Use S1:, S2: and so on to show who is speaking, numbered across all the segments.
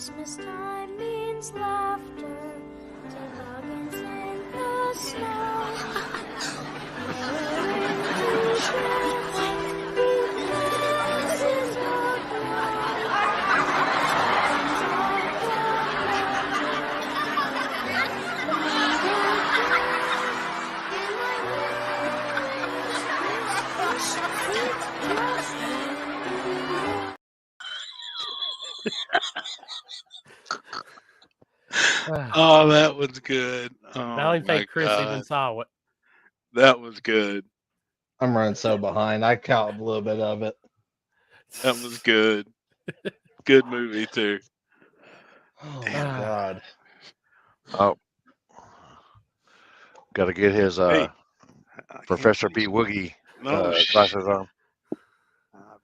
S1: Christmas time means laughter, toboggans in the snow.
S2: Oh, that was good. Oh,
S3: I don't even
S2: my
S3: think Chris
S2: God.
S3: even saw it.
S2: That was good.
S4: I'm running so behind. I caught a little bit of it.
S2: That was good. Good movie, too.
S4: Oh, my God.
S5: Oh, got to get his
S2: Hey,
S5: Professor B. Woogie
S2: No,
S5: glasses on.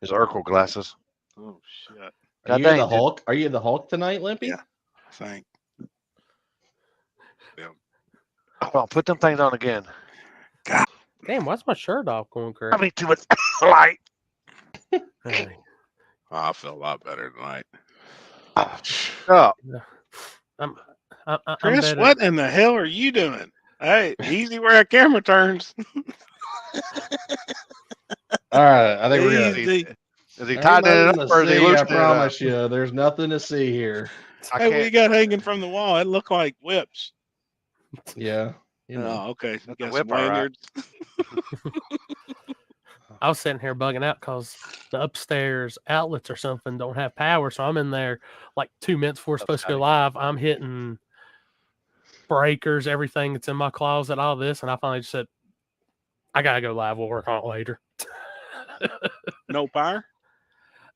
S5: His Urkel glasses.
S2: Oh, shit.
S4: Are
S5: God
S4: you
S5: dang,
S4: the
S5: dude.
S4: Hulk? Are you the Hulk tonight, Limpy?
S2: Yeah. Thank. Yeah.
S5: Hold on, put them things on again.
S3: Damn, why's my shirt off going
S5: I
S3: correct?
S5: mean, too much light.
S3: Hey,
S2: Oh, I feel a lot better tonight.
S5: Oh,
S3: I'm
S2: Chris,
S3: better.
S2: what in the hell are you doing? Hey, easy where a camera turns.
S4: All right, I think we're good.
S2: Easy.
S5: is he
S4: There ain't
S5: tightening it
S4: nothing
S5: up
S4: to
S5: or is he
S4: see, I
S5: loosening it up?
S4: promise you. There's nothing to see here.
S5: I
S2: Hey, what you
S5: can't.
S2: got hanging from the wall? It looked like whips.
S4: Yeah. You know.
S2: Oh, okay. You
S5: That's a
S2: got
S5: whip,
S2: some
S5: all right.
S2: lanyards.
S3: I was sitting here bugging out because the upstairs outlets or something don't have power. So I'm in there like 2 minutes before we're supposed to go live. I'm hitting breakers, everything that's in my closet, all this. And I finally just said, I got to go live. We'll work on it later.
S2: No power?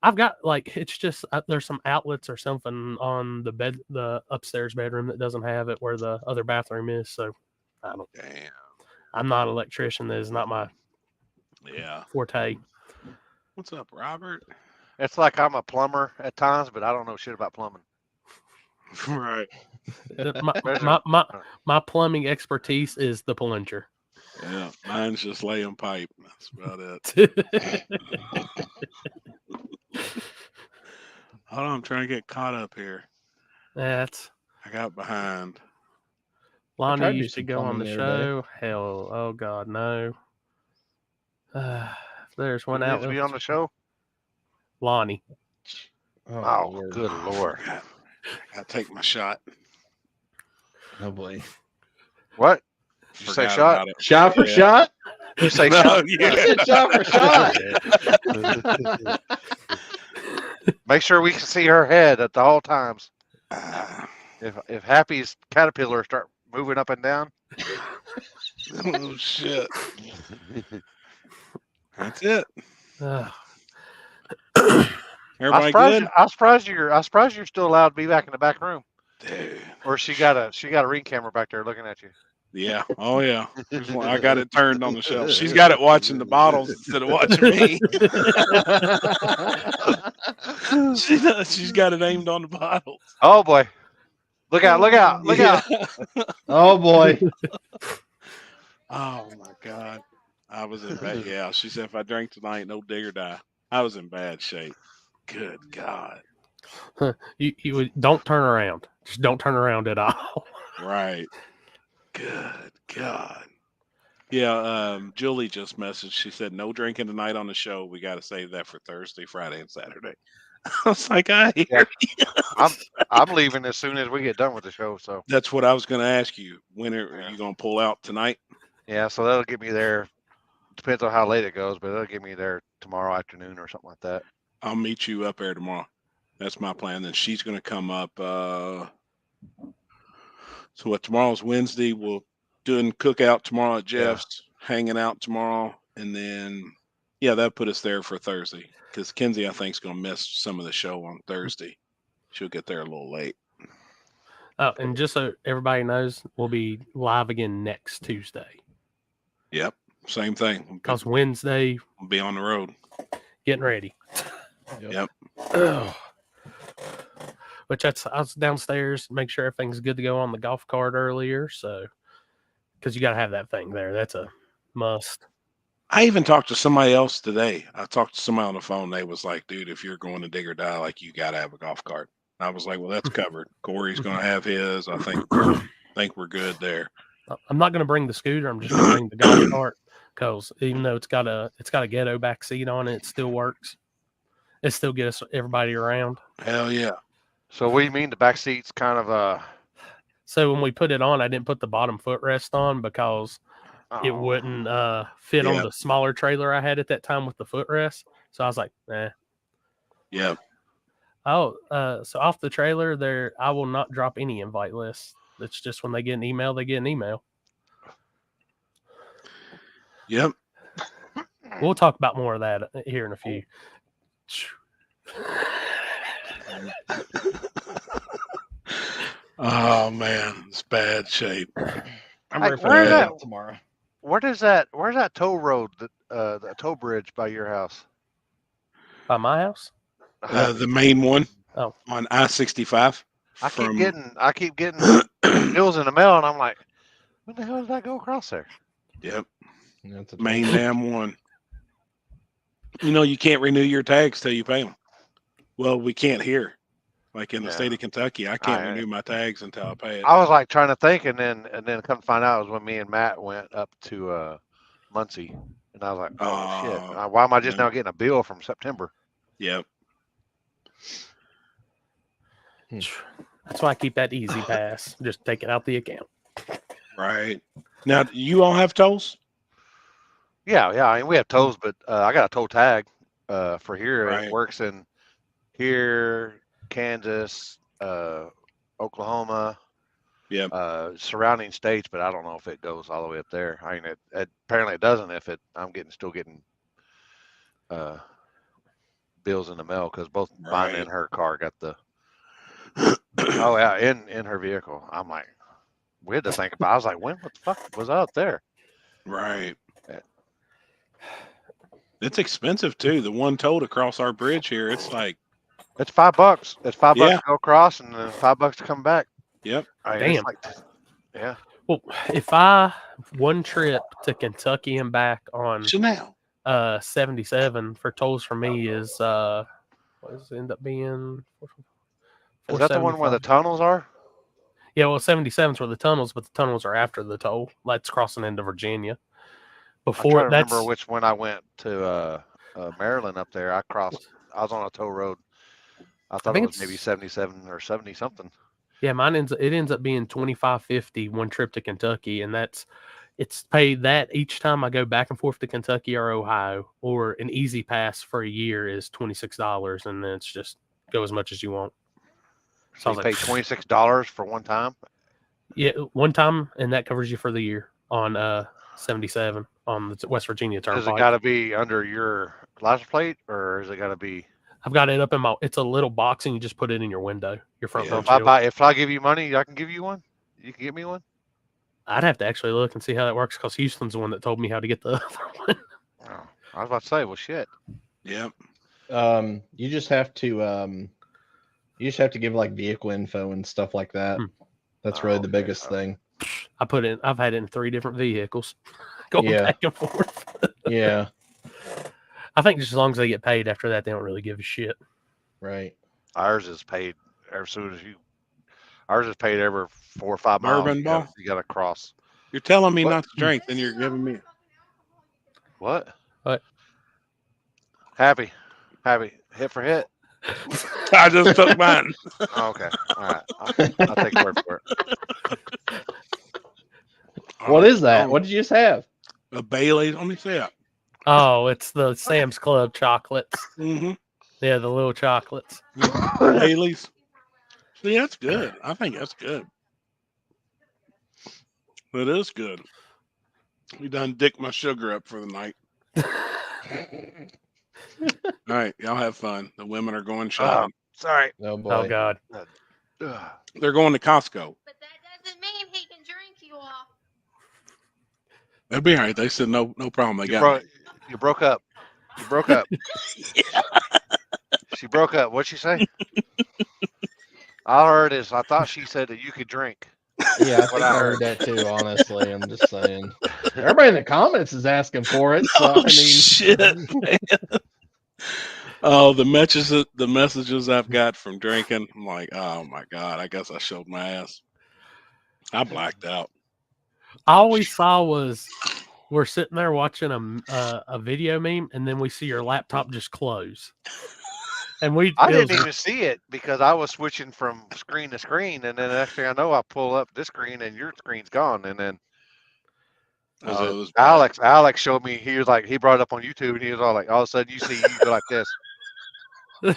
S3: I've got like, it's just, there's some outlets or something on the upstairs bedroom that doesn't have it where the other bathroom is. So I don't,
S2: Damn.
S3: I'm not an electrician. That is not my
S2: Yeah.
S3: forte.
S2: What's up, Robert?
S5: It's like I'm a plumber at times, but I don't know shit about plumbing.
S2: Right.
S3: My plumbing expertise is the plunger.
S2: Yeah. Mine's just laying pipe. That's about it. Hold on, I'm trying to get caught up here.
S3: That's
S2: I got behind.
S4: tried
S3: Lonnie
S4: to do
S3: used to
S4: some
S3: go on
S4: plumbing
S3: the
S4: the other day.
S3: show. Hell, oh God, no. There's one
S5: Who needs to
S3: outlet.
S5: be on the show?
S3: Lonnie.
S5: Oh,
S4: Lord.
S5: good Lord.
S2: I gotta take my shot.
S4: Oh boy.
S5: What? Did you say
S2: Forgot
S5: shot?
S2: about it.
S4: Shot for
S2: Yeah.
S4: shot?
S5: You say
S2: No,
S5: shot?
S2: yeah.
S4: I said shot for shot.
S5: Make sure we can see her head at the all times.
S2: Ah,
S5: If Happy's caterpillar start moving up and down,
S2: oh shit. That's it. Everybody good?
S5: I'm surprised you're still allowed to be back in the back room.
S2: Dude.
S5: Or she got a ring camera back there looking at you.
S2: Yeah. Oh yeah. I got it turned on the shelf. She's got it watching the bottles instead of watching me. She's got it aimed on the bottles.
S5: Oh boy. Look out, look out, look out.
S4: Oh boy.
S2: Oh my God. I was in bad. Yeah. She said if I drank tonight, no dig or die. I was in bad shape. Good God.
S3: You would, don't turn around. Just don't turn around at all.
S2: Right. Good God. Yeah, Julie just messaged. She said, no drinking tonight on the show. We got to save that for Thursday, Friday, and Saturday. I was like, I hear you.
S5: I'm leaving as soon as we get done with the show. So
S2: That's what I was going to ask you. When are you going to pull out tonight?
S5: yeah, so that'll get me there. Depends on how late it goes, but it'll get me there tomorrow afternoon or something like that.
S2: I'll meet you up there tomorrow. That's my plan. Then she's going to come up. So what? Tomorrow's Wednesday. We'll doing cookout tomorrow at Jeff's, hanging out tomorrow, and then that'll put us there for Thursday. Because Kenzie, I think, is going to miss some of the show on Thursday. She'll get there a little late.
S3: Oh, and just so everybody knows, we'll be live again next Tuesday.
S2: Yep, same thing.
S3: Because Wednesday,
S2: We'll be on the road.
S3: getting ready.
S2: Yep.
S3: Which I was downstairs, make sure everything's good to go on the golf cart earlier. So, because you got to have that thing there. That's a must.
S2: I even talked to somebody else today. I talked to somebody on the phone. They was like, dude, if you're going to dig or die, like, you got to have a golf cart. I was like, well, that's covered. Corey's going to have his. I think we're good there.
S3: I'm not going to bring the scooter. I'm just going to bring the golf cart because even though it's got a ghetto back seat on it, it still works. It still gets everybody around.
S2: Hell yeah.
S5: So what do you mean the back seat's kind of
S3: So when we put it on, I didn't put the bottom footrest on because it wouldn't fit on the smaller trailer I had at that time with the footrest. So I was like, nah.
S2: Yeah.
S3: Oh, so off the trailer there, I will not drop any invite lists. It's just when they get an email, they get an email.
S2: Yep.
S3: We'll talk about more of that here in a few.
S2: Oh man, it's bad shape.
S4: I'm
S5: Hey,
S4: ready for
S5: where's
S4: that
S5: that?
S4: tomorrow.
S5: where's that tow road, the tow bridge by your house?
S3: By my house?
S2: The main one
S3: Oh.
S2: on I-65.
S5: I keep getting bills in the mail, and I'm like, when the hell did I go across there?
S2: Yep.
S4: That's a
S2: Main damn one. You know, you can't renew your tags till you pay them. Well, we can't here. Like in the state of Kentucky, I can't renew my tags until I pay it.
S5: I was like trying to think, and then come to find out it was when me and Matt went up to Muncie, and I was like, oh shit, why am I just now getting a bill from September?
S2: Yep.
S3: That's why I keep that easy pass. Just take it out the account.
S2: Right. Now, you all have tolls?
S5: Yeah. I mean, we have tows, but I got a tow tag for here.
S2: Right.
S5: It works in here, Kansas, Oklahoma, surrounding states, but I don't know if it goes all the way up there. I mean, it apparently it doesn't. If I'm still getting bills in the mail because both mine and her car got the. Oh yeah, in her vehicle. I'm like, we had to think about. I was like, what the fuck was out there?
S2: Right. It's expensive too. The one toll across our bridge here, it's like
S5: it's $5. It's $5 to go across, and then $5 to come back.
S2: Yep.
S5: I mean,
S3: damn.
S5: Yeah.
S3: Well, if one trip to Kentucky and back on
S2: Chanel
S3: 77 for tolls for me is what does it end up being?
S5: Is that the one where the tunnels are?
S3: Yeah, well, 77 is where the tunnels, but the tunnels are after the toll. That's crossing into Virginia. Before
S5: I'm trying to remember which one I went to Maryland up there. I was on a toll road. I thought it was maybe 77 or 70 something.
S3: Yeah, it ends up being $25.50 one trip to Kentucky, and it's paid that each time I go back and forth to Kentucky or Ohio, or an easy pass for a year is $26, and then it's just go as much as you want.
S5: So you pay $26 for one time?
S3: Yeah, one time, and that covers you for the year on 77 on the West Virginia Turnpike.
S5: Does it got to be under your license plate, or is it got to be?
S3: I've got it up in it's a little box, and you just put it in your window, your front
S5: So
S3: windshield.
S5: if I give you money, I can give you one? You can give me one?
S3: I'd have to actually look and see how that works, because Houston's the one that told me how to get the other one.
S5: Oh, I was about to say, well, shit.
S2: Yep.
S4: You just have to give like vehicle info and stuff like that. That's really the biggest thing.
S3: I've had it in 3 different vehicles going back and forth.
S4: Yeah.
S3: I think just as long as they get paid after that, they don't really give a shit.
S4: Right.
S5: Ours is paid as soon as ours is paid every 4 or 5 miles.
S2: Bourbon ball?
S5: You got to cross.
S2: You're telling me not to drink, then you're giving me.
S5: What?
S3: What?
S5: Happy. Hit for hit.
S2: I just took mine.
S5: Oh, okay. All right. I'll take your word for it.
S4: What is that? What did you just have?
S2: A Bailey. Let me see it.
S3: Oh, it's the Sam's Club chocolates.
S2: Mm-hmm.
S3: Yeah, the little chocolates.
S2: Bailey's. See, that's good. I think that's good. That is good. We done dick my sugar up for the night. All right, y'all have fun. The women are going shopping.
S5: Sorry.
S4: Oh boy.
S3: Oh God.
S2: They're going to Costco.
S1: But that doesn't mean he can drink you all.
S2: They'll be all right. They said no problem. They got me.
S5: You broke up. You broke up. She broke up. What'd she say? All I heard is I thought she said that you could drink.
S4: Yeah, I think I heard that too, honestly. I'm just saying. Everybody in the comments is asking for it. So,
S2: Oh, shit, man. Oh, the messages I've got from drinking. I'm like, oh my God, I guess I showed my ass. I blacked out.
S3: All we saw was we're sitting there watching a video meme, and then we see your laptop just close. And
S5: I didn't even see it because I was switching from screen to screen, and then the next thing I know, I pull up this screen and your screen's gone. And then Alex showed me. He was like, he brought it up on YouTube, and he was all like, all of a sudden you go like this. And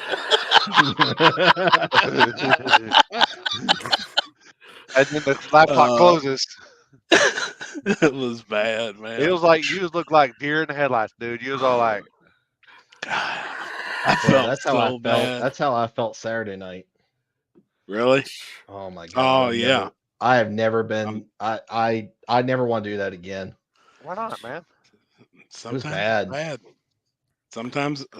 S5: then the laptop closes.
S2: It was bad, man.
S5: It was like you looked like deer in the headlights, dude. You was all like,
S2: I felt
S4: that's how
S2: so
S4: I felt.
S2: bad.
S4: That's how I felt Saturday night.
S2: Really?
S4: Oh my God.
S2: Oh yeah.
S4: I have never been. I never want to do that again.
S5: Why not, man?
S2: Sometimes
S4: it was bad.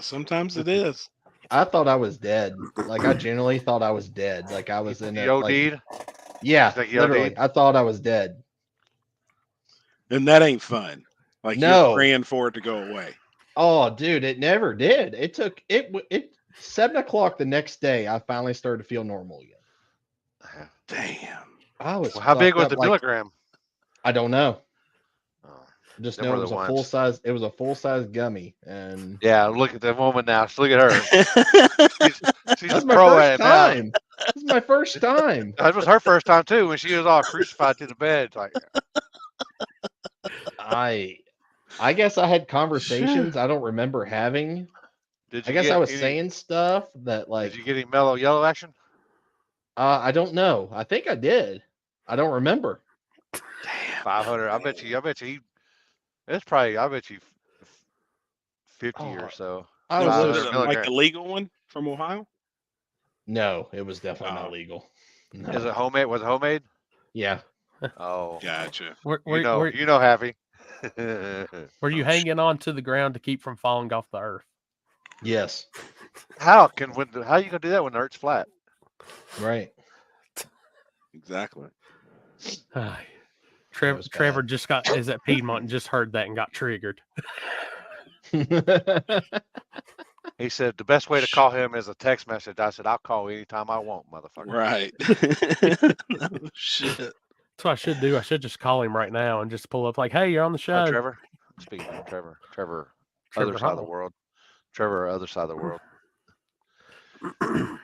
S2: Sometimes it is.
S4: I thought I was dead. Like I genuinely thought I was dead. Like I was in it.
S5: OD'd?
S4: Yeah,
S5: You
S4: literally.
S5: OD'd?
S4: I thought I was dead.
S2: And that ain't fun. Like
S4: No.
S2: you're praying for it to go away.
S4: Oh, dude, it never did. It took it 7 o'clock the next day. I finally started to feel normal again.
S2: Damn.
S4: I was.
S5: Well, how big was
S4: up,
S5: the
S4: like,
S5: milligram?
S4: I don't know.
S5: Oh,
S4: Just
S5: them
S4: know
S5: were
S4: it
S5: the
S4: was a
S5: ones.
S4: full size. It was a full size gummy, and
S5: Yeah, look at the woman now. Look at her. She's
S4: that's
S5: a
S4: my
S5: pro
S4: first
S5: at it now.
S4: time. This is my first time.
S5: That was her first time too, when she was all crucified to the bed. Like,
S4: I guess I had conversations I don't remember having.
S5: did
S4: I
S5: you
S4: guess I was
S5: any,
S4: saying stuff that like
S5: did you get any mellow yellow action?
S4: I don't know. I think I did. I don't remember.
S2: Damn.
S5: 500. I bet you. It's probably. I bet you 50 or so.
S4: I
S2: Was
S4: was
S2: it
S4: so
S2: like
S5: milligrams.
S2: the legal one from Ohio?
S4: No, it was definitely not legal. No.
S5: Is it homemade? Was it homemade?
S4: Yeah.
S5: Oh,
S2: Gotcha.
S5: you know, Happy.
S3: Were you hanging on to the ground to keep from falling off the earth?
S4: Yes.
S5: How are you gonna do that when the earth's flat?
S4: Right.
S2: Exactly.
S3: Trevor just is at Piedmont and just heard that and got triggered.
S5: He said the best way to call him is a text message. I said I'll call anytime I want, motherfucker.
S2: Right. Oh, shit.
S3: That's what I should do. I should just call him right now and just pull up like, "Hey, you're on the show."
S5: Trevor. Speaking of Trevor, other side of the world. Trevor, other side of the world.
S3: And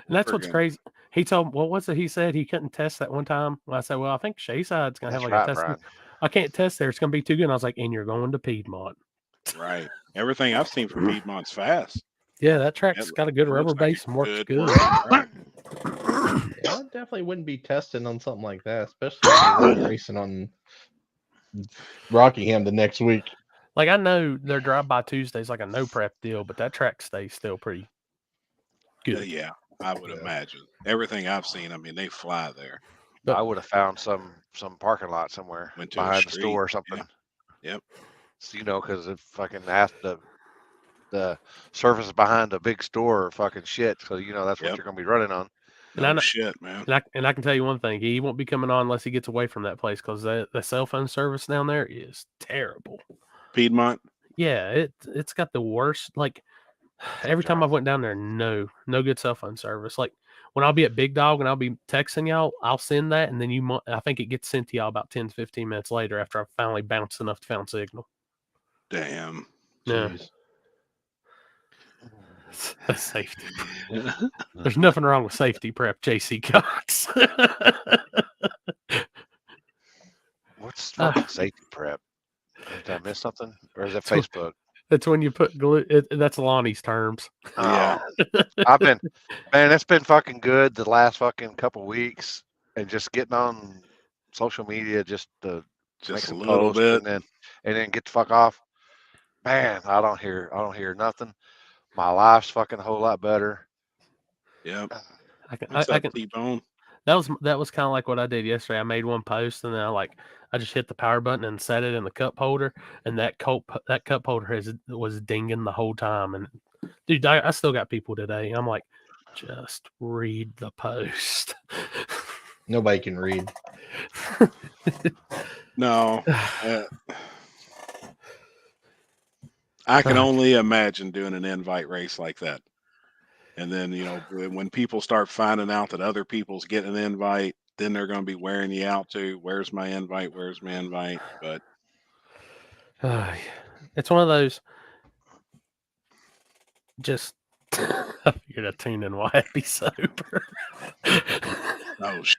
S3: that's what's crazy. He told, what was it? He said he couldn't test that one time. Well, I said, well, I think Shayside's going to have like a test.
S5: Brian.
S3: I can't test there. It's going to be too good. And I was like, and you're going to Piedmont.
S2: Right. Everything I've seen from Piedmont's fast.
S3: Yeah, that track's got a good rubber base and works good.
S4: Yeah, I definitely wouldn't be testing on something like that, especially if you're racing on Rockingham the next week.
S3: Like, I know their drive-by Tuesday's like a no prep deal, but that track stays still pretty good.
S2: Yeah, I would imagine. Everything I've seen, I mean, they fly there.
S5: I would have found some parking lot somewhere behind the store or something.
S2: Yeah. Yep.
S5: So, because if fucking asked the surface behind a big store or fucking shit, so that's what you're gonna be running on.
S2: No shit, man.
S3: And I can tell you one thing: he won't be coming on unless he gets away from that place because the cell phone service down there is terrible.
S2: Piedmont.
S3: Yeah, it's got the worst. Like every time I went down there, no good cell phone service. Like when I'll be at Big Dog and I'll be texting y'all, I'll send that, and then I think it gets sent to y'all about 10 to 15 minutes later after I've finally bounced enough to found signal.
S2: Damn.
S3: Yeah. That's safety. There's nothing wrong with safety prep, JC Cox.
S5: What's fucking safety prep? Did I miss something? Or is it Facebook?
S3: That's when you put glue. That's Lonnie's terms.
S2: Yeah.
S5: It's been fucking good the last fucking couple weeks, and just getting on social media just to make
S2: a little bit,
S5: and then get the fuck off. Man, I don't hear nothing. My life's fucking a whole lot better.
S2: Yep.
S3: I can
S2: T-Bone.
S3: That was kind of like what I did yesterday. I made one post and then I just hit the power button and set it in the cup holder, and that cup holder was dinging the whole time. And dude, I still got people today. I'm like, just read the post.
S4: Nobody can read.
S2: No. I can only imagine doing an invite race like that. And then, when people start finding out that other people's getting an invite, then they're going to be wearing you out too. Where's my invite? Where's my invite? But
S3: it's one of those. Just I figured a tune in while I'd be sober.
S2: oh shit!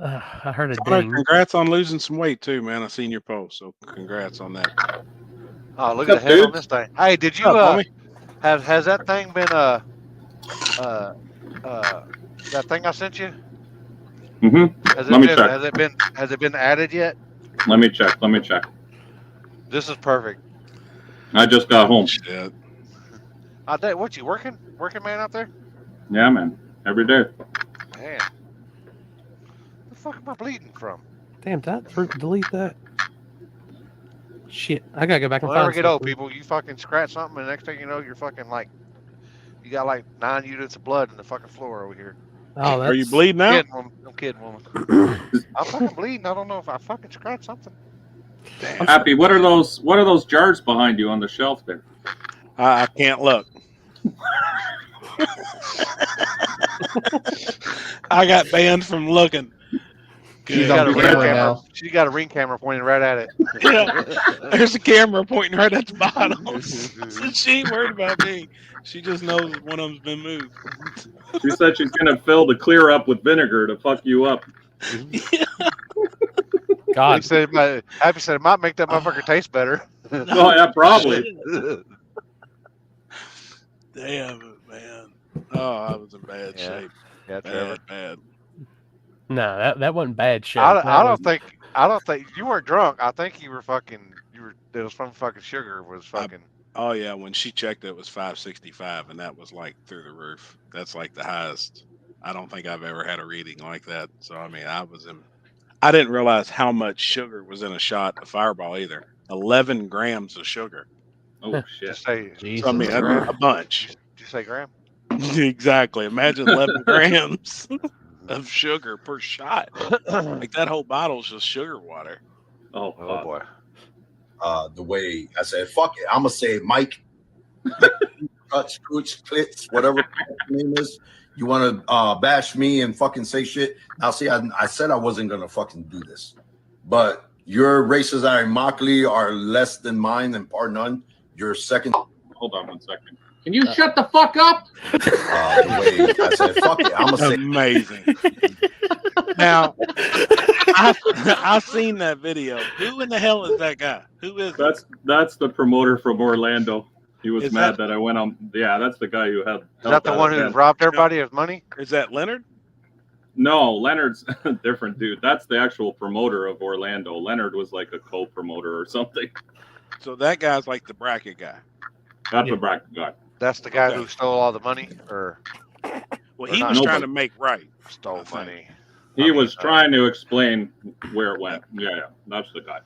S3: I heard a
S2: Connor,
S3: ding.
S2: congrats on losing some weight too, man. I seen your post, so congrats on that.
S5: Oh, look at the head on this thing. Hey, did you has that thing been that thing I sent you?
S6: Mm-hmm.
S5: Has it been added yet?
S6: Let me check.
S5: This is perfect.
S6: I just got home.
S2: Shit.
S5: What, you working man out there?
S6: Yeah, man. Every day.
S5: Man. The fuck am I bleeding from?
S3: Damn, did I delete that? Shit, I gotta go back and
S5: Don't ever
S3: find
S5: get old,
S3: something.
S5: people. You fucking scratch something, and the next thing you know, you're fucking you got like 9 units of blood in the fucking floor over here.
S3: Oh,
S2: Are you bleeding out?
S5: I'm kidding, woman. I'm fucking bleeding. I don't know if I fucking scratched something.
S2: Damn.
S6: Happy, what are those jars behind you on the shelf there?
S2: I can't look. I got banned from looking.
S4: She's on the camera now.
S5: She got a ring camera pointing right at it.
S2: Yeah, there's a camera pointing right at the bottom. So she ain't worried about me. She just knows one of them's been moved.
S6: She said she's gonna fill the clear up with vinegar to fuck you up.
S3: God,
S5: Happy said it might make that motherfucker taste better.
S6: Oh yeah, probably.
S2: Damn it, man. Oh, I was in bad shape.
S5: Yeah, Trevor.
S2: Bad.
S3: no, that wasn't bad shit.
S5: I don't think you weren't drunk. I think you were fucking. It was from fucking sugar. Was fucking.
S2: Oh yeah, when she checked it was 565, and that was like through the roof. That's like the highest. I don't think I've ever had a reading like that. So I mean, I didn't realize how much sugar was in a shot of Fireball either. 11 grams of sugar.
S6: Oh shit!
S5: Just say.
S4: Jesus.
S2: So, I mean, a bunch.
S5: Did you say gram?
S2: Exactly. Imagine 11 grams of sugar per shot. Like that whole bottle's just sugar water.
S6: Oh
S5: boy.
S7: The way I said, fuck it, I'm gonna say Mike, Cuts, Cooch, Clits, whatever your name is. You want to bash me and fucking say shit? Now, see, I said I wasn't gonna fucking do this, but your races are in Mockley are less than mine and par none. Your second.
S6: Hold on 1 second. Can you shut the fuck up?
S7: The way I said, fuck it, I'm gonna say
S2: amazing. Now, I've seen that video. Who in the hell is that guy? Who is
S6: that's the promoter from Orlando. He was
S2: Is
S6: mad
S2: that-
S6: that I went on. Yeah, that's the guy who had.
S5: Is that the one who robbed everybody of money?
S2: Is that Leonard?
S6: No, Leonard's a different dude. That's the actual promoter of Orlando. Leonard was like a co-promoter or something.
S2: So that guy's like the bracket guy.
S6: That's the bracket guy.
S5: That's the guy
S2: Okay.
S5: who stole all the money, or
S2: Well,
S5: Or
S2: he
S5: not
S2: was trying
S6: nobody.
S2: to make right.
S5: stole
S2: I think.
S5: money.
S6: He was trying to explain where it went. Yeah, that's the guy.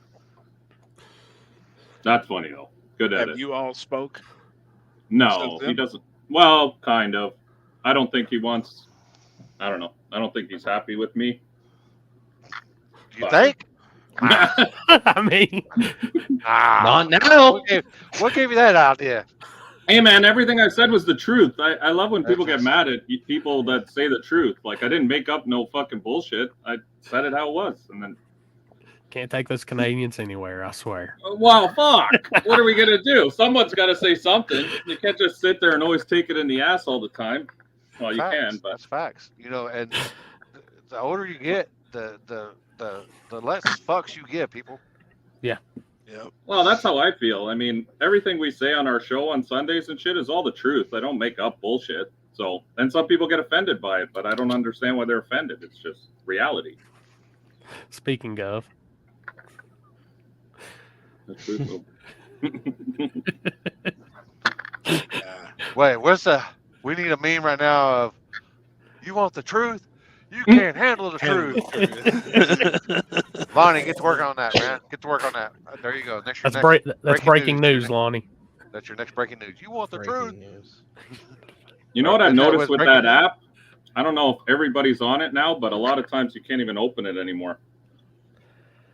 S6: That's funny though. Good
S2: Have
S6: edit.
S2: you all spoke?
S6: No,
S2: since
S6: he
S2: then?
S6: doesn't. Well, kind of. I don't think he wants. I don't know. I don't think he's happy with me.
S5: You think?
S3: I mean,
S5: Ah,
S4: Not now.
S5: what gave you that idea?
S6: Hey man, everything I said was the truth. I love when people get mad at people that say the truth. Like I didn't make up no fucking bullshit. I said it how it was, and then.
S3: can't take those Canadians anywhere. I swear.
S6: Well, fuck. What are we gonna do? Someone's got to say something. You can't just sit there and always take it in the ass all the time. Well, you
S5: Facts.
S6: can, but
S5: That's facts. You know, and the older you get, the less fucks you give, people.
S2: Yep.
S6: well, that's how I feel. I mean, everything we say on our show on Sundays and shit is all the truth. I don't make up bullshit. So, and some people get offended by it, but I don't understand why they're offended. It's just reality.
S3: Speaking of,
S6: The truth.
S2: Yeah.
S5: Wait, we need a meme right now of, you want the truth? You can't handle the truth. Lonnie, get to work on that, man. Get to work on that. There you go. That's
S3: breaking news, Lonnie.
S5: That's your next breaking news. You want the truth?
S4: Breaking news.
S6: You know what I've
S5: That's how it
S6: noticed
S5: was
S6: with
S5: breaking
S6: that
S5: news.
S6: app? I don't know if everybody's on it now, but a lot of times you can't even open it anymore.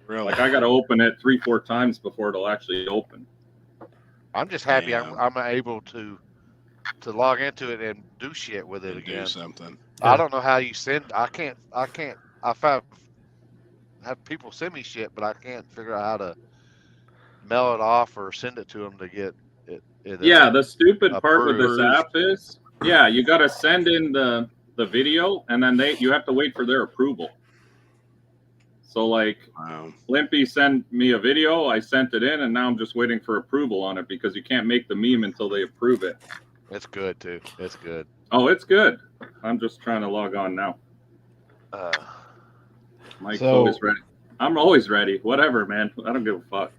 S2: Really?
S6: Like I got to open it 3-4 times before it'll actually open.
S5: I'm just happy
S2: Yeah.
S5: I'm able to log into it and do shit with it
S2: And do
S5: again.
S2: something.
S5: I don't know how you send. I can't. I have people send me shit, but I can't figure out how to mail it off or send it to them to get it.
S6: Yeah, the stupid part with this
S2: approved.
S6: app is, yeah, you got to send in the video, and then you have to wait for their approval. So like, Limpy sent me a video, I sent it in, and now I'm just waiting for approval on it because you can't make the meme until they approve it.
S5: It's good too. It's good.
S6: Oh, it's good. I'm just trying to log on now. Mike's always ready. I'm always ready. Whatever, man. I don't give a fuck.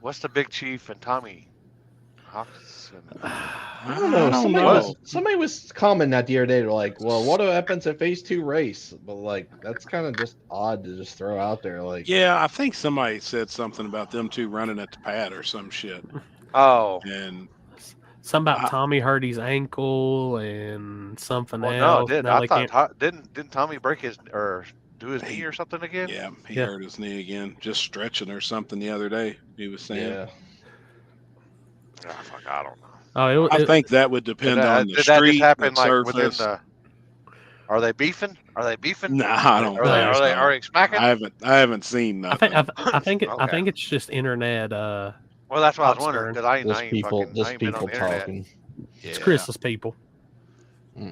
S5: What's the Big Chief and Tommy Hawkinson?
S4: I don't know. Somebody was commenting that the other day. They're like, "Well, what happens at Phase 2 race?" But like, that's kind of just odd to just throw out there. Like,
S2: yeah, I think somebody said something about them two running at the pad or some shit.
S5: Oh,
S2: and
S3: something about Tommy hurt his ankle and something
S5: else.
S3: No,
S5: I thought didn't Tommy break his or do his knee or something again?
S2: Yeah, he hurt his knee again, just stretching or something the other day. He was saying.
S4: Yeah.
S5: Oh, fuck, I don't know.
S2: Oh, I think that would depend on the
S5: did
S2: street.
S5: That just happen
S2: the
S5: like
S2: surface.
S5: within the? Are they beefing? Are they beefing?
S2: Nah, I don't.
S5: Are they smacking?
S2: I haven't seen nothing.
S3: I think it's just internet.
S5: Well, that's what I was wondering because I ain't
S4: people
S5: been on the internet.
S4: talking.
S5: Yeah.
S3: It's Chris's people.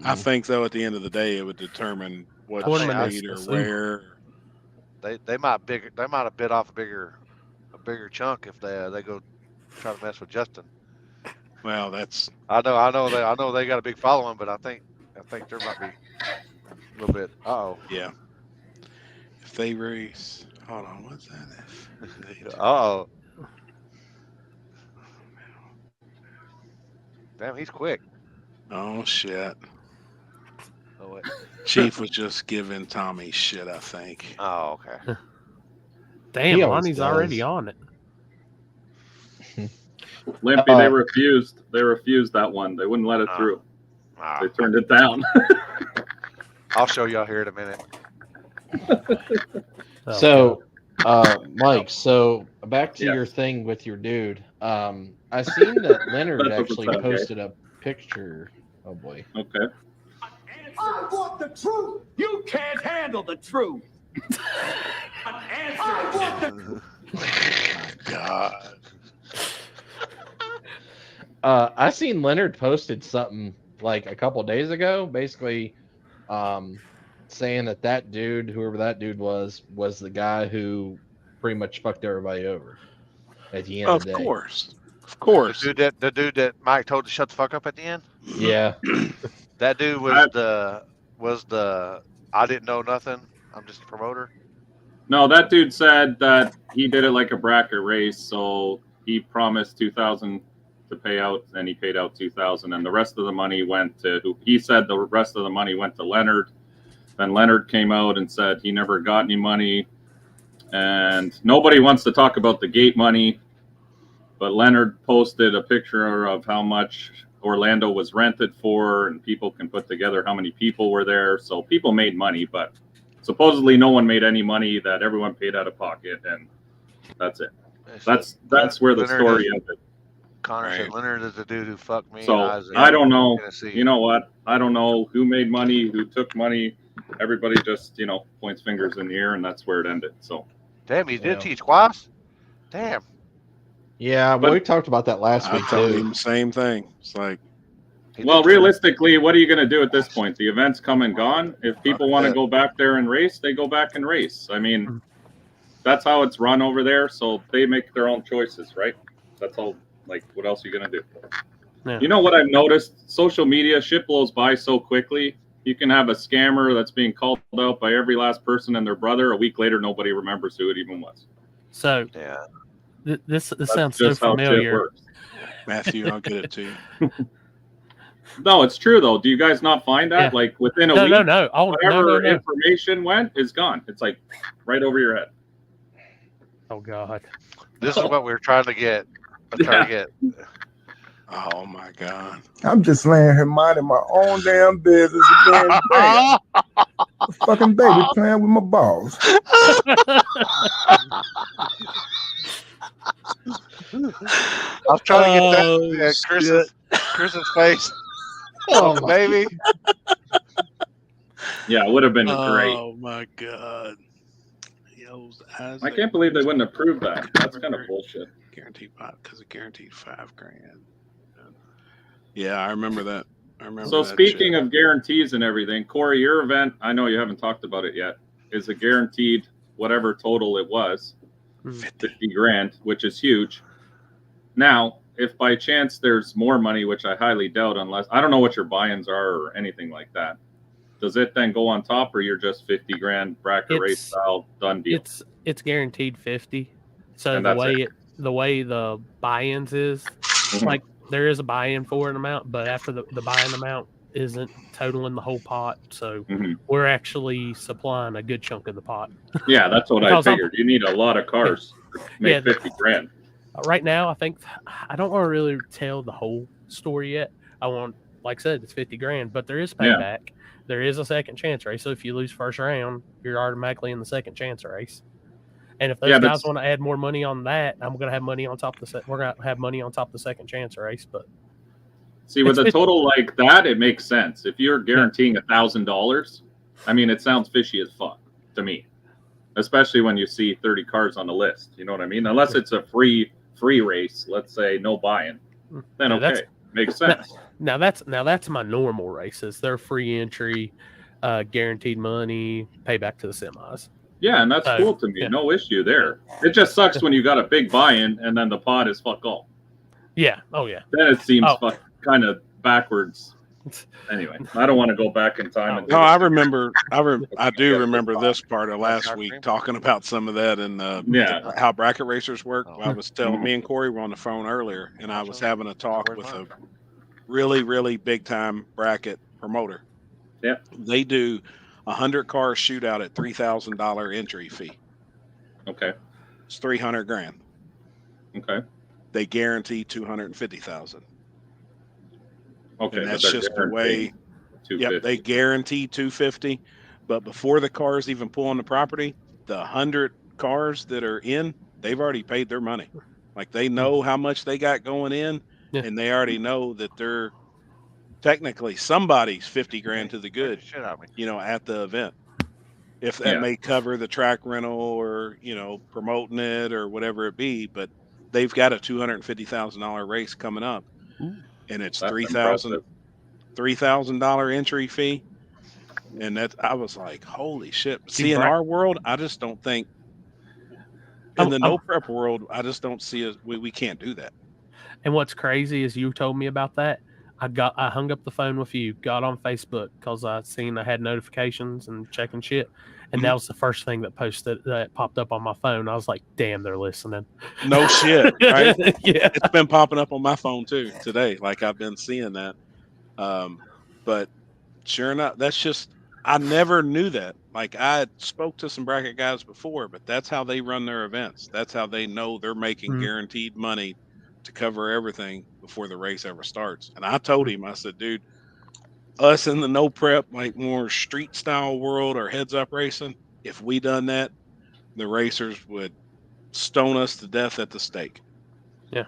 S2: I think though, at the end of the day, it would determine what street or where.
S5: They might have bit off a bigger chunk if they go try to mess with Justin.
S2: Well, that's.
S5: I know they got a big following, but I think there might be a little bit.
S2: Yeah. If they race, hold on, what's that?
S5: Damn, he's quick.
S2: Oh shit.
S5: Oh, wait.
S2: Chief was just giving Tommy shit, I think.
S5: Oh, okay.
S3: Damn, Lonnie's already on it.
S6: Limpy, they refused. They refused that one. They wouldn't let it through. They turned it down.
S5: I'll show y'all here in a minute.
S4: So, Mike, so back to your thing with your dude. I seen that Leonard actually posted a picture. Oh boy.
S6: Okay.
S8: I want the truth. You can't handle the truth. I want the
S2: God.
S4: I seen Leonard posted something like a couple days ago, basically saying that dude, whoever that dude was the guy who pretty much fucked everybody over at the end of the day.
S2: Of course.
S5: The dude that Mike told to shut the fuck up at the end?
S4: Yeah.
S5: That dude was the I didn't know nothing. I'm just a promoter.
S6: No, that dude said that he did it like a bracket race, so he promised $2,000 to pay out, and he paid out $2,000, and the rest of the money went to. He said the rest of the money went to Leonard. Then Leonard came out and said he never got any money, and nobody wants to talk about the gate money. But Leonard posted a picture of how much Orlando was rented for, and people can put together how many people were there. So people made money, but supposedly no one made any money. That everyone paid out of pocket, and that's it. That's where the story ended.
S5: Connor said Leonard is the dude who fucked me.
S6: So I don't know. You know what? I don't know who made money, who took money. Everybody just points fingers in the air, and that's where it ended. So
S5: damn, he did teach Quas. Damn.
S4: Yeah, but we talked about that last week too.
S2: Same thing. It's like,
S6: well, realistically, what are you going to do at this point? The event's come and gone. If people want to go back there and race, they go back and race. I mean, that's how it's run over there. So they make their own choices, right? That's all. Like, what else are you going to do? Yeah. You know what I've noticed? Social media, shit blows by so quickly. You can have a scammer that's being called out by every last person and their brother. A week later, nobody remembers who it even was.
S3: So,
S5: yeah.
S3: This sounds so familiar.
S2: Matthew, I'll get it to you.
S6: No, it's true though. Do you guys not find that? Yeah. Like within a week,
S3: no.
S6: Whatever information is gone. It's like right over your head.
S3: Oh God.
S5: This is what we're trying to get.
S2: Oh my God.
S9: I'm just laying here minding my own damn business again. Fucking baby playing with my balls.
S5: was trying to get that Chris's face. Oh, baby.
S6: Yeah, it would have been great.
S2: Oh my God.
S6: I can't believe they wouldn't approve that. That's kind of bullshit.
S2: Guaranteed because it guaranteed $5,000. Yeah, I remember that.
S6: So speaking of guarantees and everything, Corey, your event, I know you haven't talked about it yet, is a guaranteed whatever total it was, 50 grand, which is huge. Now, if by chance there's more money, which I highly doubt, unless I don't know what your buy-ins are or anything like that, does it then go on top, or you're just 50 grand bracket race style done deal?
S3: It's guaranteed 50. So
S6: And
S3: the way the buy-ins is, like there is a buy-in for an amount, but after the buy-in amount isn't totaling the whole pot, so we're actually supplying a good chunk of the pot.
S6: Yeah, that's what I figured. You need a lot of cars to make 50 grand.
S3: Right now, I think I don't want to really tell the whole story yet. I want, like I said, it's 50 grand, but there is payback. Yeah. There is a second chance race. So if you lose first round, you're automatically in the second chance race. And if those guys want to add more money on that, I'm going to have money on top of we're going to have money on top of the second chance race. But
S6: see, with a total like that, it makes sense. If you're guaranteeing $1,000, I mean, it sounds fishy as fuck to me, especially when you see 30 cars on the list. You know what I mean? Unless it's a free race, let's say no buy-in, then okay, makes sense.
S3: Now that's my normal races. They're free entry, guaranteed money, payback to the semis.
S6: Yeah, and that's cool to me. Yeah. No issue there. It just sucks when you got a big buy-in and then the pot is fuck all.
S3: Yeah. Oh yeah.
S6: Then it seems kind of backwards. Anyway, I don't want to go back in time.
S2: No, I remember. I do remember this part of last week talking about some of that and how bracket racers work. I was telling me and Corey were on the phone earlier, and I was having a talk with a really, really big time bracket promoter.
S6: Yeah,
S2: they do 100 car shootout at $3,000 entry fee.
S6: Okay,
S2: it's $300,000.
S6: Okay,
S2: they guarantee $250,000.
S6: Okay,
S2: and that's just the way. Yep, they guarantee 250, but before the cars even pull on the property, the 100 cars that are in, they've already paid their money. Like they know how much they got going in, and they already know that they're technically somebody's 50 grand to the good, at the event. If that may cover the track rental or promoting it or whatever it be, but they've got a $250,000 race coming up. And it's $3,000 entry fee, and I was like, holy shit! See, in our world, I just don't think in the no prep world, I just don't see we can't do that.
S3: And what's crazy is you told me about that. I hung up the phone with you, got on Facebook because I had notifications and checking shit. And that was the first thing that popped up on my phone. I was like, damn, they're listening.
S2: No shit, right? Yeah. It's been popping up on my phone too today. Like I've been seeing that. But sure enough, that's just, I never knew that. Like I spoke to some bracket guys before, but that's how they run their events. That's how they know they're making guaranteed money to cover everything before the race ever starts. And I told him, I said, dude, us in the no prep, like more street style world or heads up racing, if we done that, the racers would stone us to death at the stake.
S3: Yeah.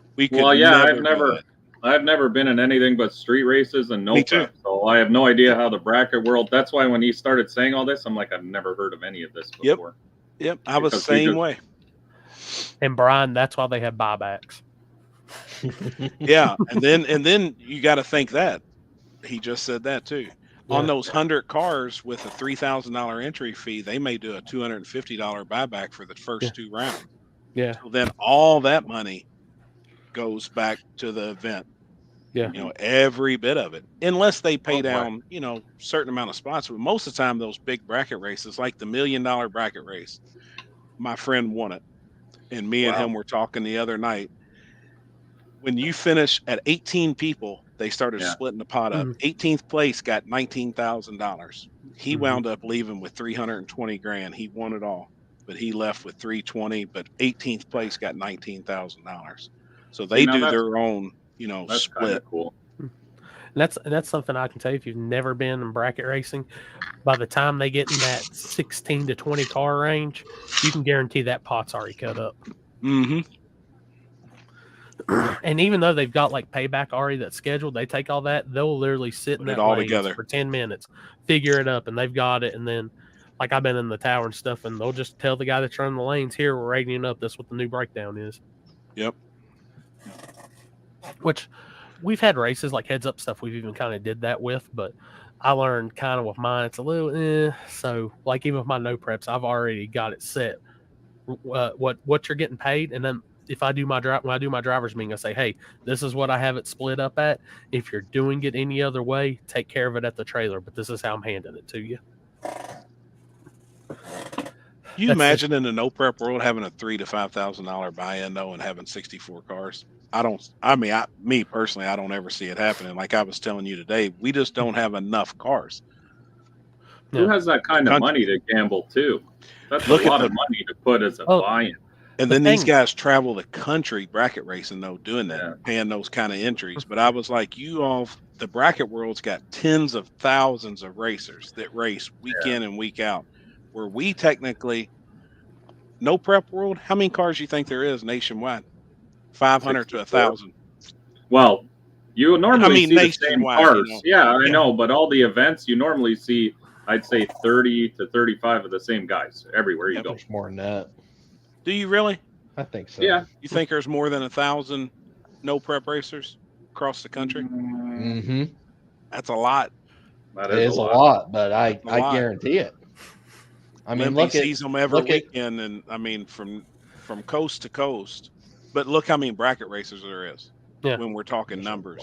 S6: I've never been in anything but street races and no prep. So I have no idea how the bracket world, that's why when he started saying all this, I'm like, I've never heard of any of this before.
S2: Yep. I was the same way.
S3: And Brian, that's why they have buybacks.
S2: Yeah. And then you got to think that. He just said that too. Yeah. On those 100 cars with a $3,000 entry fee, they may do a $250 buyback for the first 2 rounds.
S3: Yeah.
S2: So then all that money goes back to the event.
S3: Yeah.
S2: Every bit of it, unless they pay down, certain amount of spots. But most of the time, those big bracket races, like the $1 million bracket race, my friend won it, and me and him were talking the other night. When you finish at 18 people, they started splitting the pot up. 18th place got $19,000. He wound up leaving with $320,000. He won it all, but he left with $320,000. But 18th place got $19,000. So they do their own, split.
S6: Cool.
S3: That's something I can tell you. If you've never been in bracket racing, by the time they get in that 16 to 20 car range, you can guarantee that pot's already cut up.
S2: Mm-hmm.
S3: And even though they've got like payback already that's scheduled, they take all that, they'll literally sit in
S2: Put it
S3: that
S2: all
S3: lanes
S2: together.
S3: for 10 minutes, figure it up, and they've got it. And then, like, I've been in the tower and stuff, and they'll just tell the guy that's running the lanes, here, we're rating it up. That's what the new breakdown is.
S2: Yep.
S3: Which we've had races like heads up stuff we've even kind of did that with, but I learned kind of with mine, it's a little so like even with my no preps, I've already got it set what you're getting paid, and then if I do my when I do my driver's meeting, I say, hey, this is what I have it split up at. If you're doing it any other way, take care of it at the trailer, but this is how I'm handing it to you.
S2: You imagine in the no prep world having a $3,000 to $5,000 buy-in though, and having 64 cars. Me personally, I don't ever see it happening. Like I was telling you today, we just don't have enough cars.
S6: Who has that kind of money to gamble too? That's a lot of money to put as a buy-in.
S2: And then these guys travel the country bracket racing though, doing that, paying those kind of entries. But I was like, the bracket world's got tens of thousands of racers that race week in and week out. Where we technically, no prep world, how many cars do you think there is nationwide? 500 to 1,000.
S6: Well, you normally see the same cars.
S2: I
S6: know, but all the events you normally see, I'd say 30 to 35 of the same guys everywhere you go.
S4: There's more than that.
S2: Do you really?
S4: I think so.
S6: Yeah.
S2: You think there's more than 1,000 no prep racers across the country?
S4: Mm-hmm.
S2: That's a lot.
S4: That is a lot, but I guarantee it. I mean,
S2: Limpy sees them every weekend, and I mean from coast to coast. But look how many bracket racers there is. When we're talking numbers,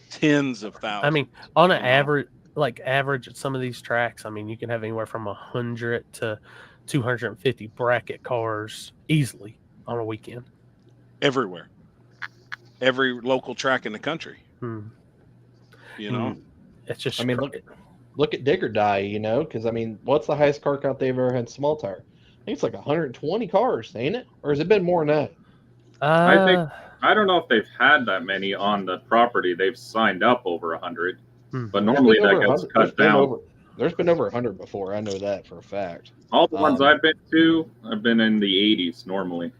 S2: tens of thousands.
S3: I mean, on an average at some of these tracks, I mean, you can have anywhere from 100 to 250 bracket cars easily on a weekend.
S2: Everywhere, every local track in the country. You know,
S3: it's just.
S4: I mean, look at Dig or Die. You know, because I mean, what's the highest car count they've ever had small tire? I think it's like 120 cars, ain't it? Or has it been more than that?
S6: I don't know if they've had that many on the property. They've signed up over 100, but normally that gets cut down.
S4: There's been over 100 before. I know that for a fact.
S6: All the ones I've been to, I've been in the 80s normally.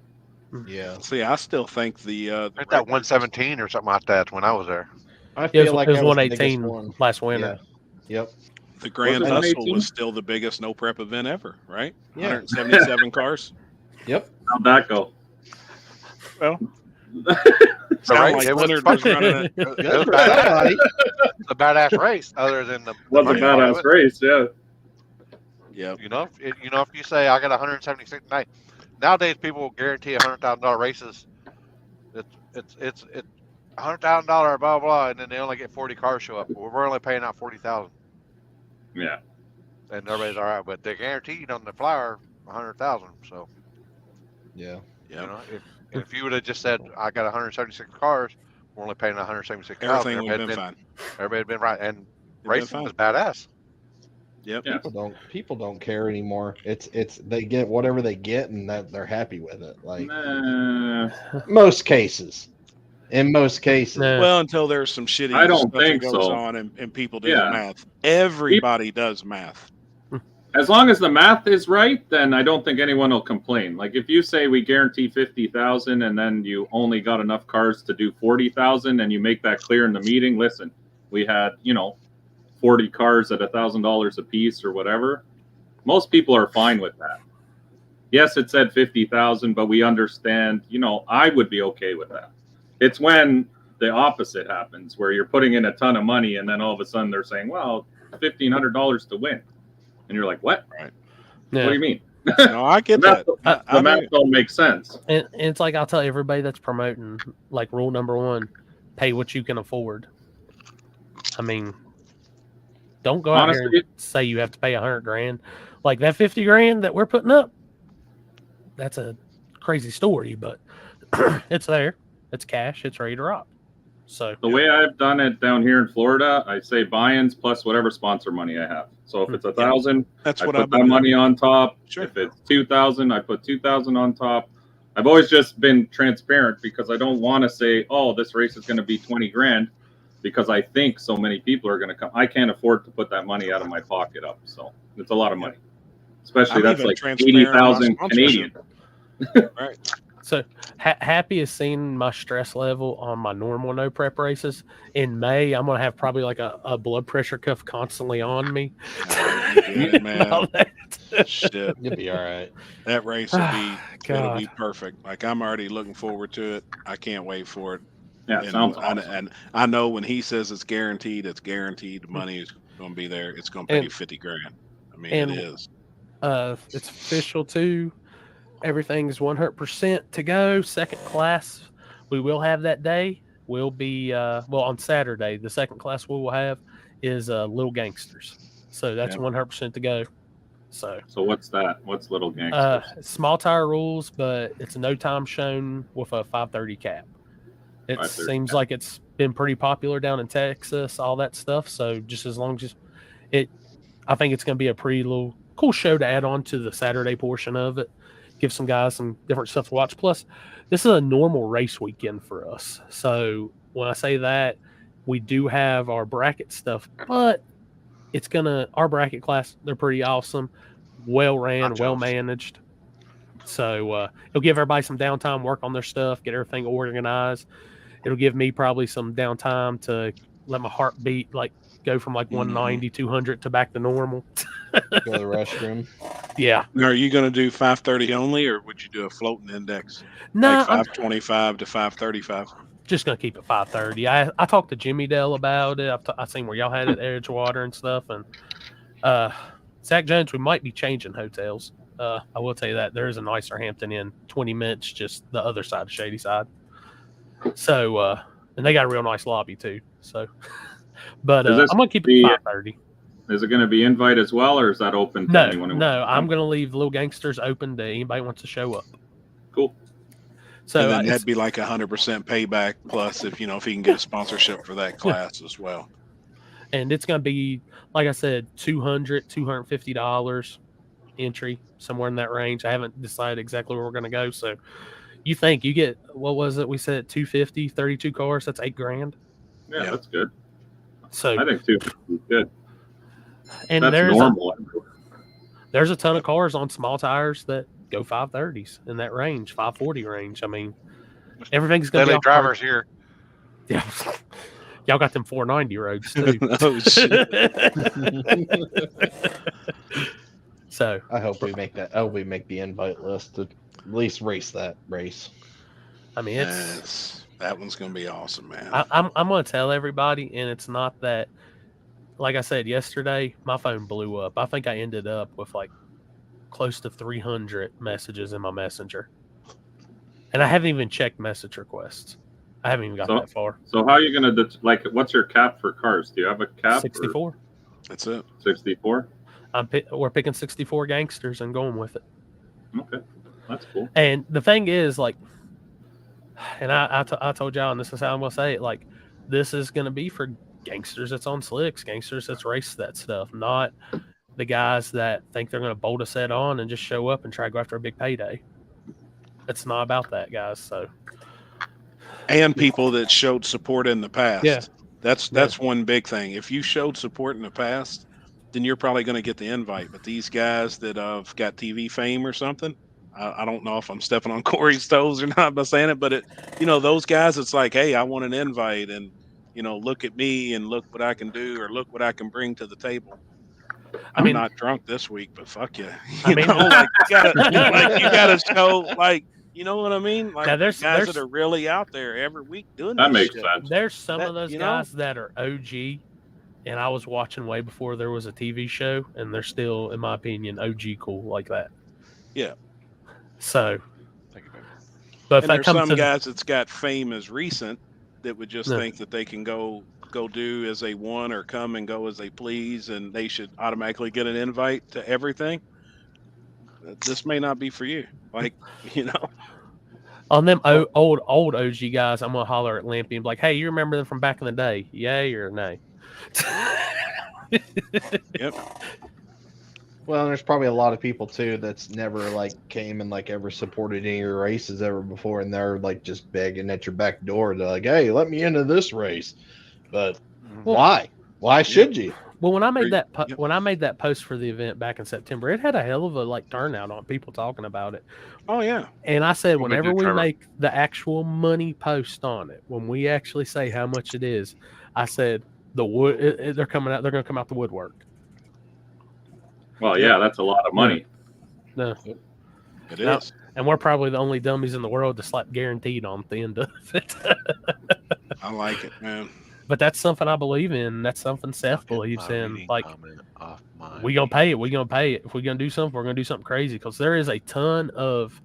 S4: Yeah.
S2: See, I still think the
S5: that 117 or something like that when I was there.
S4: I feel like
S3: it was 118 last winter.
S4: Yeah. Yep.
S2: The Grand Hustle was still the biggest no prep event ever, right?
S4: Yeah.
S2: 177 cars.
S4: Yep.
S6: How'd that go?
S2: Well,
S5: It was a badass race. Other than
S6: was a badass race, yeah.
S5: Yeah. You know, if you say I got 176 tonight, nowadays people will guarantee $100,000 races. It's $100,000 blah blah, and then they only get 40 cars show up. We're only paying out 40,000.
S6: Yeah.
S5: And everybody's all right, but they guaranteed on the flyer 100,000. So.
S4: Yeah.
S5: You know, if you would have just said I got 176 cars, we're only paying 176,000.
S2: Everything would have been fine.
S5: Everybody had been right, and racing was badass.
S2: Yep.
S4: People don't care anymore. It's they get whatever they get, and that they're happy with it. Like most cases. In most cases.
S2: Well, until there's some shitty
S6: I don't
S2: stuff
S6: think
S2: that goes
S6: so.
S2: on and people do the math. Everybody does math.
S6: As long as the math is right, then I don't think anyone will complain. Like if you say we guarantee 50,000 and then you only got enough cars to do 40,000 and you make that clear in the meeting, listen, we had, 40 cars at $1,000 a piece or whatever. Most people are fine with that. Yes, it said 50,000, but we understand, I would be okay with that. It's when the opposite happens where you're putting in a ton of money and then all of a sudden they're saying, well, $1,500 to win. And you're like, what?
S2: Right.
S3: Yeah.
S6: What do you mean?
S2: No, I get that.
S6: The math don't make sense.
S3: And it's like I'll tell everybody that's promoting, like rule number 1, pay what you can afford. I mean, don't go out here and say you have to pay $100,000. Like that $50,000 that we're putting up, that's a crazy story, but it's there. It's cash. It's ready to rock. So
S6: the way I've done it down here in Florida, I say buy-ins plus whatever sponsor money I have. So if it's 1,000,
S2: that's
S6: I
S2: what
S6: put that money on top.
S2: Sure.
S6: If it's 2,000, I put 2,000 on top. I've always just been transparent because I don't want to say, oh, this race is going to be $20,000 because I think so many people are going to come. I can't afford to put that money out of my pocket up. So it's a lot of money, especially that's like 80,000 Canadian.
S2: Right.
S3: So happy is seeing my stress level on my normal no prep races. In May, I'm gonna have probably like a blood pressure cuff constantly on me.
S2: Good, man. Shit,
S4: You'll be all right.
S2: that race will be it'll
S3: God.
S2: be perfect. Like I'm already looking forward to it. I can't wait for it.
S6: Yeah, it sounds awesome.
S2: And I know when he says it's guaranteed. The money is going to be there. It's going to pay you $50,000. I mean, it is.
S3: It's official too. Everything's 100% to go. Second class, we will have that day. Will be on Saturday. The second class we will have is Little Gangsters. So that's 100% to go. So
S6: what's that? What's Little Gangsters?
S3: Small tire rules, but it's a no time shown with a 5:30 cap. It seems like it's been pretty popular down in Texas, all that stuff. So just as long as I think it's going to be a pretty little cool show to add on to the Saturday portion of it. Give some guys some different stuff to watch. Plus, this is a normal race weekend for us. So when I say that, we do have our bracket stuff, but our bracket class, they're pretty awesome, well ran, well managed. So it'll give everybody some downtime, work on their stuff, get everything organized. It'll give me probably some downtime to let my heart beat, like go from like 190, 200 to back to normal.
S4: Go to the restroom.
S3: Yeah.
S2: Now, are you going to do 530 only, or would you do a floating index?
S3: No,
S2: like 525 to 535.
S3: Just gonna keep it 530. I talked to Jimmy Dell about it. I seen where y'all had it at Edgewater and stuff. And Zach Jones, we might be changing hotels. I will tell you that there is a nicer Hampton Inn 20 minutes just the other side of Shady Side. So and they got a real nice lobby too. So, but I'm gonna keep it 530.
S6: Is it going to be invite as well, or is that open to anyone who
S3: No, I'm going to leave Little Gangsters open to anybody who wants to show up.
S6: Cool.
S2: So and then that'd be like 100% payback plus if he can get a sponsorship for that class as well.
S3: And it's going to be, like I said, $200, $250 entry, somewhere in that range. I haven't decided exactly where we're going to go. So you think you get, what was it? We said 250, 32 cars. That's $8,000.
S6: Yeah, that's good.
S3: So
S6: I think 250 is good.
S3: And there's a ton of cars on small tires that go 530s in that range, 540 range. I mean, everything's going to be
S5: drivers here.
S3: Yeah, y'all got them 490 roads too.
S2: Oh shit!
S3: So
S4: I hope we make that. Oh, we make the invite list to at least race that race.
S3: I mean,
S2: that one's going to be awesome, man.
S3: I'm going to tell everybody, and it's not that. Like I said yesterday, my phone blew up. I think I ended up with like close to 300 messages in my messenger. And I haven't even checked message requests. I haven't even got that far.
S6: So how are you going to, what's your cap for cars? Do you have a cap?
S3: 64.
S6: Or?
S2: That's it.
S6: 64?
S3: We're picking 64 gangsters and going with it.
S6: Okay. That's cool.
S3: And the thing is, and I told y'all, and this is how I'm going to say it, this is going to be for gangsters that's on slicks, gangsters that's race that stuff, not the guys that think they're going to bolt a set on and just show up and try to go after a big payday. It's not about that, guys. So,
S2: and people that showed support in the past.
S3: Yeah,
S2: that's one big thing. If you showed support in the past, then you're probably going to get the invite. But these guys that have got TV fame or something, I don't know if I'm stepping on Corey's toes or not by saying it, but those guys, it's like, hey, I want an invite, and look at me and look what I can do, or look what I can bring to the table. I'm not drunk this week, but fuck you. You gotta show, you know what I mean? There's guys that are really out there every week doing
S6: that.
S2: Makes
S6: sense.
S3: There's some of those guys that are OG, and I was watching way before there was a TV show, and they're still, in my opinion, OG cool like that.
S2: Yeah.
S3: So, but if
S2: there's some guys that's got fame as recent that would just think that they can go do as they want or come and go as they please, and they should automatically get an invite to everything. This may not be for you.
S3: On them old OG guys, I'm gonna holler at Limpy and be like, "Hey, you remember them from back in the day? Yay or nay?"
S2: Yep.
S4: Well, there's probably a lot of people too that's never came and ever supported any of your races ever before, and they're just begging at your back door to hey, let me into this race. But why? Why should you?
S3: Well, when I made
S2: Yep.
S3: when I made that post for the event back in September, it had a hell of a like turnout on people talking about it.
S2: Oh yeah.
S3: And I said,
S5: What we
S3: whenever
S5: do,
S3: we
S5: Trevor?
S3: make the actual money post on it, when we actually say how much it is, I said the wood they're coming out. They're going to come out the woodwork.
S6: Well, yeah, that's a lot of money.
S3: No,
S2: It
S3: No.
S2: is.
S3: and we're probably the only dummies in the world to slap guaranteed on the end of it.
S2: I like it, man.
S3: But that's something I believe in. That's something Seth
S5: Get
S3: believes
S5: my
S3: in.
S5: reading
S3: Like,
S5: comment off my
S3: we gonna pay it. We gonna pay it. If we're gonna do something, we're gonna do something crazy. Because there is a ton of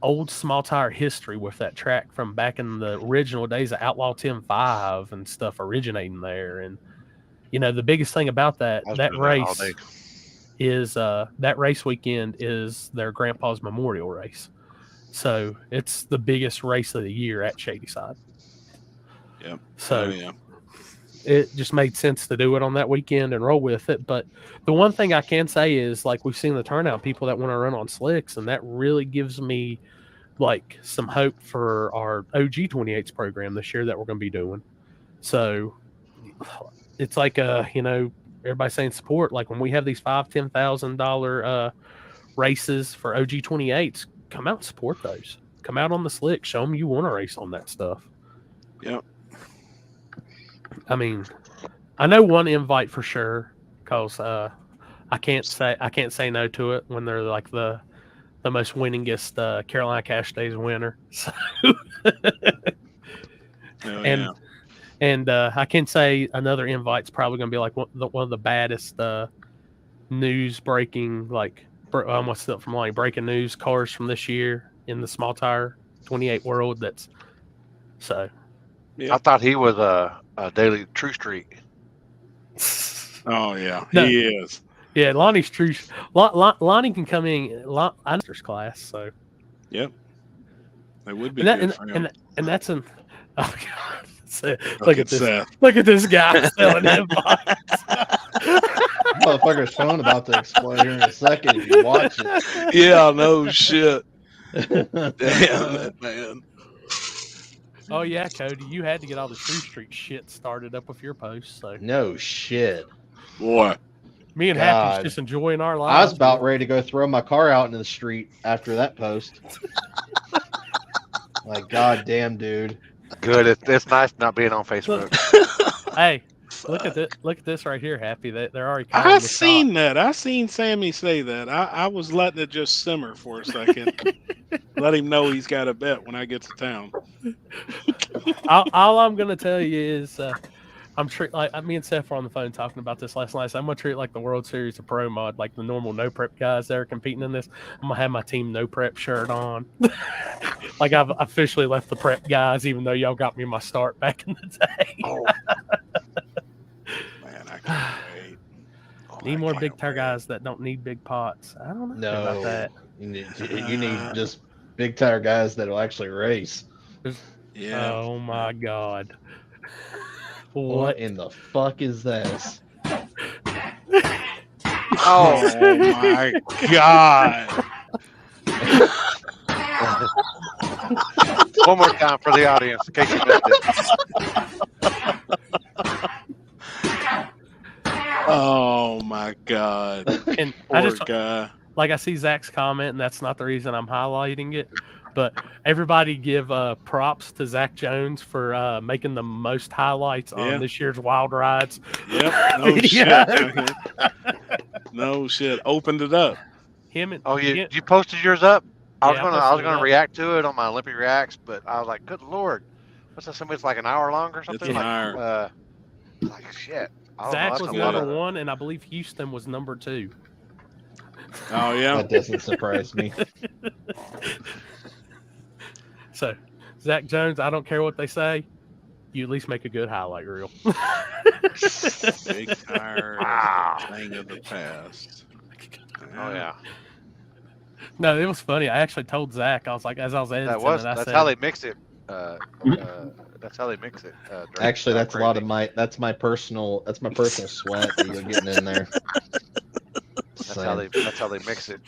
S3: old small tire history with that track from back in the original days of Outlaw 10.5 and stuff originating there. And you know, the biggest thing about that
S5: I was
S3: that
S5: doing that all
S3: race
S5: day.
S3: is that race weekend is their grandpa's memorial race. So it's the biggest race of the year at Shadyside.
S2: Yep.
S3: So
S2: Oh, yeah.
S3: it just made sense to do it on that weekend and roll with it. But the one thing I can say is, like, we've seen the turnout, people that want to run on slicks, and that really gives me like some hope for our OG 28s program this year that we're going to be doing. So it's like you know, everybody's saying support. Like when we have these $5,000-$10,000 races for OG 28s, come out and support those. Come out on the slick. Show them you want to race on that stuff.
S2: Yep.
S3: I mean, I know one invite for sure because I can't say no to it when they're like the most winningest Carolina Cash Days winner. So,
S2: Oh,
S3: and I can say another invite's probably going to be like one of the baddest news breaking, like what's up from like breaking news cars from this year in the small tire 28 world. That's so.
S2: yeah.
S5: I thought he was a daily True Streak.
S2: Oh yeah.
S3: No.
S2: He is.
S3: Yeah, Lonnie's true. Lonnie can come in Lonnie's class. So.
S2: Yep. That would be
S3: And,
S2: good
S3: that,
S2: for him.
S3: and that's an. Oh God. Look
S2: Look
S3: at this!
S2: Seth.
S3: Look at this guy selling invites.
S4: Motherfucker's phone about to explode here in a second if you watch it.
S2: Yeah, no shit. Damn it, man.
S3: Oh yeah, Cody, you had to get all the True Street shit started up with your posts. So
S4: No shit.
S2: Boy.
S3: me and
S4: God.
S3: Happy's just enjoying our lives.
S4: I was about ready to go throw my car out into the street after that post. Like, goddamn, dude.
S5: Good. It's nice not being on Facebook.
S3: Hey, look at this! Look at this right here, Happy. They're already. calling
S2: I
S3: the
S2: seen
S3: shot.
S2: that. I seen Sammy say that. I was letting it just simmer for a second. Let him know he's got a bet when I get to town.
S3: All I'm gonna tell you is, like me and Seth were on the phone talking about this last night. So I'm gonna treat it like the World Series of Pro Mod, like the normal no prep guys that are competing in this. I'm gonna have my team no prep shirt on. Like I've officially left the prep guys, even though y'all got me my start back in the day.
S2: Oh. Man, I can't wait. Oh,
S3: Need
S2: I
S3: more
S2: can't
S3: big tire
S2: wait.
S3: guys that don't need big pots. I don't know about
S4: No.
S3: that.
S4: You need just big tire guys that'll actually race.
S2: Yeah.
S3: Oh my God.
S4: What in the fuck is this?
S2: Oh my God.
S5: One more time for the audience in case you missed it.
S2: Oh my God.
S3: And
S2: Poor
S3: I just
S2: guy.
S3: like I see Zach's comment, and that's not the reason I'm highlighting it. But everybody give props to Zach Jones for making the most highlights
S2: Yeah.
S3: on this year's Wild Rides.
S2: Yep. No shit. No shit. Opened it up.
S3: Him and
S5: Oh, you posted yours up? I was
S3: Yeah, I
S5: gonna
S3: posted it
S5: gonna
S3: up.
S5: react to it on my Olympic Reacts, but I was like, good lord, what's that? Somebody's like an hour long or something?
S2: It's an
S5: like,
S2: hour.
S5: Like shit. I don't know,
S3: Zach
S5: that's
S3: was
S5: a lot
S3: number
S5: of-
S3: one, and I believe Houston was number 2.
S2: Oh yeah.
S4: That doesn't surprise me.
S3: So, Zach Jones, I don't care what they say, you at least make a good highlight reel.
S2: Big tire
S5: Wow.
S2: thing of the past.
S5: Oh yeah,
S3: No, it was funny. I actually told Zach, I was like, as I was editing, I
S5: that's
S3: said,
S5: how they mix it. That's how they mix it. Drake.
S4: Actually, that's a lot of
S5: Crazy.
S4: that's my personal sweat that you're getting in there.
S5: That's how they mix it.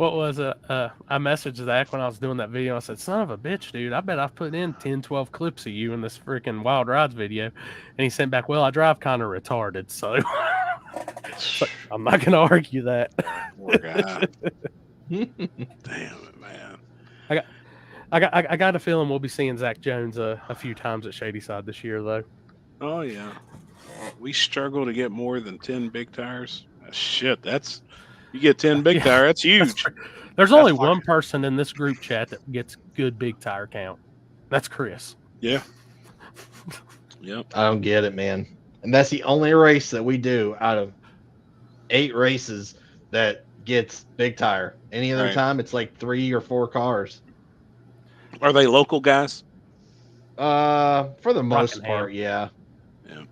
S3: What was it? I messaged Zach when I was doing that video. I said, son of a bitch, dude, I bet I've put in 10, 12 clips of you in this freaking Wild Rides video. And he sent back, well, I drive kind of retarded, so but I'm not going to argue that.
S2: Poor guy. Damn it, man.
S3: I got a feeling we'll be seeing Zach Jones a few times at Shadyside this year, though.
S2: Oh, yeah. We struggle to get more than 10 big tires. Shit, you get 10 big tire, that's huge.
S3: There's only one person in this group chat that gets good big tire count. That's Chris.
S2: Yeah. Yep.
S4: I don't get it, man. And that's the only race that we do out of 8 races that gets big tire. Any other time, it's like 3 or 4 cars.
S2: Are they local guys?
S4: For the most part, yeah.
S2: Yeah.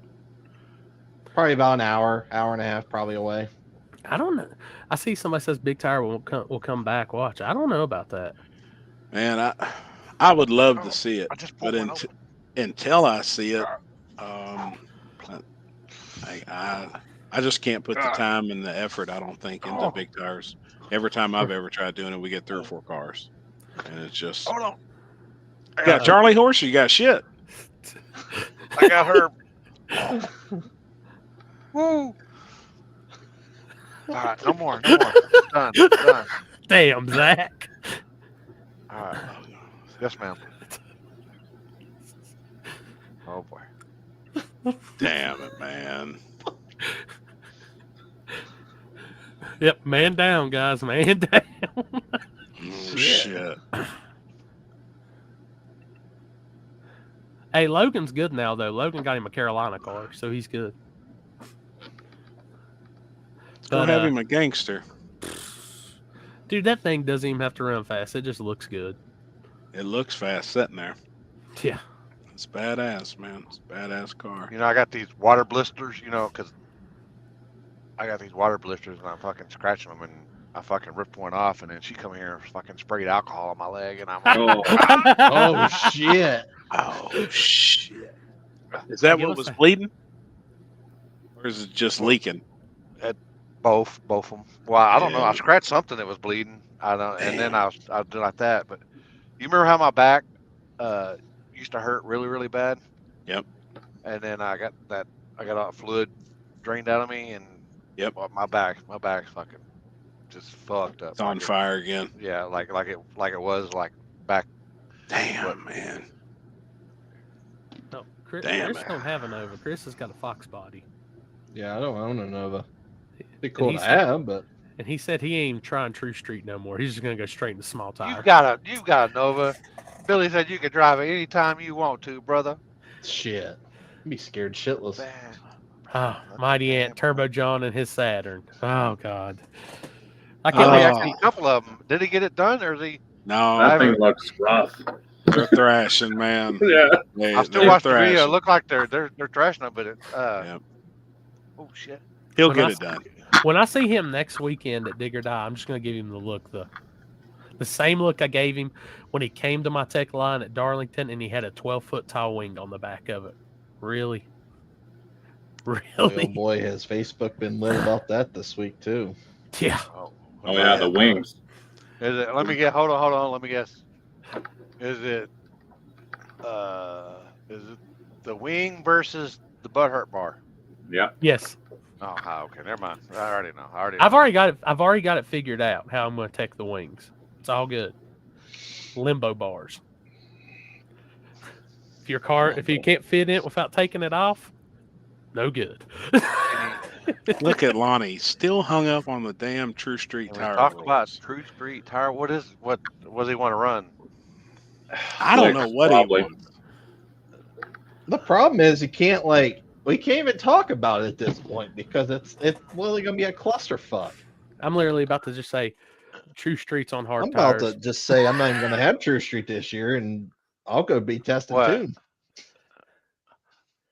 S4: Probably about an hour and a half, probably away.
S3: I don't know. I see somebody says big tire will come back. Watch. I don't know about that.
S2: Man, I would love to see it, but until I see it, I just can't put the time and the effort, I don't think, into big tires. Every time I've ever tried doing it, we get 3 or 4 cars, and it's just.
S5: Hold on.
S2: You got Charlie horse, or you got shit?
S5: I got her. Woo. All right, no more. Done.
S3: Damn, Zach.
S5: All right. Yes, ma'am. Oh boy.
S2: Damn it, man.
S3: Yep, man down, guys. Man down.
S2: Oh, shit.
S3: Hey, Logan's good now, though. Logan got him a Carolina car, so he's good.
S2: Don't have him a gangster.
S3: Dude, that thing doesn't even have to run fast. It just looks good.
S2: It looks fast sitting there.
S3: Yeah.
S2: It's badass, man. It's a badass car.
S5: You know, I got these water blisters, because I got these water blisters and I'm fucking scratching them and I fucking ripped one off and then she come here and fucking sprayed alcohol on my leg and I'm like,
S4: oh, shit.
S2: Oh, shit. Is that what was bleeding? Or is it just leaking?
S5: Both of them. Well, I don't know. I scratched something that was bleeding. I don't, and then I was doing like that. But you remember how my back used to hurt really, really bad?
S2: Yep.
S5: And then I got all the fluid drained out of me, and my back's fucking just fucked up.
S2: It's on fire again.
S5: Yeah, like it was back.
S2: Damn, man.
S3: No, Chris
S2: Damn.
S3: don't have a Nova. Chris has got a Fox body.
S4: Yeah, I don't own a Nova. Be cool to have, but.
S3: And he said he ain't trying True Street no more. He's just gonna go straight into small tire.
S5: You got a Nova. Billy said you could drive it anytime you want to, brother.
S4: Shit. I'd be scared shitless.
S5: Man.
S3: Oh, Mighty Ant, Turbo John, and his Saturn. Oh God.
S5: I can't actually a couple of them. Did he get it done, or is he?
S2: No,
S6: that thing looks rough.
S2: They're thrashing, man.
S6: Yeah.
S5: I still watch the video. It look like they're thrashing them, but oh shit.
S2: He'll get it done.
S3: When I see him next weekend at Dig or Die, I'm just going to give him the look, the same look I gave him when he came to my tech line at Darlington and he had a 12-foot tall wing on the back of it. Really?
S4: Oh boy, has Facebook been lit about that this week too.
S3: Yeah.
S6: Oh yeah, the wings.
S5: Is it? Let me get. Hold on. Let me guess. Is it the wing versus the butthurt bar?
S6: Yeah.
S3: Yes.
S5: Oh, okay. Never mind. I already know.
S3: I've already got it figured out how I'm going to take the wings. It's all good. Limbo bars. If you can't fit in it without taking it off, no good.
S2: Look at Lonnie, still hung up on the damn True Street tire.
S5: Talk about True Street tire. What does he want to run?
S2: I don't know what he wants.
S4: The problem is we can't even talk about it at this point because it's literally gonna be a clusterfuck.
S3: I'm literally about to just say True Street's on hard
S4: I'm
S3: tires.
S4: about to just say I'm not even gonna have True Street this year, and I'll go be testing too.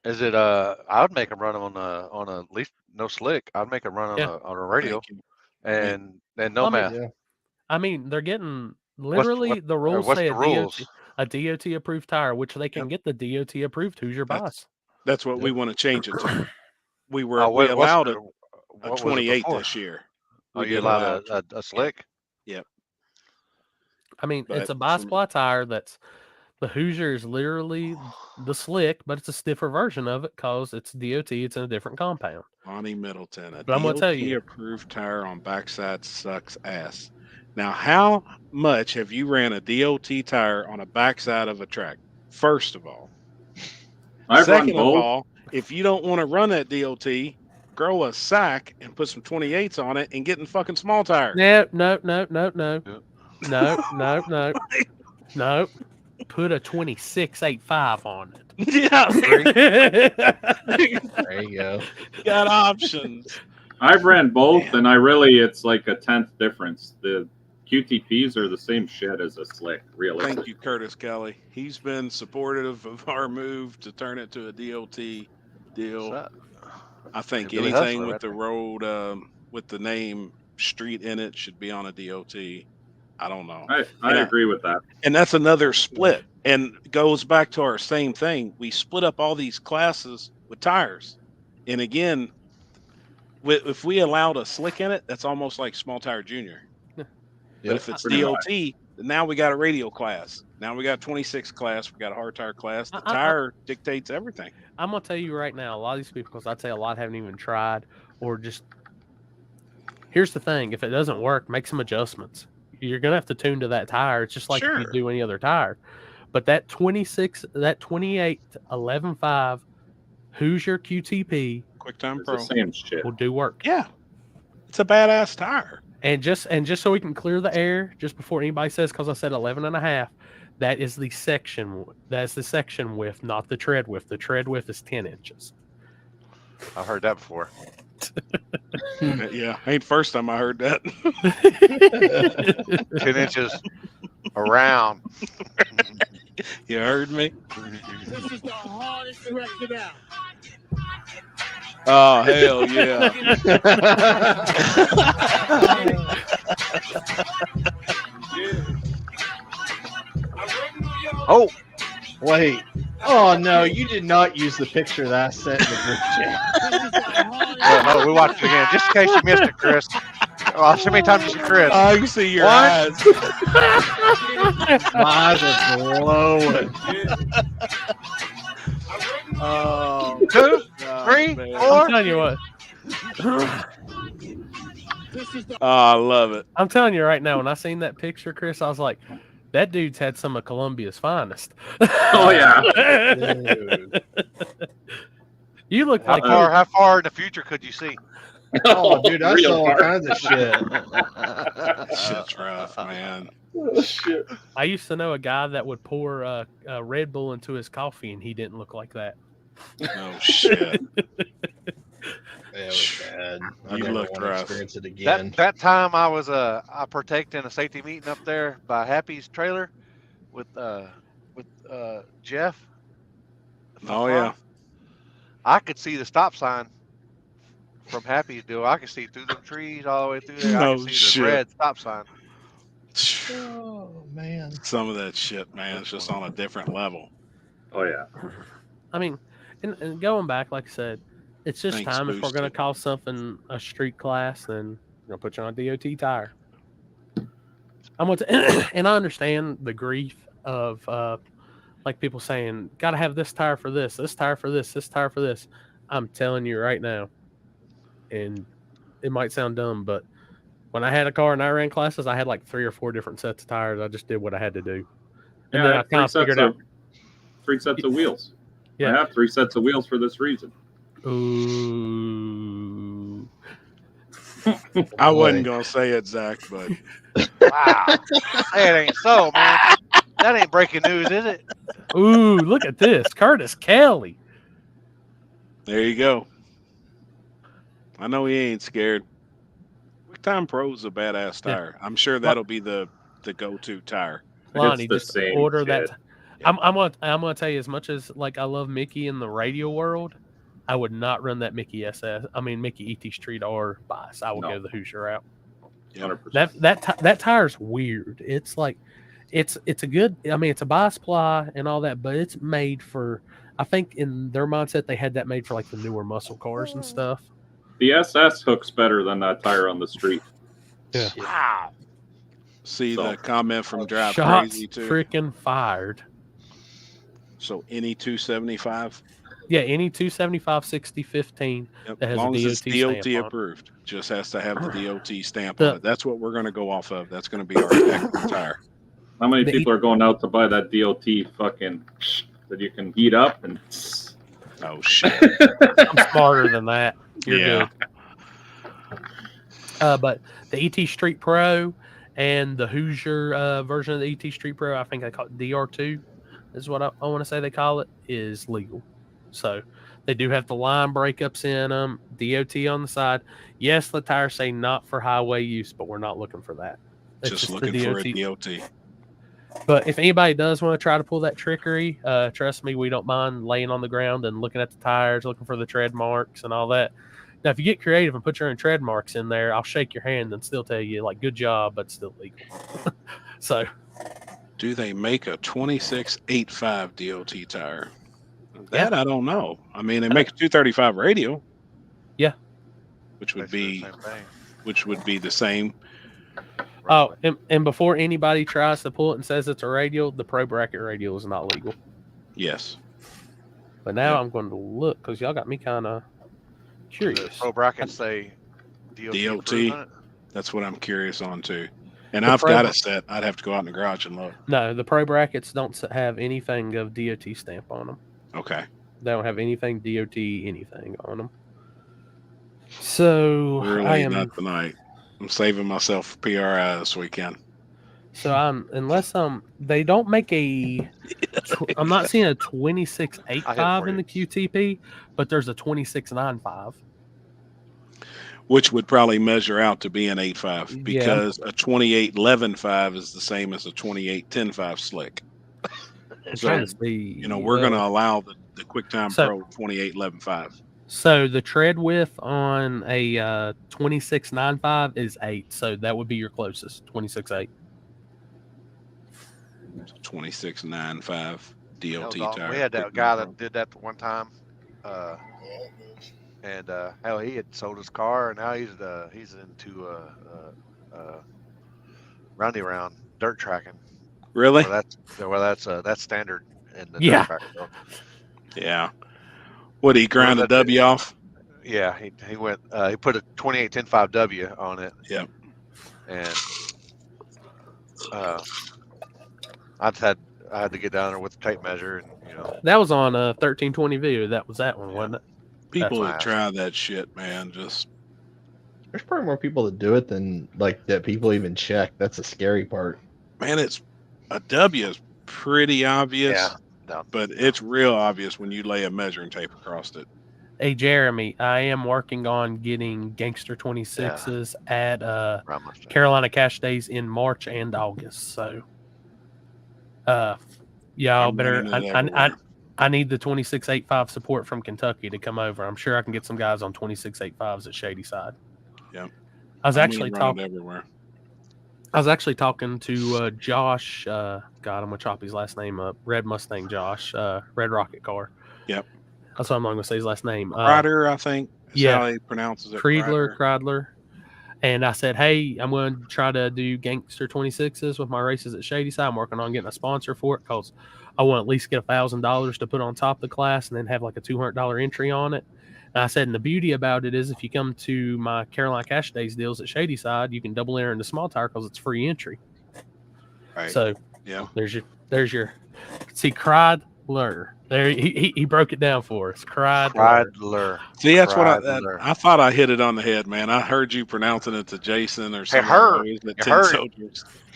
S5: Is it I would make him run them on a at least no slick. I'd make him run on a radio, and no math.
S4: Yeah.
S3: I mean, they're getting literally the rules say a DOT approved tire, which they can get the DOT approved. Who's your boss?
S2: That's what we want to change it to. We allowed a 28 this year.
S5: Oh, you allowed a slick?
S2: Yep.
S3: I mean,
S2: But
S3: it's a bi-sply tire that's the Hoosier is literally the slick, but it's a stiffer version of it because it's DOT. It's in a different compound.
S2: Bonnie Middleton, a
S3: But I'm gonna tell you,
S2: DOT-approved tire on backside sucks ass. Now, how much have you ran a DOT tire on a backside of a track? First of all.
S6: I've run
S2: Second of
S6: both.
S2: all, if you don't want to run that DOT, grow a sack and put some 28s on it and get in fucking small tire.
S3: No. Put a 26.85 on it.
S2: Yeah.
S4: There you go.
S2: Got options.
S6: I've ran both, and it's like a 10th difference. The QTPs are the same shit as a slick, realistically.
S2: Thank you, Curtis Kelly. He's been supportive of our move to turn it to a DOT deal. I think
S5: Billy
S2: anything
S5: Hustler
S2: with
S5: right
S2: the
S5: there.
S2: road, with the name street in it should be on a DOT. I don't know.
S6: I agree with that.
S2: And that's another split, and goes back to our same thing. We split up all these classes with tires. And again, if we allowed a slick in it, that's almost like small tire junior. But if it's
S6: Pretty
S2: DOT, then now we got a radial class. Now we got a 26 class. We got a hard tire class. The tire dictates everything.
S3: I'm going to tell you right now, a lot of these people, because I'd say a lot haven't even tried, or just, here's the thing. If it doesn't work, make some adjustments. You're going to have to tune to that tire. It's just like if you do any other tire. But that 28 11.5 Hoosier QTP
S2: QuickTime
S6: It's
S2: Pro
S6: the same shit.
S3: will do work.
S2: Yeah. It's a badass tire.
S3: And just so we can clear the air, just before anybody says, because I said 11.5, that is the section. That's the section width, not the tread width. The tread width is 10 inches.
S5: I've heard that before.
S2: Yeah, ain't first time I heard that.
S5: 10 inches around.
S2: You heard me?
S8: This is the hardest directed out.
S2: Oh, hell yeah.
S5: Oh,
S4: Wait. Oh no, you did not use the picture that I sent in the group chat.
S5: no, we watched it again, just in case you missed it, Chris. Well, how many times did you see Chris?
S2: I can see your
S5: One.
S2: eyes.
S4: My eyes are glowing.
S2: Oh,
S5: 2, 3,
S2: man.
S5: 4.
S3: I'm telling you what.
S2: Oh, I love it.
S3: I'm telling you right now, when I seen that picture, Chris, I was like, that dude's had some of Columbia's finest.
S6: Oh, yeah.
S4: Dude.
S3: You look like
S5: How far in the future could you see?
S4: Oh, dude, I
S6: Real
S4: saw all
S6: hard.
S4: kinds of shit.
S2: Shit's rough, man.
S3: I used to know a guy that would pour a Red Bull into his coffee, and he didn't look like that.
S2: Oh, shit.
S4: Yeah, it was bad. I
S2: You
S4: never
S2: looked
S4: want to
S2: rough.
S4: experience it again.
S5: That time I was I partaked in a safety meeting up there by Happy's trailer with Jeff.
S2: Oh, yeah.
S5: I could see the stop sign from Happy's deal. I could see through them trees all the way through there. I
S2: No
S5: could see
S2: shit.
S5: the red stop sign.
S4: Oh man.
S2: Some of that shit, man, it's just on a different level.
S6: Oh, yeah.
S3: I mean, and going back, like I said, it's just
S2: Thanks,
S3: time if we're
S2: Boosted.
S3: going to call something a street class, then we're going to put you on a DOT tire. I'm going to, and I understand the grief of like people saying, got to have this tire for this tire for this tire for this. I'm telling you right now, and it might sound dumb, but when I had a car and I ran classes, I had like 3 or 4 different sets of tires. I just did what I had to do. And then I kind of figured out.
S6: 3 sets of wheels.
S3: Yeah.
S6: I have 3 sets of wheels for this reason.
S3: Ooh.
S2: I wasn't going to say it, Zach, but
S5: Wow. That ain't so, man. That ain't breaking news, is it?
S3: Ooh, look at this. Curtis Kelly.
S2: there you go. I know he ain't scared. QuickTime Pro's a badass
S3: Yeah.
S2: tire. I'm sure that'll be the go-to tire.
S3: Lonnie,
S6: the
S3: just
S6: same
S3: order
S6: shit.
S3: that. I'm gonna tell you, as much as like I love Mickey in the radio world, I would not run that Mickey Mickey ET Street or bias. I will
S6: No.
S3: go the Hoosier route.
S6: 100%.
S3: That tire's weird. It's like it's a good. I mean, it's a bi-sply and all that, but it's made for. I think in their mindset they had that made for like the newer muscle cars and stuff.
S6: The SS hooks better than that tire on the street.
S3: Yeah.
S5: Wow.
S2: see
S6: So-
S2: the comment from Drive
S3: Shots
S2: Crazy too.
S3: freaking fired.
S2: So any 275,
S3: Yeah, any 275, 60, 15
S2: yep,
S3: that
S2: as
S3: has
S2: long
S3: a
S2: as it's
S3: DOT
S2: DOT
S3: stamp on it.
S2: approved, just has to have the DOT stamp
S3: The-
S2: on it. That's what we're going to go off of. That's going to be our factory tire.
S6: How many
S3: The-
S6: people are going out to buy that DOT fucking that you can heat up and?
S2: Oh shit!
S3: I'm smarter than that. You're
S2: Yeah.
S3: good. But the ET Street Pro and the Hoosier version of the ET Street Pro, I think they call it DR2, is what I want to say they call it, is legal. So they do have the line breakups in them, DOT on the side. Yes, the tires say not for highway use, but we're not looking for that. It's
S2: Just
S3: the
S2: looking for a DOT.
S3: But if anybody does want to try to pull that trickery, trust me, we don't mind laying on the ground and looking at the tires, looking for the tread marks and all that. Now, if you get creative and put your own tread marks in there, I'll shake your hand and still tell you, like, good job, but still legal. So,
S2: Do they make a 2685 DOT tire? That I don't know. I mean, they make a 235 radial.
S3: Yeah.
S2: Which would
S5: Basically
S2: be
S5: the same thing.
S2: the same.
S3: oh, and before anybody tries to pull it and says it's a radial, the Pro Bracket radial is not legal.
S2: Yes.
S3: But now
S2: Yeah.
S3: I'm going to look because y'all got me kind of
S5: The
S3: curious.
S5: pro brackets say DOT. approved on it?
S2: That's what I'm curious on too. And
S3: The
S2: I've
S3: Pro-
S2: got it set. I'd have to go out in the garage and look.
S3: No, the Pro Brackets don't have anything of DOT stamp on them.
S2: Okay.
S3: They don't have anything DOT anything on them. So
S2: Really not tonight. I'm saving myself for PRI this weekend.
S3: So unless they don't make a I'm not seeing a 2685 in the QTP, but there's a 2695.
S2: Which would probably measure out to be an 8.5 because a 28.11.5 is the same as a 28.10.5 slick.
S3: I'm
S2: So,
S3: trying to see,
S2: we're going to allow the QuickTime
S3: So-
S2: Pro 28.11.5.
S3: So the tread width on a 2695 is 8, so that would be your closest 26.8.
S2: 26.95
S5: Hell,
S2: DOT
S5: dog,
S2: tire.
S5: we had that
S2: QuickTime
S5: guy
S2: Pro.
S5: that did that one time, and hell, he had sold his car, and now he's into roundy round dirt tracking.
S2: Really?
S5: That's standard in the
S3: Yeah.
S5: dirt track. So,
S2: Yeah. What, he ground a
S5: that-
S2: W off?
S5: yeah, he went. He put a 28.10.5W on it.
S2: Yep.
S5: And I had to get down there with the tape measure, and
S3: That was on a 1320 video. That was that one, wasn't it?
S2: People
S5: That's
S2: that
S5: why
S2: try that shit, man, just
S4: There's probably more people that do it than like that people even check. That's the scary part.
S2: man, it's a W is pretty obvious,
S5: yeah, no,
S2: but it's real obvious when you lay a measuring tape across it.
S3: Hey Jeremy, I am working on getting Gangster 26s at
S5: around my stuff.
S3: Carolina Cash Days in March and August. So y'all
S2: I'm
S3: better
S2: running it everywhere.
S3: I need the 2685 support from Kentucky to come over. I'm sure I can get some guys on 2685s at Shady Side.
S2: Yeah.
S3: I was
S2: I'm
S3: actually
S2: gonna run it
S3: talking
S2: everywhere.
S3: to Josh, God, I'm gonna chop his last name up. Red Mustang Josh, Red Rocket Car.
S2: Yep.
S3: That's what I'm not gonna say his last name.
S2: Ryder, I think. Is
S3: yeah.
S2: how he pronounces it.
S3: Kreidler. And I said, hey, I'm going to try to do Gangster 26s with my races at Shady Side. I'm working on getting a sponsor for it because I want to at least get $1,000 to put on top of the class and then have like a $200 entry on it. And I said, and the beauty about it is if you come to my Carolina Cash Days deals at Shady Side, you can double enter in the small tire because it's free entry.
S2: Right.
S3: So
S2: yeah.
S3: there's your see, Kreidler. There, he broke it down for us.
S5: Kreidler.
S2: See, that's what
S5: Kreidler.
S2: I thought I hit it on the head, man. I heard you pronouncing it to Jason or something.
S5: heard.
S2: You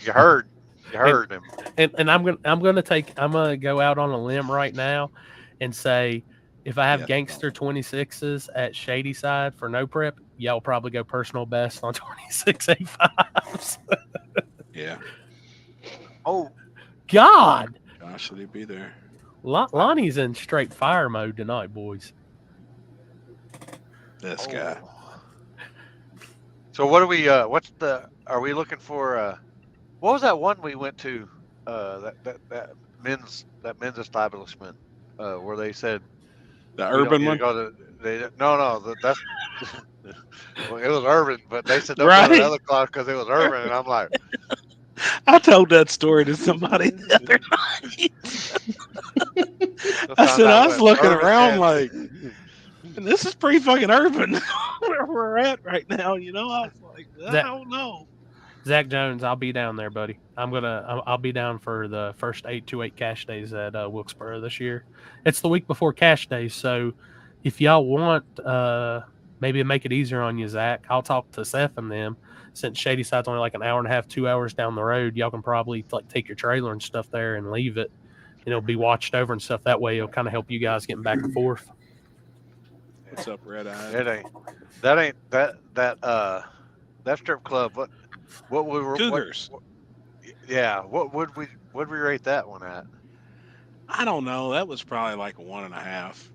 S5: You heard him.
S3: And I'm gonna go out on a limb right now and say if I have
S2: Yeah.
S3: Gangster 26s at Shady Side for no prep, y'all probably go personal best on 2685s.
S2: Yeah.
S5: Oh,
S3: God,
S2: Gosh, should he be there?
S3: Lonnie's in straight fire mode tonight, boys.
S2: This guy.
S5: So what are we? Are we looking for? What was that one we went to? That men's establishment where they said
S2: The
S5: we don't
S2: urban
S5: need to
S2: one?
S5: go to- that's well, it was urban, but they said don't go
S2: Right.
S5: to the other class because it was urban, and I'm like,
S2: I told that story to somebody the other night. I said I was looking around like, and this is pretty fucking urban where we're at right now. You know, I was like, I don't know.
S3: Zach Jones, I'll be down there, buddy. I'll be down for the first 828 cash days at Wilkesboro this year. It's the week before cash days, so if y'all want, maybe make it easier on you, Zach. I'll talk to Seth and them. Since Shady Side's only like an hour and a half, 2 hours down the road, y'all can probably like take your trailer and stuff there and leave it. And it'll be watched over and stuff. That way, it'll kind of help you guys getting back and forth.
S2: What's up, Red Eye?
S5: That strip club. What we were
S2: Cougars.
S5: What would we rate that one at?
S2: I don't know. That was probably like a 1.5.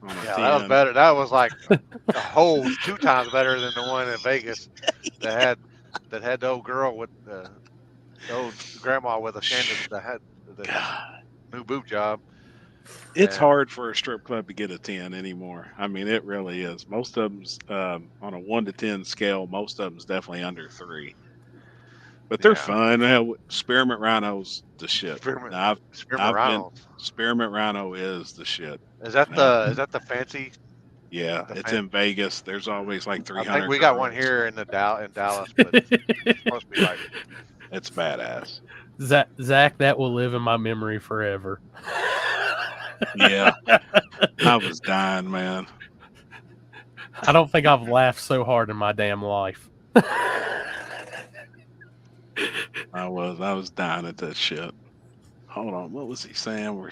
S5: Yeah, that was better. That was like a whole 2 times better than the one in Vegas that had the old girl with the old grandma with a Shannon that had the new boob job.
S2: It's hard for a strip club to get a 10 anymore. I mean, it really is. Most of them's on a 1 to 10 scale. Most of them's definitely under 3. But they're fun. Spearmint Rhino's the shit.
S5: Spearmint
S2: Rhino is the shit.
S5: Is that the fancy?
S2: Yeah, it's in Vegas. There's always like 300.
S5: I think we got one here in Dallas, but it's supposed to be like
S2: it's badass.
S3: Zach, that will live in my memory forever.
S2: Yeah, I was dying, man.
S3: I don't think I've laughed so hard in my damn life.
S2: I was dying at that shit. Hold on, what was he saying? We're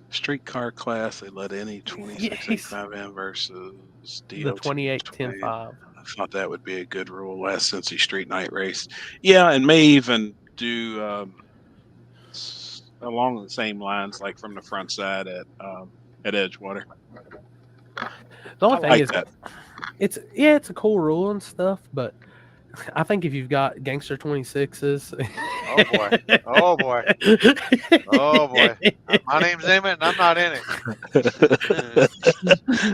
S2: streetcar class. They let any 2685M versus
S3: the 28-10-5.
S2: I thought that would be a good rule. Last Cincy Street Night race. Yeah, and may even do along the same lines, like from the front side at Edgewater.
S3: The only thing is,
S2: that.
S3: it's a cool rule and stuff, but I think if you've got gangster 26s,
S5: oh boy, my name's Emmett and I'm not in it.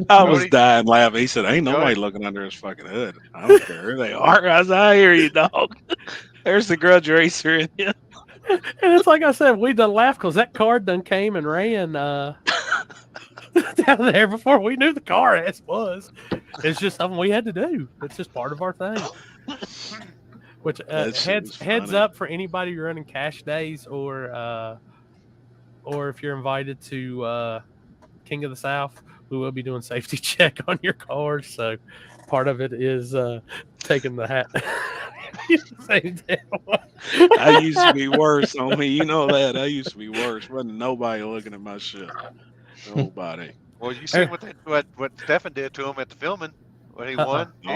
S2: I was dying laughing. He said, "Ain't nobody looking under his fucking hood." I don't care who they are. I said, "I hear you, dog." There's the grudge racer in you.
S3: And it's like I said, we done laughed because that car done came and ran down there before we knew the car was. It's just something we had to do. It's just part of our thing. Which heads up for anybody running cash days or if you're invited to King of the South, we will be doing safety check on your car. So part of it is taking the hat.
S2: I used to be worse, homie. You know that. I used to be worse. Wasn't nobody looking at my shit. Nobody.
S5: Well, you see what Stefan did to him at the filming when he won. He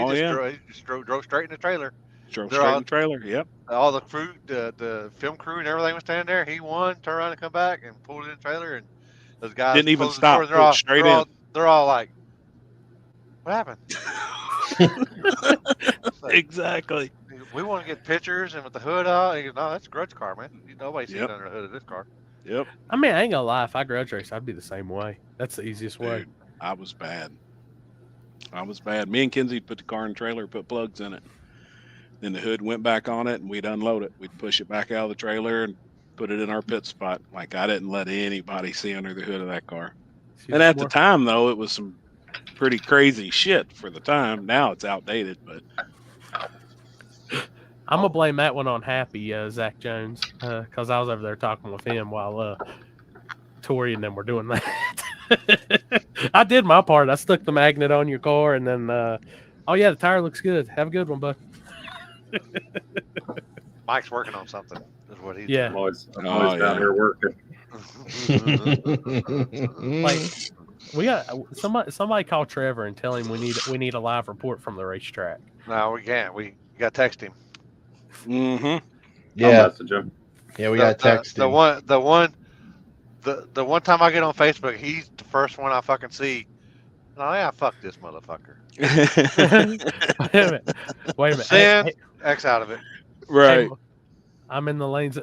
S5: just drove straight in the trailer.
S2: Drove straight in the trailer. Yep.
S5: All the crew, the film crew, and everything was standing there. He won, turned around and come back and pulled it in the trailer, and those guys
S2: didn't even stop.
S5: They're all like, "What happened?"
S2: Exactly.
S5: We want to get pictures and with the hood out. He goes, "No, that's a grudge car, man. Nobody's sitting under the hood of this car."
S2: Yep.
S3: I mean, I ain't gonna lie. If I grudge race, I'd be the same way. That's the easiest way.
S2: Dude, I was bad. Me and Kinsey put the car in the trailer, put plugs in it. Then the hood went back on it, and we'd unload it. We'd push it back out of the trailer and put it in our pit spot. Like, I didn't let anybody see under the hood of that car. And at the time, though, it was some pretty crazy shit for the time. Now it's outdated, but
S3: I'm gonna blame that one on Happy Zach Jones because I was over there talking with him while Tori and them were doing that. I did my part. I stuck the magnet on your car, and then oh yeah, the tire looks good. Have a good one, bud.
S5: Mike's working on something. Is what he's
S3: doing.
S6: I'm always down here working.
S3: Like, we got somebody call Trevor and tell him we need a live report from the racetrack.
S5: No, we can't. We got to text him.
S2: Mm-hmm.
S4: Yeah.
S5: Yeah,
S4: we got to text him.
S5: The one time I get on Facebook, he's the first one I fucking see. Oh yeah, fuck this motherfucker.
S3: Wait a minute.
S5: Send X out of it.
S2: Right.
S3: Hey, I'm in the lanes.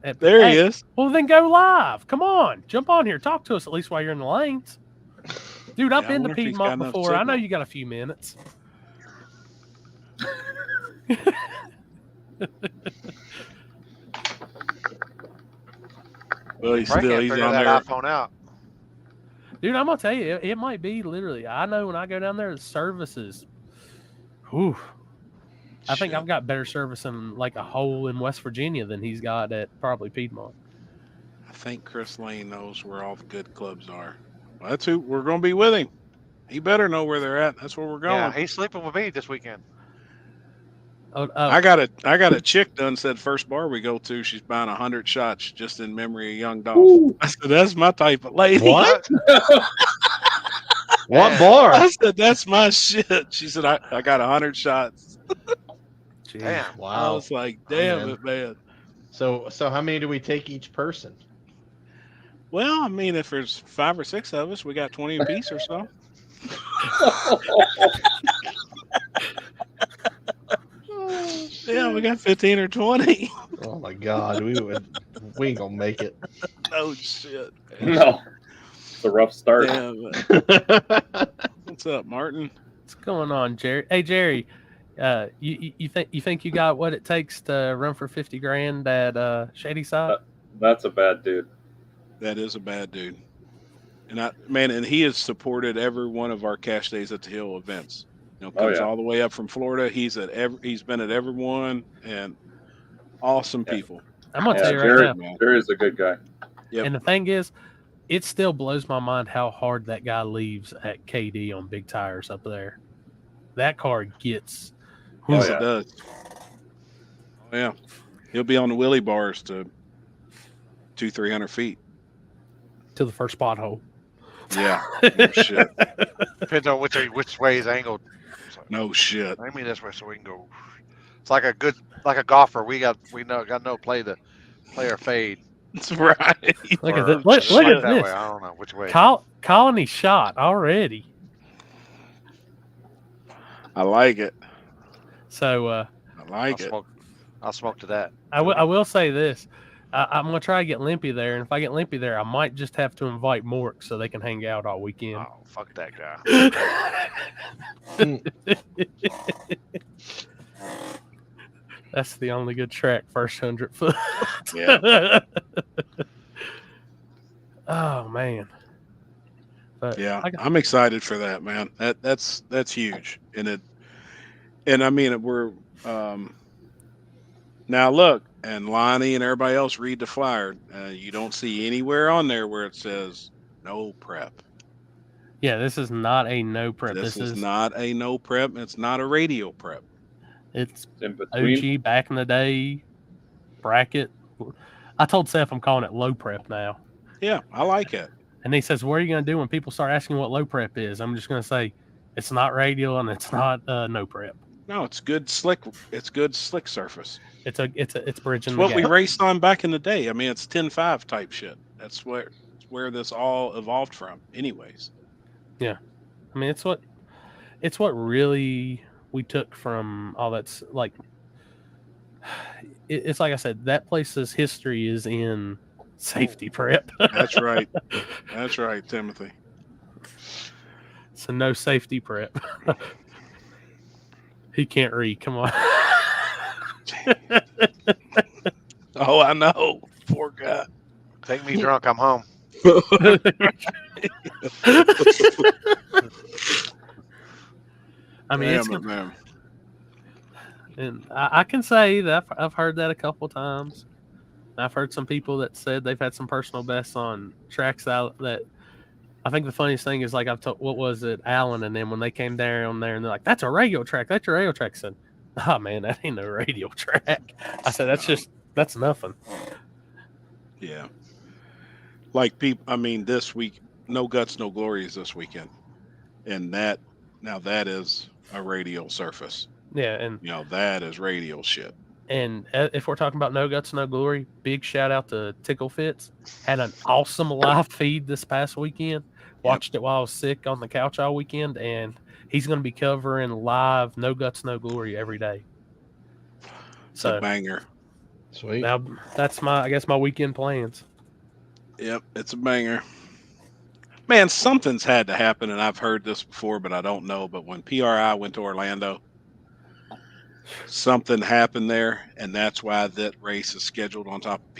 S2: There he is.
S3: Well, then go live. Come on. Jump on here. Talk to us at least while you're in the lanes. Dude, I've been to Piedmont before. I know you got a few minutes.
S2: Well,
S5: Frank can't
S2: he's
S5: figure
S2: on
S5: that
S2: there.
S5: iPhone out.
S3: Dude, I'm gonna tell you, it might be literally. I know when I go down there, the services. Whew. I think
S2: Shit.
S3: I've got better service in like a hole in West Virginia than he's got at probably Piedmont.
S2: I think Chris Lane knows where all the good clubs are. Well, that's who we're going to be with him. He better know where they're at. That's where we're going.
S5: Yeah, he's sleeping with me this weekend.
S3: Oh,
S2: I got a chick done said first bar we go to, she's buying 100 shots just in memory of Young Dolph.
S6: Ooh.
S2: I said, that's my type of lady.
S4: What? What
S5: Man.
S4: bar?
S2: I said, that's my shit. She said, I got 100 shots.
S5: Damn.
S2: I
S4: Wow.
S2: was like, damn it, man.
S4: So how many do we take each person?
S2: Well, I mean, if there's 5 or 6 of us, we got 20 apiece or so. Yeah, we got 15 or 20.
S4: Oh my God, we ain't gonna make it.
S2: Oh shit.
S6: No, it's a rough start.
S2: Damn. What's up, Martin?
S3: what's going on, Jerry? Hey, Jerry, you think you got what it takes to run for 50 grand at Shady Side?
S6: That's a bad dude.
S2: That is a bad dude. And he has supported every one of our Cash Days at the Hill events. You know, comes all the way up from Florida. He's been at every one, and awesome people.
S3: I'm gonna tell you right
S6: Jared,
S3: now.
S6: Jared's a good guy.
S2: Yep.
S3: And the thing is, it still blows my mind how hard that guy leaves at KD on big tires up there. That car gets.
S2: Yes,
S6: yeah.
S2: it does. Oh, yeah. He'll be on the wheelie bars to 200-300 feet.
S3: To the first pothole.
S2: Yeah. No shit.
S5: Depends on which way he's angled.
S2: No shit.
S5: Aim me this way so we can go. It's like a golfer. We got no play or fade.
S2: That's right.
S3: Look
S5: Or
S3: at this. Look
S5: just
S3: at
S5: that
S3: this.
S5: way. I don't know which way.
S3: Colony shot already.
S2: I like it.
S3: So
S2: I like it.
S5: I'll smoke to that.
S3: I will say this. I'm going to try to get Limpy there. And if I get Limpy there, I might just have to invite Mork so they can hang out all weekend.
S5: Oh, fuck that guy.
S3: That's the only good track, first 100 foot.
S2: Yeah.
S3: Oh, man. But
S2: Yeah, I'm excited for that, man. That's huge. And I mean, we're now look, and Lonnie and everybody else read the flyer. You don't see anywhere on there where it says no prep.
S3: Yeah, this is not a no prep.
S2: This is not a no prep. It's not a radio prep.
S3: It's
S6: In between.
S3: OG back in the day bracket. I told Seth I'm calling it low prep now.
S2: Yeah, I like it.
S3: And he says, what are you going to do when people start asking what low prep is? I'm just going to say, it's not radial and it's not no prep.
S2: No, it's good slick. It's good slick surface.
S3: It's bridging
S2: It's
S3: the
S2: what we
S3: gap.
S2: raced on back in the day. I mean, it's 10-5 type shit. That's where this all evolved from anyways.
S3: Yeah. I mean, it's what really we took from all that's like, it's like I said, that place's history is in safety prep.
S2: That's right. That's right, Timothy.
S3: So no safety prep. He can't read. Come on.
S2: Oh, I know. Poor guy.
S5: Take me drunk. I'm home.
S3: I mean,
S2: Damn it, man.
S3: and I can say that I've heard that a couple times. I've heard some people that said they've had some personal bests on tracks out that. I think the funniest thing is like I've told, what was it, Allen and them when they came down there and they're like, "That's a radio track. That's a radio track." I said, "Oh man, that ain't no radio track." I said, "That's nothing."
S2: Yeah. Like people, I mean, this week, No Guts, No Glory is this weekend, and that is a radial surface.
S3: Yeah, and
S2: You know, that is radial shit.
S3: And if we're talking about No Guts, No Glory, big shout out to Tickle Fits. Had an awesome live feed this past weekend. Watched it while I was sick on the couch all weekend, and he's going to be covering live No Guts, No Glory every day.
S2: It's a banger.
S4: Sweet.
S3: Now that's my weekend plans.
S2: Yep, it's a banger. Man, something's had to happen, and I've heard this before, but I don't know. But when PRI went to Orlando, something happened there, and that's why that race is scheduled on top of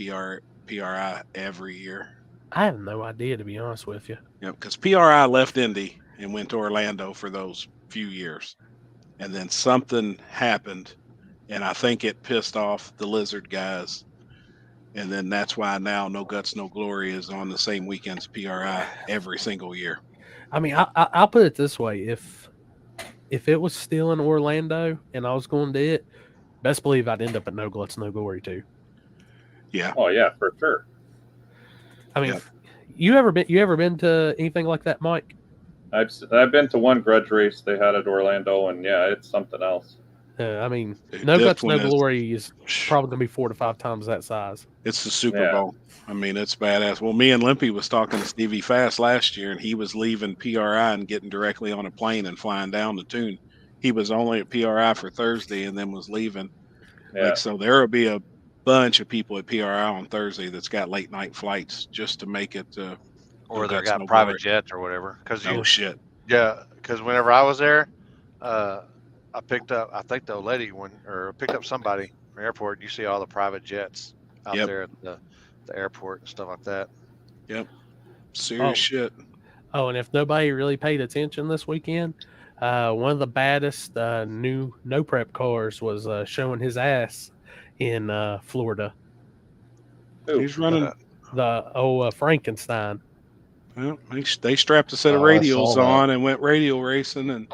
S2: PRI every year.
S3: I have no idea, to be honest with you.
S2: Because PRI left Indy and went to Orlando for those few years. And then something happened, and I think it pissed off the Lizard guys. And then that's why now No Guts, No Glory is on the same weekend as PRI every single year.
S3: I mean, I'll put it this way: if it was still in Orlando and I was going to it, best believe I'd end up at No Guts, No Glory too.
S2: Yeah.
S6: Oh yeah, for sure.
S3: I mean, you ever been to anything like that, Mike?
S6: I've been to one grudge race they had at Orlando, and yeah, it's something else.
S3: I mean,
S2: Dude,
S3: No
S2: this
S3: Guts, No
S2: one is-
S3: Glory is probably going to be 4 to 5 times that size.
S2: It's the Super Bowl. I mean, it's badass. Well, me and Limpy was talking to Stevie Fast last year, and he was leaving PRI and getting directly on a plane and flying down to Tune. He was only at PRI for Thursday and then was leaving.
S6: Yeah.
S2: Like, so there will be a bunch of people at PRI on Thursday that's got late night flights just to make it.
S5: Or
S2: No
S5: they
S2: Guts,
S5: got
S2: No
S5: private
S2: Glory.
S5: jets or whatever. Because
S2: Oh shit.
S5: yeah, because whenever I was there, I picked up, I think the old lady picked up somebody from the airport. You see all the private jets out there at the airport and stuff like that.
S2: Yep. Serious shit.
S3: Oh, and if nobody really paid attention this weekend, one of the baddest new no prep cars was showing his ass in Florida.
S2: He's running
S3: the old Frankenstein.
S2: Well, they strapped a set of radials on and went radial racing, and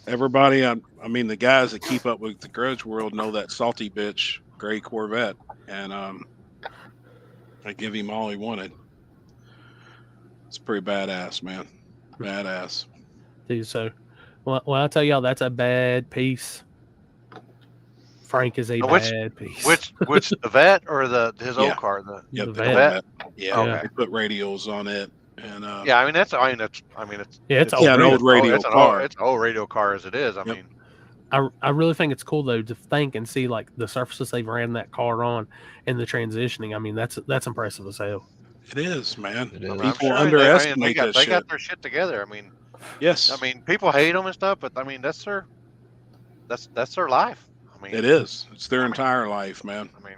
S2: everybody. I mean, the guys that keep up with the grudge world know that salty bitch gray Corvette, and I give him all he wanted. It's pretty badass, man. Badass.
S3: Dude, so when I tell y'all that's a bad piece, Frank is a bad piece.
S5: Which the vet or his old car?
S2: The
S3: The
S2: vet. Yeah,
S5: Okay.
S2: they put radials on it, and
S5: yeah, I mean it's
S3: it's
S2: an old radio car.
S5: It's an old radio car as it is. I mean,
S3: I really think it's cool though to think and see like the surfaces they've ran that car on and the transitioning. I mean that's impressive as hell.
S2: It is, man.
S4: It is.
S5: I'm
S2: People
S5: sure
S2: underestimate that
S5: they
S2: shit.
S5: got their shit together. I mean,
S2: Yes,
S5: I mean people hate them and stuff, but I mean that's their life. I mean,
S2: it is. It's their entire life, man.
S5: I mean,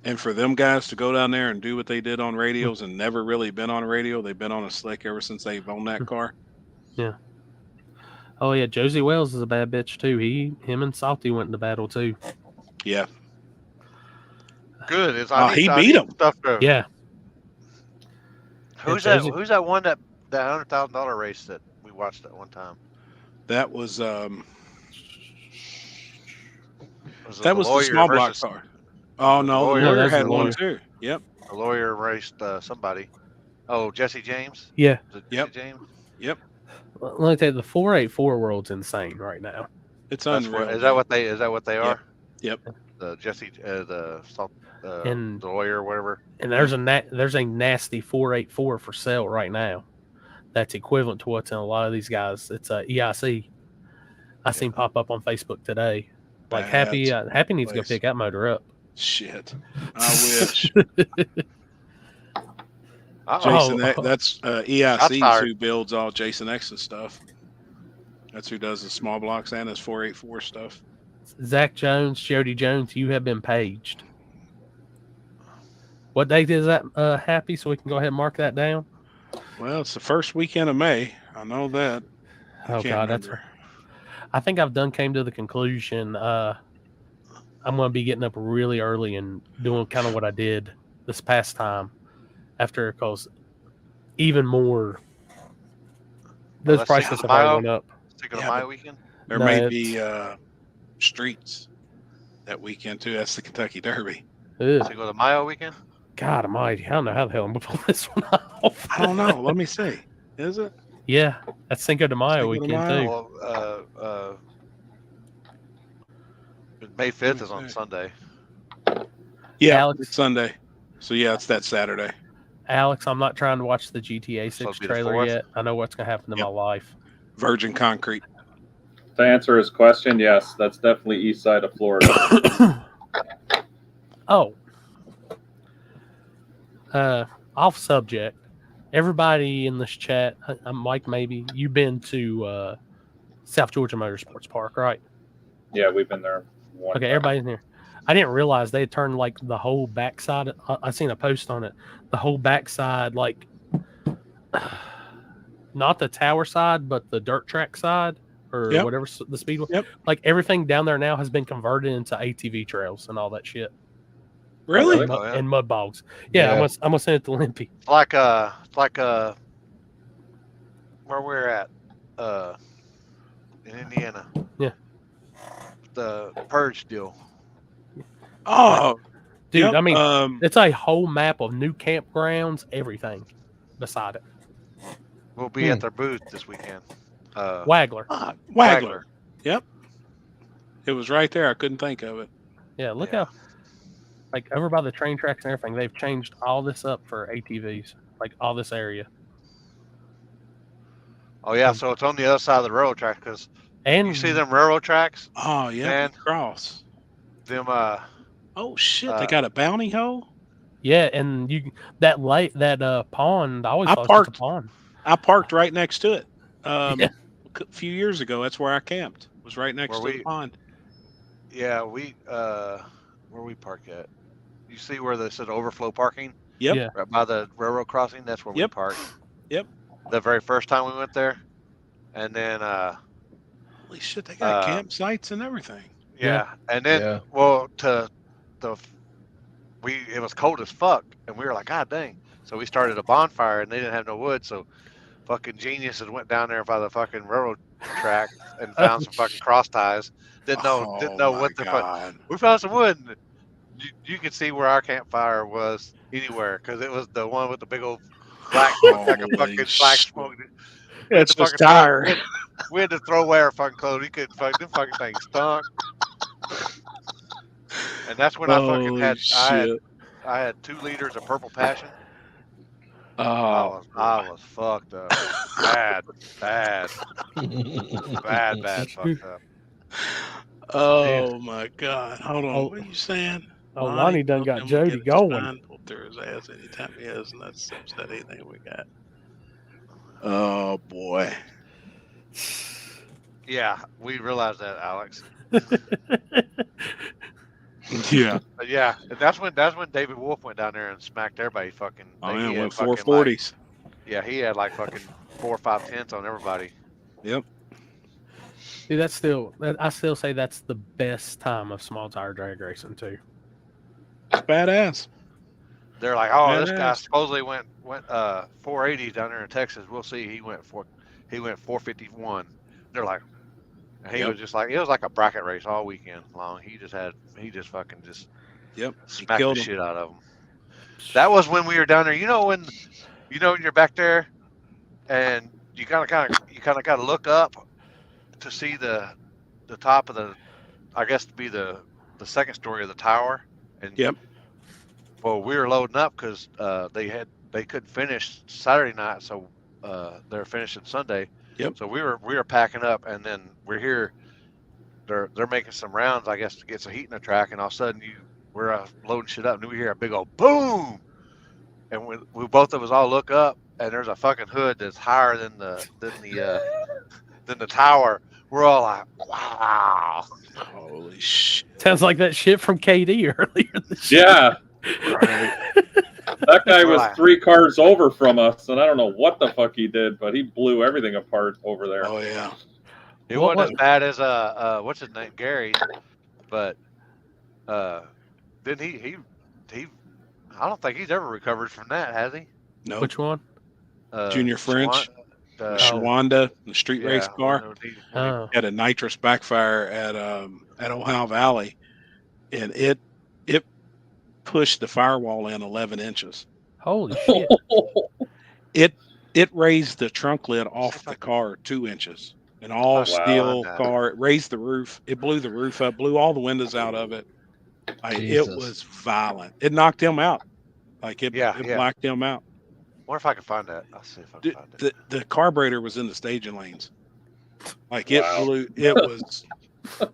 S2: And for them guys to go down there and do what they did on radios and never really been on a radio, they've been on a slick ever since they've owned that car.
S3: Yeah. Oh yeah, Josie Wells is a bad bitch too. Him and Salty went into battle too.
S2: Yeah.
S5: good.
S2: He beat him.
S3: Yeah.
S5: Who's
S3: Yeah,
S5: that?
S3: Josie-
S5: Who's that one that $100,000 race that we watched at one time?
S2: That was
S5: Was it
S2: the
S5: lawyer
S2: small block
S5: versus-
S2: car. Oh no, the
S5: lawyer.
S2: lawyer
S3: that's
S2: had
S3: the
S2: one
S3: lawyer.
S2: too. Yep.
S5: The lawyer raced somebody. Oh, Jesse James.
S3: Yeah.
S5: Was it
S2: Yep.
S5: Jesse James?
S2: Yep.
S3: Let me tell you, the 484 world's insane right now.
S2: It's
S5: That's
S2: unreal.
S5: is that what they are?
S2: Yep.
S5: The Jesse the
S3: And-
S5: the lawyer or whatever.
S3: And there's a nasty 484 for sale right now. That's equivalent to what's in a lot of these guys. It's a EIC. I seen pop up on Facebook today. Like Happy needs to go
S2: place.
S3: pick that motor up.
S2: Shit. I wish.
S5: Uh-oh.
S2: Jason, that's
S5: Shots
S2: EIC
S5: fired.
S2: who builds all Jason X's stuff. That's who does the small blocks and his 484 stuff.
S3: Zach Jones, Jody Jones, you have been paged. What date is that, Happy? So we can go ahead and mark that down.
S2: Well, it's the first weekend of May. I know that.
S3: Oh God, I think I've came to the conclusion. I'm going to be getting up really early and doing kind of what I did this past time. After, because even more, those
S5: Let's
S3: prices
S5: take
S3: have
S5: the
S3: already
S5: Mayo.
S3: went up.
S5: Taking a
S2: Yeah,
S5: my
S2: but-
S5: weekend.
S2: There
S3: No,
S2: may
S3: it's-
S2: be streets that weekend too. That's the Kentucky Derby.
S3: Ugh,
S5: So you go to Mayo weekend.
S3: God Almighty, I don't know how the hell I'm going to pull this one off.
S2: I don't know. Let me see. Is it?
S3: Yeah, that's Cinco de Mayo
S2: Cinco de
S3: weekend
S2: Mayo.
S3: too.
S5: Well, May 5th is on Sunday.
S2: Yeah,
S3: Alex?
S2: it's Sunday. So yeah, it's that Saturday.
S3: Alex, I'm not trying to watch the GTA 6
S5: it'll be the
S3: trailer
S5: 4th?
S3: yet. I know what's going to happen to
S2: Yep.
S3: my life.
S2: Virgin Concrete.
S6: To answer his question, yes, that's definitely east side of Florida.
S3: Oh. Off subject. Everybody in this chat, Mike, maybe you've been to South Georgia Motorsports Park, right?
S6: Yeah, we've been there.
S3: Okay, everybody in here. I didn't realize they had turned like the whole backside. I seen a post on it. The whole backside, like not the tower side, but the dirt track side or
S2: Yep.
S3: whatever the speed was.
S2: Yep.
S3: Like everything down there now has been converted into ATV trails and all that shit.
S2: Really?
S3: And mud bogs. Yeah, I'm gonna send it to Limpy.
S5: It's like where we're at in Indiana.
S3: Yeah.
S5: The purge deal.
S2: Oh,
S3: Dude,
S2: yep,
S3: I mean, it's a whole map of new campgrounds, everything beside it.
S5: We'll be at their booth this weekend.
S3: Waggler.
S2: Waggler. Yep. It was right there. I couldn't think of it.
S3: Yeah, look how, like, over by the train tracks and everything, they've changed all this up for ATVs, like all this area.
S5: Oh yeah, so it's on the other side of the railroad tracks because you see them railroad tracks.
S2: Oh yeah,
S5: man,
S2: cross
S5: them.
S2: Oh shit, they got a bounty hole.
S3: Yeah, and that pond. I always thought it was just a pond.
S2: I parked right next to it. A few years ago, that's where I camped. It was right next to the pond.
S5: Yeah, where we park at. You see where they said overflow parking?
S2: Yep.
S3: Yeah.
S5: Right by the railroad crossing. That's where we parked.
S2: Yep.
S5: The very first time we went there, and then
S2: holy shit, they got campsites and everything.
S5: Yeah, and then well, it was cold as fuck, and we were like, God dang! So we started a bonfire, and they didn't have no wood, so fucking geniuses went down there by the fucking railroad track and found some fucking cross ties. Didn't know what the fuck. We found some wood. And you could see where our campfire was anywhere because it was the one with the big old black, like a fucking black smoke.
S2: Yeah, it's just tired.
S5: We had to throw away our fucking clothes. We couldn't them fucking things stunk. And that's when I fucking had I had 2 liters of Purple Passion.
S2: Oh,
S5: I was fucked up. Bad fucked up.
S2: Oh my God! Hold on, what are you saying?
S3: Oh, Lonnie done got Jody going.
S2: Pull through his ass anytime he has, and that's anything we got. Oh boy.
S5: Yeah, we realized that, Alex.
S2: Yeah.
S5: But yeah, that's when David Wolf went down there and smacked everybody. Fucking.
S2: Oh yeah, went 440s.
S5: Yeah, he had like fucking 4 or 5 10s on everybody.
S2: Yep.
S3: Dude, I still say that's the best time of small tire drag racing too.
S2: Badass.
S5: They're like, oh, this guy supposedly went 480 down there in Texas. We'll see. He went 451. They're like, he was just like, it was like a bracket race all weekend long. He just fucking smacked the shit out of him. That was when we were down there. When you're back there, and you kind of got to look up to see the top of the, I guess to be the second story of the tower. And well, we were loading up because they couldn't finish Saturday night, so they're finishing Sunday.
S2: Yep.
S5: So we were packing up, and then we're here. They're making some rounds, I guess, to get some heat in the track, and all of a sudden we're loading shit up, and we hear a big old boom, and we both of us all look up, and there's a fucking hood that's higher than the tower. We're all like, wow.
S2: Holy shit.
S3: Sounds like that shit from KD earlier this year.
S6: Yeah.
S2: Right.
S6: That guy was 3 cars over from us, and I don't know what the fuck he did, but he blew everything apart over there.
S2: Oh yeah.
S5: It wasn't as bad as what's his name, Gary, but then he I don't think he's ever recovered from that, has he?
S2: No.
S3: Which one?
S2: Junior French. Shawanda, the street race car, had a nitrous backfire at Ohio Valley, and it pushed the firewall in 11 inches.
S3: Holy shit!
S2: It raised the trunk lid off the car 2 inches. An all steel car. It raised the roof. It blew the roof up. Blew all the windows out of it. It was violent. It knocked him out. It blacked him out.
S5: I wonder if I can find that. I'll see if I can find it.
S2: The carburetor was in the staging lanes. It blew. It was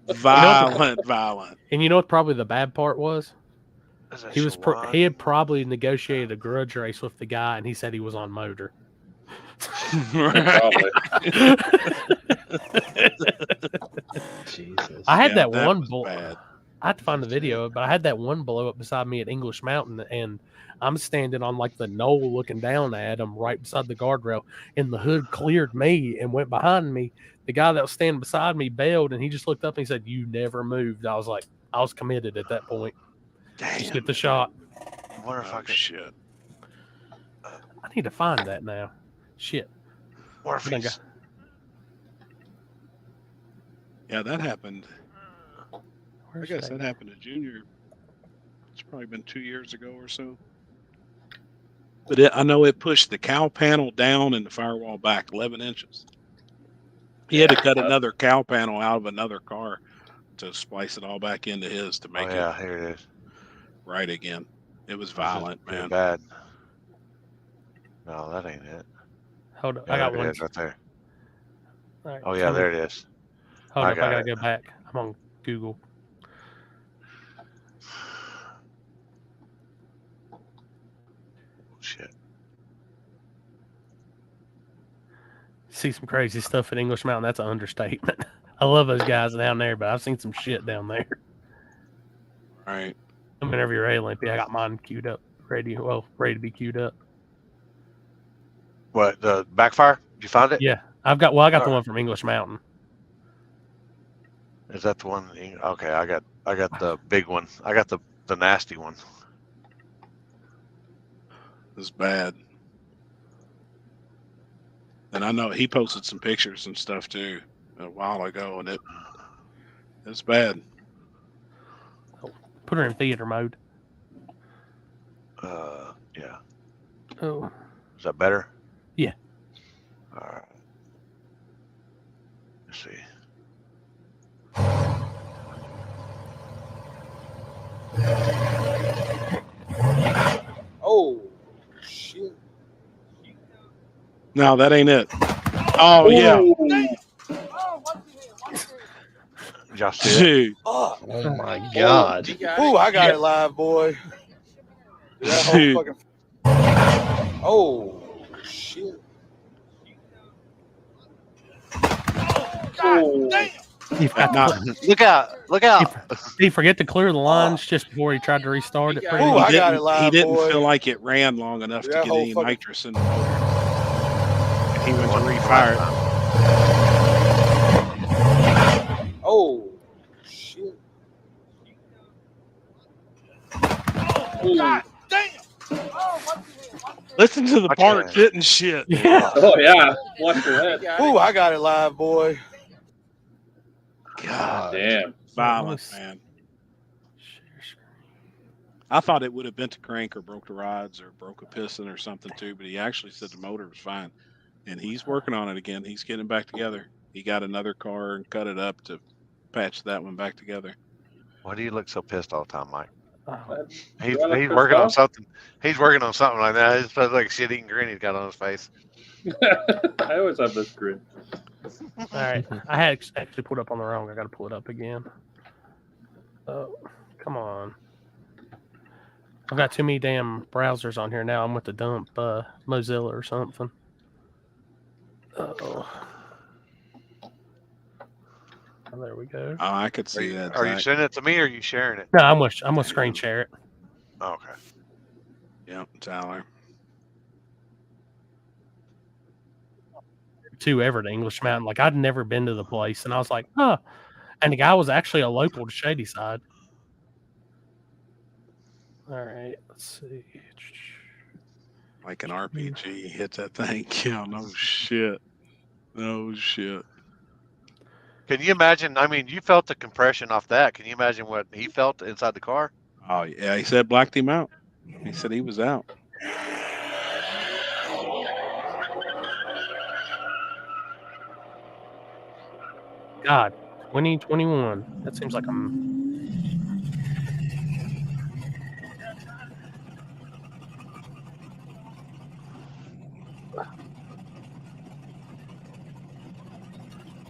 S2: violent.
S3: And you know what? Probably the bad part was he had probably negotiated a grudge race with the guy, and he said he was on motor.
S4: Jesus.
S3: I had that one bull. I I had to find the video, but I had that one blow up beside me at English Mountain, and I'm standing on like the knoll looking down at him right beside the guardrail, and the hood cleared me and went behind me. The guy that was standing beside me bailed, and he just looked up and he said, "You never moved." I was like, I was committed at that point.
S2: Damn.
S3: Just get the shot.
S5: I wonder if I could.
S2: Shit.
S3: I need to find that now. Shit.
S5: Wonder if he's-
S2: Yeah, that happened. I
S3: Where's
S2: guess
S3: that?
S2: that happened to Junior. It's probably been 2 years ago or so. But I know it pushed the cow panel down and the firewall back 11 inches. He had to cut another cow panel out of another car to splice it all back into his to make
S5: yeah,
S2: it
S5: here it is.
S2: right again. It was violent,
S5: Pretty
S2: man.
S5: bad. No, that ain't it.
S3: Hold on.
S5: Yeah,
S3: I got
S5: there it
S3: one.
S5: is right there.
S3: All right,
S5: Oh yeah,
S3: tell me-
S5: there it is.
S3: Hold
S5: I
S3: up. I
S5: got
S3: got to
S5: it.
S3: go back. I'm on Google.
S5: Shit.
S3: See some crazy stuff at English Mountain. That's an understatement. I love those guys down there, but I've seen some shit down there.
S2: All right.
S3: Whenever you're ready, Olympia, I got mine queued up, ready to be queued up.
S5: What, the backfire? Did you find it?
S3: Yeah, I got the
S5: Alright.
S3: one from English Mountain.
S5: Is that the one? Okay, I got the big one. I got the nasty one.
S2: It was bad. And I know he posted some pictures and stuff too a while ago, and it's bad.
S3: Put her in theater mode.
S5: Yeah.
S3: Oh,
S5: Is that better?
S3: Yeah.
S5: All right. Let's see.
S9: Oh, shit.
S2: No, that ain't it. Oh yeah,
S5: Did y'all see it?
S2: dude.
S4: Oh my god.
S9: Ooh, I got it live, boy. That whole
S2: Dude.
S9: fucking. Oh, shit.
S3: you forgot,
S2: Not,
S5: Look out! Look out!
S3: did he forget to clear the lines just before he tried to restart it?
S9: Ooh,
S3: Pretty
S9: I
S3: much?
S9: got it live,
S2: he didn't
S9: boy.
S2: feel like it ran long enough to
S9: That
S2: get
S9: whole
S2: any
S9: fucking-
S2: nitrous in the motor. And he went to refire it.
S9: Oh, shit.
S8: God damn!
S2: Listen to the
S5: Watch
S2: part
S5: it.
S2: hitting shit.
S3: Yeah.
S6: Oh yeah, watch your head.
S9: Ooh, I got it live, boy.
S2: God,
S6: Damn.
S2: violent,
S3: Almost-
S2: man. I thought it would have bent a crank or broke the rods or broke a piston or something too, but he actually said the motor was fine. And he's working on it again. He's getting it back together. He got another car and cut it up to patch that one back together.
S5: Why do you look so pissed all the time, Mike?
S3: Oh,
S5: He's
S6: Do I look
S5: he's
S6: pissed
S5: working on
S6: off?
S5: something. He's working on something like that. It's like a shit-eating grin he's got on his face.
S6: I always have this grin.
S3: all right. I had actually put up on the wrong. I got to pull it up again. Oh, come on. I've got too many damn browsers on here now. I'm with the dump Mozilla or something. Oh, there we go.
S2: Oh, I could
S5: Are
S2: see
S5: you,
S2: that.
S5: are you
S2: Zach.
S5: sending it to me or are you sharing it?
S3: No, I'm gonna screen share it.
S5: Oh, okay.
S2: Yep, Tyler.
S3: To ever to English Mountain. Like I'd never been to the place, and I was like, huh. And the guy was actually a local to Shady Side. All right, let's see.
S2: Like an RPG hit that thing. Yeah, no shit. No shit.
S5: Can you imagine? I mean, you felt the compression off that. Can you imagine what he felt inside the car?
S2: Oh yeah, he said blacked him out. He said he was out.
S3: God, 2021. That seems like I'm.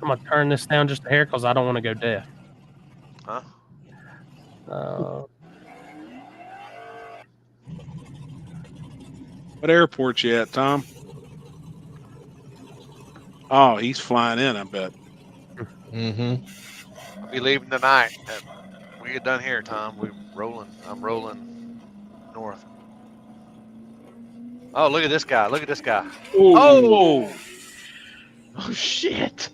S3: I'm gonna turn this down just a hair because I don't want to go deaf.
S5: Huh?
S2: What airport you at, Tom? Oh, he's flying in, I bet.
S4: Mm-hmm.
S5: I'll be leaving tonight. we get done here, Tom, we're rolling. I'm rolling north. Oh, look at this guy. Look at this guy.
S2: Oh,
S4: Oh shit!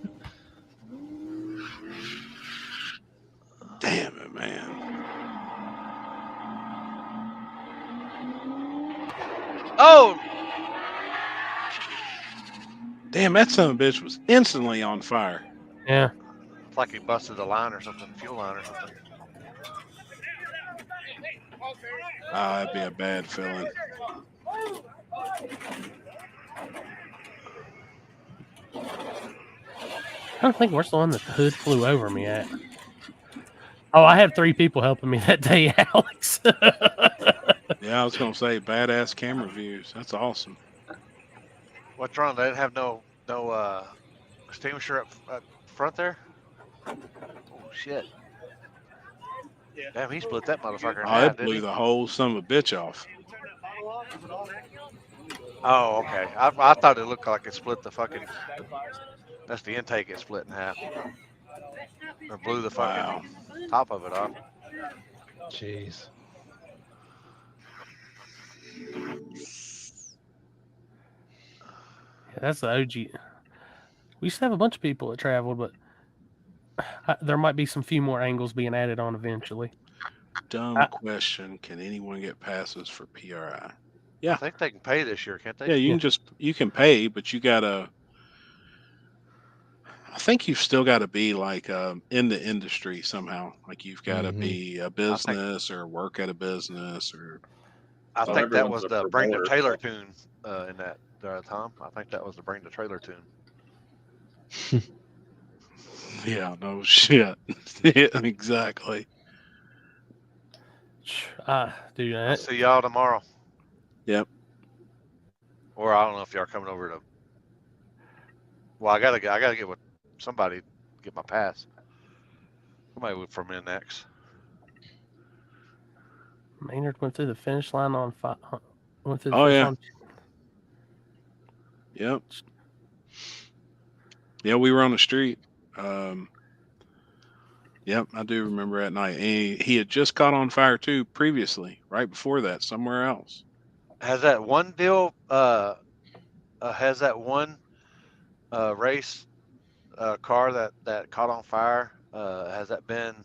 S2: damn it, man.
S5: Oh,
S2: Damn, that son of a bitch was instantly on fire.
S3: Yeah.
S5: it's like he busted a line or something, fuel line or something.
S2: That'd be a bad feeling.
S3: I don't think where's the one that the hood flew over me at. Oh, I had 3 people helping me that day, Alex.
S2: Yeah, I was gonna say badass camera views. That's awesome.
S5: What's wrong? They didn't have no extinguisher up front there? Oh, shit. Damn, he split that motherfucker in
S2: Oh,
S5: half,
S2: it
S5: didn't
S2: blew
S5: he?
S2: the whole son of a bitch off.
S5: Oh, okay. I thought it looked like it split the fucking. That's the intake. It split in half. Or blew the fucking top of it off.
S4: Jeez.
S3: Yeah, that's the OG. We used to have a bunch of people that traveled, but there might be some few more angles being added on eventually.
S2: Dumb question. Can anyone get passes for PRI? Yeah.
S5: I think they can pay this year, can't they?
S2: Yeah, you can pay, but you gotta. I think you've still got to be like in the industry somehow. Like you've got to be a business or work at a business or.
S5: I think that was
S6: everyone's a
S5: the Bring the
S6: promoter,
S5: Trailer
S6: so.
S5: tune in that, Tom. I think that was the Bring the Trailer tune.
S2: Yeah, no shit. Yeah, exactly.
S3: Dude,
S5: I'll see y'all tomorrow.
S2: Yep.
S5: Or I don't know if y'all are coming over to. Well, I gotta get with somebody, get my pass. Somebody from NX.
S3: Maynard went through the finish line on five. Went through the
S2: Oh
S3: finish
S2: yeah.
S3: line.
S2: Yep. Yeah, we were on the street. Yep, I do remember that night. And he had just caught on fire too previously, right before that, somewhere else.
S5: Has that one deal? Has that one race car that caught on fire? Has that been?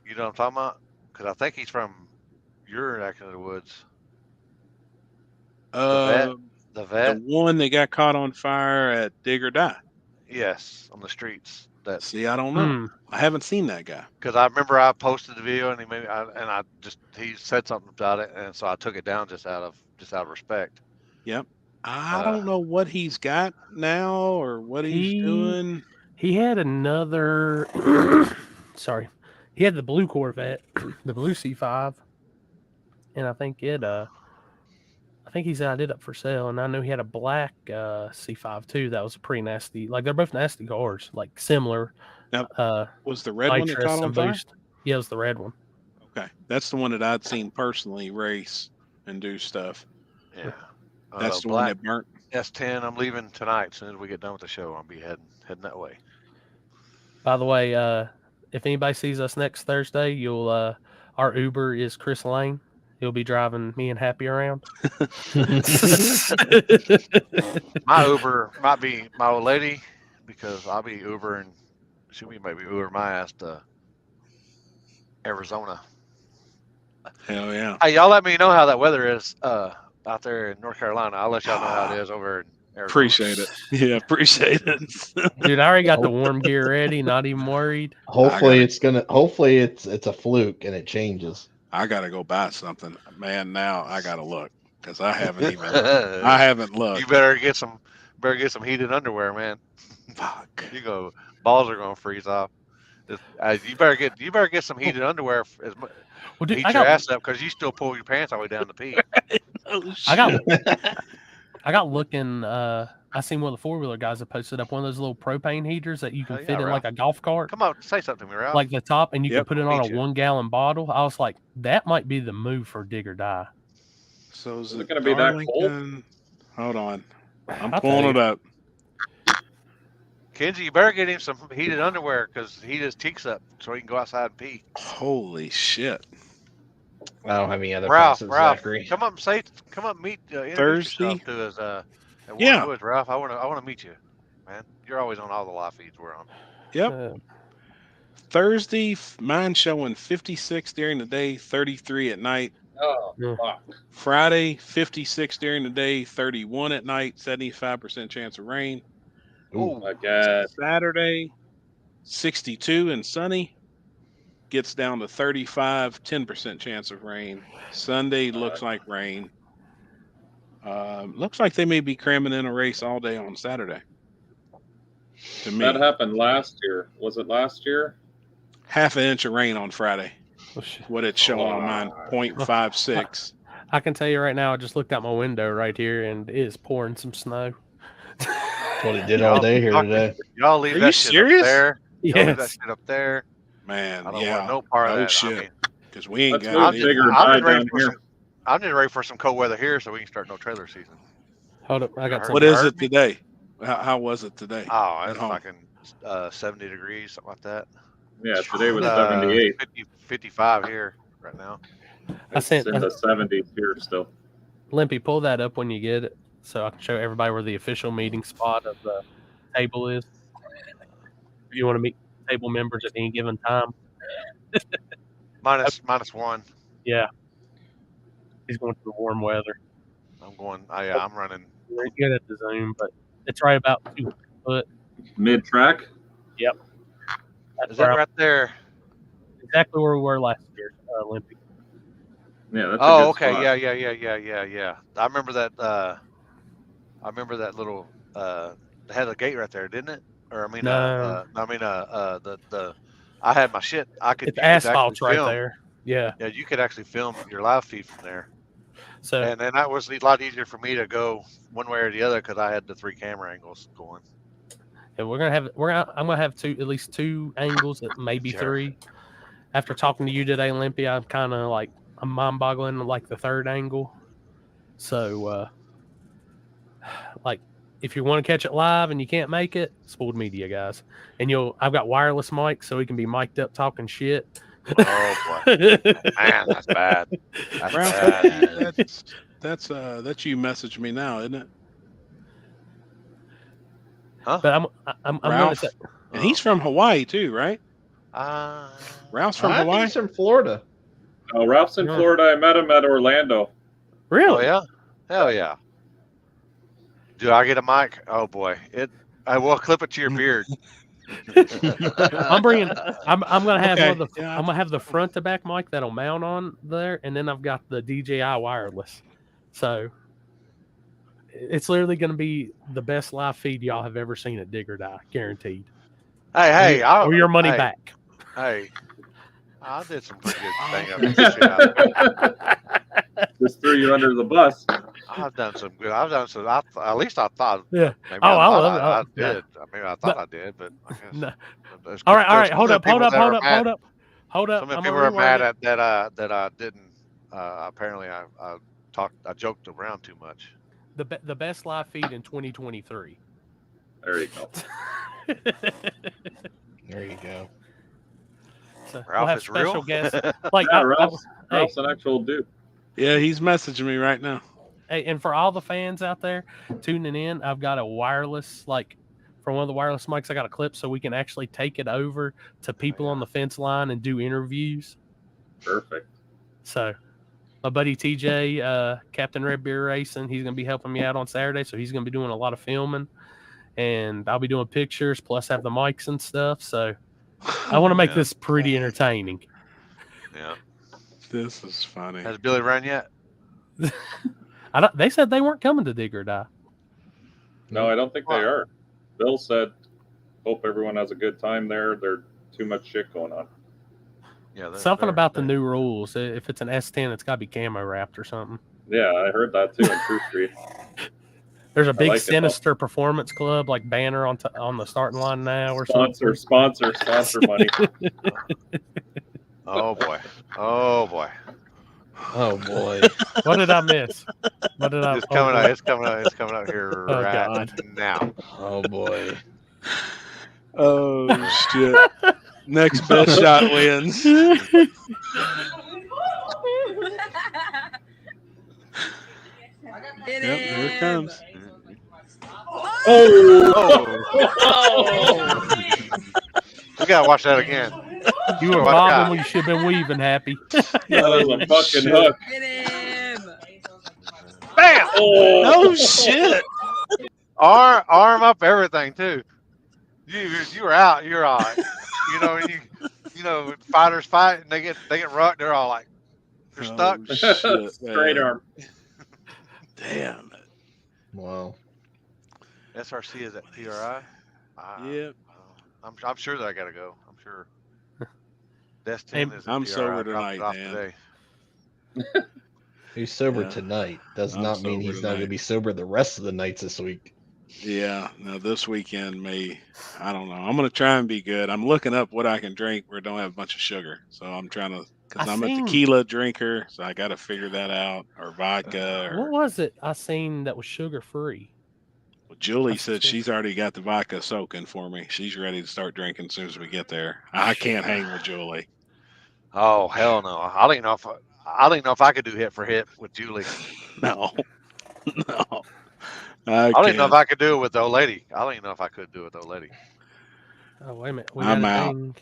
S5: You know what I'm talking about? Because I think he's from your neck of the woods. The
S2: The
S5: vet.
S2: one that got caught on fire at Dig or Die.
S5: Yes, on the streets. That.
S2: See, I don't know. I haven't seen that guy.
S5: Because I remember I posted the video and he said something about it, and so I took it down just out of respect.
S2: Yep. I don't know what he's got now or what he's doing.
S3: He had another. Sorry, he had the blue Corvette, the blue C5, and I think he said I did up for sale, and I know he had a black C5 too. That was pretty nasty. Like they're both nasty cars, like similar.
S2: Now, was the red one that caught on fire?
S3: Yeah, it was the red one.
S2: Okay, that's the one that I'd seen personally race and do stuff.
S5: Yeah,
S2: that's the one that burnt.
S5: S10. I'm leaving tonight. As soon as we get done with the show, I'll be heading that way.
S3: By the way, if anybody sees us next Thursday, our Uber is Chris Lane. He'll be driving me and Happy around.
S5: My Uber might be my old lady because I'll be Ubering. She might be Uber my ass to Arizona.
S2: Hell yeah!
S5: Hey, y'all let me know how that weather is out there in North Carolina. I'll let y'all know how it is over in Arizona.
S2: Appreciate it. Yeah, appreciate it.
S3: Dude, I already got the warm gear ready. Not even worried.
S4: Hopefully it's a fluke and it changes.
S2: I gotta go buy something, man. Now I gotta look because I haven't looked.
S5: You better get some heated underwear, man.
S2: Fuck.
S5: Balls are gonna freeze off. You better get some heated underwear.
S3: Well, dude,
S5: heat your ass up because you still pull your pants all the way down to pee.
S3: I got looking. I seen one of the 4-wheeler guys that posted up one of those little propane heaters that you can fit in like a golf cart.
S5: Come on, say something to me, Ralph.
S3: Like the top, and you can put it on a 1-gallon bottle. I was like, that might be the move for Dig or Die.
S2: So is it
S6: going to be that cold?
S2: Hold on, I'm pulling it up.
S5: Kenzie, you better get him some heated underwear because heat his cheeks up so he can go outside and pee.
S2: Holy shit!
S4: I don't have any other
S5: Ralph,
S4: questions,
S5: Ralph,
S4: Zachary.
S5: come up and meet, introduce
S2: Thursday?
S5: yourself to us. At
S2: Yeah.
S5: Warren Woods, Ralph. I want to meet you, man. You're always on all the live feeds we're on.
S2: Yep. Thursday, mine showing 56 during the day, 33 at night.
S6: Oh,
S3: Yeah.
S6: fuck.
S2: Friday, 56 during the day, 31 at night, 75% chance of rain.
S6: Oh my God.
S2: Saturday, 62 and sunny. Gets down to 35, 10% chance of rain. Sunday looks like rain. Looks like they may be cramming in a race all day on Saturday. To me,
S6: That happened last year. Was it last year?
S2: half an inch of rain on Friday. What it's showing on mine, 0.56.
S3: I can tell you right now, I just looked out my window right here and it is pouring some snow.
S4: That's what it did all day here today.
S5: Y'all leave
S2: Are
S5: that
S2: you
S5: shit
S2: serious?
S5: up there. Y'all leave that
S3: Yes.
S5: shit up there.
S2: Man,
S5: I don't
S2: yeah.
S5: want no part of
S2: Oh,
S5: that.
S2: shit.
S5: I mean,
S2: Because we ain't
S6: Let's
S2: got
S6: move
S2: it.
S6: bigger and
S5: I'm
S6: die
S5: just ready
S6: down
S5: for
S6: here.
S5: some. I'm just ready for some cold weather here so we can start no trailer season.
S3: Hold up, I got
S2: What
S3: something.
S2: is
S5: heard
S2: it
S5: me?
S2: today? How was it today?
S5: Oh,
S2: At
S5: it's
S2: home?
S5: fucking 70 degrees, something like that.
S6: Yeah, today was
S5: Uh,
S6: 78.
S5: 55 here right now.
S3: I sent
S6: It's in the 70s here still.
S3: Limpy, pull that up when you get it so I can show everybody where the official meeting spot of the table is. If you want to meet table members at any given time.
S5: Minus one.
S3: Yeah. He's going to the warm weather.
S5: I'm going. I'm running.
S3: You're good at the Zoom, but it's right about 200 foot.
S6: Mid track?
S3: Yep. That's
S5: Is that
S3: where
S5: right there?
S3: exactly where we were last year, Limpy.
S6: Yeah, that's
S5: Oh,
S6: a good
S5: okay.
S6: spot.
S5: Yeah. I remember that. I remember that little. It had a gate right there, didn't it? Or I mean,
S3: No.
S5: the. I had my shit.
S3: It's
S5: You could
S3: asphalt's
S5: actually
S3: right
S5: film.
S3: there. Yeah.
S5: Yeah, you could actually film your live feed from there,
S3: So
S5: and then that was a lot easier for me to go one way or the other because I had the 3 camera angles going.
S3: and I'm gonna have at least 2 angles, maybe
S5: Sure.
S3: 3. After talking to you today, Limpy, I'm mind boggling like the 3rd angle. So like if you want to catch it live and you can't make it, Spooled Media, guys. And I've got wireless mics so we can be mic'd up talking shit.
S5: Oh boy, man, that's bad. That's
S2: Ralph,
S5: bad.
S2: that's you messaged me now, isn't it?
S5: Huh?
S3: But I'm gonna
S2: Ralph?
S3: say,
S2: And he's from Hawaii too, right? Ralph's from
S4: I think
S2: Hawaii.
S4: he's from Florida.
S6: Oh, Ralph's in
S3: Yeah.
S6: Florida. I met him at Orlando.
S3: really?
S5: Oh yeah, hell yeah. Do I get a mic? Oh boy, I will clip it to your beard.
S3: I'm gonna have
S2: Okay,
S3: one of the
S2: yeah.
S3: I'm gonna have the front to back mic that'll mount on there, and then I've got the DJI wireless. So it's literally gonna be the best live feed y'all have ever seen at Dig or Die, guaranteed.
S5: Hey,
S3: Or your money
S5: hey,
S3: back.
S5: Hey, I did some pretty good thing.
S6: Just threw you under the bus.
S5: I've done some good. At least I thought.
S3: Yeah.
S5: Maybe
S3: Oh, I
S5: I
S3: love it.
S5: thought
S3: Yeah.
S5: I did. I mean, I thought
S3: But-
S5: I did, but I guess.
S3: No.
S5: there's-
S3: All right.
S5: there's
S3: Hold
S5: some
S3: up.
S5: people that are mad.
S3: Hold up.
S5: Some of
S3: I'm
S5: the people
S3: gonna
S5: are mad
S3: rewind it.
S5: at that I didn't. Apparently, I joked around too much.
S3: The best live feed in 2023.
S6: There you go.
S4: There you go.
S3: So
S5: Ralph
S3: we'll have
S5: is real?
S3: special guests. Like
S6: Yeah, Ralph's
S3: hey,
S6: an actual dude.
S2: Yeah, he's messaging me right now.
S3: hey, and for all the fans out there tuning in, I've got a wireless, like from one of the wireless mics, I got a clip so we can actually take it over to people on the fence line and do interviews.
S6: Perfect.
S3: So my buddy TJ, Captain Red Beer Racing, he's going to be helping me out on Saturday. So he's going to be doing a lot of filming, and I'll be doing pictures plus have the mics and stuff. So I want to make
S2: Yeah.
S3: this pretty entertaining.
S5: Yeah.
S2: This is funny.
S5: Has Billy run yet?
S3: They said they weren't coming to Dig or Die.
S6: No, I don't think they
S5: Wow.
S6: are. Bill said, hope everyone has a good time there. There's too much shit going on.
S5: Yeah.
S3: Something about the new rules. If it's an S10, it's got to be camo wrapped or something.
S6: Yeah, I heard that too in True Street.
S3: There's a big
S6: like it, though.
S3: Sinister Performance Club like banner on the starting line now or something.
S6: Sponsor money.
S5: Oh boy. Oh boy.
S4: Oh boy.
S3: What did I miss? What did I?
S5: It's coming out. It's coming out here
S3: Oh,
S5: right
S3: God.
S5: now.
S4: Oh boy.
S2: Oh shit! Next best shot wins.
S1: Hit
S2: Yep, here it
S1: him.
S2: comes.
S5: Oh. We gotta watch that again.
S3: You were
S5: Watch
S3: bobbing
S5: out.
S3: when you should have been weaving, Happy.
S6: That was a fucking
S2: Shit.
S6: hook.
S1: Hit him.
S5: Bam!
S2: Oh shit!
S5: Arm up, everything too. You were out. You're all right. You know, when fighters fight and they get rucked. They're all like, they're stuck.
S2: Oh, shit,
S6: Straight
S2: man.
S6: arm.
S2: Damn it.
S4: Wow.
S5: SRC is at PRI.
S2: Yep.
S5: I'm sure that I gotta go. I'm sure.
S3: Hey,
S5: Destin is.
S2: I'm
S5: at PRI.
S2: sober
S5: I dropped
S2: tonight,
S5: it off
S2: Dan.
S5: today.
S4: He's sober
S2: Yeah.
S4: tonight. Does
S2: I'm
S4: not mean
S2: sober
S4: he's not going to
S2: tonight.
S4: be sober the rest of the nights this week.
S2: Yeah. Now this weekend I don't know. I'm gonna try and be good. I'm looking up what I can drink where it don't have a bunch of sugar. So I'm trying to, because I'm a tequila drinker, so I got to figure that out, or vodka.
S3: What
S2: Or
S3: was it I seen that was sugar free?
S2: well, Julie
S3: That's
S2: said
S3: true.
S2: she's already got the vodka soaking for me. She's ready to start drinking as soon as we get there. I can't hang with Julie.
S5: Oh hell no! I don't even know if I could do hit for hit with Julie.
S2: No. No.
S5: I don't even know if
S2: can't.
S5: I could do it with the old lady. I don't even know if I could do it with the old lady.
S3: Oh, wait a minute. We
S2: I'm
S3: got a
S2: out.
S3: ding.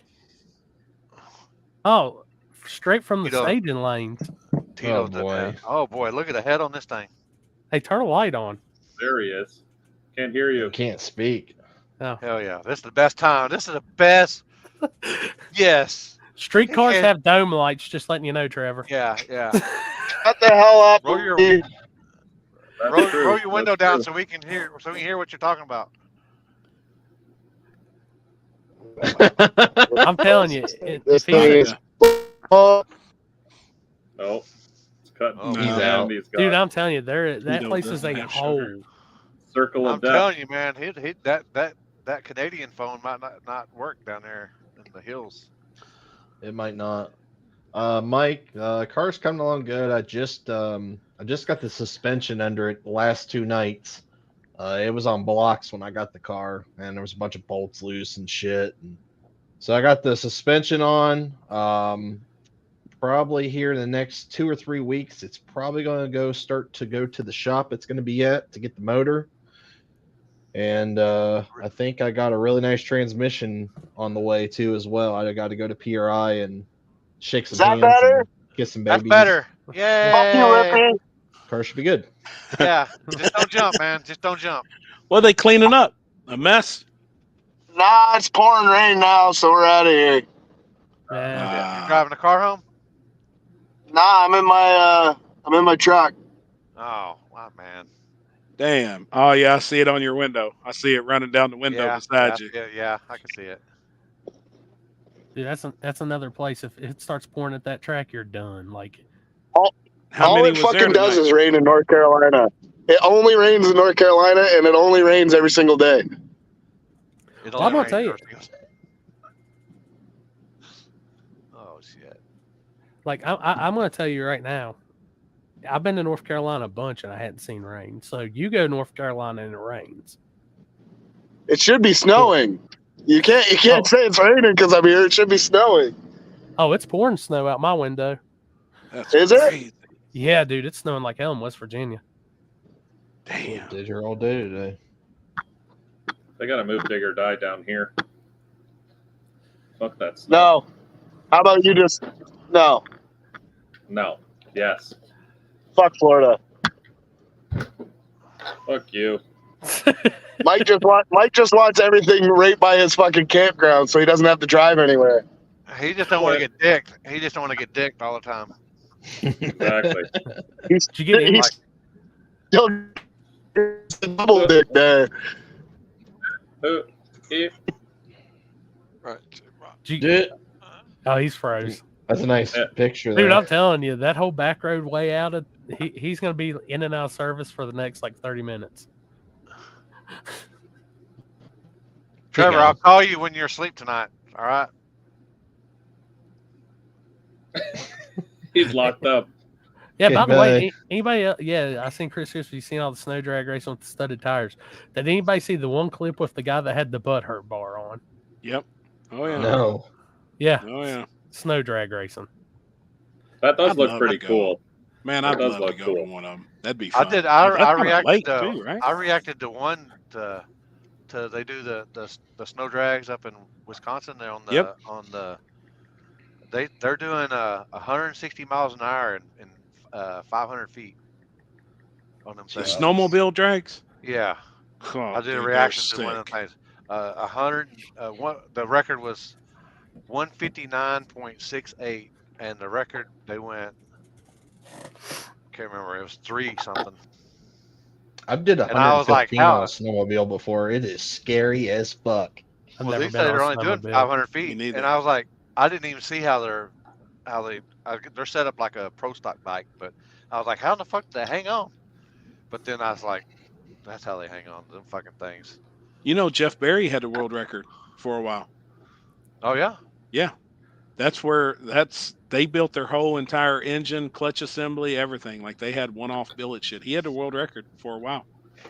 S3: Oh, straight from the
S5: Tito.
S3: staging lanes.
S5: Tito,
S4: Oh, boy.
S5: Oh boy, look at the head on this thing.
S3: Hey, turn a light on.
S6: There he is. Can't hear
S4: You
S6: you.
S4: can't speak.
S3: Oh.
S5: Hell yeah! This is the best time. This is the best. Yes.
S3: Streetcars
S5: Yeah.
S3: have dome lights, just letting you know, Trevor.
S5: Yeah. Yeah.
S10: Shut the hell up.
S5: Roll your
S10: dude.
S6: That's true.
S5: roll your window
S6: That's
S5: down
S6: true.
S5: so we can hear what you're talking about.
S3: I'm telling you,
S10: This
S3: if he's
S10: thing is. Oh,
S6: Oh, it's cutting.
S5: Oh,
S4: he's
S6: and
S4: out.
S6: he's
S3: dude,
S6: gone.
S3: I'm telling you, that
S2: Tito
S3: place is
S2: doesn't
S3: a
S2: have
S3: hole.
S2: sugar.
S6: Circle
S5: I'm
S6: of death.
S5: telling you, man, that Canadian phone might not work down there in the hills.
S4: It might not. Mike, car's coming along good. I just got the suspension under it the last 2 nights. It was on blocks when I got the car, and there was a bunch of bolts loose and shit. And so I got the suspension on. Probably here in the next 2 or 3 weeks, it's probably going to start to go to the shop it's going to be at to get the motor. And I think I got a really nice transmission on the way too as well. I got to go to PRI and shake some
S10: Is that
S4: hands
S10: better?
S4: and kiss some
S5: That's
S4: babies.
S5: better.
S10: fuck you,
S5: Yay!
S10: Rippy.
S4: Car should be good.
S5: Yeah. Just don't jump, man. Just don't jump.
S2: What are they cleaning up? A mess?
S10: Nah, it's pouring rain now, so we're out of here.
S3: Yeah.
S5: You're driving the car home?
S10: Nah, I'm in my truck.
S5: Oh, wow, man.
S2: Damn. Oh yeah, I see it on your window. I see it running down the window beside you.
S5: Yeah, I can see it.
S3: Dude, that's another place. If it starts pouring at that track, you're done. Like,
S2: How
S10: All
S2: many
S10: it
S2: was there
S10: fucking does
S2: tonight?
S10: is rain in North Carolina. It only rains in North Carolina, and it only rains every single day.
S5: It'll
S3: I'm gonna
S5: rain
S3: tell you.
S5: first. Oh shit.
S3: like I'm going to tell you right now. I've been to North Carolina a bunch, and I hadn't seen rain. So you go to North Carolina and it rains.
S10: It should be snowing. You can't say it's raining because I'm here. It should be snowing.
S3: Oh, it's pouring snow out my window.
S2: That's
S10: Is it?
S2: crazy.
S3: Yeah, dude, it's snowing like hell in West Virginia.
S2: Damn.
S4: Did here all day today.
S6: They gotta move dig or die down here. Fuck that snow.
S10: No. How about you just no?
S6: No. Yes.
S10: Fuck Florida.
S6: Fuck you.
S10: Mike just wants everything right by his fucking campground, so he doesn't have to drive anywhere.
S5: He just don't want to get dicked. He just don't want to get dicked all the time.
S6: Exactly.
S10: He's
S3: Did you get any?
S10: he's still double dick there.
S6: If
S5: Right.
S3: Did you- oh, he's froze.
S4: That's a nice
S6: Yeah.
S4: picture
S3: Dude,
S4: there.
S3: I'm telling you, that whole back road way out of he's going to be in and out of service for the next like 30 minutes.
S5: Trevor,
S4: guy.
S5: I'll call you when you're asleep tonight. All right.
S6: he's locked up.
S3: Yeah,
S4: Okay,
S3: by the way,
S4: bye.
S3: anybody else, yeah, I seen Chris Christie, you seen all the snow drag racing with the studded tires. Did anybody see the one clip with the guy that had the butt hurt bar on?
S2: Yep. Oh yeah.
S4: No.
S3: Yeah.
S2: Oh yeah.
S3: Snow drag racing.
S6: That does
S2: I'd
S6: look
S2: love
S6: pretty
S2: to go.
S6: cool.
S2: Man,
S6: That
S2: I'd
S6: does
S2: love to
S6: look
S2: go
S6: cool.
S2: to one of them. That'd be fun.
S5: I did.
S2: That's
S5: I
S2: kinda
S5: reacted
S2: late
S5: to.
S2: too, right?
S5: I reacted to one to they do the snow drags up in Wisconsin. They're on the
S2: Yep.
S5: they're doing 160 miles an hour in 500 feet on them
S2: The
S5: things.
S2: snowmobile drags.
S5: Yeah,
S2: Oh,
S5: I did a
S2: dude, they're
S5: reaction to one of
S2: sick.
S5: them things. 100. The record was 159.68, and the record they went. Can't remember. It was 3 something.
S4: I did
S5: And I was like,
S4: 115 on a
S5: how?
S4: snowmobile before. It is scary as fuck.
S3: I've
S5: Well,
S3: never
S5: these
S3: been
S5: days
S3: on
S5: are
S3: a
S5: only doing
S3: snowmobile.
S5: 500
S2: Me
S5: feet,
S2: neither.
S5: and I was like, I didn't even see how they're set up like a pro stock bike, but I was like, how in the fuck do they hang on? But then I was like, that's how they hang on, them fucking things.
S2: You know, Jeff Berry had the world record for a while.
S5: Oh yeah,
S2: Yeah, they built their whole entire engine, clutch assembly, everything. Like they had one-off billet shit. He had the world record for a while.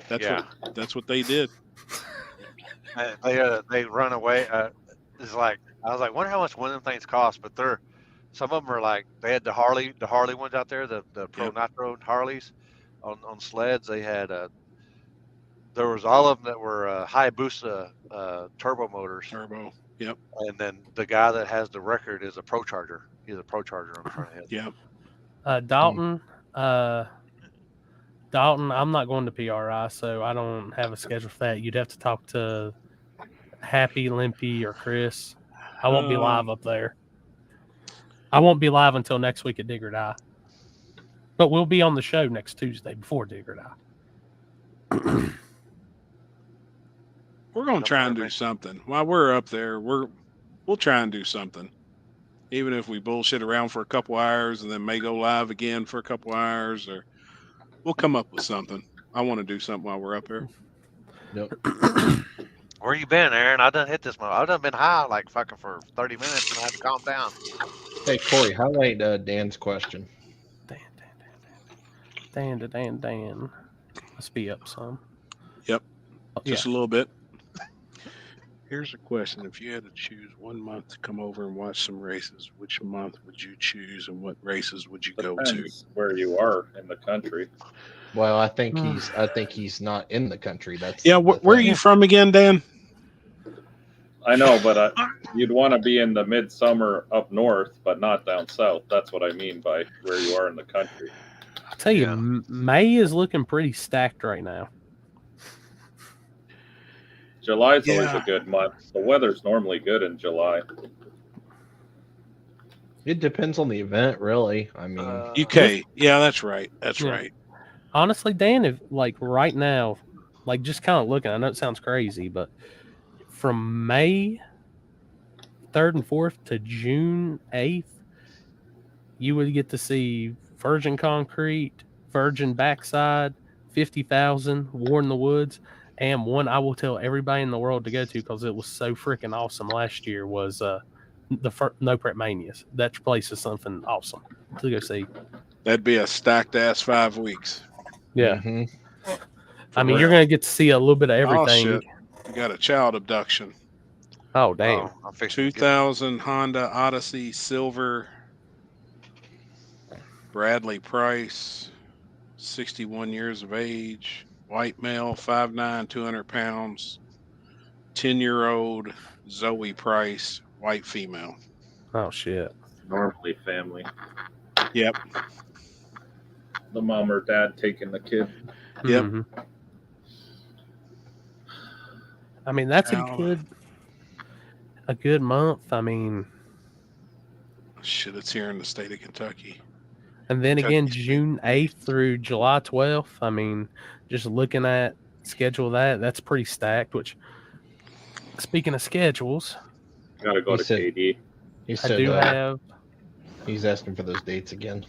S2: That's what they did.
S5: they run away. It's like I was like, wonder how much one of them things cost. But some of them are like they had the Harley ones out there, the Pro
S2: Yep.
S5: Nitro Harleys on sleds. They had there was all of them that were Hayabusa turbo motors.
S2: Turbo. Yep.
S5: And then the guy that has the record is a Pro Charger. He's a Pro Charger on the front end.
S2: Yep.
S3: Dalton, I'm not going to PRI, so I don't have a schedule for that. You'd have to talk to Happy, Limpy, or Chris. I won't be live up there. I won't be live until next week at Dig or Die. But we'll be on the show next Tuesday before Dig or Die.
S2: We're gonna try and do something while we're up there. We'll try and do something, even if we bullshit around for a couple hours and then may go live again for a couple hours, or we'll come up with something. I want to do something while we're up here.
S4: Yep.
S5: Where you been, Aaron? I done hit this moment. I done been high like fucking for 30 minutes and I had to calm down.
S4: Hey Corey, highlight Dan's question.
S3: Dan. Let's be up some.
S2: Yep. Just
S3: Yeah.
S2: a little bit. Here's a question. If you had to choose one month to come over and watch some races, which month would you choose and what races would you go to?
S6: Depends where you are in the country.
S4: Well, I think he's not in the country. That's
S2: Where are you from again, Dan?
S6: I know, but you'd want to be in the midsummer up north, but not down south. That's what I mean by where you are in the country.
S3: I'll tell you, May is looking pretty stacked right now.
S6: July's always a good month. The weather's normally good in July.
S4: It depends on the event, really. I mean,
S2: UK. Yeah, that's right. That's right.
S3: Honestly, Dan, if like right now, like just kind of looking, I know it sounds crazy, but from May 3rd and 4th to June 8th, you would get to see Virgin Concrete, Virgin Backside, 50,000, War in the Woods, and one I will tell everybody in the world to go to because it was so freaking awesome last year was the No Prep Manias. That place is something awesome to go see.
S2: That'd be a stacked ass 5 weeks.
S3: Yeah.
S4: Mm-hmm.
S3: I mean, you're going to get to see a little bit of everything.
S2: Oh, shit. You got a child abduction.
S3: Oh, damn.
S2: 2000 Honda Odyssey Silver. Bradley Price, 61 years of age. White male, 5'9", 200 pounds. 10-year-old Zoe Price, white female.
S3: Oh, shit.
S6: Normally family.
S2: Yep.
S6: The mom or dad taking the kid.
S2: Yep.
S3: Mm-hmm. I mean, that's a good month. I mean,
S2: shit, it's here in the state of Kentucky.
S3: And then again, June 8th through July 12th. I mean, just looking at schedule that's pretty stacked. Which, speaking of schedules,
S6: gotta go to KD.
S4: He said,
S3: I do have.
S4: He's asking for those dates again.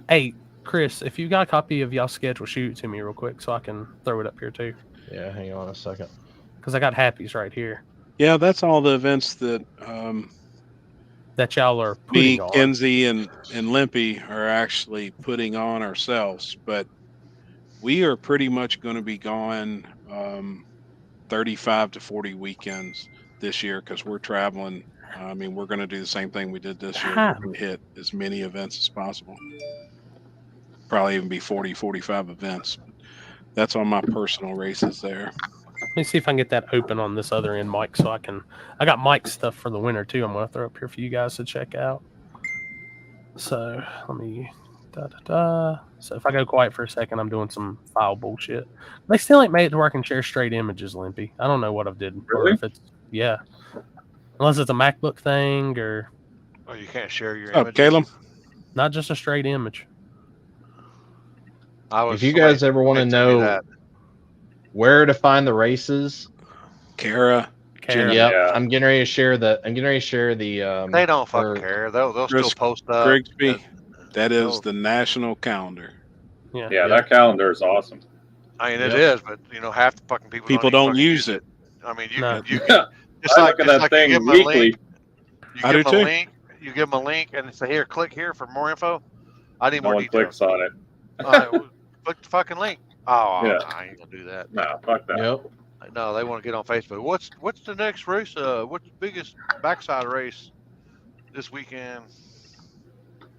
S3: Hey, Chris, if you got a copy of y'all's schedule, shoot it to me real quick so I can throw it up here too.
S4: Yeah, hang on a second.
S3: Because I got Happy's right here.
S2: Yeah, that's all the events that
S3: that y'all are putting on.
S2: Kenzie and Limpy are actually putting on ourselves, but we are pretty much going to be gone 35 to 40 weekends this year because we're traveling. I mean, we're going to do the same thing we did this year. We're going to hit as many events as possible. Probably even be 40, 45 events. That's on my personal races there.
S3: Let me see if I can get that open on this other end, Mike, so I got Mike's stuff for the winter too. I'm going to throw up here for you guys to check out. So let me, So if I go quiet for a second, I'm doing some file bullshit. They still ain't made it to where I can share straight images, Limpy. I don't know what I've did.
S6: Really?
S3: Or if it's, yeah. Unless it's a MacBook thing or.
S5: Oh, you can't share your
S2: Oh,
S5: images?
S2: Caleb?
S3: Not just a straight image.
S4: If you guys ever want to know where to find the races,
S2: Kara.
S3: Kara.
S4: Yep,
S6: Yeah.
S4: I'm getting ready to share the.
S5: They don't fucking care. They'll still post up.
S2: Grigsby, that is the national calendar.
S6: Yeah, that calendar is awesome.
S5: I mean, it is, but half the fucking people
S2: don't use it.
S5: I mean,
S6: No.
S5: you can. It's
S6: I
S5: like,
S6: look at that thing
S5: you give them a
S6: weekly.
S5: link. You
S2: I
S5: give
S2: do
S5: them a
S2: too.
S5: link. You give them a link, and say, "Here, click here for more info." I need
S6: No
S5: more
S6: one
S5: details.
S6: clicks on it.
S5: Click the fucking link. Oh,
S6: Yeah.
S5: I ain't gonna do that.
S6: No, fuck that.
S4: Yep.
S5: No, they want to get on Facebook. What's the next race? What's the biggest backside race this weekend?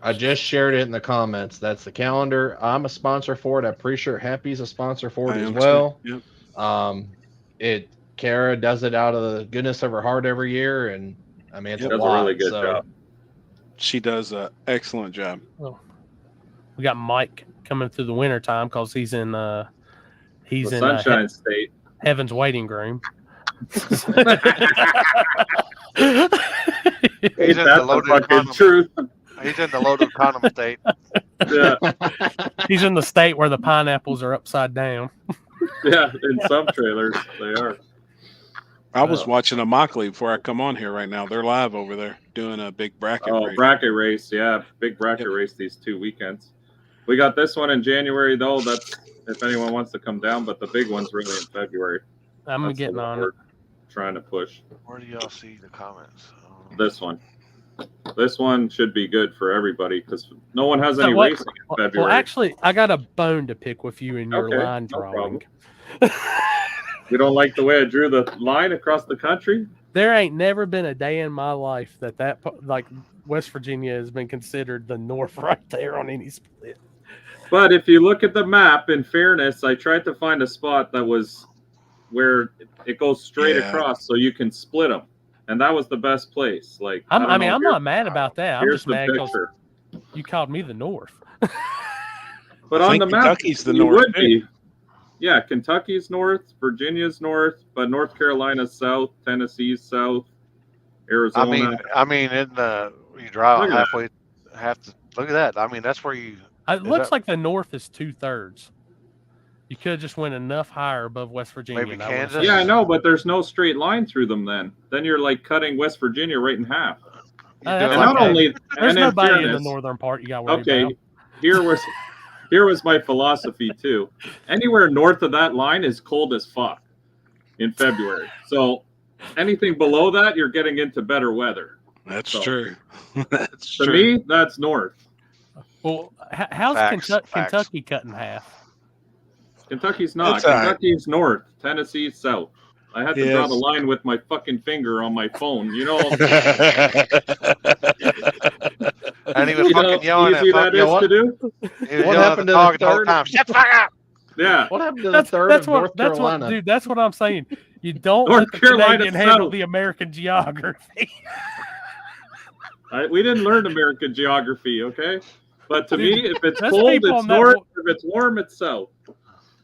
S4: I just shared it in the comments. That's the calendar. I'm a sponsor for it. I'm pretty sure Happy's a sponsor for it as well.
S2: Yep.
S4: Kara does it out of the goodness of her heart every year, and I mean it's
S6: She
S4: a
S6: does
S4: lot.
S6: a really good job.
S2: She does an excellent job.
S3: Oh. We got Mike coming through the winter time because he's in
S6: The Sunshine State.
S3: Heaven's waiting room.
S5: He's in
S6: That's
S5: the
S6: the
S5: loaded
S6: fucking
S5: condom.
S6: truth.
S5: He's in the loaded condom state.
S6: Yeah,
S3: He's in the state where the pineapples are upside down.
S6: yeah. In some trailers, they are.
S2: I was watching a Mockley before I come on here right now. They're live over there doing a big bracket race.
S6: Bracket race. Yeah, big bracket race these 2 weekends. We got this one in January though. That's if anyone wants to come down, but the big one's really in February.
S3: I'm
S6: That's the
S3: getting
S6: one
S3: on
S6: we're
S3: it.
S6: trying to push.
S5: Where do y'all see the comments?
S6: This one. This one should be good for everybody because no one has
S3: So
S6: any
S3: what-
S6: racing in February.
S3: Well, actually, I got a bone to pick with you in your
S6: Okay,
S3: line
S6: no
S3: drawing.
S6: You don't like the way I drew the line across the country?
S3: There ain't never been a day in my life that like West Virginia has been considered the North right there on any split.
S6: But if you look at the map, in fairness, I tried to find a spot that was where it goes straight across so you can split them. And that was the best place. Like
S3: I'm
S6: don't know,
S3: not mad about that. I'm
S6: here's
S3: just
S6: the
S3: mad because
S6: picture.
S3: you called me the North.
S6: But
S2: I
S6: on
S2: think
S6: the map,
S2: Kentucky's the
S6: you
S2: North,
S6: would
S2: too.
S6: be. Yeah, Kentucky's north, Virginia's north, but North Carolina's south, Tennessee's south, Arizona.
S5: I mean, in the you drive
S6: Look at
S5: halfway, look at that. I mean, that's where you.
S3: It
S5: Is
S3: looks
S5: that-
S3: like the North is 2/3. You could have just went enough higher above West Virginia.
S5: Maybe
S3: and I would've
S5: Kansas?
S3: said-
S6: Yeah, I know, but there's no straight line through them. Then you're like cutting West Virginia right in half.
S3: That's
S6: And not
S3: okay.
S6: only
S3: There's
S6: and in
S3: nobody in the
S6: fairness-
S3: northern part you got to worry
S6: Okay,
S3: about.
S6: here was my philosophy too. Anywhere north of that line is cold as fuck in February. So anything below that, you're getting into better weather.
S2: That's
S6: So,
S2: true. That's
S6: To
S2: true.
S6: me, that's north.
S3: Well, how's
S5: Facts.
S3: Kentucky cut in half?
S6: Kentucky's not.
S2: That's all right.
S6: Kentucky's north. Tennessee's south. I had to draw
S2: Yes.
S6: the line with my fucking finger on my phone. You know,
S5: And he was
S6: you know
S5: fucking yelling at
S6: easy
S5: fucking.
S6: that is to do.
S5: He was
S4: What
S5: yelling
S4: happened
S5: at
S4: to
S5: the
S4: the
S5: dog the whole
S4: third?
S5: time. Shut the fuck up!
S6: Yeah.
S4: What happened to the third of North Carolina?
S3: Dude, that's what I'm saying. You don't
S6: North
S3: let the
S6: Carolina
S3: Canadian handle
S6: South.
S3: the American geography.
S6: We didn't learn American geography, okay? But to me, if it's
S3: There's
S6: cold,
S3: people
S6: it's
S3: on that
S6: north.
S3: wa-
S6: If it's warm, it's south.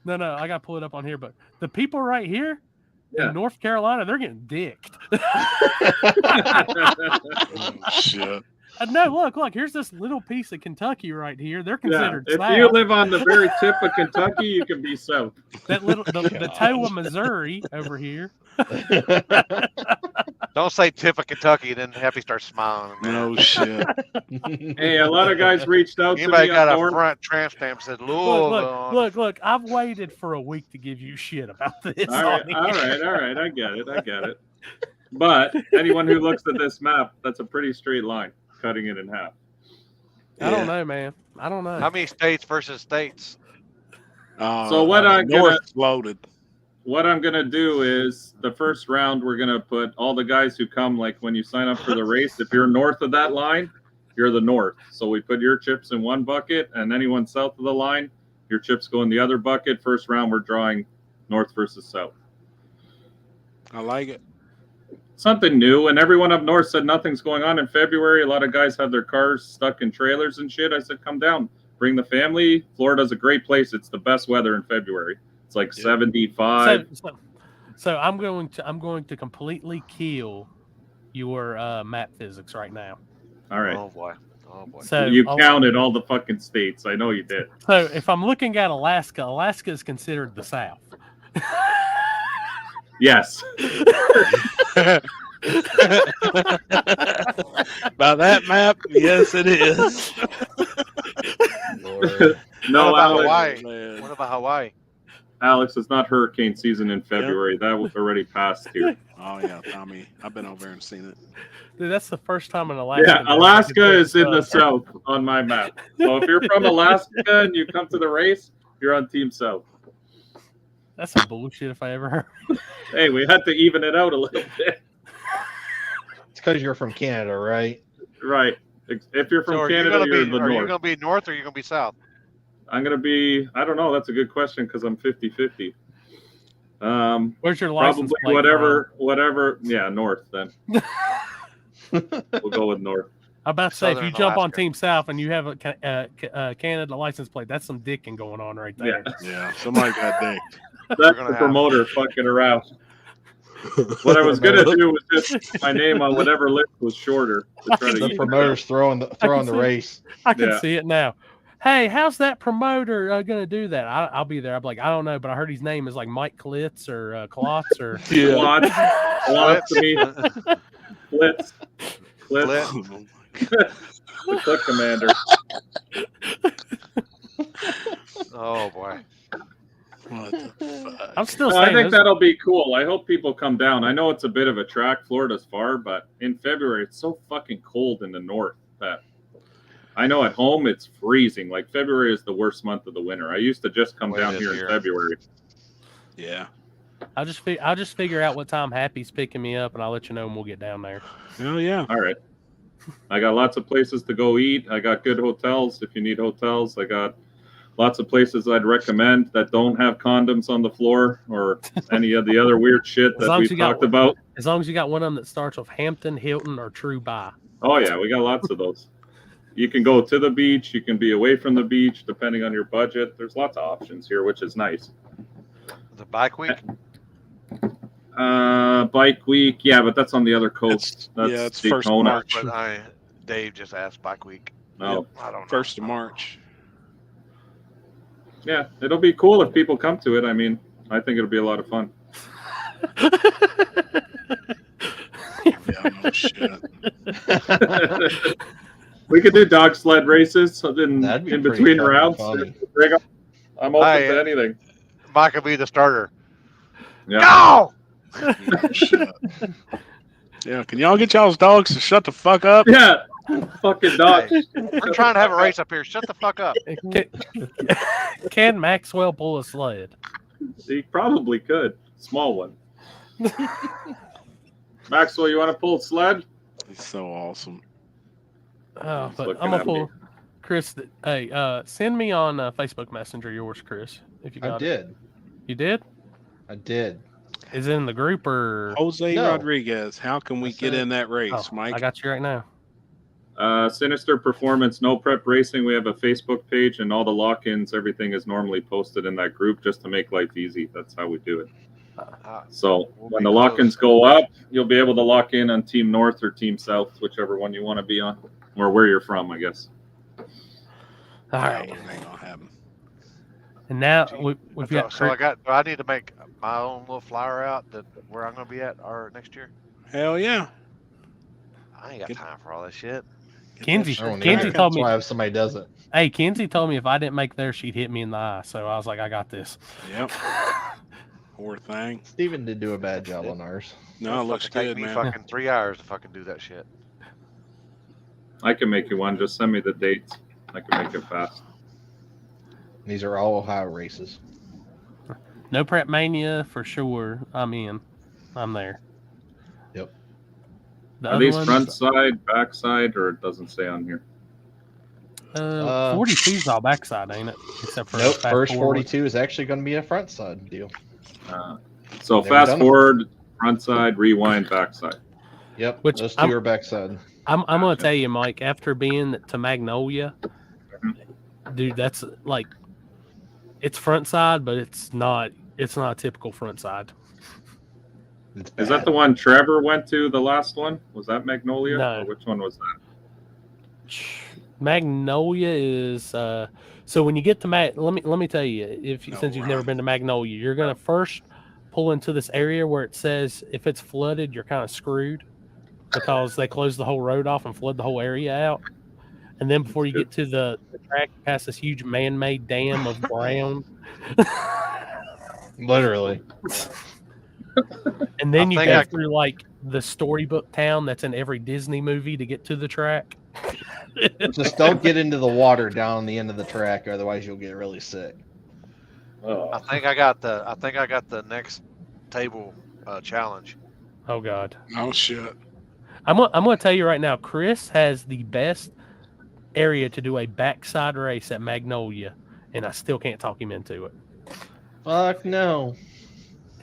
S3: No, I got to pull it up on here. But the people right here
S6: Yeah.
S3: in North Carolina, they're getting dicked.
S2: Oh, shit.
S3: No, look, here's this little piece of Kentucky right here. They're
S6: Yeah.
S3: considered
S6: If
S3: south.
S6: you live on the very tip of Kentucky, you can be south.
S3: That little the toe of Missouri over here.
S5: Don't say tip of Kentucky, then Happy starts smiling.
S2: No shit.
S6: Hey, a lot of guys reached out to
S5: Anybody
S6: me
S5: got
S6: up
S5: a
S6: north.
S5: front tramp stamp that said Louisville?
S3: Look. I've waited for a week to give you shit about this.
S6: All right. I get it. But anyone who looks at this map, that's a pretty straight line, cutting it in half.
S3: I don't know, man. I don't know.
S5: How many states versus states?
S6: So what I
S2: North loaded.
S6: what I'm gonna do is the first round we're gonna put all the guys who come, like when you sign up for the race, if you're north of that line, you're the north. So we put your chips in one bucket, and anyone south of the line, your chips go in the other bucket. First round we're drawing north versus south.
S2: I like it.
S6: Something new, and everyone up north said nothing's going on in February. A lot of guys have their cars stuck in trailers and shit. I said, come down, bring the family. Florida's a great place. It's the best weather in February. It's like 75.
S3: So I'm going to completely kill your map physics right now.
S6: All right.
S5: Oh boy. Oh boy.
S3: So
S6: You counted all the fucking states. I know you did.
S3: So if I'm looking at Alaska, Alaska is considered the South.
S6: Yes.
S2: By that map, yes, it is.
S6: No,
S5: what about
S6: Alex,
S5: Hawaii? What about Hawaii?
S6: Alex, it's not hurricane season in February. That was already passed here.
S2: Oh yeah, Tommy, I've been over there and seen it.
S3: Dude, that's the first time in Alaska.
S6: Yeah, Alaska is in the south on my map. So if you're from Alaska and you come to the race, you're on Team South.
S3: That's some bullshit if I ever heard.
S6: Hey, we had to even it out a little bit.
S4: It's because you're from Canada, right?
S6: Right. If you're from
S5: So
S6: Canada, you're in the
S5: are you
S6: north.
S5: going to be north or are you going to be south?
S6: I'm going to be, I don't know. That's a good question because I'm 50-50.
S3: Where's your license
S6: Probably
S3: plate
S6: whatever. Yeah, north then. We'll go with north.
S3: I'm about to say, if
S5: Southern
S3: you jump on
S5: Alaska.
S3: Team South and you have a Canada license plate, that's some dicking going on right there.
S2: Yeah, somebody got dicked.
S6: That's the promoter fucking around. What I was gonna do was just my name on whatever list was shorter. To try to
S4: The
S6: even it
S4: promoter's
S6: out.
S4: throwing the race.
S3: I can
S6: Yeah.
S3: see it now. Hey, how's that promoter going to do that? I'll be there. I'm like, I don't know, but I heard his name is like Mike Klitz or Klotz or
S6: Klotz to me. Klitz. The Click Commander.
S5: Oh boy.
S2: What the fuck?
S3: I'm still
S6: I
S3: saying
S6: think that'll be cool. I hope people come down. I know it's a bit of a track. Florida's far, but in February it's so fucking cold in the north that I know at home it's freezing. Like February is the worst month of the winter. I used to just come
S5: Well,
S6: down
S5: it is
S6: here
S5: here.
S6: in February.
S2: Yeah.
S3: I'll just figure out what time Happy's picking me up, and I'll let you know when we'll get down there.
S2: Oh yeah.
S6: All right. I got lots of places to go eat. I got good hotels if you need hotels. I got lots of places I'd recommend that don't have condoms on the floor or any of the other weird shit
S3: As
S6: that
S3: long as
S6: we've
S3: you got
S6: talked about.
S3: As long as you got one of them that starts with Hampton, Hilton, or True Buy.
S6: Oh, yeah, we got lots of those. You can go to the beach. You can be away from the beach depending on your budget. There's lots of options here, which is nice.
S5: The bike week?
S6: Bike week. Yeah, but that's on the other coast. That's
S2: it's first of
S6: Daytona.
S2: March.
S5: But Dave just asked bike week.
S6: No.
S5: I don't know.
S2: 1st of March.
S6: Yeah, it'll be cool if people come to it. I mean, I think it'll be a lot of fun.
S2: Yeah, no shit.
S6: We could do dog sled races in
S4: That'd be
S6: in
S4: pretty
S6: between
S4: fucking
S6: rounds.
S4: funny.
S6: I'm open
S5: Hey,
S6: to anything.
S5: Mike will be the starter.
S6: Yeah.
S5: Go!
S2: Shut. Yeah, can y'all get y'all's dogs to shut the fuck up?
S6: Yeah, fucking dog.
S5: Hey, we're trying to have a race up here. Shut the fuck up.
S3: Can Maxwell pull a sled?
S6: He probably could. Small one. Maxwell, you want to pull a sled?
S2: He's so awesome.
S3: Oh,
S6: He's
S3: but
S6: looking
S3: I'm gonna
S6: at me.
S3: pull Chris. Hey, send me on Facebook Messenger yours, Chris. If you got
S4: I
S3: it.
S4: did.
S3: You did?
S4: I did.
S3: Is it in the group or?
S2: Jose
S4: No.
S2: Rodriguez, how can we
S4: That's
S2: get
S4: it.
S2: in that race,
S3: Oh,
S2: Mike?
S3: I got you right now.
S6: Sinister Performance, No Prep Racing. We have a Facebook page, and all the lock-ins, everything is normally posted in that group just to make life easy. That's how we do it. So when the lock-ins go up, you'll be able to lock in on Team North or Team South, whichever one you want to be on, or where you're from, I guess.
S3: All right.
S2: That ain't gonna happen.
S3: And now we've got.
S5: So do I need to make my own little flyer out that where I'm going to be at next year?
S2: Hell yeah.
S5: I ain't got time for all that shit.
S3: Kenzie
S4: I don't
S3: Kenzie
S4: either.
S3: told
S4: That's
S3: me.
S4: why if somebody does it.
S3: Hey, Kenzie told me if I didn't make there, she'd hit me in the eye. So I was like, I got this.
S2: Yep. Poor thing.
S4: Steven did do a bad job on ours.
S2: No, it
S5: It'll
S2: looks
S5: fucking take
S2: good,
S5: me
S2: man.
S5: fucking 3 hours to fucking do that shit.
S6: I can make you one. Just send me the dates. I can make it fast.
S4: These are all Ohio races.
S3: No Prep Mania for sure. I'm in. I'm there.
S4: Yep.
S3: The
S6: Are
S3: other
S6: these
S3: ones,
S6: front side, back side, or it doesn't say on here?
S3: 42's all backside, ain't it? Except for
S4: Nope.
S3: Fast
S4: First
S3: Forward.
S4: 42 is actually going to be a front side deal.
S6: So
S4: Never
S6: fast
S4: done it.
S6: forward, front side, rewind, back side.
S4: Yep.
S3: Which
S4: Those two are backside.
S3: I'm going to tell you, Mike, after being to Magnolia, dude, that's like, it's front side, but it's not a typical front side.
S6: Is that the one Trevor went to, the last one? Was that Magnolia?
S3: No.
S6: Or which one was that?
S3: Magnolia is so when you get to let me tell you, since you've never been to Magnolia, you're gonna first pull into this area where it says if it's flooded, you're kind of screwed because they close the whole road off and flood the whole area out. And then before you get to the track, you pass this huge man-made dam of ground.
S4: Literally.
S3: And then you go through like the storybook town that's in every Disney movie to get to the track.
S4: Just don't get into the water down the end of the track, otherwise you'll get really sick.
S6: Oh.
S5: I think I got the next table challenge.
S3: Oh God.
S2: Oh shit.
S3: I'm gonna tell you right now, Chris has the best area to do a backside race at Magnolia, and I still can't talk him into it.
S4: Fuck no.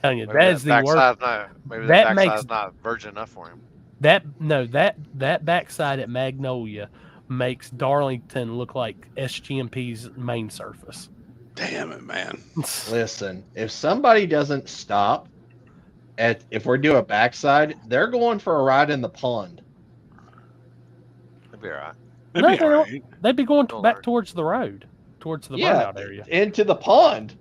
S3: Telling you,
S5: Maybe
S3: that is the worst.
S5: Maybe
S3: that
S5: that
S3: makes
S5: backside's not virgin enough for him.
S3: That backside at Magnolia makes Darlington look like SGMP's main surface.
S2: Damn it, man.
S4: Listen, if somebody doesn't stop if we're doing a backside, they're going for a ride in the pond.
S5: It'd be all right.
S3: No, they'd be going back towards the road, towards the burnout area.
S4: Into the pond.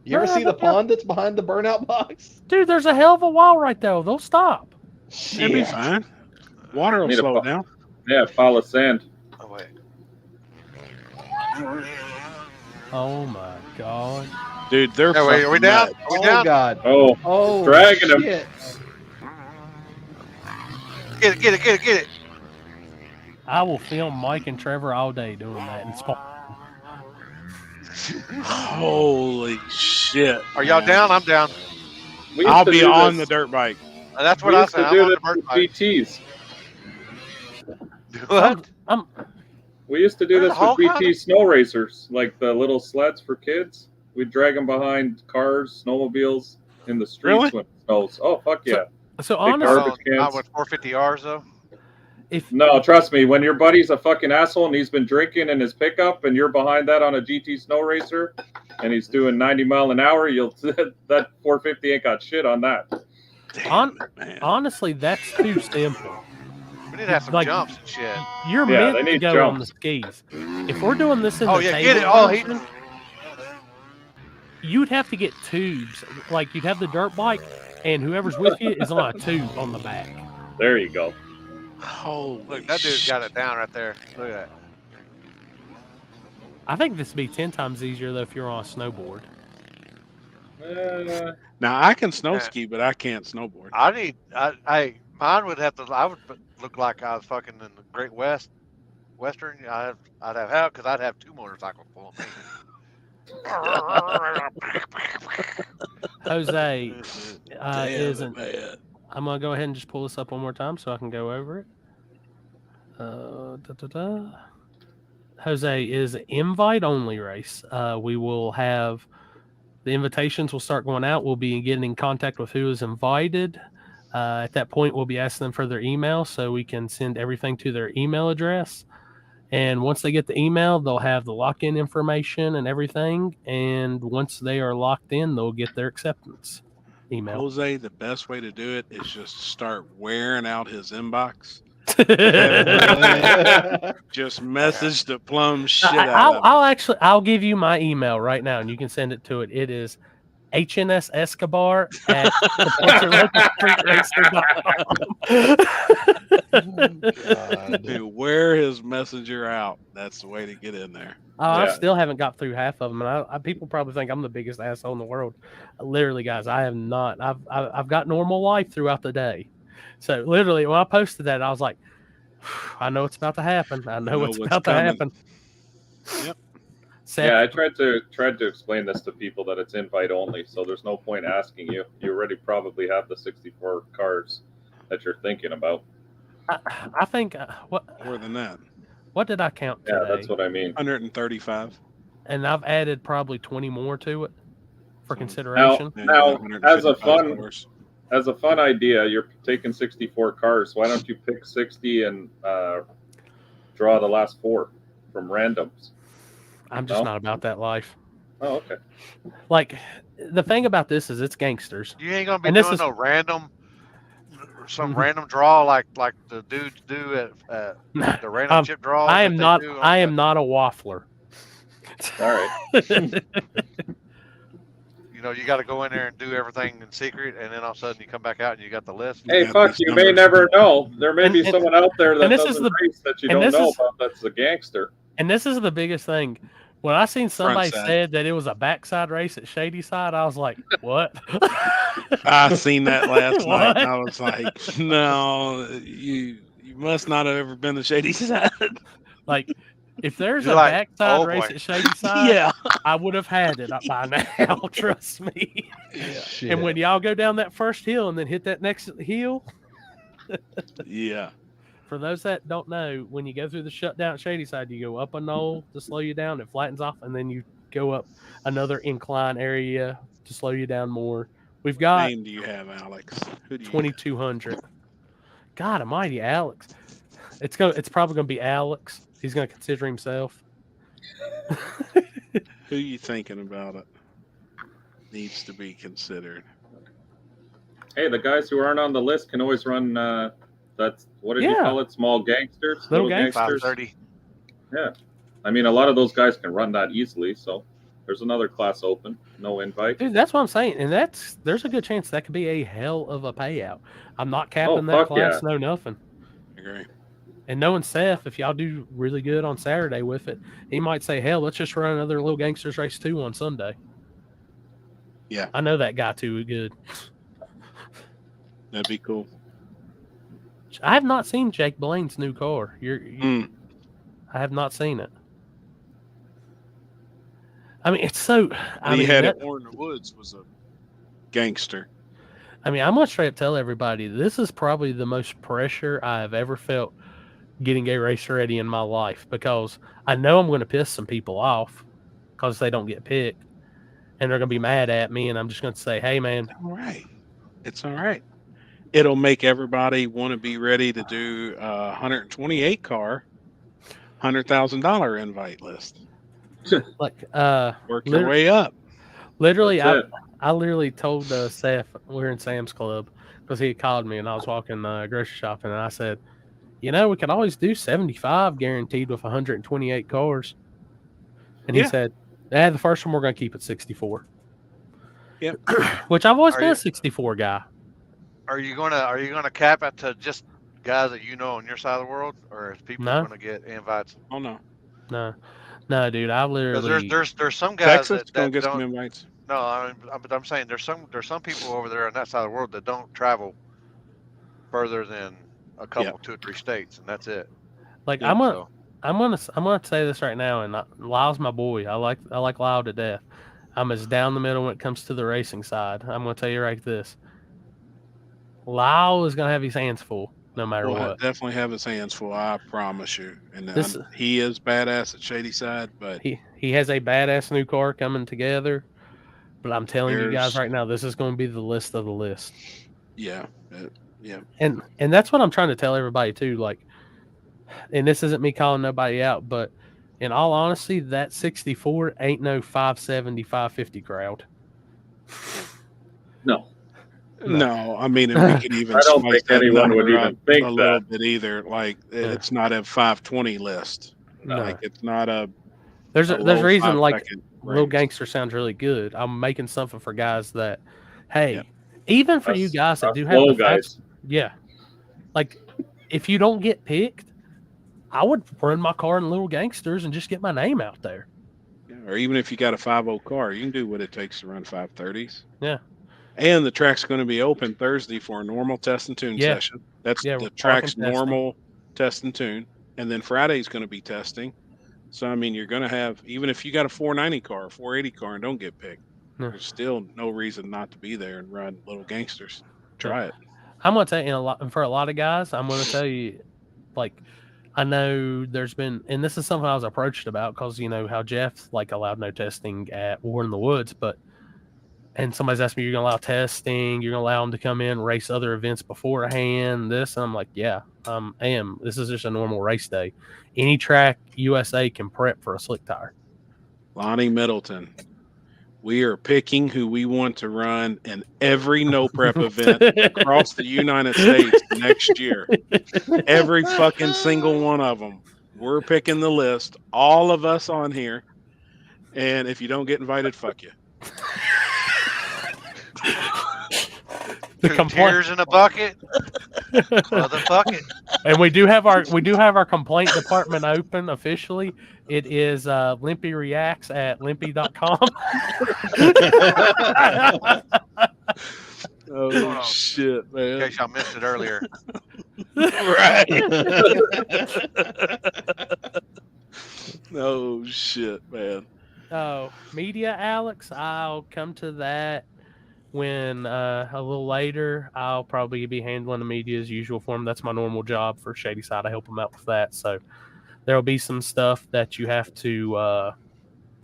S4: You ever
S3: No,
S4: see the pond that's behind the burnout box?
S3: Dude, there's a hell of a wall right there. They'll stop.
S2: It'll be fine. Water will slow it down.
S6: Yeah, pile of sand.
S5: Oh wait.
S3: Oh my God.
S2: Dude, they're
S5: wait, are we down?
S2: nuts.
S5: Are we down?
S4: God.
S6: Oh, dragging him.
S4: Shit.
S5: Get it.
S3: I will film Mike and Trevor all day doing that and spawn.
S2: Holy shit.
S5: Are y'all down? I'm down.
S2: I'll be on the dirt bike.
S5: That's what I said. I'm on the dirt bike.
S6: BTs.
S5: What?
S6: We used to do this
S5: There's
S6: with
S5: all
S6: BT snow racers, like the little sleds for kids. We'd drag them behind cars, snowmobiles in the streets when it snows. Oh, fuck yeah.
S3: So
S6: Big
S3: honestly,
S6: garbage cans.
S5: Not with 450Rs though.
S6: No, trust me, when your buddy's a fucking asshole and he's been drinking in his pickup and you're behind that on a GT snow racer and he's doing 90 mile an hour, that 450 ain't got shit on that.
S3: Honestly, that's too simple.
S5: We need to have some jumps and shit.
S3: You're meant to go on the skis. If we're doing this in the table version, you'd have to get tubes. Like you'd have the dirt bike, and whoever's with you is on a tube on the back.
S6: There you go.
S2: Holy
S5: Look, that dude's got it down right there. Look at that.
S3: I think this would be 10 times easier though if you're on a snowboard.
S2: Now I can snow ski, but I can't snowboard.
S5: Mine would have to. I would look like I was fucking in the Great Western. I'd have help because I'd have two motorcycles full of me.
S3: Jose isn't. I'm gonna go ahead and just pull this up one more time so I can go over it. Jose is an invite only race. We will have the invitations will start going out. We'll be getting in contact with who is invited. At that point, we'll be asking them for their email so we can send everything to their email address. And once they get the email, they'll have the lock-in information and everything. And once they are locked in, they'll get their acceptance email.
S2: Jose, the best way to do it is just start wearing out his inbox. Just message the plum shit out of him.
S3: I'll give you my email right now and you can send it to it. It is HNS Escobar at
S2: Dude, wear his messenger out. That's the way to get in there.
S3: I still haven't got through half of them, and people probably think I'm the biggest asshole in the world. Literally, guys, I have not. I've got normal life throughout the day. So literally, when I posted that, I was like, I know it's about to happen. I know what's about to happen.
S2: Yep.
S3: Seth,
S6: Yeah, I tried to explain this to people that it's invite only, so there's no point asking you. You already probably have the 64 cars that you're thinking about.
S3: I think what
S2: More than that.
S3: What did I count today?
S6: Yeah, that's what I mean.
S2: 135.
S3: And I've added probably 20 more to it for
S2: So,
S3: consideration.
S6: Now, as a
S2: 155 cars.
S6: fun idea, you're taking 64 cars. Why don't you pick 60 and draw the last 4 from randoms?
S3: I'm just not about that life.
S6: Oh, okay.
S3: Like, the thing about this is it's gangsters.
S5: You ain't gonna be
S3: And this
S5: doing
S3: is-
S5: no random, some random draw like the dudes do at the random chip draws.
S3: I
S5: that
S3: am
S5: they
S3: not.
S5: do on
S3: I
S5: the-
S3: am not a waffler.
S6: All right.
S5: You know, you got to go in there and do everything in secret, and then all of a sudden you come back out and you got the list.
S6: Hey,
S2: got
S6: fuck,
S2: these
S6: you may
S2: numbers.
S6: never know. There may be
S3: And-
S6: someone out there that
S3: and this is
S6: doesn't
S3: the-
S6: race that you
S3: and
S6: don't
S3: this
S6: know
S3: is-
S6: about that's a gangster.
S3: And this is the biggest thing. When I seen somebody
S2: side.
S3: said that it was a backside race at Shady Side, I was like, "What?"
S2: I seen that last night.
S3: What?
S2: And I was like, no, you must not have ever been to Shady Side.
S3: Like, if there's
S5: You're
S3: a
S5: like,
S3: backside
S5: "Oh,
S3: race
S5: boy."
S3: at Shady Side,
S2: Yeah.
S3: I would have had it by now. Trust me.
S4: Shit.
S3: And when y'all go down that first hill and then hit that next hill,
S2: Yeah.
S3: for those that don't know, when you go through the shutdown at Shady Side, you go up a knoll to slow you down, it flattens off, and then you go up another incline area to slow you down more. We've
S2: What
S3: got
S2: name do you have, Alex? Who do you
S3: 2200. God almighty, Alex. It's probably gonna be Alex. He's gonna consider himself.
S2: Who you thinking about it? Needs to be considered.
S6: Hey, the guys who aren't on the list can always run. That's what did you
S3: Yeah.
S6: call it? Small gangsters.
S3: Little gangsters.
S5: 530.
S6: Yeah, I mean, a lot of those guys can run that easily. So there's another class open. No invite.
S3: Dude, that's what I'm saying. And there's a good chance that could be a hell of a payout. I'm not capping
S6: Oh,
S3: that
S6: fuck
S3: class,
S6: yeah.
S3: no nothing.
S2: Agree.
S3: And knowing Seth, if y'all do really good on Saturday with it, he might say, hell, let's just run another little gangsters race 2 on Sunday.
S2: Yeah.
S3: I know that guy too good.
S2: That'd be cool.
S3: I have not seen Jake Blaine's new car.
S2: Mm.
S3: I have not seen it. I mean, it's so. I
S2: he
S3: mean,
S2: had
S3: that-
S2: it. Warren Woods was a gangster.
S3: I mean, I'm gonna straight up tell everybody this is probably the most pressure I have ever felt getting a race ready in my life, because I know I'm going to piss some people off because they don't get picked, and they're going to be mad at me, and I'm just going to say, "Hey, man,
S2: All right. It's all right. It'll make everybody want to be ready to do a 128 car, $100,000 invite list.
S3: like,
S2: Work your
S3: Liter-
S2: way up.
S3: literally,
S6: That's it.
S3: I literally told Seth we're in Sam's Club because he had called me and I was walking grocery shopping, and I said, you know, we could always do 75 guaranteed with 128 cars. And he
S2: Yeah.
S3: said, the first one we're going to keep at 64.
S2: Yep.
S3: Which I've always
S5: Are
S3: been
S5: you-
S3: a 64 guy.
S5: Are you gonna cap it to just guys that you know on your side of the world, or is people
S3: No.
S5: gonna get invites?
S2: Oh, no.
S3: No, dude, I
S5: Because
S3: literally.
S5: there's some guys
S2: Texas going
S5: that
S2: to get some
S5: don't.
S2: invites.
S5: No, but I'm saying there's some people over there on that side of the world that don't travel further than a couple, 2 or 3 states, and that's it.
S3: Like,
S2: Yeah,
S3: I'm gonna say this right now, and Lyle's my boy. I like Lyle to death. I'm as down the middle when it comes to the racing side. I'm gonna tell you right this. Lyle is gonna have his hands full no matter
S2: We'll
S3: what.
S2: definitely have his hands full. I promise you. And
S3: This-
S2: he is badass at Shady Side, but
S3: He has a badass new car coming together. But I'm telling you guys
S2: There's-
S3: right now, this is going to be the list of the list.
S2: yeah.
S3: And that's what I'm trying to tell everybody too. Like, and this isn't me calling nobody out, but in all honesty, that 64 ain't no 570, 550 crowd.
S6: No.
S2: No, I mean, and we could even
S6: I don't
S2: spice
S6: think
S2: that
S6: anyone would
S2: number
S6: even
S2: up
S6: think
S2: a little
S6: that.
S2: bit either. Like,
S3: Yeah.
S2: it's not a 520 list.
S3: No.
S2: Like, it's not a
S3: There's a
S2: low
S3: reason, like,
S2: 5-second
S3: Little
S2: range.
S3: Gangster sounds really good. I'm making something for guys that, hey,
S2: Yep.
S3: even for you
S6: Us-
S3: guys that
S6: us
S3: do have
S6: low
S3: the facts,
S6: guys.
S3: yeah. Like, if you don't get picked, I would run my car in Little Gangsters and just get my name out there.
S2: Yeah, or even if you got a 5.0 car, you can do what it takes to run 530s.
S3: Yeah.
S2: And the track's going to be open Thursday for a normal test and tune
S3: Yeah.
S2: session. That's
S3: Yeah,
S2: the
S3: we're
S2: track's
S3: talking testing.
S2: normal test and tune. And then Friday's going to be testing. So I mean, you're gonna have, even if you got a 490 car, a 480 car, and don't get picked,
S3: Yeah.
S2: there's still no reason not to be there and run Little Gangsters. Try it.
S3: I'm gonna tell you, for a lot of guys, I'm gonna tell you, like, I know there's been, and this is something I was approached about because you know how Jeff like allowed no testing at War in the Woods, and somebody's asked me, you're gonna allow testing, you're gonna allow them to come in, race other events beforehand, this, and I'm like, yeah, I am. This is just a normal race day. Any track USA can prep for a slick tire.
S2: Lonnie Middleton, we are picking who we want to run in every no prep event across the United States next year. Every fucking single one of them. We're picking the list, all of us on here. And if you don't get invited, fuck you.
S5: Two tears in a bucket. Motherfucker.
S3: And we do have our complaint department open officially. It is Limpy Reacts at limpy.com.
S2: Oh shit, man.
S5: In case y'all missed it earlier.
S2: Right. Oh shit, man.
S3: Oh, media, Alex, I'll come to that when a little later. I'll probably be handling the media as usual for them. That's my normal job for Shady Side. I help them out with that. So there'll be some stuff that you have to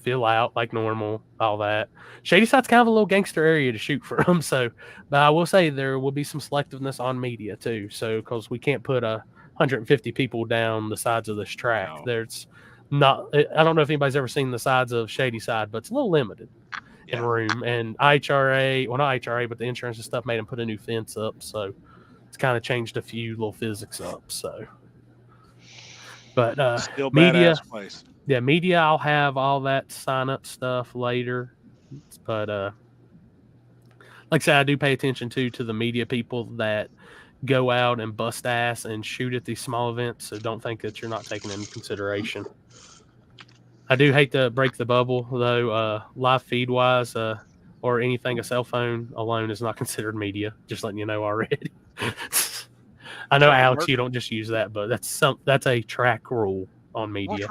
S3: fill out like normal, all that. Shady Side's kind of a little gangster area to shoot from. So, but I will say there will be some selectiveness on media too. So, because we can't put 150 people down the sides of this track.
S2: No.
S3: There's not, I don't know if anybody's ever seen the sides of Shady Side, but it's a little limited in room. And IHRA, well, not IHRA, but the insurance and stuff made them put a new fence up. So it's kind of changed a few little physics up. So, but
S2: Still
S3: media,
S2: badass place.
S3: yeah, media, I'll have all that sign up stuff later. But like I said, I do pay attention to the media people that go out and bust ass and shoot at these small events. So don't think that you're not taking into consideration. I do hate to break the bubble, though. Live feed wise, or anything, a cell phone alone is not considered media. Just letting you know already. I know, Alex, you don't just use that, but that's a track rule on media.
S5: What's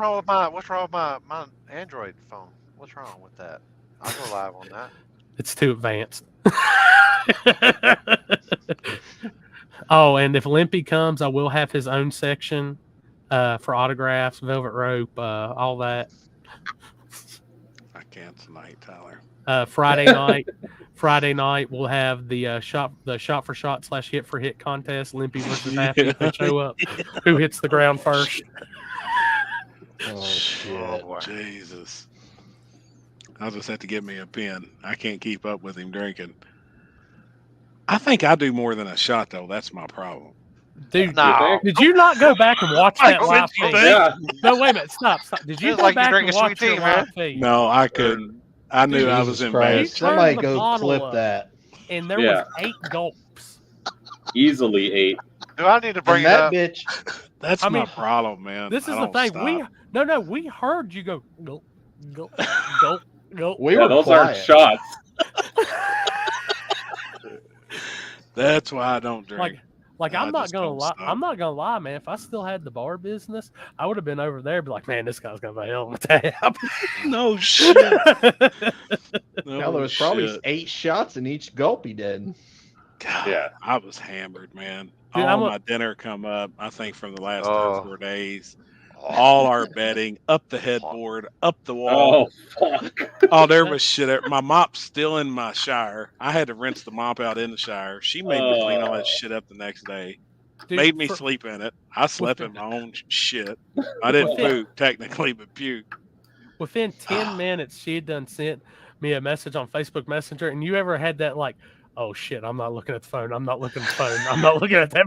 S5: wrong with my Android phone? What's wrong with that? I'll go live on that.
S3: It's too advanced. Oh, and if Limpy comes, I will have his own section for autographs, velvet rope, all that.
S2: I can't tonight, Tyler.
S3: Friday night we'll have the shot for shot / hit for hit contest. Limpy versus Happy. If they show up, who hits the ground first?
S4: Oh shit!
S2: Oh, Jesus! I'll just have to get me a pen. I can't keep up with him drinking. I think I do more than a shot, though. That's my problem.
S3: Dude,
S5: No.
S3: did you not go back and watch that live feed?
S6: Yeah.
S3: No, wait a minute. Stop. Did you
S5: Feels
S3: go
S5: like you're
S3: back and
S5: drinking
S3: watch
S5: sweet
S3: your
S5: tea, man.
S3: live feed?
S2: No, I couldn't. I knew I was
S4: Jesus
S2: in
S4: Christ.
S3: bed.
S4: Somebody
S3: Turn the
S4: go
S3: bottle
S4: clip
S3: up.
S4: that.
S3: And there
S6: Yeah.
S3: was 8 gulps.
S6: Easily 8.
S5: Do I need to bring
S4: And
S5: it
S4: that
S5: up?
S4: bitch.
S2: That's
S3: I
S2: my
S3: mean,
S2: problem, man.
S3: This
S2: I
S3: is the
S2: don't
S3: thing.
S2: stop.
S3: We heard you go gulp, gulp, gulp, gulp.
S4: We
S6: Yeah,
S4: were
S6: those
S4: quiet.
S6: aren't shots.
S2: That's why I don't drink.
S3: Like
S2: I
S3: I'm not
S2: just
S3: gonna
S2: don't
S3: lie.
S2: stop.
S3: I'm not gonna lie, man. If I still had the bar business, I would have been over there. Be like, man, this guy's gonna be a hell of a tab.
S2: No shit. No
S4: Hell, there was probably
S2: shit.
S4: 8 shots in each gulp he did.
S2: God,
S6: Yeah.
S2: I was hammered, man.
S3: Dude,
S2: All
S3: I'm a-
S2: my dinner come up, I think, from the last
S5: Oh.
S2: 3 or 4 days. All our bedding, up the headboard, up the wall.
S6: Oh, fuck.
S2: Oh, there was shit. My mop's still in my shower. I had to rinse the mop out in the shower. She made me clean all that shit up the next day.
S3: Dude,
S2: Made me
S3: for-
S2: sleep in it. I slept in my own shit. I didn't poop, technically, but puke.
S3: Within 10 minutes, she had done sent me a message on Facebook Messenger. And you ever had that like, oh shit, I'm not looking at the phone. I'm not looking at the phone. I'm not looking at that.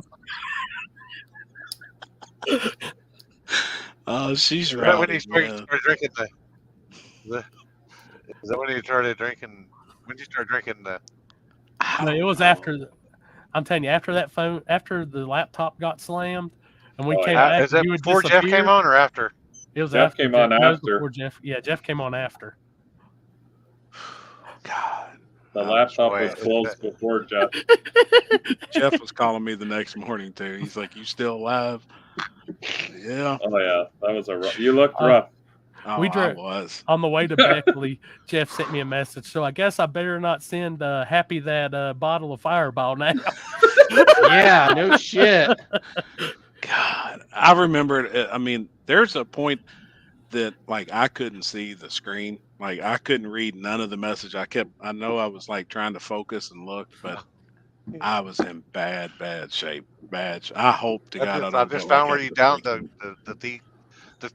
S2: Oh, she's
S5: Is
S2: right.
S5: that when you started drinking is that when you started drinking? When did you start drinking the?
S3: No, it was after. I'm telling you, after that phone, after the laptop got slammed, and we
S6: Oh,
S3: came
S6: yeah.
S3: back.
S5: Is that
S3: you had
S5: before Jeff
S3: disappeared.
S5: came on or after?
S3: It was
S6: Jeff
S3: after.
S6: came on
S3: No, it was
S6: after.
S3: before Jeff. Yeah, Jeff came on after.
S2: God.
S6: The
S2: Oh,
S6: laptop
S5: wait,
S6: was closed before Jeff.
S2: Jeff was calling me the next morning, too. He's like, you still alive? Yeah.
S6: Oh, yeah. That was a rough. You looked rough.
S2: Oh,
S3: We
S2: I
S3: drove
S2: was.
S3: on the way to Beckley. Jeff sent me a message, so I guess I better not send Happy that bottle of Fireball now.
S4: Yeah, no shit.
S2: God, I remember it. I mean, there's a point that like I couldn't see the screen. Like I couldn't read none of the message. I know I was like trying to focus and look, but I was in bad shape. I hope to God
S5: I just found where you downed the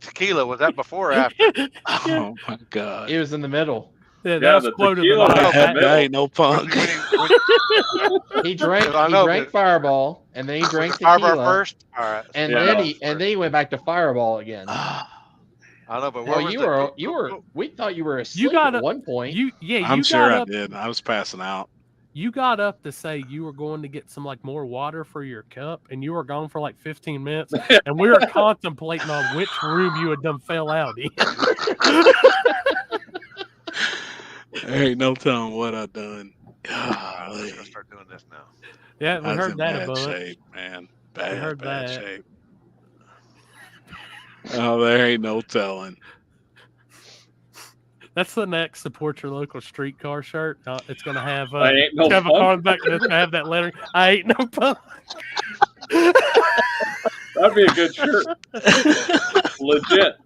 S5: tequila. Was that before or after?
S2: Oh my God.
S4: It was in the middle.
S3: Yeah,
S6: Yeah,
S3: that was
S6: the
S3: quote of the
S6: tequila
S3: night.
S6: was in the
S2: That ain't no punk.
S4: He drank.
S5: I
S4: He
S5: know,
S4: drank
S5: but-
S4: Fireball, and then he
S5: Was
S4: drank
S5: it Fireball
S4: tequila,
S5: first? All right.
S4: and
S6: Yeah,
S4: then
S6: no,
S4: he went back to Fireball again.
S5: I know, but where
S4: Well,
S5: was
S4: you were. We thought you were asleep
S3: got
S4: at
S3: up-
S4: one point.
S2: I'm sure I did. I was passing out.
S3: You got up to say you were going to get some like more water for your cup, and you were gone for like 15 minutes, and we were contemplating on which room you had done fell out in.
S2: There ain't no telling what I done.
S5: I'm gonna start doing this now.
S3: Yeah, we
S2: I was
S3: heard
S2: in
S3: that a
S2: bad
S3: bunch.
S2: shape, man. Bad
S3: heard that.
S2: shape. Oh, there ain't no telling.
S3: That's the next support your local streetcar shirt. It's gonna have
S6: I ain't no
S3: it's gonna have a
S6: punk.
S3: car in the back, and it's gonna have that letter. I ain't no punk.
S6: That'd be a good shirt. Legit.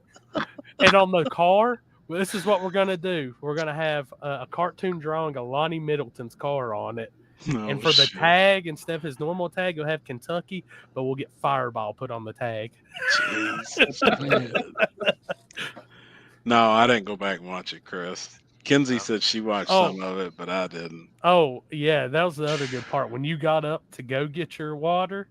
S3: And on the car, well, this is what we're gonna do. We're gonna have a cartoon drawing of Lonnie Middleton's car on it.
S2: Oh,
S3: And for the
S2: shit.
S3: tag, instead of his normal tag, you'll have Kentucky, but we'll get Fireball put on the tag.
S2: Jesus, man. No, I didn't go back and watch it, Chris. Kenzie said she watched some of it, but I didn't.
S3: Oh, yeah, that was the other good part. When you got up to go get your water,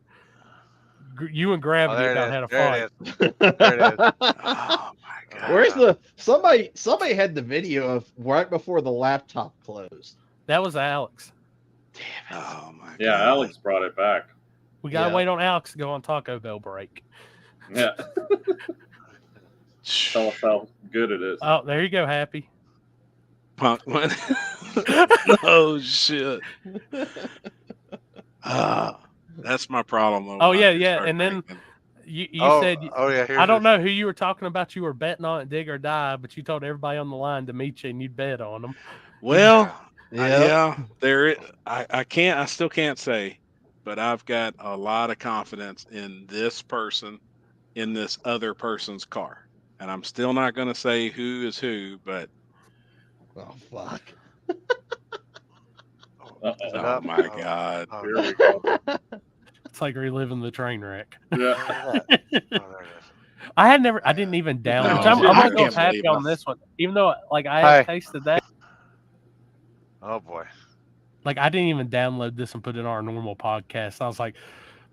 S3: you and Gravity
S5: there it
S3: about
S5: is.
S3: had a
S5: There
S3: fight.
S5: it is. There it is.
S2: Oh my God.
S4: Where's the somebody had the video of right before the laptop closed.
S3: That was Alex.
S2: Oh my God.
S6: Yeah, Alex brought it back.
S3: We got to
S4: Yeah.
S3: wait on Alex to go on Taco Bell break.
S6: Yeah. Tell us how good it is.
S3: Oh, there you go, Happy.
S2: Punk one. Oh shit. That's my problem. Though,
S3: Oh,
S2: when I
S3: yeah,
S2: do
S3: yeah.
S2: start
S3: And then
S2: drinking.
S3: you said,
S5: here's
S3: I don't know who you were talking about. You were betting on it, dig or die, but you told everybody on the line to meet you and you'd bet on them.
S2: Well,
S4: Yeah.
S2: yeah, there. I still can't say, but I've got a lot of confidence in this person, in this other person's car, and I'm still not going to say who is who, but
S4: Oh fuck.
S2: oh my God,
S6: Here we go.
S3: It's like reliving the train wreck.
S6: Yeah.
S5: Oh, there it is.
S3: I didn't even download.
S2: No,
S3: I'm
S2: I
S3: gonna go
S2: can't
S3: Happy
S2: believe
S3: on
S2: it.
S3: this one, even though like I have tasted that.
S5: Oh boy.
S3: Like I didn't even download this and put it on our normal podcast. I was like,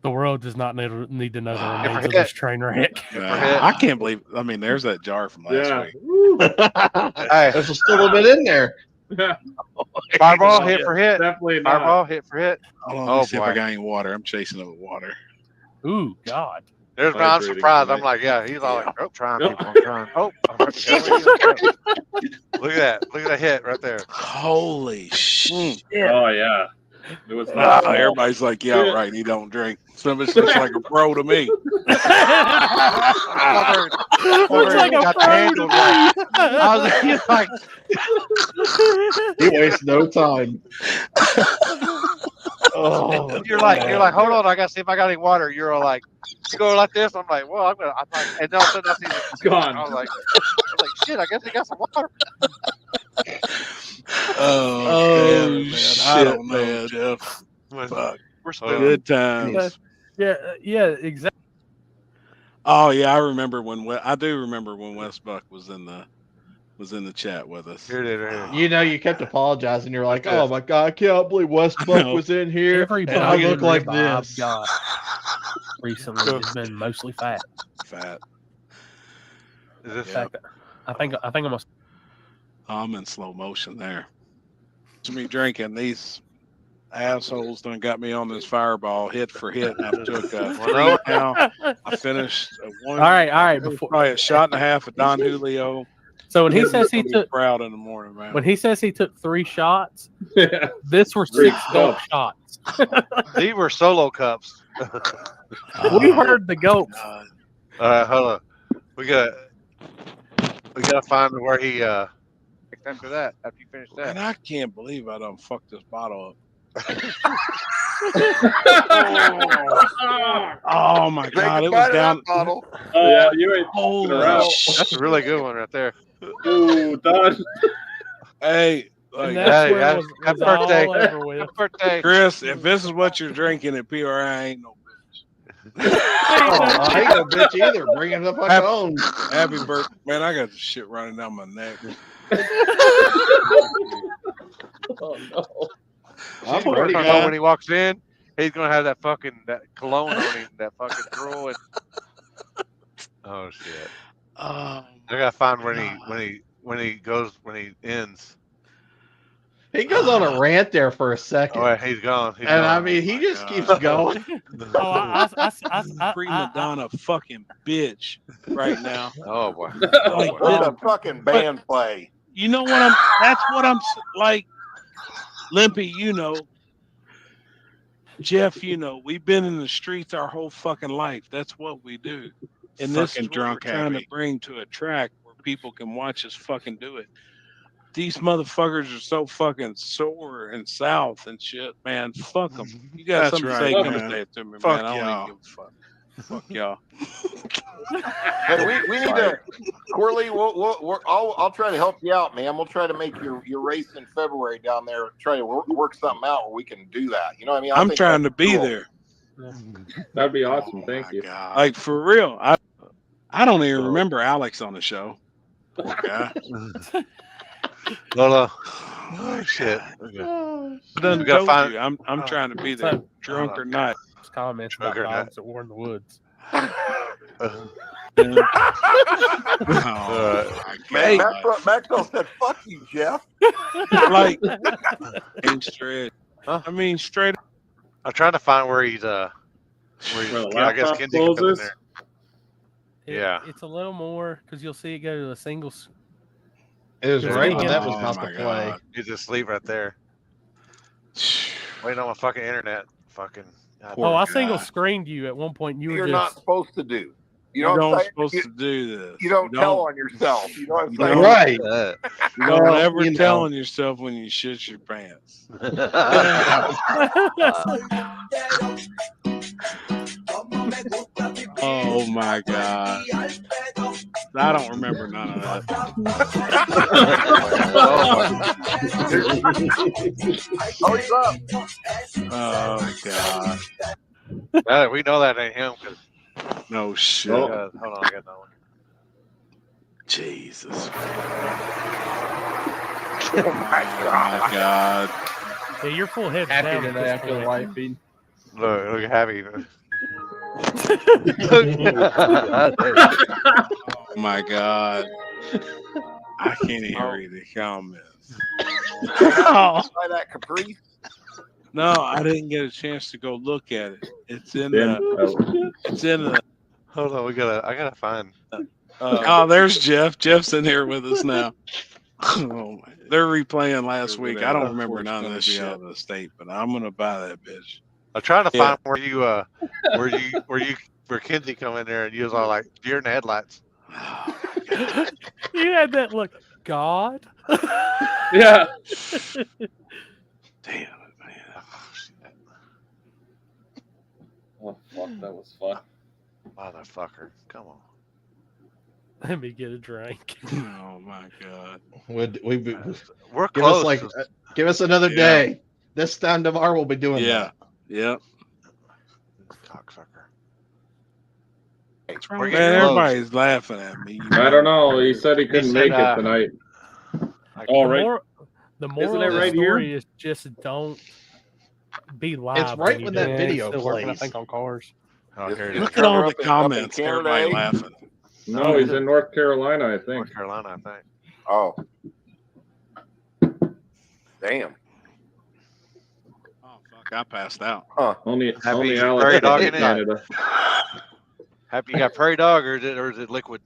S3: the world does not need to know the remains of this train wreck.
S2: I can't believe. I mean, there's that jar from last week.
S5: Hey,
S4: There's still a bit in there.
S5: Fireball hit for hit.
S6: Definitely not.
S5: Fireball hit for hit.
S2: Hold on,
S5: Oh,
S2: let me see if I
S5: boy.
S2: got any water. I'm chasing it with water.
S3: Ooh, God.
S5: There's no, I'm
S6: Hydrating
S5: surprised. I'm
S6: tonight.
S5: like, yeah, he's all like, oh, trying,
S6: Yep.
S5: people, I'm trying. Oh, look at that. Look at that hit right there.
S2: Holy shit!
S6: Oh yeah. It was not small.
S2: Everybody's like, yeah, right. He don't drink. Somebody looks like a pro to me.
S3: Looks like a
S5: got
S3: pro
S5: handled
S3: to
S5: right.
S3: me.
S5: I was he's like,
S4: He wastes no time. Oh,
S5: you're like, hold on, I gotta see if I got any water. You're all like, you go like this. I'm like, well, I'm like, and then all of a sudden I see this
S6: Gone.
S5: I was like, shit, I guess he got some water.
S2: Oh, man.
S4: shit,
S2: I don't know, Jeff. Fuck.
S5: We're still
S2: Good times.
S3: Yeah, exactly.
S2: Oh yeah, I remember when I do remember when Wes Buck was in the chat with us.
S5: Here it is, right here.
S4: You know, you kept apologizing. You're like, "Oh my god, I can't believe West Buck was in here,
S3: Every
S4: and I
S3: bone
S4: look
S3: and
S4: like
S3: rib I've
S4: this."
S3: got recently has been mostly fat.
S2: Fat.
S5: Is this
S3: In fact, I think I'm gonna.
S2: I'm in slow motion there. To me drinking, these assholes done got me on this Fireball hit for hit. I took three now. I finished one.
S3: All right.
S2: It was probably a shot and a half of Don Julio.
S3: So when he
S2: He's
S3: says he
S2: gonna be
S3: took
S2: proud in the morning, man.
S3: when he says he took 3 shots,
S6: Yeah.
S3: this were 6 gulp shots.
S5: these were solo cups.
S3: We heard the gulps.
S2: God.
S5: Hold on. We got We gotta find where he after that. After you finish
S2: And
S5: that.
S2: I can't believe I done fucked this bottle up. Oh my god, it was down.
S10: Bottle.
S6: Yeah, you ain't
S2: Holy
S6: around.
S2: shit.
S5: That's a really good one right there.
S6: Ooh, done.
S2: Hey,
S3: And
S2: like,
S3: that's
S5: Hey,
S3: where it was,
S5: happy
S3: was all
S5: birthday.
S3: over with.
S5: Happy birthday.
S2: Chris, if this is what you're drinking at PRI, I ain't no
S4: Oh, I ain't no bitch either. Bring it the fuck
S2: Happy-
S4: on.
S2: happy birthday. Man, I got the shit running down my neck.
S4: Oh no.
S5: She's
S4: I'm already
S5: gonna
S4: got-
S5: know when he walks in, he's gonna have that cologne on him, that fucking drool. And... Oh shit! I gotta find when he ends.
S4: He goes on a rant there for a second.
S5: Oh, yeah, he's gone. He's
S4: And
S5: gone.
S4: I mean, he just keeps going.
S3: Oh,
S2: Prima donna fucking bitch right now.
S5: Oh boy.
S2: Like,
S10: Let the fucking band play.
S2: you know what that's what I'm like, Limpy, you know. Jeff, you know, we've been in the streets our whole fucking life. That's what we do. And this is
S11: Fucking
S2: what
S11: drunk
S2: we're trying
S11: happy.
S2: to bring to a track where people can watch us fucking do it. These motherfuckers are so fucking sore and south and shit, man. Fuck them. You got
S11: That's
S2: something to
S11: right,
S2: say? Come
S11: man.
S2: and say it to me,
S11: Fuck
S2: man. I don't
S11: y'all.
S2: even give a fuck. Fuck y'all.
S10: Hey, we need to, Corley. I'll try to help you out, man. We'll try to make your race in February down there. Try to work something out where we can do that. You know what I mean?
S2: I'm trying to be there.
S6: That'd be awesome. Thank you.
S11: God.
S2: Like for real. I don't even remember Alex on the show.
S11: Poor guy.
S5: Lola. Oh shit. Okay.
S2: I done
S5: We gotta
S2: told
S5: find-
S2: you, I'm trying to be there, drunk or not.
S3: Comments about
S5: Sugar nut.
S3: dogs that were in the woods.
S11: Oh,
S2: Hey,
S10: Maxwell said, "Fuck you, Jeff."
S2: like, ain't straight.
S5: Huh?
S2: I mean, straight.
S5: I'm trying to find where he's
S6: Where the
S5: I guess
S6: laptop
S5: Kenzie can come in
S6: closes?
S5: there.
S3: It-
S5: Yeah.
S3: It's a little more because you'll see it go to a single.
S4: It was
S3: Just
S4: right
S3: thinking-
S4: when that was
S2: Oh,
S4: about to
S2: my
S4: play.
S2: God.
S5: He's asleep right there. Waiting on my fucking internet. Fucking. God,
S2: Poor
S3: Oh, I
S2: guy.
S3: single screened you at one point. You were
S10: You're
S3: just
S10: not supposed to do. You
S2: You
S10: know what I'm
S2: don't
S10: saying?
S2: supposed
S10: You,
S2: to do this.
S10: you don't tell on yourself. You know what I'm saying?
S4: Right.
S2: You don't
S4: Well,
S2: ever
S4: you know.
S2: tell on yourself when you shit your pants. Oh my God. I don't remember none of that.
S10: Oh, he's up.
S2: Oh God.
S5: We know that ain't him because
S2: No shit.
S6: Oh.
S5: hold on, I got that one.
S2: Jesus.
S10: Oh my God.
S2: Oh my God.
S3: yeah, your full head's
S4: Happy
S3: down at
S4: today
S3: this
S4: after the
S3: point.
S4: live feed.
S5: Look happy.
S2: Oh my God. I can't even read the comments.
S10: Buy that Caprice.
S2: No, I didn't get a chance to go look at it. It's in
S6: Then,
S2: the. It's in the.
S5: Hold on, I gotta find.
S2: Oh, there's Jeff. Jeff's in here with us now. Oh, they're replaying last week. I don't remember none of this shit. Out of the state, but I'm gonna buy that bitch.
S5: I'm trying to
S2: Yeah.
S5: find where Kenzie come in there and you was all like deer in the headlights.
S3: You had that look, God.
S6: yeah.
S2: Damn it, man.
S6: Oh fuck, that was fun.
S5: Motherfucker, come on.
S3: Let me get a drink.
S2: Oh my God.
S5: We're
S4: Give
S5: close.
S4: us give us another
S2: Yeah.
S4: day. This time tomorrow we'll be doing
S2: Yeah.
S4: that.
S2: Yep.
S5: Cocksucker.
S2: Man,
S5: We're getting close.
S2: everybody's laughing at me.
S6: I don't know. He said he couldn't
S5: said,
S6: make it tonight.
S3: The
S6: All right.
S3: moral
S6: it
S3: of the
S6: right
S3: story
S6: here?
S3: is just don't be live.
S4: right
S3: you
S4: when
S3: do
S4: that
S3: it.
S4: video
S3: It's still working, I
S4: plays.
S3: think on cars.
S5: Oh, here it is.
S2: Look at all the
S10: Up in
S2: comments.
S10: Canada,
S2: Everybody
S10: eh?
S2: laughing.
S6: No, he's in North Carolina, I think.
S5: North Carolina, I think.
S10: Oh. Damn.
S2: Oh fuck! I passed out.
S10: Huh.
S6: Only
S5: Happy
S6: Alex
S5: prairie
S6: is
S5: dog
S6: in
S5: in it.
S6: Canada.
S5: Happy you got prairie dog or is it liquid?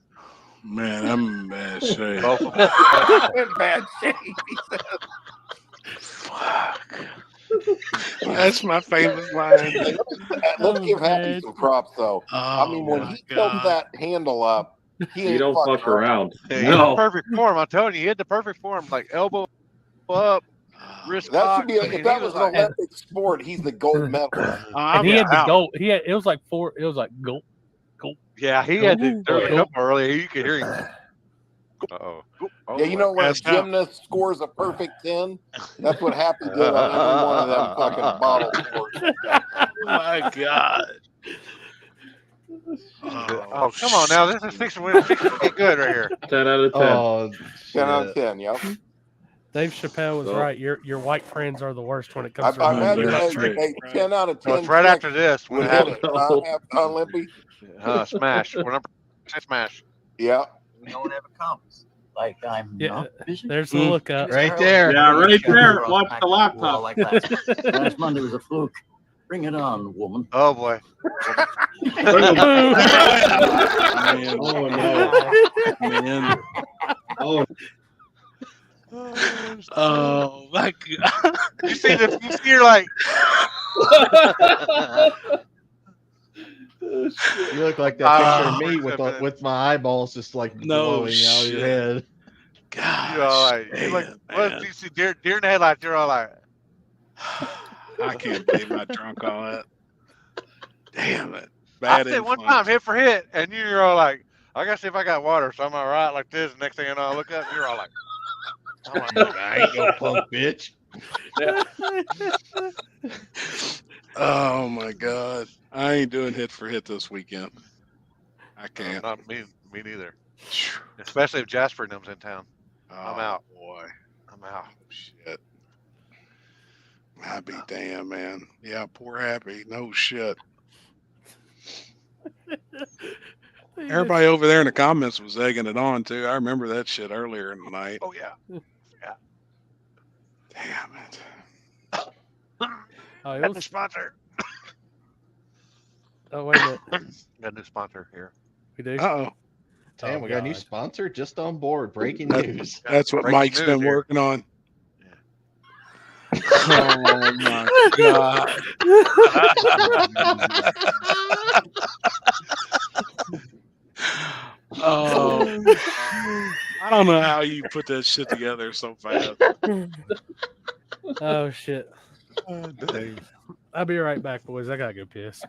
S2: Man, I'm in bad shape.
S5: Both of them.
S10: In bad shape.
S2: Fuck. That's my famous line.
S10: Let's give Happy some props, though. I mean, when he tilts that handle up,
S6: He don't fuck around.
S5: He hit the perfect form. I'm telling you, he hit the perfect form. Like elbow up, wrist
S10: That
S5: cock.
S10: should be. If that was an Olympic sport, he's the gold medalist.
S3: And he had the goal. It was like 4. It was like goal.
S5: Yeah, he had to. There was a couple earlier. You could hear him. Uh-oh.
S10: Yeah, you know when a gymnast scores a perfect 10, that's what Happy did on every one of them fucking bottle scores.
S2: Oh my God.
S5: Oh, come on now. This is fixing to get good right here.
S6: 10 out of 10.
S4: Oh,
S10: 10 out of 10, yep.
S3: Dave Chappelle was right. Your white friends are the worst when it comes
S10: I
S3: to
S10: imagine
S3: running.
S10: they 10 out of 10.
S5: So it's right after this.
S10: We
S5: When
S10: hit it. Olympic.
S5: Smash. We're number 10 smash.
S10: Yeah.
S11: We don't have a compass. Like I'm not busy.
S3: There's the lookup.
S4: right there.
S6: Yeah, right there. Watch the laptop.
S11: Like that. Last Monday was a fluke. Bring it on, woman.
S5: Oh boy.
S2: Man, oh no. Man. Oh my God.
S5: You see the you're like
S4: You look like that picture of me with my eyeballs just like blowing out of your head.
S2: God.
S5: you're all like, you're like what if you see deer in the headlights, you're all like
S2: I can't believe I drunk all that. Damn it.
S5: I
S2: Bad
S5: said one
S2: influence.
S5: time hit for hit and you're all like, I gotta see if I got water, so I'm all right like this. Next thing you know, I look up and you're all like,
S4: I ain't no punk bitch.
S2: Oh my God. I ain't doing hit for hit this weekend. I can't.
S5: Not me neither. Especially if Jasper and them's in town. I'm out.
S2: Boy.
S5: I'm out.
S2: Shit. Happy damn, man. Yeah, poor Happy. No shit. Everybody over there in the comments was egging it on too. I remember that shit earlier in the night.
S5: Oh yeah. Yeah.
S2: Damn it.
S3: Oh, it
S5: Got a new
S3: was,
S5: sponsor.
S3: oh wait a minute.
S5: Got a new sponsor here.
S3: We do.
S2: Uh-oh.
S4: Damn,
S3: Oh,
S4: we got a new
S3: God.
S4: sponsor just on board. Breaking news.
S2: That's what
S5: Breaking
S2: Mike's
S5: news
S2: been
S5: here.
S2: working on. Oh my God. Oh, I don't know how you put that shit together so fast.
S3: Oh shit.
S2: Dang.
S3: I'll be right back, boys. I gotta go piss.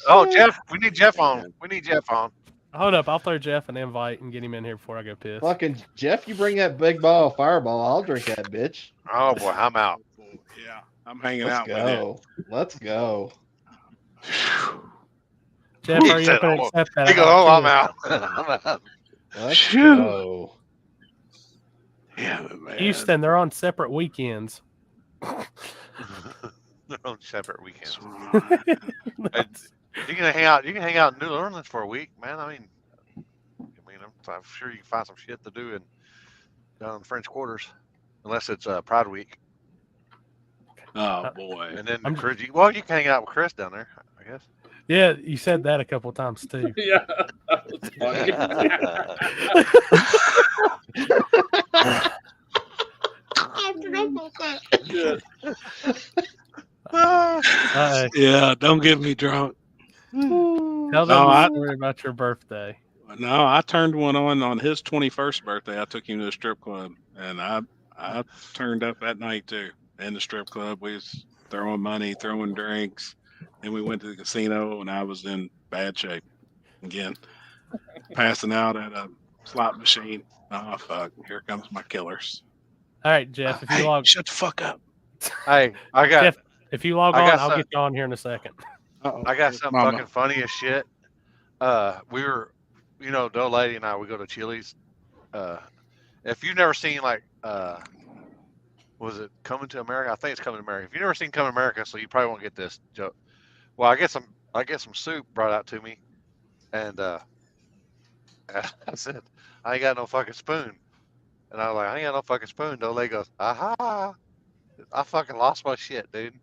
S5: Oh, Jeff. We need Jeff on. We need Jeff on.
S3: Hold up, I'll throw Jeff an invite and get him in here before I go piss.
S4: Fucking Jeff, you bring that big ball of Fireball, I'll drink that bitch.
S5: Oh boy, I'm out.
S2: Yeah, I'm hanging
S4: Let's
S2: out
S4: go. Let's go.
S3: Jeff,
S5: He
S3: are you
S5: said,
S3: going to
S5: oh,
S3: accept that?
S5: He
S3: I
S5: goes,
S3: got
S5: oh, I'm
S3: two.
S5: out. I'm out.
S4: Let's
S2: Phew.
S4: go.
S2: Damn it, man.
S3: Houston, they're on separate weekends.
S5: They're on separate weekends. You can hang out. You can hang out in New Orleans for a week, man. I mean, I'm sure you can find some shit to do down in the French Quarters, unless it's Pride Week.
S2: Oh boy.
S5: And then
S3: I'm-
S5: Chris, well, you can hang out with Chris down there, I guess.
S3: Yeah, you said that a couple times too.
S6: Yeah, that was funny.
S2: Yeah, don't get me drunk.
S3: Tell them
S2: No,
S3: the story about your birthday.
S2: No, I turned one on his 21st birthday. I took him to the strip club, and I turned up that night too. In the strip club, we was throwing money, throwing drinks, and we went to the casino, and I was in bad shape again, passing out at a slot machine. Oh fuck! Here comes my killers.
S3: All right, Jeff. If you
S2: Hey,
S3: log,
S2: shut the fuck up.
S5: Hey, I got
S3: Jeff, if you log
S5: I
S3: on,
S5: got
S3: I'll
S5: some-
S3: get you on here in a second.
S2: Uh-oh.
S5: I got something
S2: Mama.
S5: fucking funny as shit. We were, the old lady and I, we go to Chili's. If you've never seen was it Coming to America? I think it's Coming to America. If you've never seen Coming to America, so you probably won't get this joke. Well, I get some soup brought out to me, and I said, I ain't got no fucking spoon. And I was like, I ain't got no fucking spoon. The old lady goes, aha. I fucking lost my shit, dude.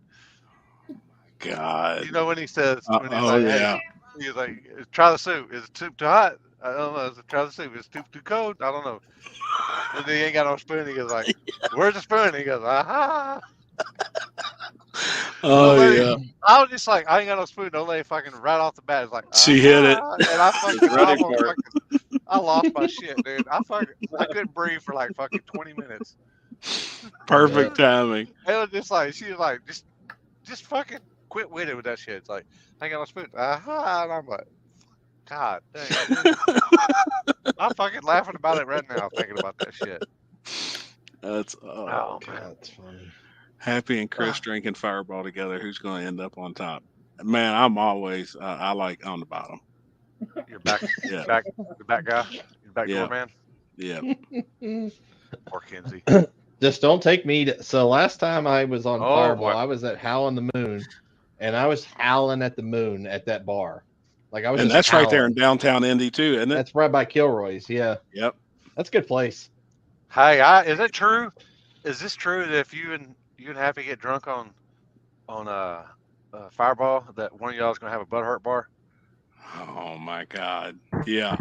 S2: God.
S5: You know when he says, when he's
S2: Oh
S5: like,
S2: yeah.
S5: hey, he's like, try the soup. Is the soup too hot? I don't know. Try the soup. Is the soup too cold? I don't know. And then he ain't got no spoon. He goes like, where's the spoon? He goes, aha.
S2: Oh yeah.
S5: I was just like, I ain't got no spoon. Don't lay fucking right off the bat. It's like
S2: She hit it.
S5: and I fucking
S6: Ready
S5: almost
S6: for it.
S5: fucking, I lost my shit, dude. I couldn't breathe for like fucking 20 minutes.
S2: Perfect timing.
S5: It was just like she was like, just fucking quit with it with that shit. It's like I ain't got no spoon. And I'm like, God dang. Dude. I'm fucking laughing about it right now, thinking about that shit.
S2: That's
S5: Oh man,
S4: That's funny.
S2: Happy and Chris drinking Fireball together. Who's going to end up on top? Man, I'm always I like on the bottom.
S5: you're back,
S2: Yeah.
S5: the back guy, you're back door man.
S2: Yeah.
S5: Or Kinsey.
S4: Just don't take me to. So last time I was on
S5: Oh,
S4: Fireball,
S5: boy.
S4: I was at Howling the Moon, and I was howling at the moon at that bar. Like I was.
S2: And
S4: just
S2: that's right there in
S4: howling.
S2: downtown Indy too, isn't it?
S4: That's right by Kilroy's. Yeah.
S2: Yep.
S4: That's a good place.
S5: Hey, is it true? Is this true that if you and Happy get drunk on Fireball, that one of y'all is gonna have a butthurt bar?
S2: Oh my God. Yeah.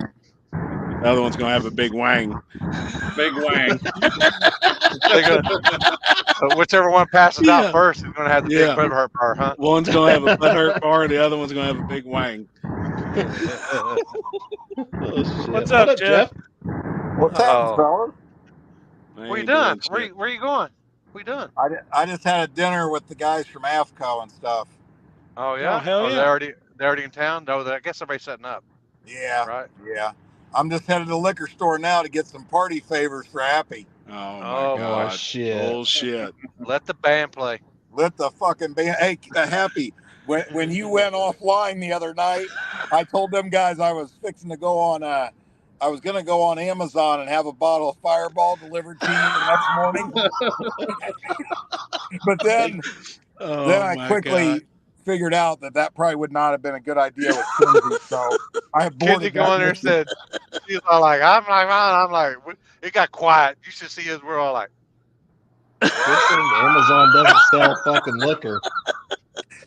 S2: The other one's gonna have a big wang.
S6: Big wang.
S5: Whichever one passes
S2: Yeah.
S5: out first is gonna have the big butthurt bar, huh?
S2: One's gonna have a butthurt bar, the other one's gonna have a big wang.
S4: Oh, shit.
S2: What's up, Jeff?
S10: What's happening, fellas?
S5: What you doing? Where you going? What you doing?
S10: I just had a dinner with the guys from AFCO and stuff.
S5: Oh yeah.
S2: Oh, hell yeah.
S5: They're already in town. No, I guess everybody's setting up.
S10: Yeah.
S5: Right.
S10: Yeah. I'm just headed to the liquor store now to get some party favors for Happy.
S2: Oh my
S5: Oh,
S2: God.
S4: Oh shit.
S2: Bullshit.
S5: Let the band play.
S10: Let the fucking band. Hey, Happy. When you went offline the other night, I told them guys I was fixing to go on. I was gonna go on Amazon and have a bottle of Fireball delivered to you the next morning. But then I quickly figured out that probably would not have been a good idea with Kinsey. So I
S5: Kinsey
S10: aborted
S5: go in there and said, "He's all like, I'm like, it got quiet. You should see us. We're all like,
S4: Good thing Amazon doesn't sell fucking liquor.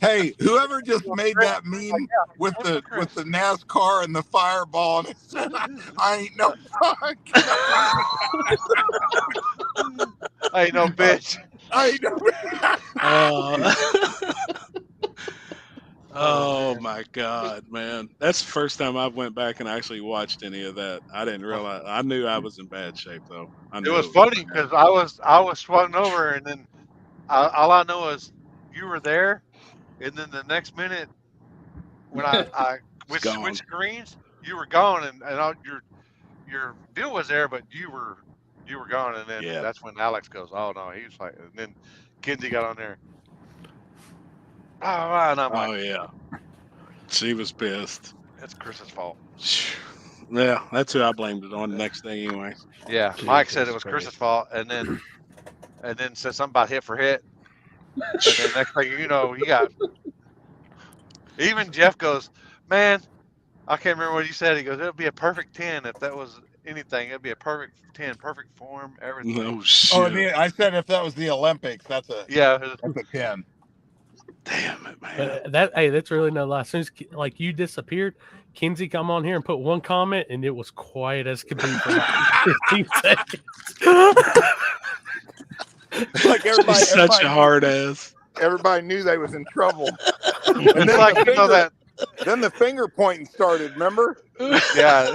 S10: Hey, whoever just made that meme with the NASCAR and the Fireball, and it said, I ain't no fuck.
S5: I ain't no bitch.
S10: I ain't no
S2: Oh my God, man. That's the first time I've went back and actually watched any of that. I didn't realize. I knew I was in bad shape though.
S5: It was funny because I was swung over, and then all I know is you were there, and then the next minute when I switched screens, you were gone, and all, your deal was there, but you were gone, and then that's when Alex goes, "Oh no," he was like, and then Kinsey got on there. Oh, and I'm like,
S2: yeah. She was pissed.
S5: It's Chris's fault.
S2: Yeah, that's who I blamed it on the next thing anyway.
S5: Yeah, Mike said it was Chris's fault, and then said something about hit for hit. And then next thing you know, you got even Jeff goes, "Man, I can't remember what he said." He goes, "It'll be a perfect 10 if that was anything. It'd be a perfect 10, perfect form, everything."
S2: No shit.
S10: Oh, I said if that was the Olympics, that's a 10.
S2: Damn it, man.
S3: But that's really no lie. As soon as like you disappeared, Kinsey come on here and put one comment, and it was quiet as could be for like 15 seconds.
S10: Like everybody,
S2: such a hard ass.
S10: Everybody knew they was in trouble. And
S5: then like you know that.
S10: Then the finger pointing started. Remember?
S5: Yeah.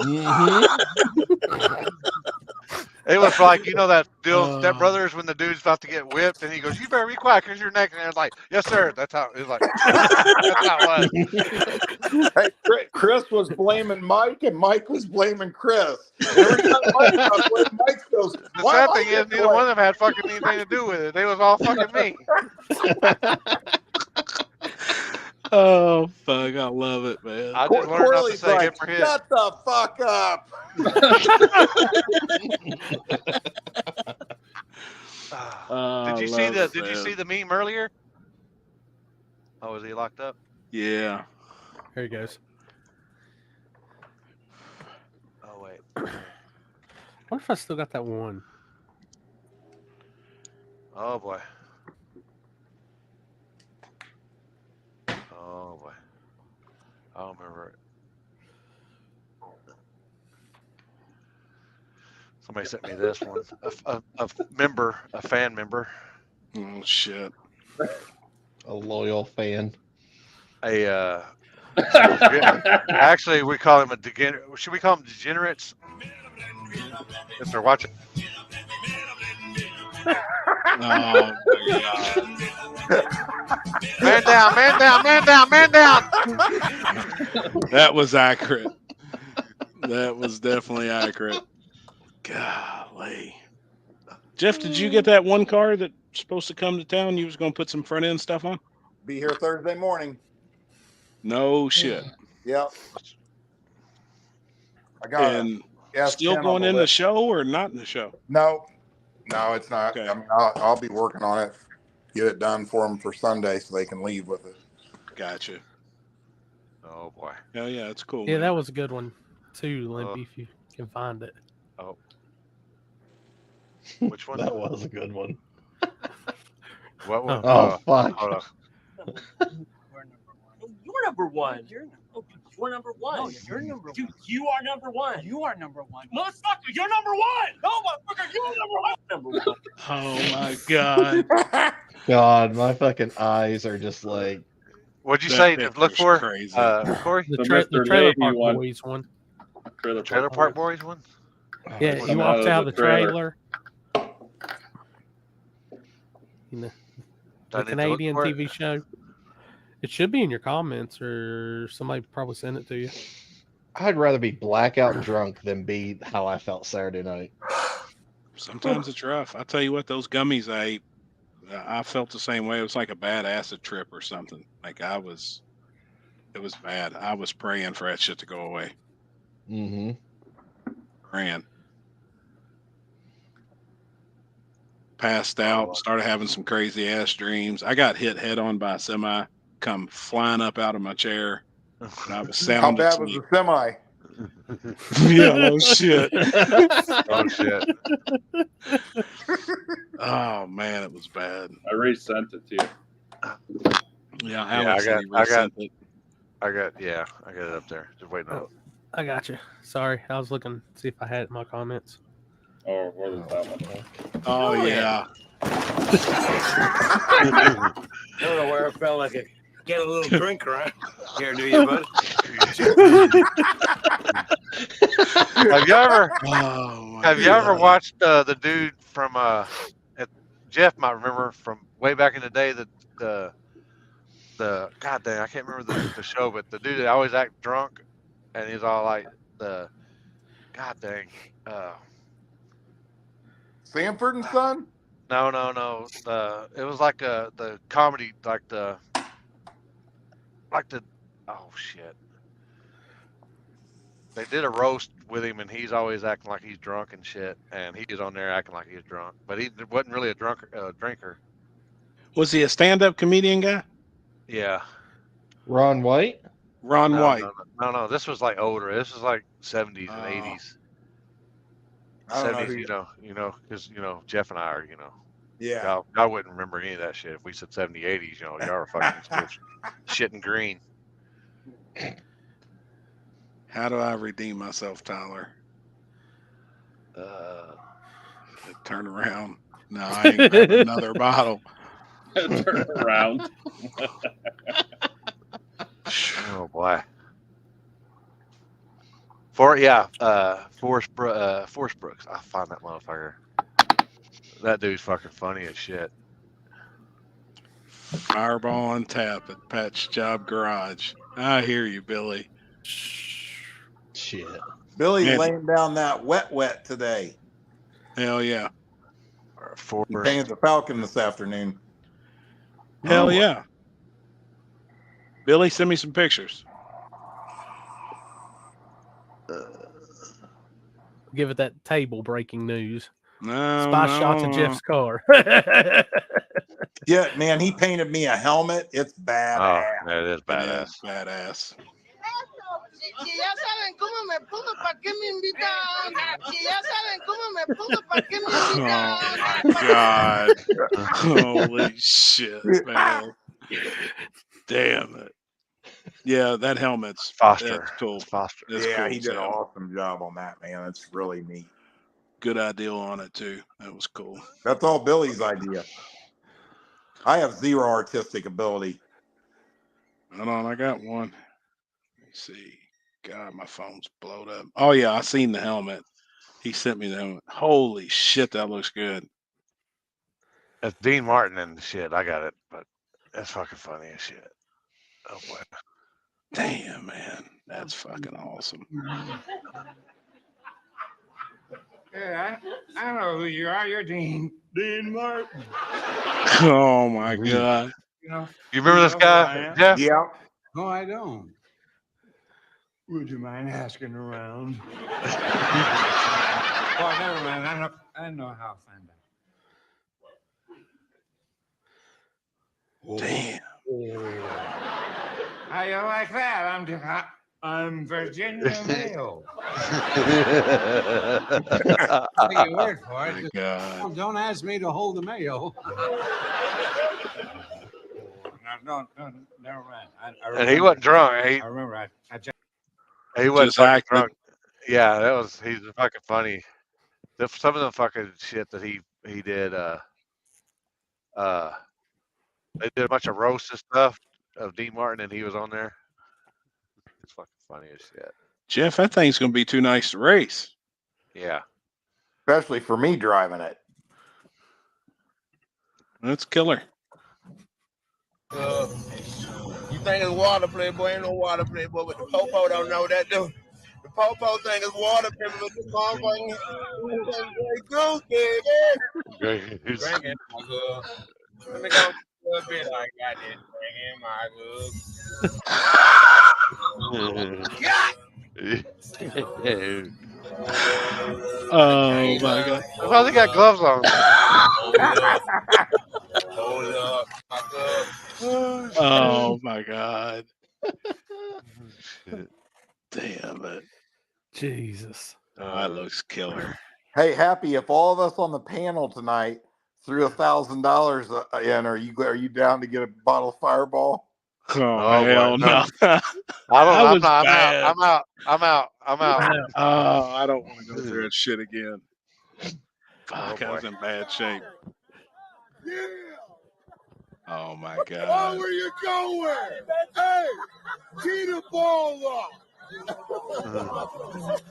S5: It was like, you know, that deal, Step Brothers, when the dude's about to get whipped, and he goes, "You better be quiet because you're next." And I was like, "Yes, sir." That's how it was. Like, that's how it was.
S10: Hey, Chris was blaming Mike, and Mike was blaming Chris. Every time Mike goes,
S5: the sad thing is, neither one of them had fucking anything to do with it. They was all fucking me.
S2: Oh fuck! I love it, man.
S5: I just learned not to say hit for hit.
S10: Shut the fuck up.
S5: Did you see the meme earlier? Oh, was he locked up?
S2: Yeah.
S3: Here he goes.
S5: Oh wait.
S3: I wonder if I still got that one.
S5: Oh boy. Oh boy. I don't remember it. Somebody sent me this one. A fan member.
S2: Oh shit.
S4: A loyal fan.
S5: actually, we call him a degenerate. Should we call them degenerates? If they're watching.
S2: Oh my God.
S5: Man down, man down, man down, man down.
S2: That was accurate. That was definitely accurate. Golly. Jeff, did you get that one car that's supposed to come to town? You was going to put some front end stuff on?
S12: Be here Thursday morning.
S2: No shit.
S12: Yep. I got
S2: And
S12: it.
S2: still going in the show or not in the show?
S12: No, it's not.
S2: Okay.
S12: I mean, I'll be working on it. Get it done for them for Sunday so they can leave with it.
S2: Gotcha.
S5: Oh boy.
S2: Hell yeah, it's cool.
S3: Yeah,
S2: man.
S3: that was a good one too, Limpy, if you can find it.
S5: Oh. Which one?
S4: That was a good one.
S5: What one?
S4: Oh, fuck.
S5: Hold on.
S8: You're number one. You're number one. No, you're number one. You are number one. You are number one. Motherfucker, you're number one. No, motherfucker, you're number one.
S2: Oh my God.
S4: God, my fucking eyes are just like.
S5: What'd you
S2: That
S5: say?
S2: picture's
S5: Look for
S2: crazy.
S5: Corey.
S3: The
S6: Mr.
S3: Trailer
S6: Lady
S3: Park
S6: one.
S3: Boys one.
S5: Trailer Park Boys one.
S3: Yeah,
S6: Come
S3: he
S6: out
S3: walks
S6: of
S3: out
S6: the
S3: of the trailer. You know,
S5: Do I
S3: the
S5: need to look
S3: Canadian
S5: for it?
S3: TV show. It should be in your comments, or somebody probably sent it to you.
S4: I'd rather be blackout drunk than be how I felt Saturday night.
S2: Sometimes it's rough. I tell you what, those gummies I ate, I felt the same way. It was like a bad acid trip or something. Like it was bad. I was praying for that shit to go away.
S4: Mm-hmm.
S2: Praying. Passed out, started having some crazy ass dreams. I got hit head on by a semi, come flying up out of my chair. And I was sound
S12: How bad was
S2: asleep.
S12: the semi?
S2: Yeah, no shit.
S5: Oh shit.
S2: Oh man, it was bad.
S6: I resent it to you.
S2: Yeah,
S5: Yeah,
S2: Alex said he
S5: I got
S2: resent it.
S5: I got it up there. Just waiting on it.
S3: I got you. Sorry, I was looking to see if I had it in my comments.
S6: Oh, what is that one?
S2: Oh yeah.
S8: I don't know where I felt like I get a little drink right here, do you, bud?
S5: Have you ever watched the dude from Jeff might remember from way back in the day that the god dang, I can't remember the show, but the dude that always act drunk and he's all like the god dang
S12: Sanford and Son?
S5: no it was like the comedy like the oh shit, they did a roast with him and he's always acting like he's drunk and shit, and he was on there acting like he was drunk, but he wasn't really a drinker.
S2: Was he a stand-up comedian guy?
S5: Yeah.
S4: Ron White?
S2: Ron White.
S5: No, this was like older. This was like 70s and 80s.
S12: I don't know
S5: 70s,
S12: who
S5: because Jeff and I are,
S12: Yeah.
S5: I wouldn't remember any of that shit. If we said 70s, 80s, y'all are fucking still shitting green.
S2: How do I redeem myself, Tyler? Turn around. No, I ain't grabbing another bottle.
S6: Turn around.
S5: Oh boy. Forrest Brooks. I find that motherfucker. That dude's fucking funny as shit.
S2: Fireball on tap at Patch Job Garage. I hear you, Billy.
S4: Shit.
S12: Billy's
S2: Man.
S12: laying down that wet today.
S2: Hell yeah.
S12: He painted the Falcon this afternoon.
S2: Hell yeah. Billy, send me some pictures.
S3: Give it that table breaking news.
S2: No,
S3: Spy
S2: no,
S3: shots of
S2: no.
S3: Jeff's car.
S12: Yeah, man, he painted me a helmet. It's bad.
S5: Oh, that is
S2: It
S5: badass.
S2: is badass.
S1: Si ya saben cómo me pongo, ¿para qué me invitan? Si ya saben cómo me pongo, ¿para qué me invitan?
S2: Oh my God. Holy shit, man. Damn it. Yeah, that helmet's
S5: Foster.
S2: That's cool.
S5: It's Foster.
S2: That's
S12: Yeah,
S2: cool,
S12: he did an
S2: Sam.
S12: awesome job on that, man. It's really neat.
S2: Good idea on it too. That was cool.
S12: That's all Billy's idea. I have zero artistic ability.
S2: Hold on, I got one. Let's see. God, my phone's blowed up. Oh yeah, I seen the helmet. He sent me the helmet. Holy shit, that looks good.
S5: That's Dean Martin and shit. I got it, but that's fucking funny as shit. Oh boy.
S2: Damn, man, that's fucking awesome.
S13: Yeah, I know who you are. You're Dean Martin.
S2: Oh my god.
S5: You remember this guy, Jeff?
S12: Yeah.
S13: No, I don't. Would you mind asking around? Well, never mind. I know how to find out.
S2: Damn.
S13: How you like that? I'm Virginia Mayo. Take your word for it.
S2: God.
S13: Don't ask me to hold the mayo. No, never mind.
S5: And he wasn't drunk.
S13: I remember.
S5: He wasn't
S2: Just
S5: fucking
S2: acted.
S5: drunk. Yeah, he's fucking funny. Some of the fucking shit that he did. They did a bunch of roast and stuff of Dean Martin, and he was on there. It's fucking funny as shit.
S2: Jeff, that thing's gonna be too nice to race.
S5: Yeah.
S12: Especially for me driving it.
S2: That's killer.
S14: You think it's water play, boy? Ain't no water play, boy. But the popo don't know that, do. The popo thing is water play, but the motherfucking goose, baby.
S5: Great.
S14: Drinking my good. Let me go a bit. I got this drinking my good.
S2: Oh my god.
S5: Why they got gloves on?
S14: Hold up, my good.
S2: Oh my god. Damn it.
S3: Jesus.
S2: That looks killer.
S12: Hey, Happy, if all of us on the panel tonight threw $1,000 in, are you down to get a bottle of Fireball?
S2: Oh, hell no.
S5: I'm out.
S2: Oh, I don't want to go through that shit again. Fuck, I was in bad shape.
S14: Yeah.
S2: Oh my
S14: Oh,
S2: god.
S14: where you going? Hey, tee the ball up.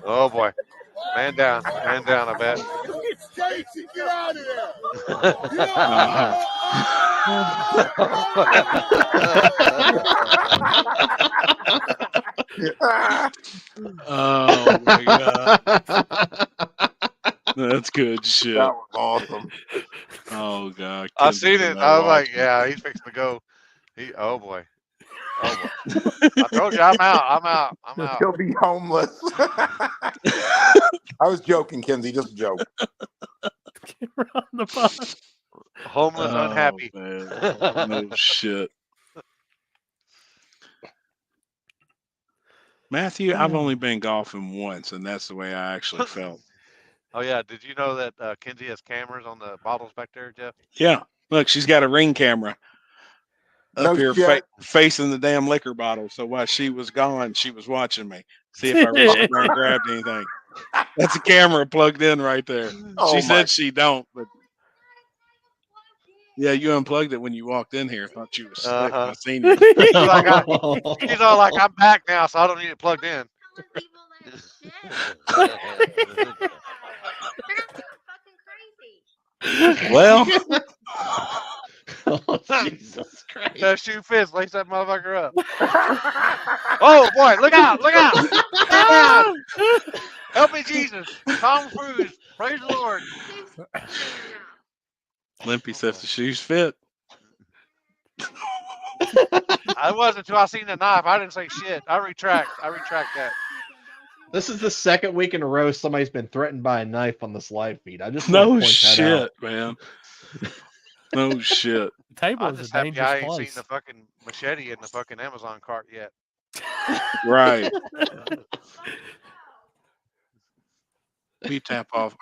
S5: Oh boy. Man down, I bet.
S14: Stacy, get out of there.
S2: Oh my god. That's good shit.
S12: That was awesome.
S2: Oh god.
S5: I seen it. I was like,
S2: watching.
S5: yeah, he's fixing to go. Oh boy. I told you I'm out.
S12: He'll be homeless. I was joking, Kenzie. Just a joke.
S3: On the bus.
S5: Homeless, unhappy.
S2: Man. No shit. Matthew, I've only been golfing once, and that's the way I actually felt.
S5: Oh yeah, did you know that Kenzie has cameras on the bottles back there, Jeff?
S2: Yeah, look, she's got a Ring camera up here facing the damn liquor bottle. So while she was gone, she was watching me, see if I reached around and grabbed anything. That's a camera plugged in right there. She said she don't, but yeah, you unplugged it when you walked in here. Thought you were slick. I seen you.
S5: She's all like, I'm back now, so I don't need it plugged in.
S2: Well,
S4: oh, Jesus Christ.
S5: That shoe fits. Lace that motherfucker up. Oh, boy. Look out. Help me, Jesus. Tom Cruise. Praise the Lord.
S2: Limpy says the shoes fit.
S5: I wasn't until I seen the knife. I didn't say shit. I retract that.
S4: This is the second week in a row somebody's been threatened by a knife on this live feed. I just
S2: No
S4: want to point that
S2: shit,
S4: out.
S2: man. No shit.
S3: The table
S5: I'm
S3: is
S5: just
S3: a
S5: happy
S3: dangerous
S5: I ain't
S3: place.
S5: seen the fucking machete in the fucking Amazon cart yet.
S2: Right. Will you top off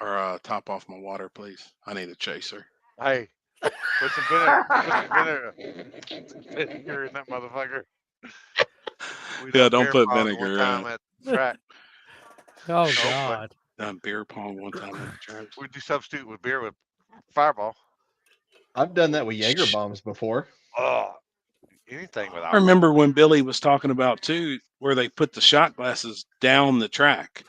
S2: my water, please? I need a chaser.
S5: Hey, put some vinegar in that motherfucker.
S2: Yeah, don't put vinegar in it.
S5: At the track.
S3: Oh God.
S2: Done beer pong one time at the track.
S5: We do substitute with beer with Fireball.
S4: I've done that with Jaeger bombs before.
S5: Oh, anything with
S2: I
S5: alcohol.
S2: remember when Billy was talking about too, where they put the shot glasses down the track.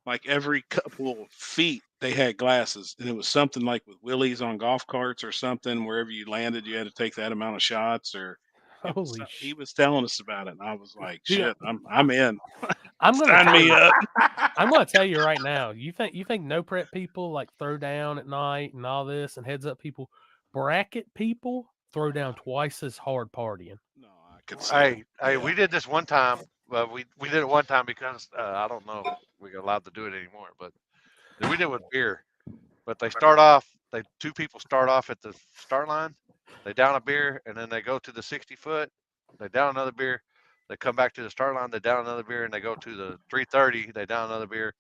S2: Like every couple of feet, they had glasses, and it was something like with Willie's on golf carts or something. Wherever you landed, you had to take that amount of shots. Or
S3: Holy
S2: he was telling us about it, and I was like,
S3: Dude,
S2: "Shit, I'm in.
S3: I'm gonna
S2: Sign
S3: tell
S2: me
S3: you,
S2: up."
S3: I'm gonna tell you right now. You think no prep people like throw down at night and all this, and heads up people, bracket people throw down twice as hard partying.
S2: No, I could say.
S5: Hey, we did this one time. We did it one time because I don't know if we're allowed to do it anymore, but we did it with beer. But they start off. Two people start off at the start line. They down a beer, and then they go to the 60-foot. They down another beer. They come back to the start line. They down another beer, and they go to the 330. They down another beer,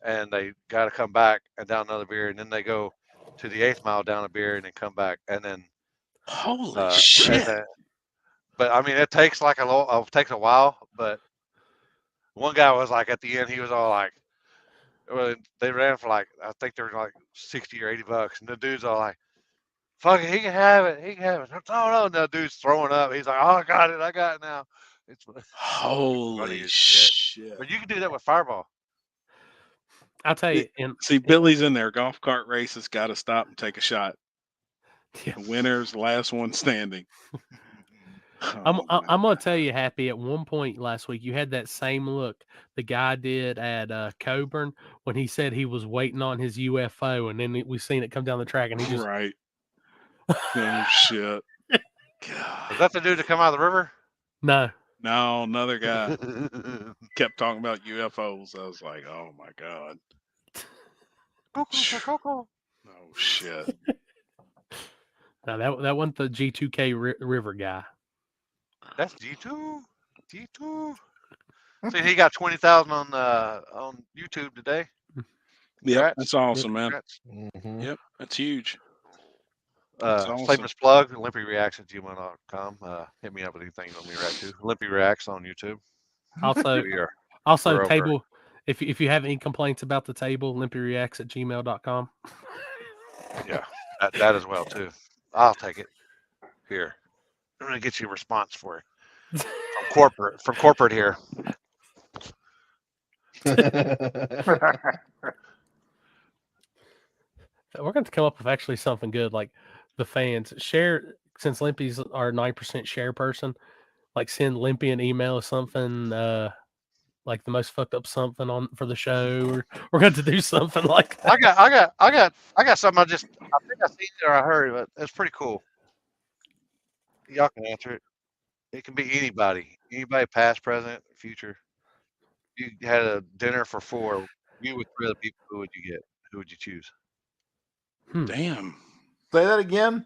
S5: and they got to come back and down another beer, and then they go to the 8th mile down a beer, and then come back, and then
S2: holy shit.
S5: But I mean, it takes like it takes a while. But one guy was like, at the end, he was all like, well, they ran for like, I think they were like $60 or $80, and the dude's all like, "Fuck it, he can have it, he can have it." No, and the dude's throwing up. He's like, "Oh, I got it now." It's
S2: holy shit.
S5: But you can do that with Fireball.
S3: I'll tell you.
S2: Billy's in there. Golf cart races got to stop and take a shot. Yeah. The winner's the last one standing.
S3: I'm gonna tell you, Happy. At one point last week, you had that same look the guy did at Coburn when he said he was waiting on his UFO, and then we seen it come down the track, and he just
S2: right. Oh shit!
S5: God. Is that the dude to come out of the river?
S3: No,
S2: another guy kept talking about UFOs. I was like, oh my god! Oh shit!
S3: No, that wasn't the G2K river guy.
S5: That's G2. G2. See, he got 20,000 on YouTube today.
S2: Yeah, that's awesome, man.
S4: Mm-hmm.
S2: Yep, that's huge.
S5: Famous plug, OlympyReacts@gmail.com. Hit me up with anything you want me to react to. Olympy Reacts on YouTube.
S3: Also table. If you have any complaints about the table, OlympyReacts@gmail.com.
S5: Yeah, that as well too. I'll take it. Here, I'm gonna get you a response for it from corporate here.
S3: We're going to come up with actually something good, like the fans share. Since Limpy's our 9% share person, like send Limpy an email or something, like the most fucked up something on for the show. We're going to do something like that.
S5: I got something. I think I seen it or I heard, but it's pretty cool. Y'all can answer it. It can be anybody, past, present, future. You had a dinner for 4. You with 3 other people. Who would you get? Who would you choose?
S2: Damn.
S12: Say that again.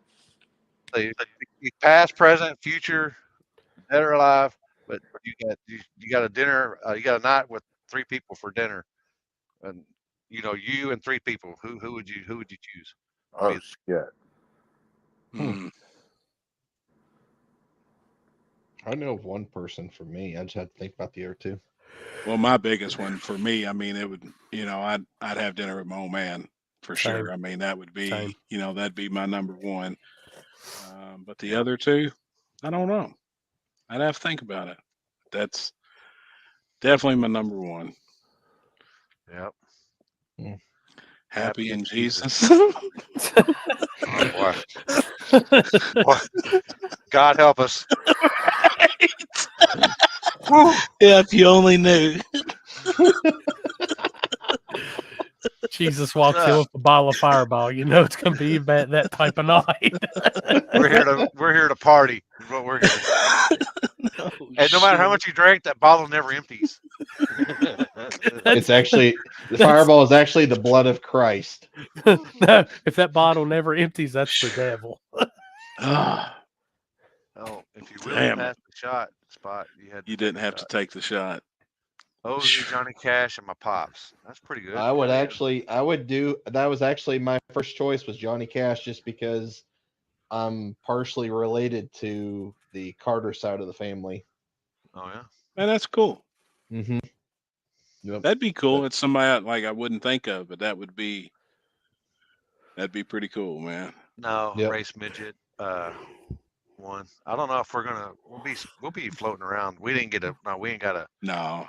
S5: So past, present, future, dead or alive. But you got a dinner. You got a night with 3 people for dinner, and you and 3 people. Who would you choose?
S12: Oh shit.
S4: I know of one person for me. I just had to think about the other 2.
S2: Well, my biggest one for me, I mean, it would, I'd have dinner with my old man for sure. I mean, that would be, that'd be my number 1. But the other 2, I don't know. I'd have to think about it. That's definitely my number 1.
S5: Yep.
S2: Happy in Jesus.
S5: Boy. God help us.
S2: Yeah, if you only knew.
S3: Jesus walks in with a bottle of Fireball. You know it's going to be that type of night.
S5: We're here to party. Is what we're here. And no matter how much you drink, that bottle never empties.
S4: It's actually the Fireball is actually the blood of Christ.
S3: No, if that bottle never empties, that's the devil.
S5: Oh, if you really passed the shot spot,
S2: you didn't have to take the shot.
S5: Oh, Johnny Cash and my pops. That's pretty good.
S4: I would do. That was actually my first choice was Johnny Cash, just because I'm partially related to the Carter side of the family.
S5: Oh yeah,
S2: man, that's cool.
S4: Mm-hmm. Yep.
S2: That'd be cool. It's somebody like I wouldn't think of, but that'd be pretty cool, man.
S5: No, race midget. one. I don't know if we'll be floating around. We didn't get we ain't got a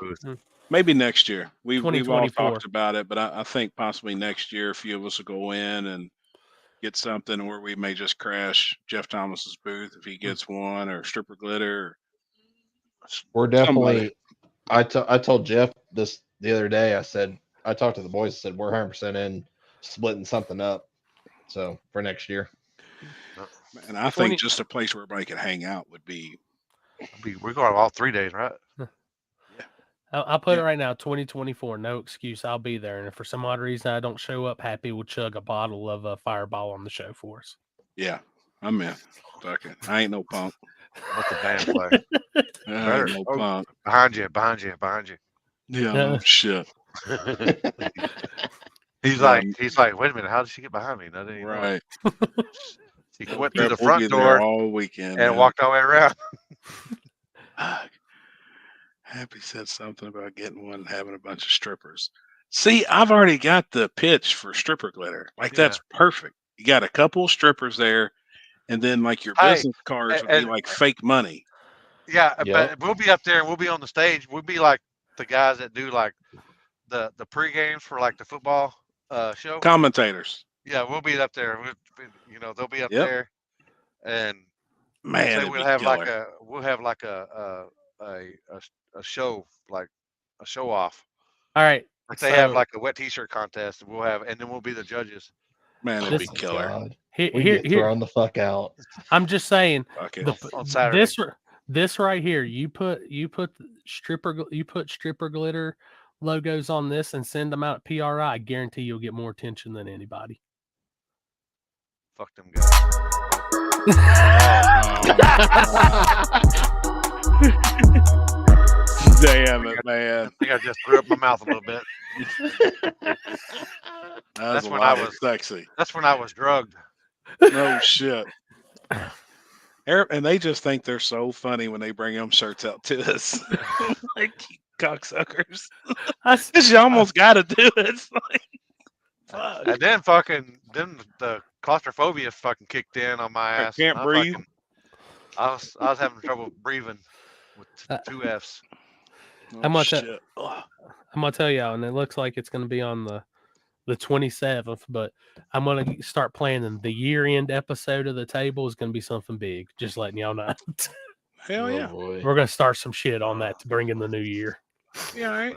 S5: booth.
S2: Maybe next year. We've all
S3: 2024.
S2: talked about it, but I think possibly next year a few of us will go in and get something where we may just crash Jeff Thomas's booth if he gets one, or Stripper Glitter.
S4: We're definitely. I told Jeff this the other day. I said I talked to the boys. I said we're 100% in splitting something up. So for next year.
S2: And I think just a place where everybody could hang out would be.
S5: We're going all 3 days, right?
S3: I'll put it right now, 2024. No excuse. I'll be there. And if for some odd reason I don't show up, Happy will chug a bottle of Fireball on the show for us.
S2: Yeah, I'm in. Fuck it. I ain't no punk.
S5: Let the band play.
S2: I ain't no punk.
S5: Behind you.
S2: Yeah, no shit.
S5: He's like, wait a minute, how did she get behind me? No,
S2: right.
S5: She went through the front door
S2: all weekend
S5: and walked all the way around.
S2: Happy said something about getting one and having a bunch of strippers. See, I've already got the pitch for Stripper Glitter. That's perfect. You got a couple of strippers there, and then like your business cards would be like fake money.
S5: Yeah, but we'll be up there and we'll be on the stage. We'll be like the guys that do like the pre-games for like the football show.
S2: Commentators.
S5: Yeah, we'll be up there. They'll be up there, and
S2: man,
S5: we'll have like a show, like a show off.
S3: All right.
S5: Like they have like a wet t-shirt contest, and then we'll be the judges.
S2: Man, it'd be killer.
S4: God. We get thrown the fuck out.
S3: I'm just saying.
S5: On Saturday.
S3: This right here, you put stripper glitter logos on this and send them out at PRI. I guarantee you'll get more attention than anybody.
S5: Fuck them guys.
S2: Damn it, man.
S5: I think I just threw up my mouth a little bit.
S2: That's when I was sexy.
S5: That's when I was drugged.
S2: No shit. And they just think they're so funny when they bring them shirts out to us. Like cocksuckers. You almost got to do it. It's like, fuck.
S5: And then the claustrophobia fucking kicked in on my ass.
S2: I can't breathe.
S5: I was having trouble breathing with 2 F's.
S3: I'm gonna tell y'all, and it looks like it's gonna be on the 27th, but I'm gonna start planning the year-end episode of the table is gonna be something big. Just letting y'all know.
S2: Hell yeah.
S4: Boy.
S3: We're gonna start some shit on that to bring in the new year.
S2: Yeah, all right.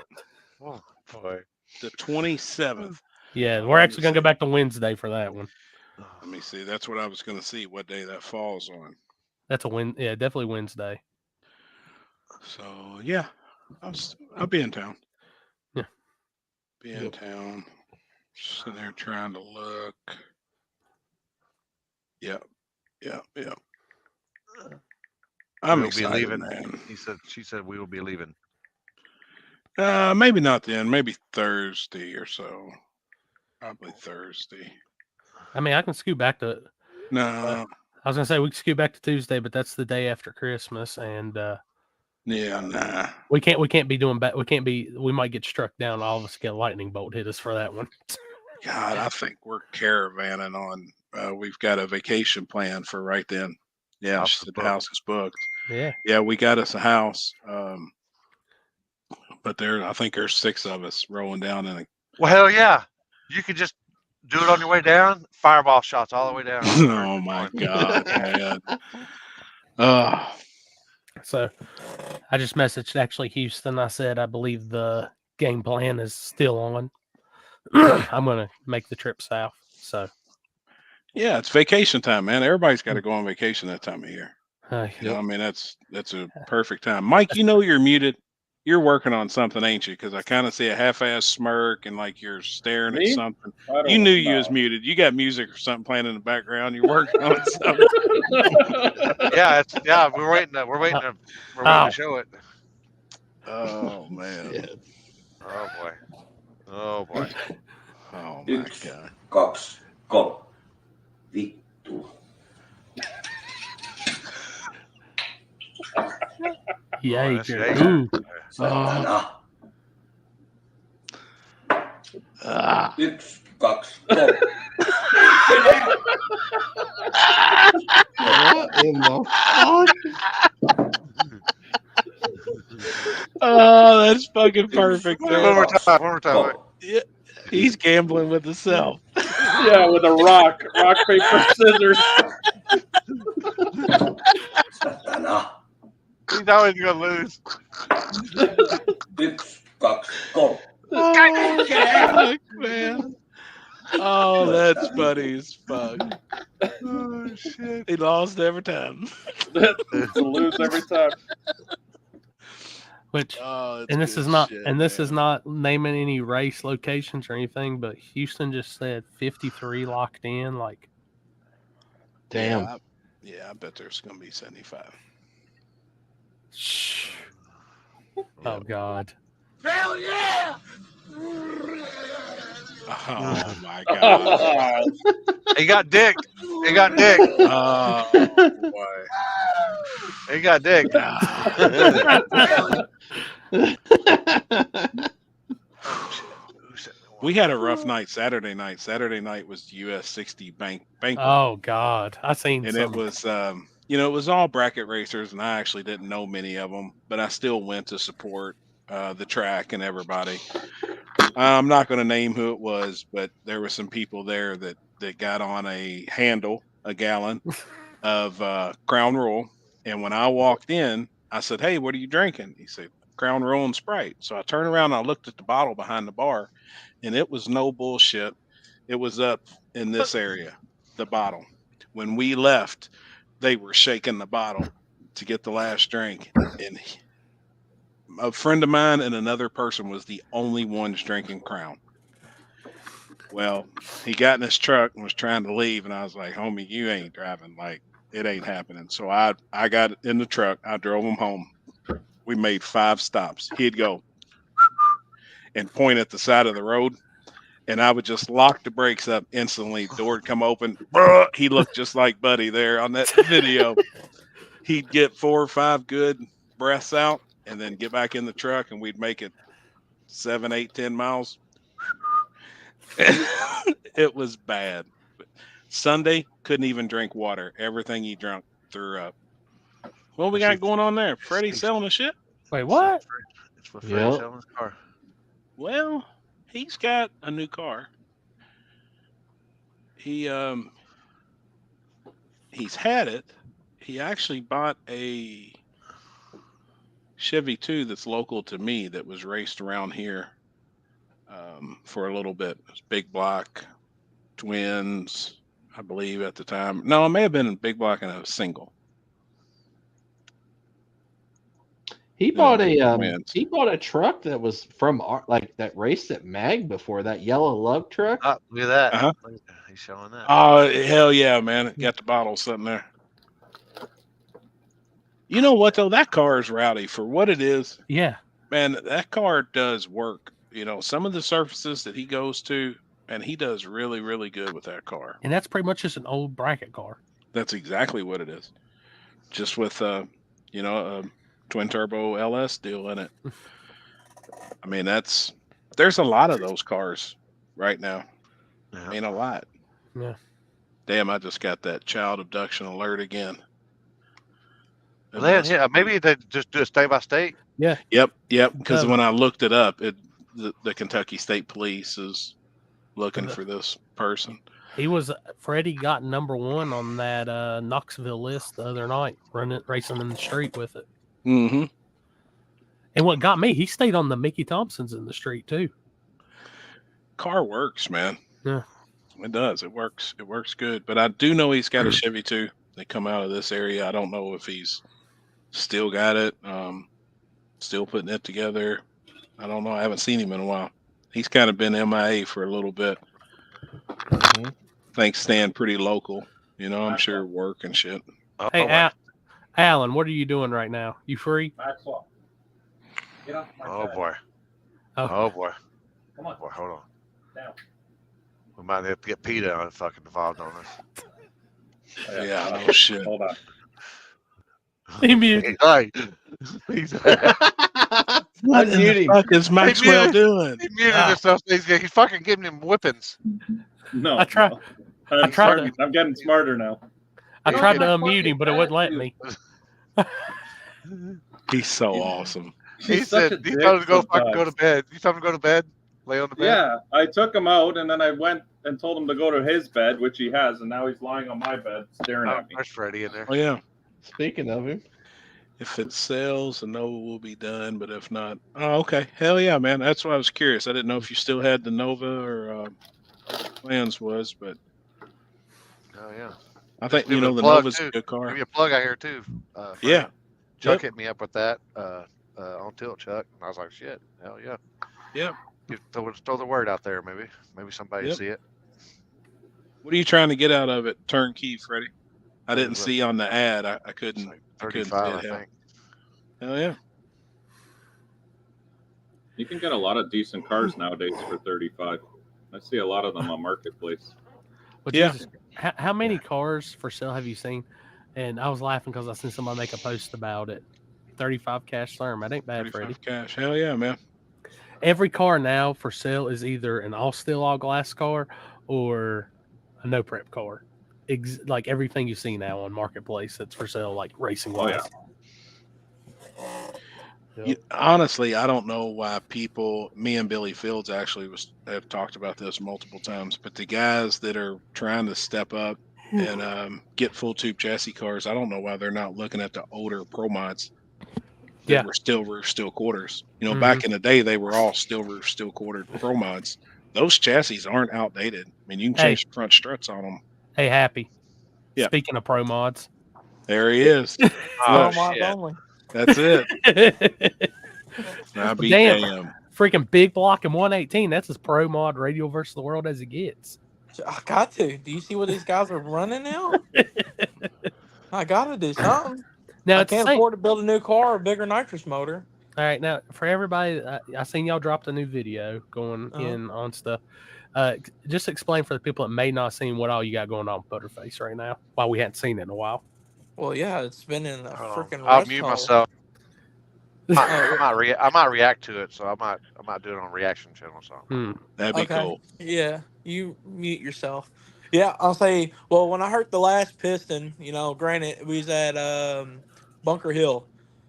S5: Oh boy.
S2: The 27th.
S3: Yeah, we're actually gonna go back to Wednesday for that one.
S2: Let me see. That's what I was gonna see. What day that falls on?
S3: That's yeah, definitely Wednesday.
S2: So yeah, I'll be in town.
S3: Yeah,
S2: be in town. Sitting there trying to look. Yep. I'm excited,
S5: be leaving.
S2: Man.
S5: She said we will be leaving.
S2: Maybe not then. Maybe Thursday or so. Probably Thursday.
S3: I mean, I can scoot back to.
S2: No.
S3: I was gonna say we can scoot back to Tuesday, but that's the day after Christmas, and
S2: yeah, nah.
S3: We can't be doing back. We might get struck down. All of us get a lightning bolt hit us for that one.
S2: God, I think we're caravanning on. We've got a vacation plan for right then. Yeah, the house is booked. Yeah, we got us a house. But I think there's 6 of us rolling down in a.
S5: Well, hell yeah! You could just do it on your way down. Fireball shots all the way down.
S2: Oh my God, man!
S3: So, I just messaged actually Houston. I said I believe the game plan is still on. I'm gonna make the trip south. So.
S2: Yeah, it's vacation time, man. Everybody's got to go on vacation that time of year. You know, I mean, that's a perfect time. Mike, you're muted. You're working on something, ain't you? Because I kind of see a half-ass smirk and like you're staring at something. You knew you was muted. You got music or something playing in the background. You're working on something.
S5: We're waiting to show it.
S2: Oh man.
S5: Yeah. Oh boy.
S2: Oh my God.
S15: Cox. Go. Victor.
S3: Jaeger.
S15: It's Cox. Go.
S4: What in the fuck?
S2: Oh, that's fucking perfect.
S5: One more time. One more time.
S2: Yeah, he's gambling with himself.
S6: Yeah, with a rock, paper, scissors.
S5: He's always gonna lose.
S15: Big Fox, go.
S2: Oh, fuck, man. Oh, that's funny as fuck.
S5: Oh shit!
S2: He lost every time.
S6: To lose every time.
S3: Which
S2: Oh,
S3: and this
S2: good
S3: is not
S2: shit,
S3: and this
S2: man.
S3: is not naming any race locations or anything, but Houston just said 53 locked in. Like,
S4: Damn.
S2: Yeah, I bet there's gonna be 75.
S3: oh god.
S15: Hell yeah!
S2: Oh my god.
S5: He got dick. He got dick.
S2: Oh boy.
S5: He got dick.
S2: We had a rough night Saturday night. Saturday night was US 60 banquet.
S3: Oh god, I seen
S2: And
S3: some.
S2: it was it was all bracket racers, and I actually didn't know many of them, but I still went to support the track and everybody. I'm not going to name who it was, but there were some people there that got on a gallon of Crown Royal. And when I walked in, I said, "Hey, what are you drinking?" He said, "Crown Royal and Sprite." So I turned around and I looked at the bottle behind the bar, and it was no bullshit. It was up in this area, the bottle. When we left, they were shaking the bottle to get the last drink. And a friend of mine and another person was the only ones drinking Crown. Well, he got in his truck and was trying to leave, and I was like, "Homie, you ain't driving. Like, it ain't happening." So I got in the truck. I drove him home. We made 5 stops. He'd go and point at the side of the road, and I would just lock the brakes up instantly. Door would come open. He looked just like Buddy there on that video. He'd get 4 or 5 good breaths out and then get back in the truck, and we'd make it 7, 8, 10 miles. It was bad. Sunday, couldn't even drink water. Everything he drank threw up. What we got going on there? Freddie selling the shit?
S3: Wait, what?
S5: It's for Freddie selling his car.
S2: Well, he's got a new car. He's had it. He actually bought a Chevy 2 that's local to me that was raced around here for a little bit. It was big block, twins, I believe at the time. No, it may have been a big block and a single.
S4: He bought a truck that was from that raced at Mag before, that Yellow Love truck.
S5: Oh, look at that.
S2: Uh-huh.
S5: He's showing that.
S2: Oh, hell yeah, man. Got the bottle sitting there. You know what, though? That car is rowdy for what it is.
S3: Yeah.
S2: Man, that car does work. You know, some of the surfaces that he goes to, and he does really, really good with that car.
S3: And that's pretty much just an old bracket car.
S2: That's exactly what it is. Just with, a twin turbo LS deal in it. I mean, there's a lot of those cars right now.
S5: Yeah.
S2: Ain't a lot.
S3: Yeah.
S2: Damn, I just got that child abduction alert again.
S5: Well, yeah, maybe they just do a state by state.
S3: Yeah.
S2: Yep. Because when I looked it up, the Kentucky State Police is looking for this person.
S3: Freddie got #1 on that Knoxville list the other night, racing in the street with it.
S2: Mm-hmm.
S3: And what got me, he stayed on the Mickey Thompsons in the street too.
S2: Car works, man.
S3: Yeah.
S2: It does. It works. It works good. But I do know he's got a Chevy 2. They come out of this area. I don't know if he's still got it. Still putting it together. I don't know. I haven't seen him in a while. He's kind of been MIA for a little bit.
S4: Mm-hmm.
S2: Thanks, staying pretty local. You know, I'm sure work and shit.
S3: Hey, Alan, what are you doing right now? You free?
S5: Oh boy. Oh boy. Come on. Boy, hold on. Down. We might have to get PETA fucking involved on this.
S2: Yeah, no shit.
S6: Hold on.
S3: He muted.
S2: What in the fuck is Maxwell doing?
S5: He muted himself. He's fucking giving him whippings.
S6: No.
S3: I'm
S6: getting smarter now.
S3: I tried to unmute him, but it wouldn't let me.
S2: He's so awesome.
S5: He said, "You told him to go fucking go to bed. You told him to go to bed, lay on the bed."
S6: Yeah, I took him out, and then I went and told him to go to his bed, which he has, and now he's lying on my bed staring at me.
S5: There's Freddie in there.
S2: Oh yeah.
S4: Speaking of him,
S2: if it sells, the Nova will be done. But if not, oh okay, hell yeah, man. That's why I was curious. I didn't know if you still had the Nova or plans was, but
S5: oh yeah.
S2: I think
S5: Give
S2: the
S5: it a plug,
S2: Nova's
S5: too.
S2: a good car.
S5: Give you a plug out here too.
S2: Yeah.
S5: Chuck hit me up with that on Tilt Chuck, and I was like, shit, hell yeah.
S2: Yeah.
S5: Throw the word out there, maybe somebody see it.
S2: What are you trying to get out of it, turnkey, Freddie? I didn't see on the ad. I couldn't.
S5: Like
S2: I couldn't
S5: 35,
S2: see it.
S5: I think.
S2: Hell yeah.
S6: You can get a lot of decent cars nowadays for 35. I see a lot of them on Marketplace.
S3: But Jesus, how many cars for sale have you seen? And I was laughing because I seen somebody make a post about it. 35 cash therm. That ain't bad, Freddie.
S2: Cash. Hell yeah, man.
S3: Every car now for sale is either an all steel, all glass car or a no prep car. Like everything you see now on Marketplace that's for sale, like racing wise.
S2: Honestly, I don't know why me and Billy Fields actually have talked about this multiple times, but the guys that are trying to step up and get full tube chassis cars, I don't know why they're not looking at the older Pro Mods that were steel roof, steel quarters. Back in the day, they were all steel roof, steel quartered Pro Mods. Those chassis aren't outdated. I mean, you can change the front struts on them.
S3: Hey, Happy.
S2: Yeah.
S3: Speaking of Pro Mods.
S2: There he is.
S16: Pro Mods only.
S2: That's it.
S3: Damn. Freaking big block and 118. That's as Pro Mod radio versus the world as it gets.
S16: I got to. Do you see what these guys are running now? I got to do something.
S3: Now
S16: I can't afford to build a new car or a bigger nitrous motor.
S3: All right, now for everybody, I seen y'all dropped a new video going in on stuff. Just explain for the people that may not seen what all you got going on with Butterface right now, while we hadn't seen it in a while.
S16: Well, yeah, it's been in a freaking.
S5: I'll mute myself. I might react to it, so I might do it on reaction channel or something.
S2: That'd be cool.
S16: Yeah, you mute yourself. Yeah, I'll say. Well, when I hurt the last piston, granted we was at Bunker Hill,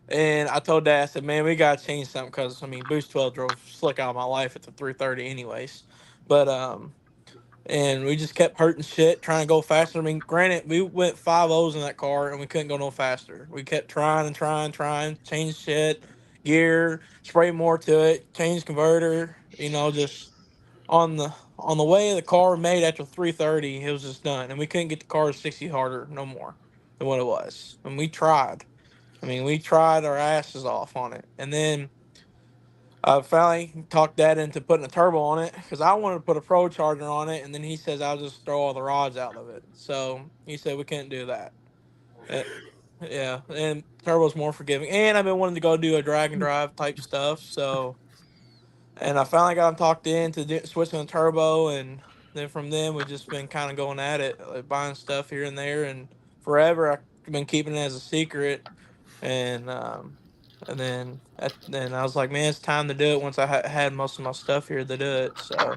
S16: and I told Dad, I said, "Man, we gotta change something because Boost 12 drove slick out of my life at the 330, anyways." But and we just kept hurting shit, trying to go faster. Granted, we went 5.0s in that car, and we couldn't go no faster. We kept trying, change shit, gear, spray more to it, change converter. Just on the way the car made after 330, it was just done, and we couldn't get the car 60 harder no more than what it was. And we tried. We tried our asses off on it, and then I finally talked Dad into putting a turbo on it because I wanted to put a Pro Charger on it, and then he says I'll just throw all the rods out of it. So he said we couldn't do that. Yeah, and turbo's more forgiving, and I've been wanting to go do a drag and drive type stuff. So, and I finally got him talked into switching the turbo, and then from then we've just been kind of going at it, like buying stuff here and there, and forever I've been keeping it as a secret, and then I was like, man, it's time to do it once I had most of my stuff here to do it. So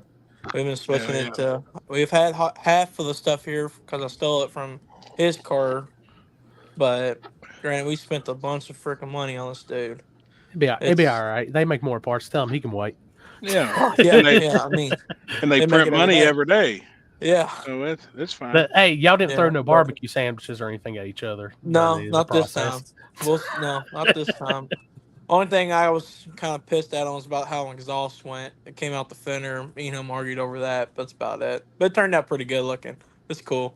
S16: we've been switching it to, we've had half of the stuff here because I stole it from his car. But granted, we spent a bunch of freaking money on this dude.
S3: It'd be all right. They make more parts. Tell him he can wait.
S2: Yeah.
S3: And
S2: they print money every day.
S16: Yeah.
S2: So it's fine.
S3: But hey, y'all didn't throw no barbecue sandwiches or anything at each other.
S16: No, not this time. No, not this time. Only thing I was kind of pissed at was about how exhaust went. It came out the fender. Argued over that. But that's about it. But it turned out pretty good looking. It's cool.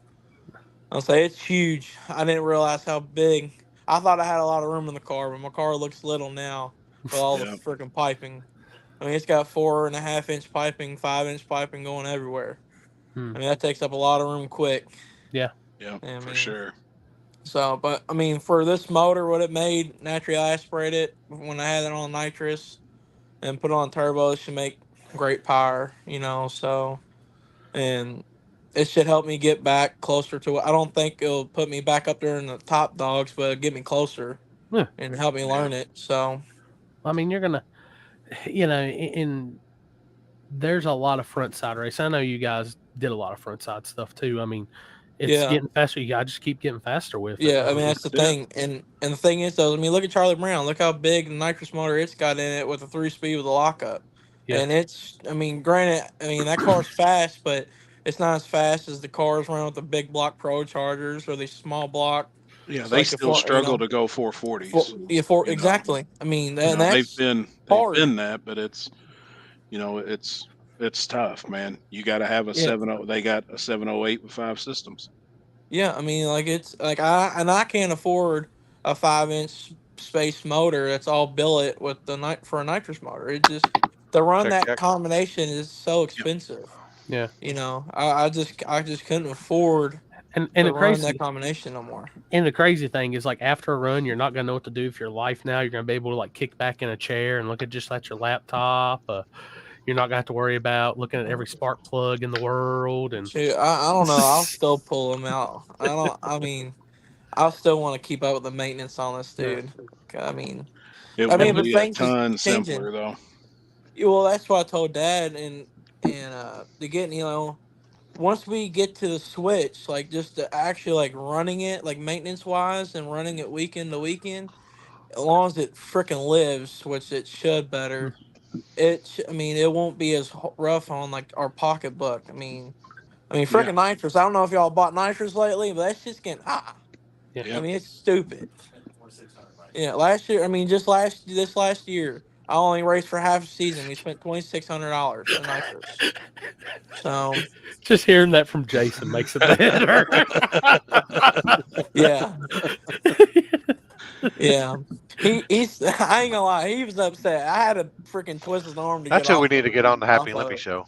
S16: I'll say it's huge. I didn't realize how big. I thought I had a lot of room in the car, but my car looks little now with all the freaking piping. It's got 4.5-inch piping, 5-inch piping going everywhere. That takes up a lot of room quick.
S3: Yeah.
S2: Yeah, for sure.
S16: So, but for this motor, what it made, naturally I aspirated it when I had it on nitrous and put it on turbo. It should make great power, so, and it should help me get back closer to it. I don't think it'll put me back up there in the top dogs, but it'll get me closer and help me learn it. So,
S3: you're going to, there's a lot of front side race. I know you guys did a lot of front side stuff too. it's getting faster. You gotta just keep getting faster with it.
S16: Yeah, I mean that's the thing, and the thing is though, I mean look at Charlie Brown. Look how big the nitrous motor it's got in it with a 3-speed with a lockup, and it's. I mean, granted, I mean that car's fast, but it's not as fast as the cars run with the big block Pro Chargers or the small block.
S2: Yeah, they
S16: like
S2: still struggle to go 440s.
S16: Exactly. I mean, and
S2: they've
S16: that's
S2: been that, but it's it's tough, man. You got to have a 70. They got a 708 with 5 systems.
S16: Yeah, I mean, like it's like I can't afford a 5-inch space motor that's all billet with the for a nitrous motor. It just to run that combination is so expensive.
S3: Yeah,
S16: you know, I just couldn't afford
S3: and
S16: to
S3: the
S16: run
S3: crazy
S16: that combination no more.
S3: And the crazy thing is, like after a run, you're not gonna know what to do with your life. Now you're gonna be able to like kick back in a chair and look at just like your laptop. You're not gonna have to worry about looking at every spark plug in the world. And
S16: Shoot, I don't know. I'll still pull them out. I mean, I'll still want to keep up with the maintenance on this dude. I mean,
S2: it
S16: but
S2: would be a
S16: things
S2: ton
S16: changing.
S2: simpler though.
S16: Well, that's what I told Dad, and to get once we get to the switch, like just to actually like running it, like maintenance wise, and running it weekend to weekend, as long as it freaking lives, which it should better. I mean, it won't be as rough on like our pocketbook. I mean, freaking nitrous. I don't know if y'all bought nitrous lately, but that's just getting
S3: Yeah.
S16: I mean, it's stupid. Yeah, last year. I mean, just this last year, I only raced for half a season. We spent $2,600 for nitrous. So,
S3: just hearing that from Jason makes it better.
S16: Yeah. Yeah. He's. I ain't gonna lie. He was upset. I had to freaking twist his arm to
S5: That's
S16: get
S5: who we
S16: off
S5: need to get on the Happy
S16: off of
S5: Limpy
S16: it.
S5: show.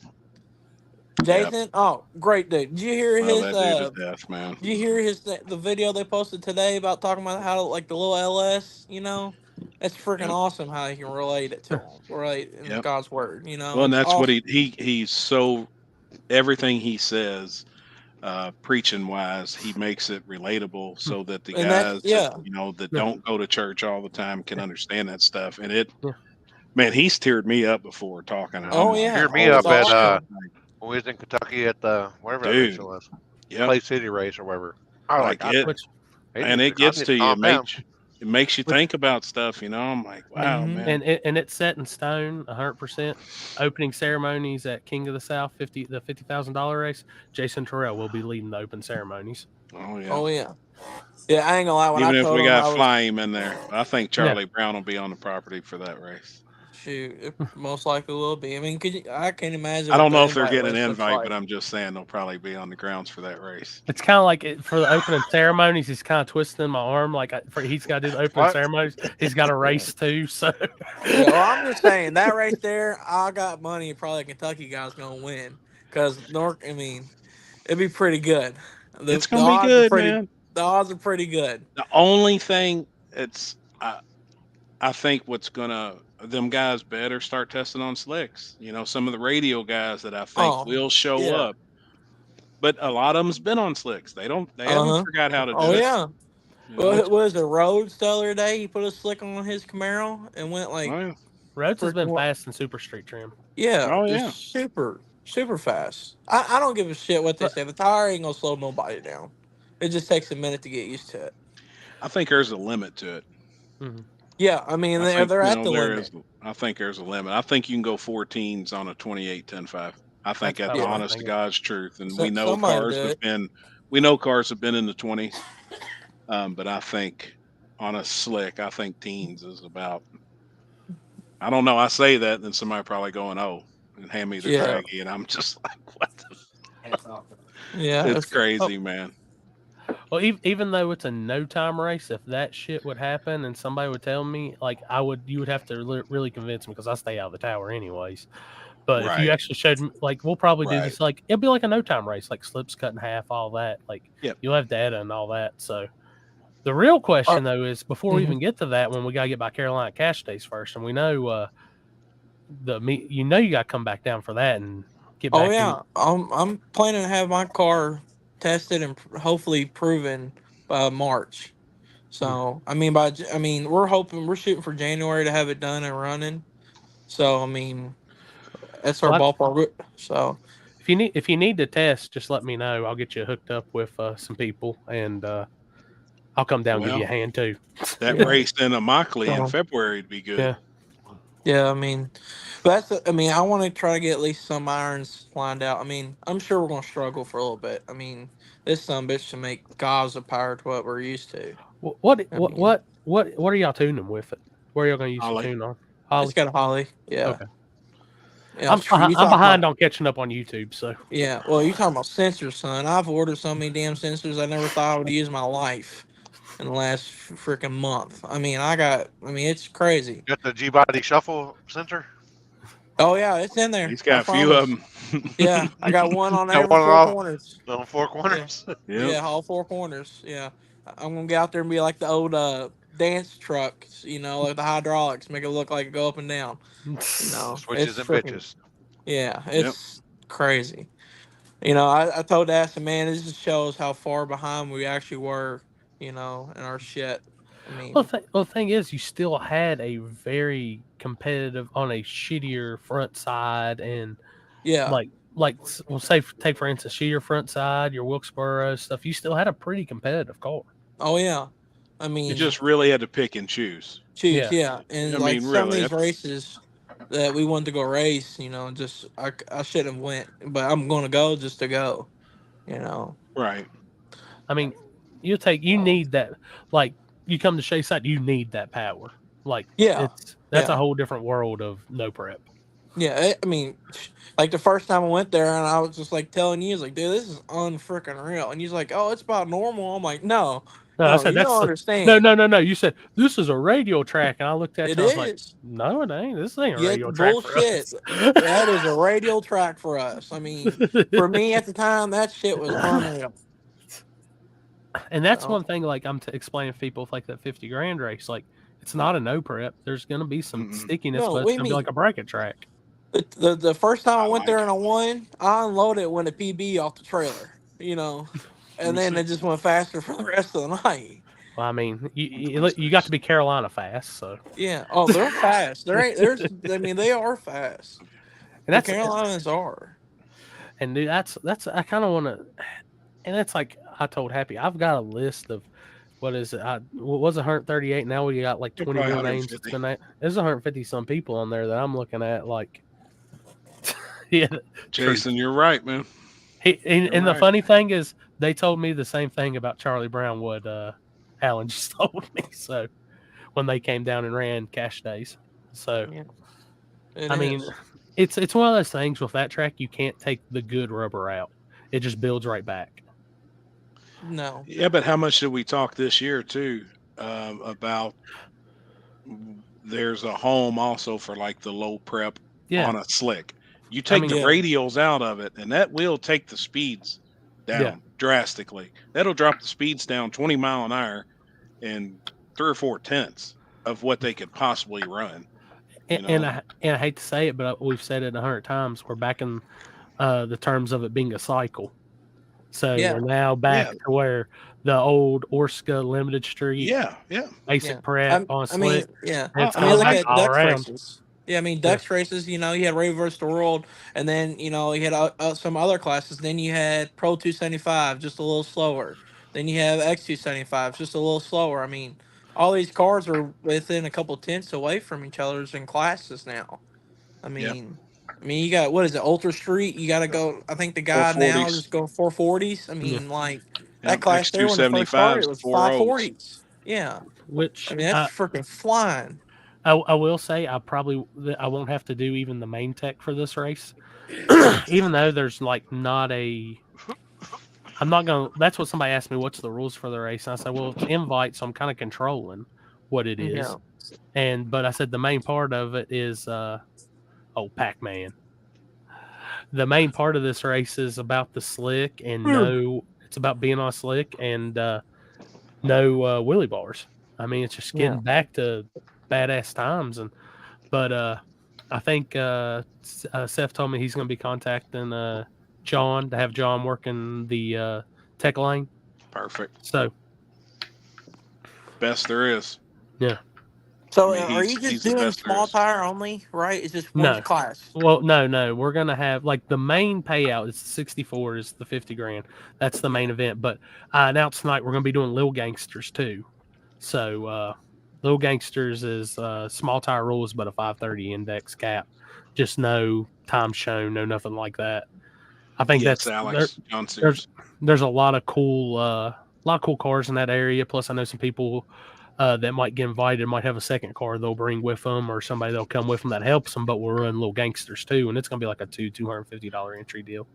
S16: Jason, oh, great dude. Did you hear
S2: Well,
S16: his?
S2: that dude to death, man.
S16: Did you hear the video they posted today about talking about how like the little LS? You know, it's freaking awesome how he can relate it to him, relate in God's word. You know,
S2: Well, and
S16: it's
S2: that's what
S16: awesome.
S2: he's so everything he says, preaching wise, he makes it relatable so that the
S16: And that's-
S2: guys,
S16: yeah.
S2: that don't go to church all the time can understand that stuff. And man, he's teared me up before talking. And
S16: Oh,
S2: I'm like,
S16: yeah.
S5: Hear me
S16: Oh,
S5: up
S16: it's
S5: at
S16: awesome.
S5: when we was in Kentucky at the whatever that
S2: Dude.
S5: race it was,
S2: Yep.
S5: Clay City race or whatever. I
S2: like it, and it gets to you. It makes you think about stuff. I'm like, wow, man.
S3: And it's set in stone, 100%. Opening ceremonies at King of the South, the $50,000 race. Jason Terrell will be leading the open ceremonies.
S2: Oh yeah.
S16: Oh yeah. Yeah, I ain't gonna lie. When
S2: Even
S16: I
S2: if
S16: told
S2: we
S16: him
S2: got
S16: I was,
S2: Flame in there, I think Charlie Brown will be on the property for that race.
S16: shoot, it most likely will be. I mean, I can't imagine.
S2: I
S16: what
S2: don't
S16: the
S2: know if they're
S16: invite
S2: getting an
S16: list looks
S2: invite,
S16: like.
S2: but I'm just saying they'll probably be on the grounds for that race.
S3: It's kind of like for the opening ceremonies, he's kind of twisting my arm. Like he's got to do the opening ceremonies. He's got a race too. So,
S16: Yeah, well, I'm just saying that right there, I got money. Probably Kentucky guy's gonna win because I mean, it'd be pretty good.
S2: It's gonna be good, man.
S16: The odds are pretty good.
S2: The only thing I think them guys better start testing on slicks. Some of the radio guys that I think will show up, but a lot of them's been on slicks. They haven't forgot how to do it.
S16: Oh yeah. What was it? Rhodes the other day? He put a slick on his Camaro and went like.
S3: Rhodes has been fast in super street trim.
S16: Yeah.
S2: Oh yeah.
S16: Super fast. I don't give a shit what they say. The tire ain't gonna slow nobody down. It just takes a minute to get used to it.
S2: I think there's a limit to it.
S3: Mm-hmm.
S16: Yeah, I mean they're at the limit.
S2: I think there's a limit. I think you can go 14s on a 28 10.5. I think that's honest to God's truth. And we know cars have been in the 20s. But I think on a slick, I think teens is about. I don't know. I say that, and then somebody probably going, "Oh," and hand me the Craggy, and I'm just like, "What?" It's crazy, man.
S3: Well, even though it's a no-time race, if that shit would happen and somebody would tell me, like you would have to really convince me because I stay out of the tower anyways. But if you actually showed me, like, we'll probably do this, like, it'll be like a no-time race, like slips cut in half, all that. Like, you'll have data and all that. So the real question, though, is before we even get to that, when we got to get by Carolina Cash Days first, and we know you got to come back down for that and get back.
S16: Oh, yeah. I'm planning to have my car tested and hopefully proven by March. So, we're shooting for January to have it done and running. So, I mean, that's our ballpark. So,
S3: if you need to test, just let me know. I'll get you hooked up with some people, and I'll come down and give you a hand too.
S2: That race in Immokalee in February would be good.
S3: Yeah.
S16: Yeah, I mean, I want to try to get at least some irons lined out. I mean, I'm sure we're going to struggle for a little bit. I mean, this bitch should make gobs of power to what we're used to.
S3: What are y'all tuning with it? What are y'all going to use to tune on? Holly?
S16: It's got a Holly. Yeah.
S3: Okay.
S16: Yeah,
S3: I'm behind on catching up on YouTube, so.
S16: Yeah, well, you're talking about sensors, son. I've ordered so many damn sensors I never thought I would use in my life in the last freaking month. I mean, it's crazy.
S5: Got the G-Body Shuffle sensor?
S16: Oh, yeah, it's in there.
S2: He's got a few of them.
S16: Yeah, I got one on every four corners.
S5: On 4 corners?
S16: Yeah, all 4 corners. Yeah. I'm going to get out there and be like the old dance trucks, like the hydraulics, make it look like it go up and down.
S5: Switches and bitches.
S16: Yeah, it's crazy. I told Aston, man, this just shows how far behind we actually were, in our shit. I mean,
S3: the thing is, you still had a very competitive on a shittier front side, and take for instance, your front side, your Wilkesboro stuff. You still had a pretty competitive car.
S16: Oh yeah, I mean,
S2: you just really had to pick and choose.
S16: Yeah. And some of these races that we wanted to go race, I shouldn't have went, but I'm going to go just to go,
S2: Right.
S3: I mean, you need that. Like, you come to Shea side, you need that power. Like, that's a whole different world of no prep.
S16: Yeah, I mean, like the first time I went there, and I was just like telling you, like, dude, this is unfreaking real. And he's like, oh, it's about normal. I'm like, no,
S3: I said,
S16: you don't understand.
S3: No. You said this is a radio track, and I looked at
S16: it.
S3: I was like, no, it ain't. This ain't a radio track.
S16: Bullshit. That is a radio track for us. I mean, for me at the time, that shit was unreal.
S3: And that's one thing, like I'm explaining to people, like that 50 grand race, like it's not a no prep. There's going to be some stickiness, but it's going to be like a bracket track.
S16: The first time I went there and I won, I unloaded when a PB off the trailer, and then it just went faster for the rest of the night.
S3: Well, I mean, you got to be Carolina fast, so
S16: yeah. Oh, they're fast. They are fast. And the Carolinas are.
S3: And dude, that's I kind of want to, and it's like I told Happy, I've got a list of what is it? What was 138? Now we got like 20 more names. There's 150 some people on there that I'm looking at, like. Yeah,
S2: Jason, you're right, man.
S3: The funny thing is, they told me the same thing about Charlie Brown. What Alan just told me. So when they came down and ran cash days, so I mean, it's one of those things with that track. You can't take the good rubber out; it just builds right back.
S16: No.
S2: Yeah, but how much did we talk this year too about? There's a home also for like the low prep on a slick. You take the radials out of it, and that will take the speeds down drastically. That'll drop the speeds down 20 mile an hour and 3 or 4 tenths of what they could possibly run.
S3: And I hate to say it, but we've said it 100 times. We're back in the terms of it being a cycle. So we're now back to where the old Orska Limited Street, basic prep on slick.
S16: Look at duck races. Yeah, I mean, Dutch races, you had Ray vs. the World, and then, you had some other classes. Then you had Pro 275, just a little slower. Then you have X275, just a little slower. I mean, all these cars are within a couple tenths away from each other's in classes now. I mean, you got, what is it, Ultra Street? You got to go, I think the guy now is just going 440s. I mean, that class there when it first started, it was 540s. Yeah.
S3: Which,
S16: I mean, that's freaking flying.
S3: I will say I won't have to do even the main tech for this race, even though there's like not a. I'm not gonna. That's what somebody asked me. What's the rules for the race? And I said, well, it's invite, so I'm kind of controlling what it is. But I said the main part of it is Pac-Man. The main part of this race is about the slick and it's about being on slick and no wheelie bars. I mean, it's just getting back to badass times, but I think Seth told me he's going to be contacting John to have John working the tech lane.
S2: Perfect.
S3: So
S2: best there is.
S3: Yeah.
S16: So
S2: I mean,
S16: are you just doing small tire only, right? It's just one
S3: No.
S16: class.
S3: Well, no. We're gonna have like the main payout is 64 is the 50 grand. That's the main event. But I announced tonight we're gonna be doing Little Gangsters too. So Little Gangsters is small tire rules, but a 530 index cap. Just no time shown, no nothing like that. I think
S2: Yes,
S3: that's
S2: Alex John Sears.
S3: there's a lot of cool cars in that area. Plus, I know some people that might get invited might have a second car they'll bring with them, or somebody that'll come with them that helps them. But we're running Little Gangsters too, and it's gonna be like a $250 entry deal.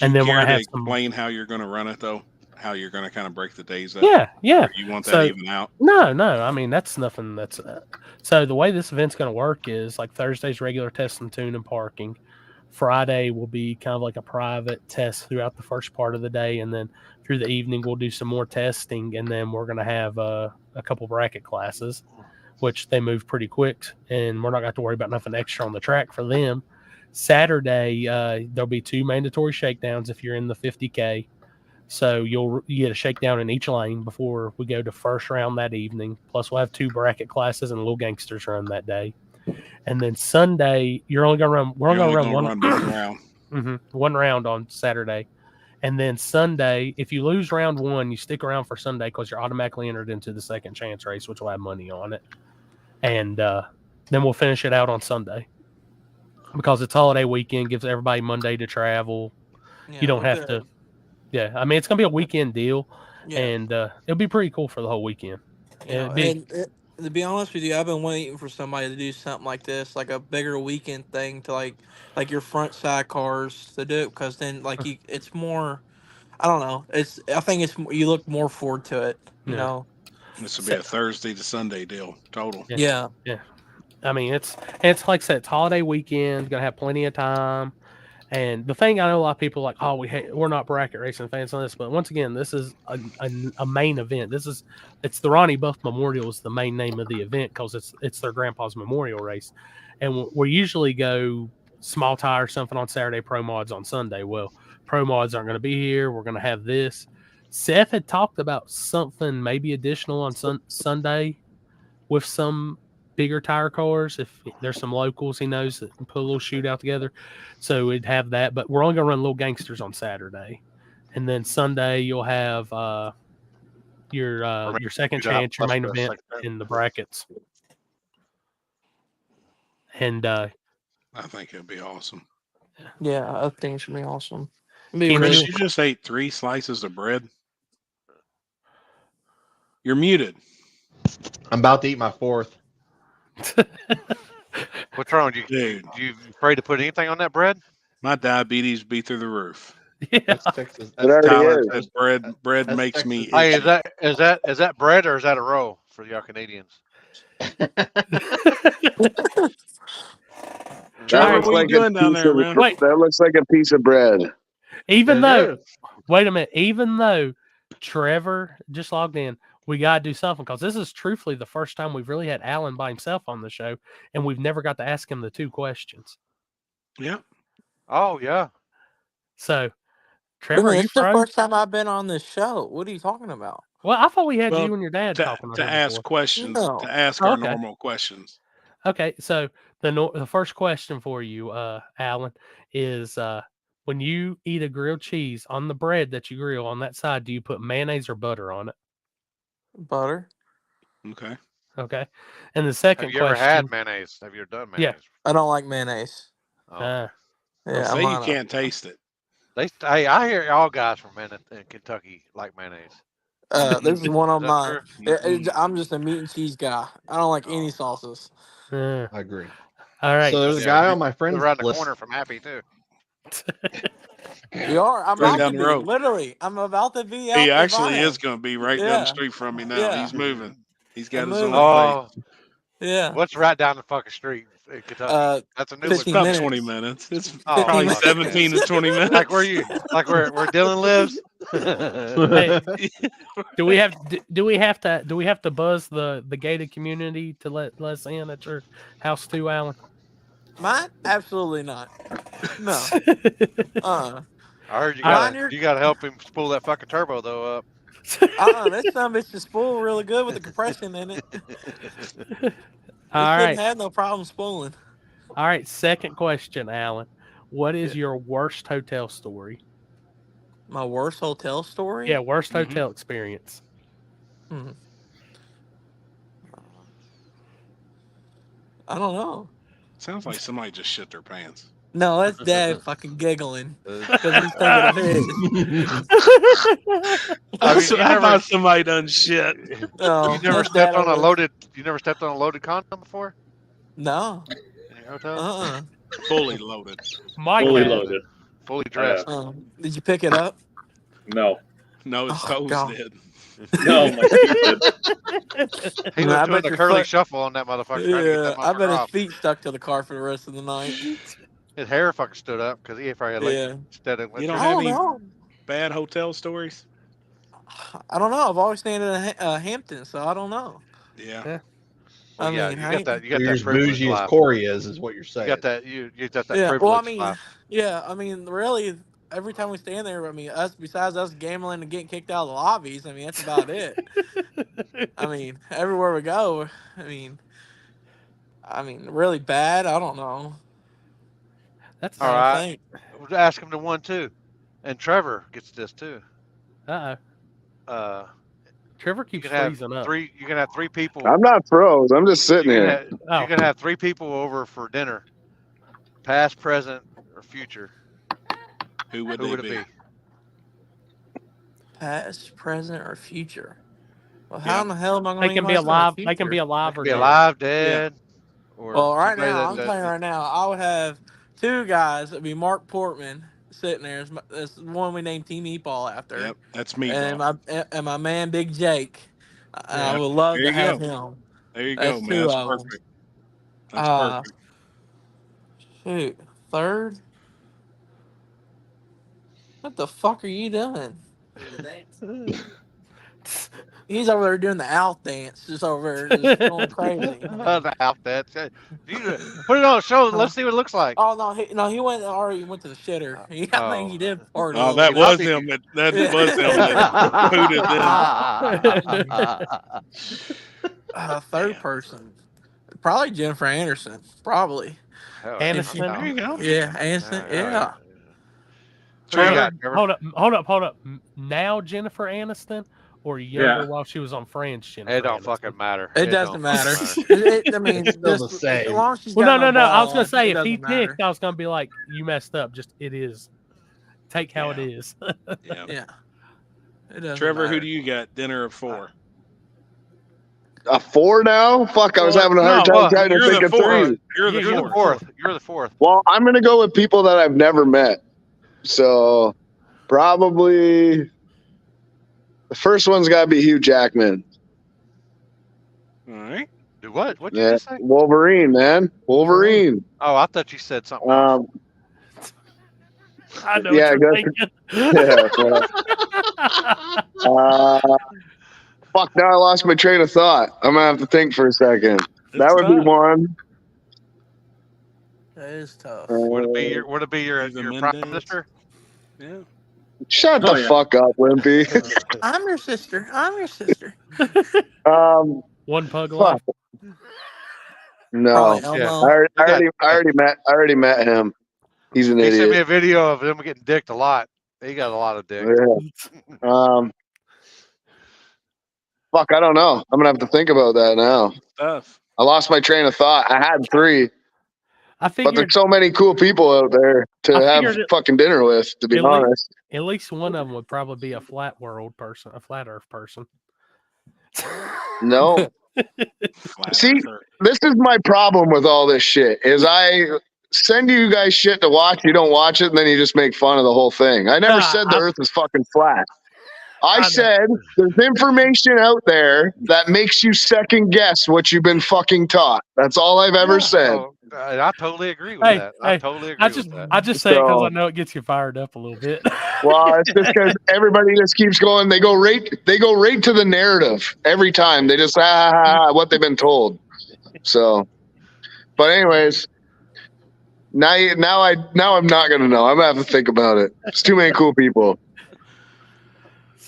S2: And then we're gonna have explain how you're gonna run it though. How you're gonna kind of break the days up.
S3: Yeah.
S2: Or you want that even out?
S3: No. I mean, that's nothing. That's so the way this event's gonna work is like Thursday's regular test and tune and parking. Friday will be kind of like a private test throughout the first part of the day, and then through the evening we'll do some more testing, and then we're going to have a couple bracket classes, which they move pretty quick, and we're not going to worry about nothing extra on the track for them. Saturday there'll be 2 mandatory shakedowns if you're in the 50K, so you get a shakedown in each lane before we go to first round that evening. Plus we'll have 2 bracket classes and Little Gangsters run that day. And then Sunday, we're only going to run one round. One round on Saturday. And then Sunday, if you lose round 1, you stick around for Sunday because you're automatically entered into the second chance race, which will have money on it. And then we'll finish it out on Sunday. Because it's holiday weekend, gives everybody Monday to travel. You don't have to. Yeah, I mean, it's going to be a weekend deal. Yeah. And it'll be pretty cool for the whole weekend.
S16: To be honest with you, I've been waiting for somebody to do something like this, like a bigger weekend thing to like your front side cars to do it, because then it's more, I don't know. I think you look more forward to it. You know,
S2: this will be a Thursday to Sunday deal total.
S3: Yeah. I mean, it's like I said, it's holiday weekend, gonna have plenty of time. And the thing I know a lot of people are like, oh, we're not bracket racing fans on this, but once again, this is a main event. It's the Ronnie Buff Memorial is the main name of the event because it's their grandpa's memorial race, and we usually go small tire something on Saturday, pro mods on Sunday. Well, pro mods aren't going to be here. We're going to have this. Seth had talked about something maybe additional on Sunday with some bigger tire cars. If there's some locals he knows that can put a little shootout together, so we'd have that. But we're only gonna run Little Gangsters on Saturday, and then Sunday you'll have your second chance, your main event in the brackets. And
S2: I think it'll be awesome.
S16: Yeah, I think it should be awesome.
S2: Chris, you just ate 3 slices of bread. You're muted.
S4: I'm about to eat my 4th.
S5: What's wrong? You afraid to put anything on that bread?
S2: My diabetes be through the roof.
S3: Yeah.
S2: Tyler says bread makes me itchy.
S5: Hey, is that bread or is that a roll for y'all Canadians?
S2: Trevor, what are you doing down there, man?
S17: That looks like a piece of bread.
S3: Even though Trevor just logged in, we got to do something because this is truthfully the first time we've really had Alan by himself on the show, and we've never got to ask him the 2 questions.
S2: Yeah.
S5: Oh, yeah.
S3: So, Trevor,
S16: it's the first time I've been on this show. What are you talking about?
S3: Well, I thought we had you and your dad talking
S2: to ask questions, to ask our normal questions.
S3: Okay, so the first question for you, Alan, is when you eat a grilled cheese on the bread that you grill on that side, do you put mayonnaise or butter on it?
S16: Butter.
S2: Okay.
S3: And the second
S5: question.
S3: Have
S5: you ever had mayonnaise? Have you ever done mayonnaise?
S16: Yeah. I don't like mayonnaise.
S5: Oh.
S2: Yeah, say you can't taste it.
S5: I hear all guys from in Kentucky like mayonnaise.
S16: This is one of mine. I'm just a meat and cheese guy. I don't like any sauces.
S4: I agree.
S3: All right.
S4: So there's a guy on my friend's
S5: around the
S4: list.
S5: corner from Happy too.
S16: You are. I'm
S2: Right
S16: about
S2: down
S16: to
S2: the
S16: be.
S2: road.
S16: Literally, I'm about to be.
S2: He actually is going to be right down the street from me now.
S16: Yeah.
S2: He's moving. He's got his
S16: moving.
S2: own place.
S16: Yeah.
S5: What's right down the fucking street in Kentucky? That's a new
S2: It's
S5: one.
S2: about
S16: minutes.
S2: 20 minutes. It's
S5: Oh,
S2: probably
S5: my
S2: 17 to 20 minutes.
S5: Like where Dylan lives.
S3: Hey, do we have to buzz the gated community to let us in at your house too, Alan?
S16: Mine? Absolutely not. No.
S5: I heard you got to help him spool that fucking turbo though up.
S16: That son bitch is spooled really good with the compression in it.
S3: All
S16: Shouldn't
S3: right.
S16: have no problem spooling.
S3: All right. Second question, Alan. What is your worst hotel story?
S16: My worst hotel story?
S3: Yeah, worst hotel experience.
S16: I don't know.
S2: Sounds like somebody just shit their pants.
S16: No, that's Dad fucking giggling because he's thinking of his.
S5: I mean,
S2: How about somebody done shit?
S16: No,
S5: You never stepped on a loaded. You never stepped on a loaded condom before?
S16: No.
S5: In your hotel?
S2: Fully loaded.
S3: Mike
S6: Fully
S3: had.
S6: loaded.
S5: Fully dressed.
S16: Did you pick it up?
S6: No.
S2: No, his toes
S16: God.
S2: did.
S6: No, my feet did.
S5: He was doing the curly shuffle on that motherfucker. Trying to get that
S16: I bet
S5: motherfucker
S16: his
S5: off.
S16: feet stuck to the car for the rest of the night.
S5: His hair fucking stood up because he probably had like instead of.
S2: You don't have any bad hotel stories?
S16: I don't know. I've always stayed in Hampton, so I don't know.
S2: Yeah.
S5: Well,
S16: I mean,
S5: you got that. You got
S4: You're
S5: that
S4: as
S5: privilege
S4: bougie as
S5: life.
S4: Corey is what you're saying.
S5: You got that. You got that
S16: Yeah.
S5: privilege
S16: Well, I mean,
S5: life.
S16: yeah. I mean, really, every time we stay in there, I mean, besides us gambling and getting kicked out of the lobbies, I mean, that's about it. I mean, everywhere we go, I mean, really bad. I don't know.
S3: That's
S5: All right. We'll ask him the one too, and Trevor gets this too.
S3: Trevor keeps
S5: you can have
S3: freezing up.
S5: You can have 3 people.
S17: I'm not froze. I'm just sitting here.
S5: You can have 3 people over for dinner, past, present, or future.
S2: Who would
S5: it be?
S16: Past, present, or future. Well, how in the hell am I going to?
S3: They can be alive. They can be alive or
S5: be
S3: dead.
S5: alive, dead. Or
S16: well, right
S5: somebody
S16: now, I'm telling you right now, I would have 2 guys. It'd be Mark Portman sitting there. It's the one we named Team Meatball after.
S2: Yep, that's me.
S16: And my man Big Jake. I would love to have him.
S2: There you
S16: That's
S2: go,
S16: 2
S2: man. That's
S16: of them.
S2: perfect. That's perfect.
S16: Shoot, third. What the fuck are you doing? He's over there doing the Alf dance, just over there, just going crazy.
S5: The Alf dance. Put it on show. Let's see what it looks like.
S16: Oh no, he went to the shitter. I think he did part of it.
S2: Oh, that was him. That was him that
S16: pooted. Third person, probably Jennifer Anderson. Probably.
S3: Aniston.
S2: There you go.
S16: Yeah, Aniston. Yeah.
S3: Hold up. Now Jennifer Aniston, or younger while she was on Friends? Jennifer
S5: It don't
S3: Aniston?
S5: fucking matter.
S16: It doesn't matter. I mean,
S4: it's still the same.
S16: As long as she's
S3: Well,
S16: got
S3: no. I was
S16: balls,
S3: gonna say
S16: it
S3: if he
S16: doesn't matter.
S3: picked, I was gonna be like, you messed up. Just it is. Take how it is.
S16: Yeah. It doesn't
S2: Trevor,
S16: matter.
S2: who do you got? Dinner of 4.
S17: A 4 now? Fuck, I was having a hard time trying to think of 3.
S5: You're the fourth. You're the fourth.
S17: Well, I'm gonna go with people that I've never met. So probably the first one's got to be Hugh Jackman.
S2: All right.
S5: Do what? What did you just say?
S17: Wolverine, man. Wolverine.
S5: Oh, I thought you said something.
S17: I
S3: know.
S17: Yeah,
S3: what you're thinking.
S17: Fuck, now I lost my train of thought. I'm gonna have to think for a second. That would be one.
S16: That is tough.
S5: Would it be your prime minister?
S2: Yeah.
S17: Shut the fuck up, Wimpy.
S16: I'm your sister.
S3: One pug life.
S17: No, I already met him. He's an
S5: He
S17: idiot.
S5: sent me a video of him getting dicked a lot. He got a lot of dick.
S17: Yeah. Fuck, I don't know. I'm gonna have to think about that now.
S2: Tough.
S17: I lost my train of thought. I had 3. But
S3: figured-
S17: there's so many cool people out there to have fucking dinner with, to be honest.
S3: At least one of them would probably be a flat earth person.
S17: No. See, this is my problem with all this shit, is I send you guys shit to watch, you don't watch it, and then you just make fun of the whole thing. I never said the earth is fucking flat. I said there's information out there that makes you second guess what you've been fucking taught. That's all I've ever said.
S5: I totally agree with that. I totally agree with that.
S3: I just say it because I know it gets you fired up a little bit.
S17: Well, it's just because everybody just keeps going. They go right to the narrative every time. They just what they've been told. So, but anyways, now I'm not gonna know. I'm gonna have to think about it. It's too many cool people.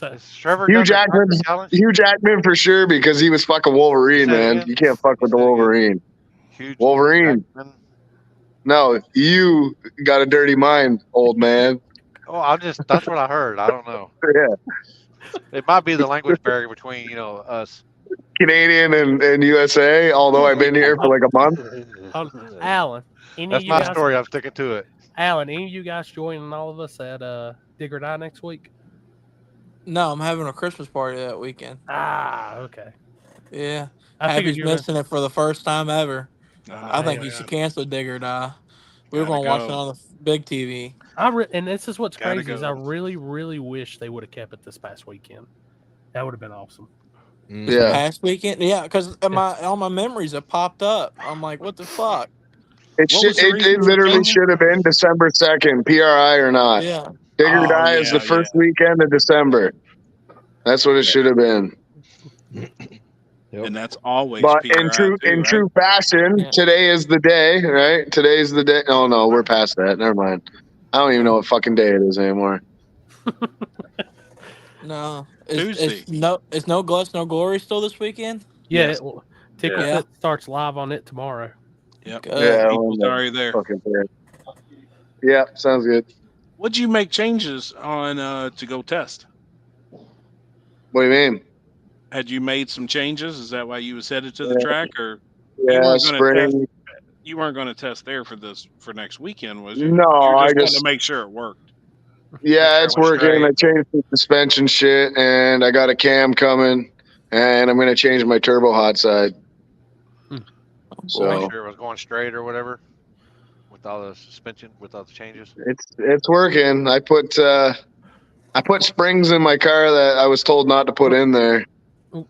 S5: Is Trevor
S17: Hugh
S5: done the
S17: Jackman,
S5: tractor challenge?
S17: Hugh Jackman for sure because he was fucking Wolverine,
S5: Say it
S17: man.
S5: again.
S17: You can't fuck with the Wolverine.
S5: Huge
S17: Wolverine.
S5: Jackman.
S17: No, you got a dirty mind, old man.
S5: Oh, that's what I heard. I don't know.
S17: Yeah.
S5: It might be the language barrier between, us.
S17: Canadian and USA, although I've been here for like a month.
S3: Alan, any
S5: That's
S3: of you
S5: my
S3: guys,
S5: story. I'm sticking to it.
S3: Alan, any of you guys joining all of us at Dig or Die next week?
S16: No, I'm having a Christmas party that weekend.
S3: Ah, okay.
S16: Yeah.
S3: I figured
S16: Happy's
S3: you were gonna-
S16: missing it for the first time ever. I think
S3: yeah.
S16: you should cancel Dig or Die. We were
S2: Gotta
S16: going to watch it
S2: go.
S16: on the big TV.
S3: And this is what's
S2: Gotta
S3: crazy is
S2: go.
S3: I really, really wish they would have kept it this past weekend. That would have been awesome.
S16: This
S17: Yeah.
S16: past weekend? Yeah, because all my memories have popped up. I'm like, what the fuck?
S17: It literally should have been December 2nd, PRI or not.
S16: Yeah.
S17: Dig or
S2: Oh,
S17: Die is the
S2: yeah,
S17: first weekend of December. That's what it should have been.
S2: And that's always
S17: But
S2: PRI
S17: in true
S2: too, right?
S17: true fashion, today is the day, right? Today's the day. Oh no, we're past that. Never mind. I don't even know what fucking day it is anymore.
S16: No.
S2: Tuesday.
S16: Is No Gluts, No Glory still this weekend?
S3: Yeah,
S2: Yes.
S3: Tickle
S16: Yeah.
S3: Fit starts live on it tomorrow.
S2: Yep.
S17: Yeah,
S2: People's already there.
S17: fucking there. Yeah, sounds good.
S2: What'd you make changes on to go test?
S17: What do you mean?
S2: Had you made some changes? Is that why you was headed to the track, or
S17: Yeah,
S2: you weren't gonna test?
S17: spring.
S2: You weren't going to test there for next weekend, was you?
S17: No,
S2: you were
S17: I
S2: just wanting
S17: just
S2: to make sure it worked.
S17: Yeah, it's
S5: went
S17: working.
S5: straight.
S17: I changed the suspension shit, and I got a cam coming, and I'm gonna change my turbo hot side. So
S5: Make sure it was going straight or whatever, with all the suspension, with all the changes.
S17: it's working. I put springs in my car that I was told not to put in there, and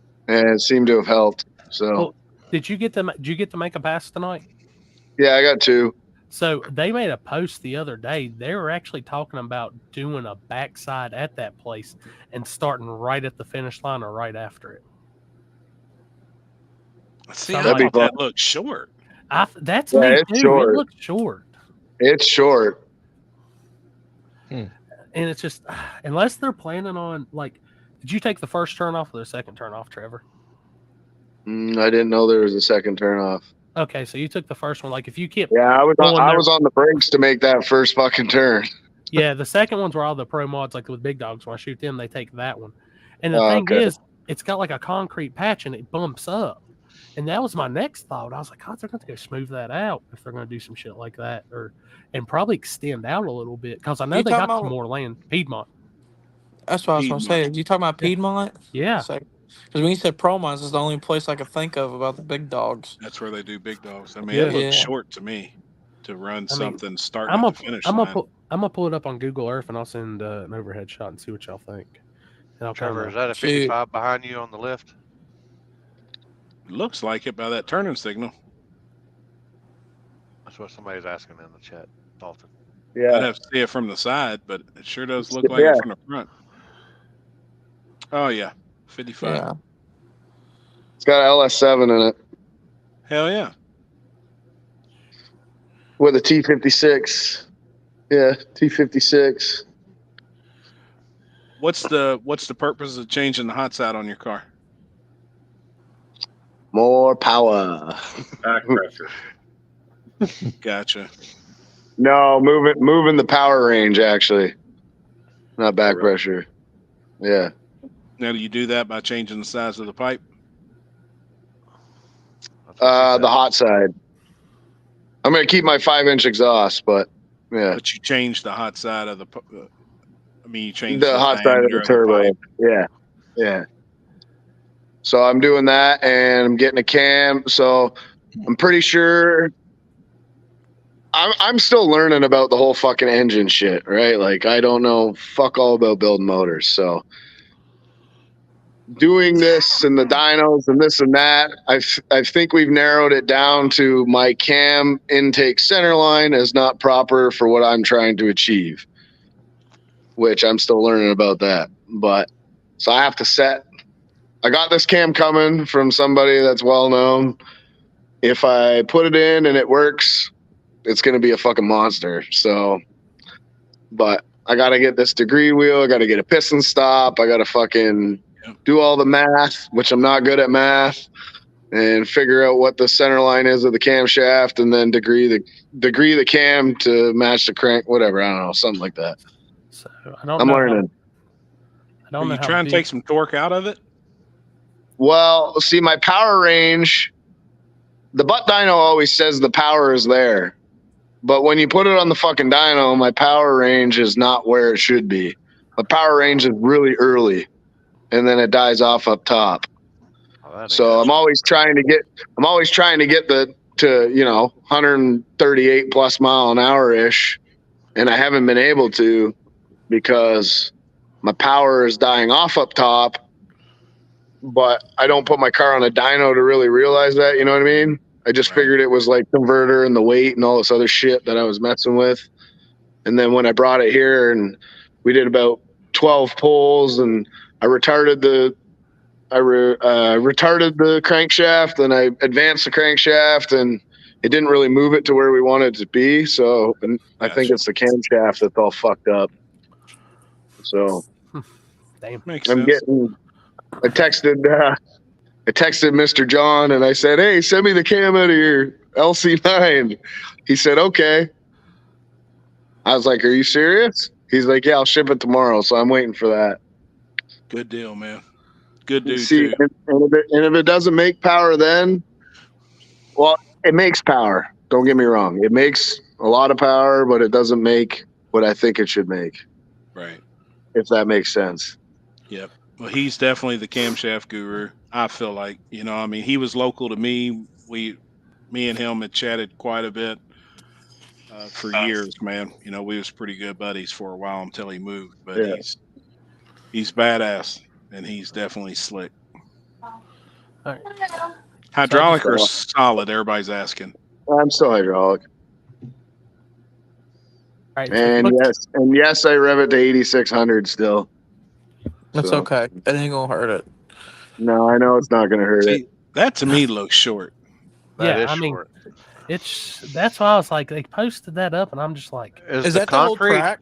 S17: it seemed to have helped. So
S3: Oh, did you get to make a pass tonight?
S17: yeah, I got two.
S3: So they made a post the other day. They were actually talking about doing a backside at that place and starting right at the finish line or right after it.
S2: See,
S3: So I'm
S2: I
S3: like,
S2: thought that looked short.
S3: That's
S17: Yeah,
S3: me
S17: it's
S3: too.
S17: short.
S3: It looks short,
S17: It's short.
S3: and it's just unless they're planning on like. Did you take the first turn off or the second turn off, Trevor?
S17: I didn't know there was a second turn off.
S3: Okay, so you took the first one. Like if you keep
S17: Yeah, I was
S3: going there-
S17: on the brakes to make that first fucking turn.
S3: Yeah, the second one's where all the pro mods, like with big dogs, when I shoot them, they take that one. And the
S17: Oh,
S3: thing
S17: okay.
S3: is, it's got like a concrete patch and it bumps up. And that was my next thought. I was like, God, they're going to go smooth that out if they're going to do some shit like that, and probably extend out a little bit because I know
S16: You
S3: they got
S16: talking
S3: some
S16: about-
S3: more land. Piedmont.
S16: That's what I was going to say. You talking about Piedmont?
S3: Yeah.
S16: Because when you said Pro Mods, it's the only place I could think of about the big dogs.
S2: That's where they do big dogs. I mean,
S3: Yeah.
S2: it looks
S16: Yeah.
S2: short to me to run
S3: I mean,
S2: something starting
S3: I'm
S2: at
S3: gonna
S2: the finish
S3: I'm
S2: line.
S3: gonna pull it up on Google Earth and I'll send an overhead shot and see what y'all think. And I'll
S5: Trevor,
S3: kinda-
S5: is that a 55 behind you on the lift?
S2: Looks like it by that turning signal.
S5: That's what somebody's asking in the chat, Dalton.
S17: Yeah.
S2: I'd have to see it from the side, but it sure does look like
S17: Yeah.
S2: it from the front. Oh yeah, 55.
S16: Yeah.
S17: It's got LS7 in it
S2: Hell yeah.
S17: with a T56. Yeah, T56.
S2: What's the purpose of changing the hot side on your car?
S17: More power.
S6: Back pressure.
S2: Gotcha.
S17: No, moving the power range actually, not back pressure. Yeah.
S2: Now, do you do that by changing the size of the pipe?
S17: The hot side. I'm gonna keep my 5-inch exhaust, but yeah.
S2: But you change the hot side of the. I mean, you change
S17: The hot side of
S2: diameter
S17: the turbo.
S2: pipe.
S17: Yeah. Yeah. So I'm doing that, and I'm getting a cam. So I'm pretty sure. I'm still learning about the whole fucking engine shit, right? Like I don't know fuck all about building motors, so doing this and the dynos and this and that, I think we've narrowed it down to my cam intake center line is not proper for what I'm trying to achieve, which I'm still learning about that. But so I have to set. I got this cam coming from somebody that's well known. If I put it in and it works, it's going to be a fucking monster. So, but I got to get this degree wheel. I got to get a piston stop. I got to fucking do all the math, which I'm not good at math, and figure out what the center line is of the camshaft, and then degree the cam to match the crank, whatever. I don't know, something like that.
S3: So I'm
S17: learning.
S3: Are
S2: you trying to take some torque out of it?
S17: Well, see, my power range, the butt dyno always says the power is there. But when you put it on the fucking dyno, my power range is not where it should be. My power range is really early, and then it dies off up top. So I'm always trying to get to 138 plus mile an hour ish, and I haven't been able to because my power is dying off up top. But I don't put my car on a dyno to really realize that. You know what I mean? I just figured it was like converter and the weight and all this other shit that I was messing with. And then when I brought it here and we did about 12 pulls, and I retarded the crankshaft, and I advanced the crankshaft, and it didn't really move it to where we wanted it to be. So I think it's the camshaft that's all fucked up. So
S3: Damn.
S17: I texted Mr. John and I said, "Hey, send me the cam out of your LC9." He said, "Okay." I was like, "Are you serious?" He's like, "Yeah, I'll ship it tomorrow." So I'm waiting for that.
S2: Good deal, man. Good dude.
S17: See,
S2: too.
S17: and if it doesn't make power, then it makes power. Don't get me wrong; it makes a lot of power, but it doesn't make what I think it should make.
S2: Right.
S17: If that makes sense.
S2: Yep. Well, he's definitely the camshaft guru. I feel like, he was local to me. Me and him had chatted quite a bit for years, man. We was pretty good buddies for a while until he moved. But he's badass, and he's definitely slick.
S3: All right.
S2: Hydraulic or solid? Everybody's asking.
S17: I'm still hydraulic.
S3: Right,
S17: and yes, I rev it to 8,600 still.
S16: That's okay. It ain't gonna hurt it.
S17: No, I know it's not gonna hurt it.
S2: That to me looks short.
S3: That's why I was like, they posted that up, and I'm just like,
S5: is that concrete? The whole track?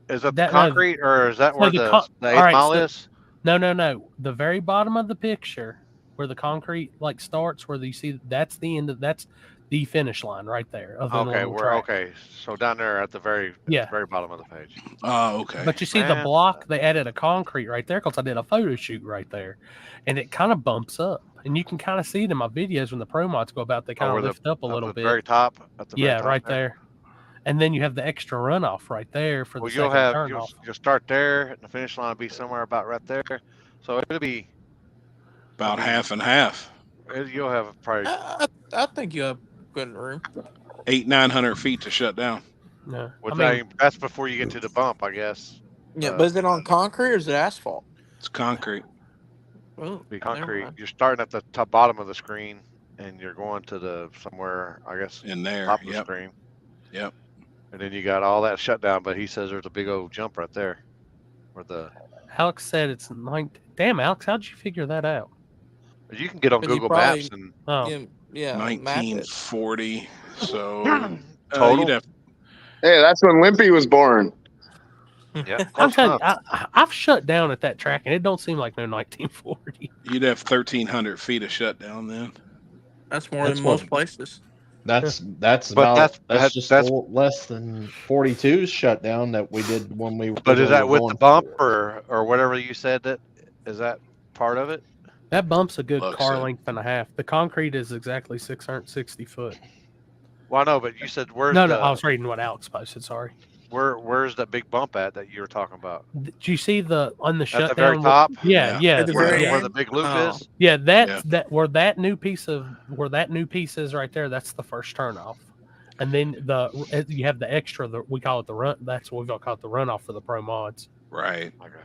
S5: Is that the concrete, or is that where the 8th mile is?
S3: No. The very bottom of the picture, where the concrete starts, where you see that's the end of that's the finish line right there.
S5: Okay. So down there at the very bottom of the page.
S2: Oh, okay.
S3: But you see the block, they added a concrete right there because I did a photo shoot right there, and it kind of bumps up, and you can kind of see it in my videos when the pro mods go about. They kind of lift up a little bit.
S5: Very top. At the very top
S3: right there. And then you have the extra runoff right there for the second turnoff.
S5: You'll start there, and the finish line will be somewhere about right there. So it'll be
S2: about half and half.
S5: You'll have probably.
S16: I think you have good room.
S2: 800-900 feet to shut down.
S3: No,
S5: that's before you get to the bump, I guess.
S16: Yeah, but is it on concrete or is it asphalt?
S2: It's concrete.
S16: Oh,
S5: be concrete. You're starting at the top bottom of the screen, and you're going to the somewhere, I guess,
S2: in there,
S5: top of the screen.
S2: Yep.
S5: And then you got all that shut down, but he says there's a big old jump right there. Where the
S3: Alex said it's 19. Damn, Alex, how'd you figure that out?
S5: You can get on Google Maps and
S2: 1940. So
S5: total.
S17: Hey, that's when Limpy was born.
S5: Yeah,
S3: I'm telling you, I've shut down at that track, and it don't seem like no 1940.
S2: You'd have 1,300 feet of shutdown then.
S16: That's more than most places.
S4: That's just less than 42's shutdown that we did when we.
S5: But is that with the bump or whatever you said? That is that part of it?
S3: That bump's a good car length and a half. The concrete is exactly 660 foot.
S5: Well, I know, but you said where's
S3: no, I was reading what Alex posted. Sorry.
S5: Where's that big bump at that you were talking about?
S3: Do you see on the shutdown?
S5: At the very top.
S3: Yeah.
S5: Where the big loop is.
S3: Yeah, that where that new piece is right there. That's the first turnoff, and then you have the extra. We call it the run. That's what we call it the runoff for the pro mods.
S2: Right. Okay.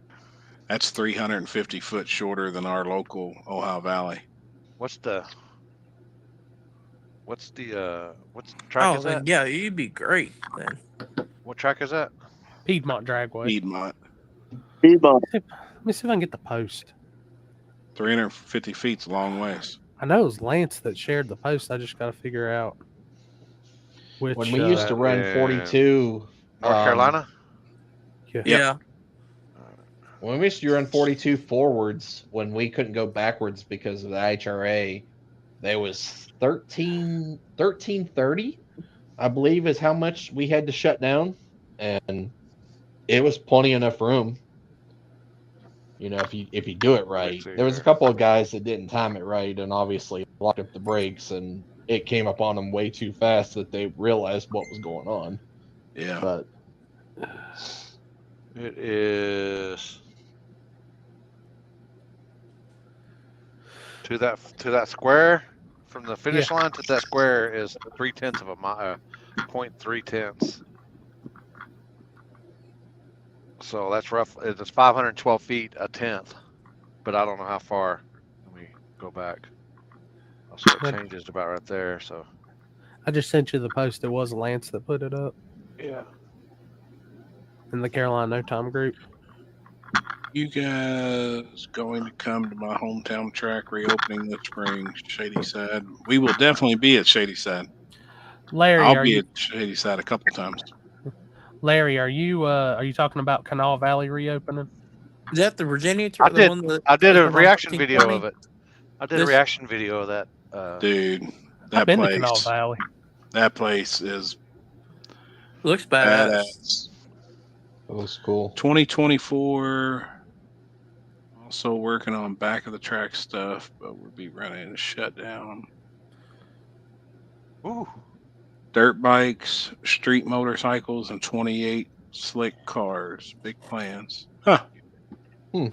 S2: That's 350 foot shorter than our local Ohio Valley.
S5: What's the track is that?
S16: Yeah, you'd be great then.
S5: What track is that?
S3: Piedmont Dragway.
S2: Piedmont.
S17: Piedmont.
S3: Let me see if I can get the post.
S2: 350 feet's a long ways.
S3: I know it was Lance that shared the post. I just got to figure out which.
S4: When we used to run 42,
S5: North Carolina.
S16: Yeah.
S4: When we used to run 42 forwards, when we couldn't go backwards because of the IHRA, there was 1330, I believe, is how much we had to shut down, and it was plenty enough room. You know, if you do it right. There was a couple of guys that didn't time it right, and obviously locked up the brakes, and it came up on them way too fast that they realized what was going on.
S2: Yeah.
S4: But
S5: it is to that square, from the finish line to that square is 0.3 of a mile, 0.3. So that's rough. It's 512 feet, a tenth, but I don't know how far. Let me go back. So it changes about right there. So
S3: I just sent you the post. It was Lance that put it up.
S5: Yeah.
S3: In the Carolina No Time group.
S2: You guys going to come to my hometown track reopening this spring, Shadyside? We will definitely be at Shadyside.
S3: Larry,
S2: I'll be at Shadyside a couple times.
S3: Larry, are you talking about Canal Valley reopening?
S16: Is that the Virginia
S5: I
S16: tour?
S5: did a reaction video of it. I did a reaction video of that.
S2: Dude, that
S3: I've been
S2: place,
S3: to Canal Valley.
S2: That place is
S16: looks badass.
S4: It looks cool.
S2: 2024. Also working on back of the track stuff, but we'll be running a shutdown.
S5: Ooh.
S2: Dirt bikes, street motorcycles, and 28 slick cars. Big plans. Huh.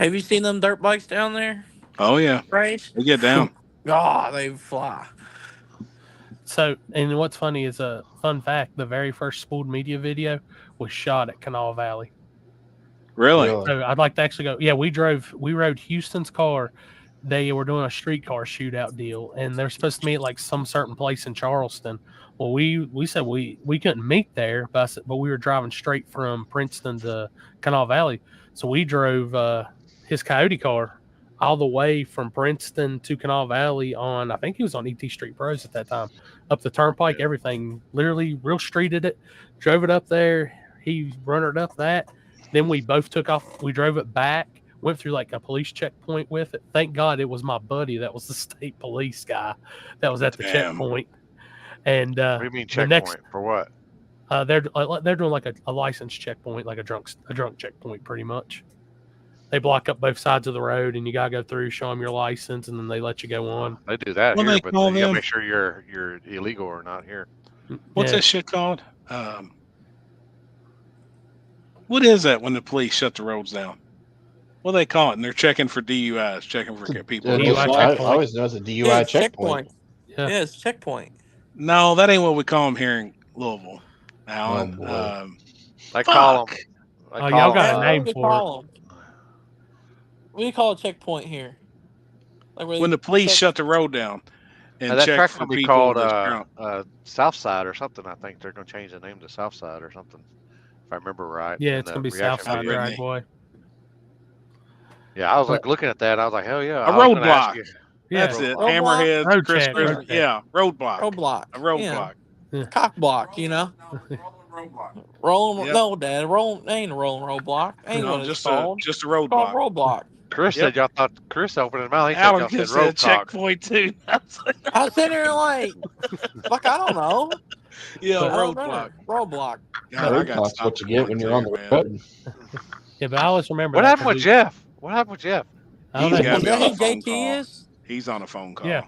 S16: Have you seen them dirt bikes down there?
S2: Oh, yeah.
S16: Right?
S2: They get down.
S16: God, they fly.
S3: So, and what's funny is a fun fact: the very first Spooled Media video was shot at Canal Valley.
S2: Really?
S3: So I'd like to actually go. Yeah, we rode Houston's car. They were doing a streetcar shootout deal, and they're supposed to meet like some certain place in Charleston. Well, we said we couldn't meet there, but we were driving straight from Princeton to Canal Valley. So we drove his Coyote car all the way from Princeton to Canal Valley on, I think he was on ET Street Pros at that time, up the turnpike, everything, literally real streeted it, drove it up there. He runnered up that. Then we both took off. We drove it back, went through like a police checkpoint with it. Thank God it was my buddy that was the state police guy that was at the checkpoint. And
S5: what do you mean checkpoint? For what?
S3: They're doing like a license checkpoint, like a drunk checkpoint, pretty much. They block up both sides of the road, and you gotta go through, show them your license, and then they let you go on.
S5: They do that
S2: What
S5: here,
S2: they
S5: but
S2: call
S5: you gotta
S2: them?
S5: make sure you're illegal or not here.
S2: What's that shit called? What is that when the police shut the roads down? What do they call it? And they're checking for DUIs, checking for people.
S4: I always know it's a DUI checkpoint.
S16: Yeah, it's checkpoint.
S2: No, that ain't what we call them here in Louisville. Alan.
S5: I call them.
S3: Y'all got a name for it.
S16: We call it checkpoint here. Like
S2: when the police shut the road down and
S5: that
S2: check
S5: track
S2: for
S5: will be
S2: people
S5: called Southside or something. I think they're going to change the name to Southside or something, if I remember right.
S3: Yeah, it's going to be Southside Drag Boy.
S5: Yeah, I was like looking at that. I was like, hell yeah.
S2: A roadblock.
S3: Yeah,
S2: that's it.
S3: Roadblock?
S2: Hammerhead, Chris. Yeah, roadblock.
S16: Roadblock.
S2: A roadblock.
S16: Yeah. Cock block, you know. Rolling, no, Dad. Rolling ain't a rolling roadblock. Ain't what it's called.
S2: Just a roadblock.
S16: Roadblock.
S5: Chris said y'all thought Chris opened his mouth. He
S2: Alan
S5: said
S2: just
S5: y'all
S2: said
S5: said road
S2: checkpoint too.
S16: I sit there like, fuck, I don't know.
S2: Yeah,
S16: roadblock. Roadblock.
S4: Roadblock's what you get when you're on the road.
S3: Yeah, but I always remember.
S5: What happened with Jeff? What happened with Jeff?
S2: He's got to be on a phone
S16: JT
S2: call.
S16: is?
S2: He's on a phone call.
S3: Yeah.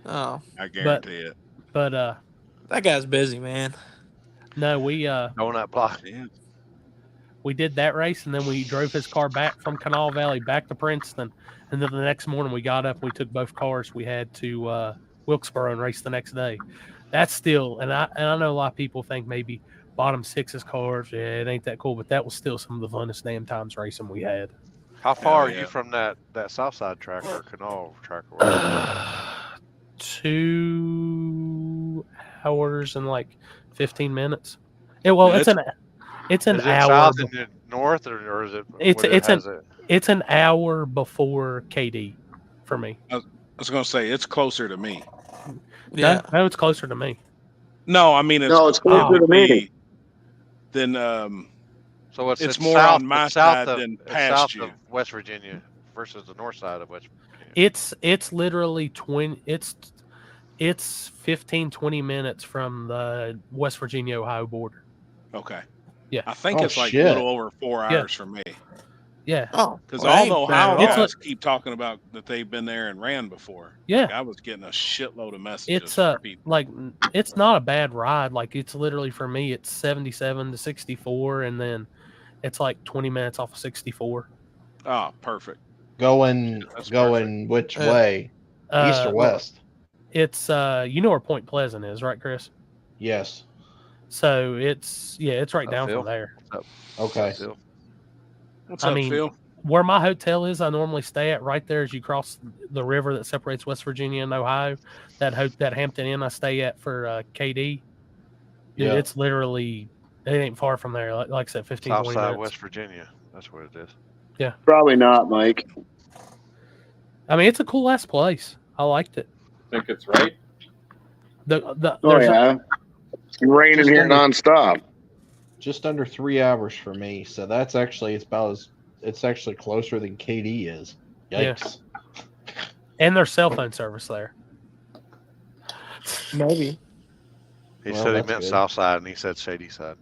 S16: Oh.
S2: I guarantee it.
S3: But
S16: that guy's busy, man.
S3: No, we
S5: donut block.
S3: We did that race, and then we drove his car back from Canal Valley back to Princeton, and then the next morning we got up. We took both cars. We had to Wilkesboro and race the next day. That's still, and I know a lot of people think maybe bottom sixes cars, yeah, it ain't that cool, but that was still some of the funnest damn times racing we had.
S5: How far are you from that Southside track or Canal track? Or whatever?
S3: 2 hours and like 15 minutes. It's an
S5: is it
S3: hour.
S5: South and then north, or is it?
S3: It's an hour before KD for me.
S2: I was going to say it's closer to me.
S3: Yeah, no, it's closer to me.
S2: No, I mean it's
S17: closer to me
S2: than
S5: So
S2: it's more
S5: south,
S2: on my
S5: it's south
S2: side
S5: of,
S2: than
S5: it's
S2: past
S5: south
S2: you.
S5: of West Virginia versus the north side of West Virginia.
S3: It's literally 20. It's 15, 20 minutes from the West Virginia Ohio border.
S2: Okay.
S3: Yeah.
S2: I think
S4: Oh,
S2: it's like
S4: shit.
S2: a little over 4
S3: Yeah.
S2: hours for me.
S3: Yeah.
S16: Oh,
S2: Because
S16: well,
S2: all
S16: that
S2: the
S16: ain't bad
S2: Ohio
S16: at all.
S2: guys keep talking about that they've been there and ran before.
S3: Yeah.
S2: Like, I was getting a shitload of messages.
S3: It's
S2: from people.
S3: like it's not a bad ride. Like it's literally for me, it's 77 to 64, and then it's like 20 minutes off of 64.
S2: Oh, perfect.
S4: Going
S2: That's
S4: which way? East or west?
S3: It's you know where Point Pleasant is, right, Chris?
S4: Yes.
S3: So it's right down
S5: Phil?
S3: from there.
S4: Okay.
S2: What's
S3: I
S2: up,
S3: mean,
S2: Phil?
S3: where my hotel is, I normally stay at right there as you cross the river that separates West Virginia and Ohio. That Hampton Inn I stay at for KD. Dude,
S4: Yeah.
S3: it's literally it ain't far from there. Like I said, 15,
S5: South
S3: 20
S5: side
S3: minutes.
S5: West Virginia. That's what it is.
S3: Yeah.
S17: Probably not, Mike.
S3: I mean, it's a cool ass place. I liked it.
S6: Think it's right?
S17: Oh
S3: there's
S17: yeah, it's raining
S4: Just
S17: here
S4: under-
S17: nonstop.
S4: Just under 3 hours for me. So that's actually it's actually closer than KD is.
S3: Yeah.
S4: Yikes.
S3: And there's cell phone service there.
S16: Maybe.
S5: He
S4: Well,
S5: said he
S4: that's
S5: meant
S4: good.
S5: south side and he said shady side.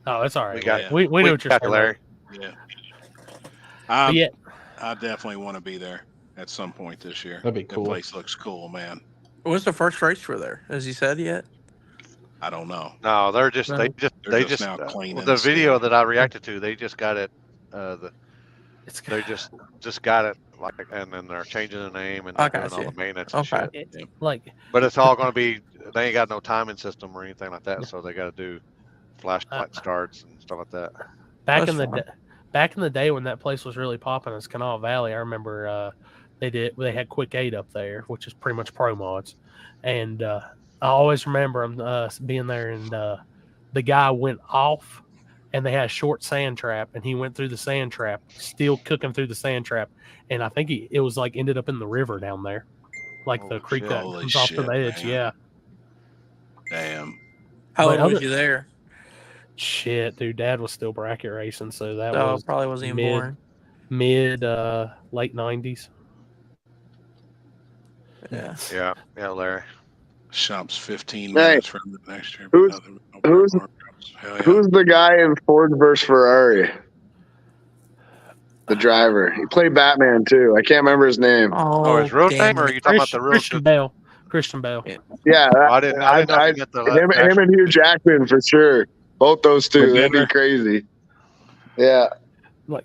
S3: Oh, it's all right.
S5: We got
S3: we know what you're
S5: got
S3: saying.
S5: Larry.
S2: Yeah.
S3: But yeah,
S2: I definitely want to be there at some point this year.
S4: That'd be cool.
S2: The place looks cool, man.
S16: What's the first race for there? Has he said yet?
S2: I don't know.
S5: No, they're just
S16: No.
S2: They're just now cleaning
S5: the video
S2: still.
S5: that I reacted to. They just got it. They just got it like, and then they're changing the name and
S16: I
S5: they're doing
S16: got
S5: all
S16: you.
S5: the maintenance and
S16: Okay.
S5: shit.
S3: like
S5: But it's all going to be. They ain't got no timing system or anything like that, so they got to do flashlight starts and stuff like that.
S3: back
S16: That's
S3: in the
S16: fine.
S3: back in the day when that place was really popping as Canal Valley, I remember they had Quick 8 up there, which is pretty much Pro Mods, and I always remember them being there, and the guy went off, and they had a short sand trap, and he went through the sand trap, still cooking through the sand trap, and I think it was like ended up in the river down there, like the creek that
S2: Holy
S3: comes off to the
S2: shit,
S3: edge.
S2: man.
S3: Yeah.
S2: Damn.
S16: How
S3: But
S16: long was
S3: other-
S16: you there?
S3: Shit, dude, Dad was still bracket racing, so that
S16: Oh,
S3: was
S16: probably wasn't even born.
S3: mid late 90s.
S16: Yeah.
S5: Yeah, Larry.
S2: Shop's 15
S17: Hey,
S2: minutes from the next year.
S17: who's
S2: Hell yeah.
S17: who's the guy in Ford versus Ferrari? The driver. He played Batman too. I can't remember his name.
S5: Oh, his real name, or are you talking about the real?
S3: Christian Bale. Christian Bale.
S17: Yeah,
S5: I didn't know if you meant the
S17: him and Hugh Jackman for sure. Both those two. That'd be crazy. Yeah.
S3: Like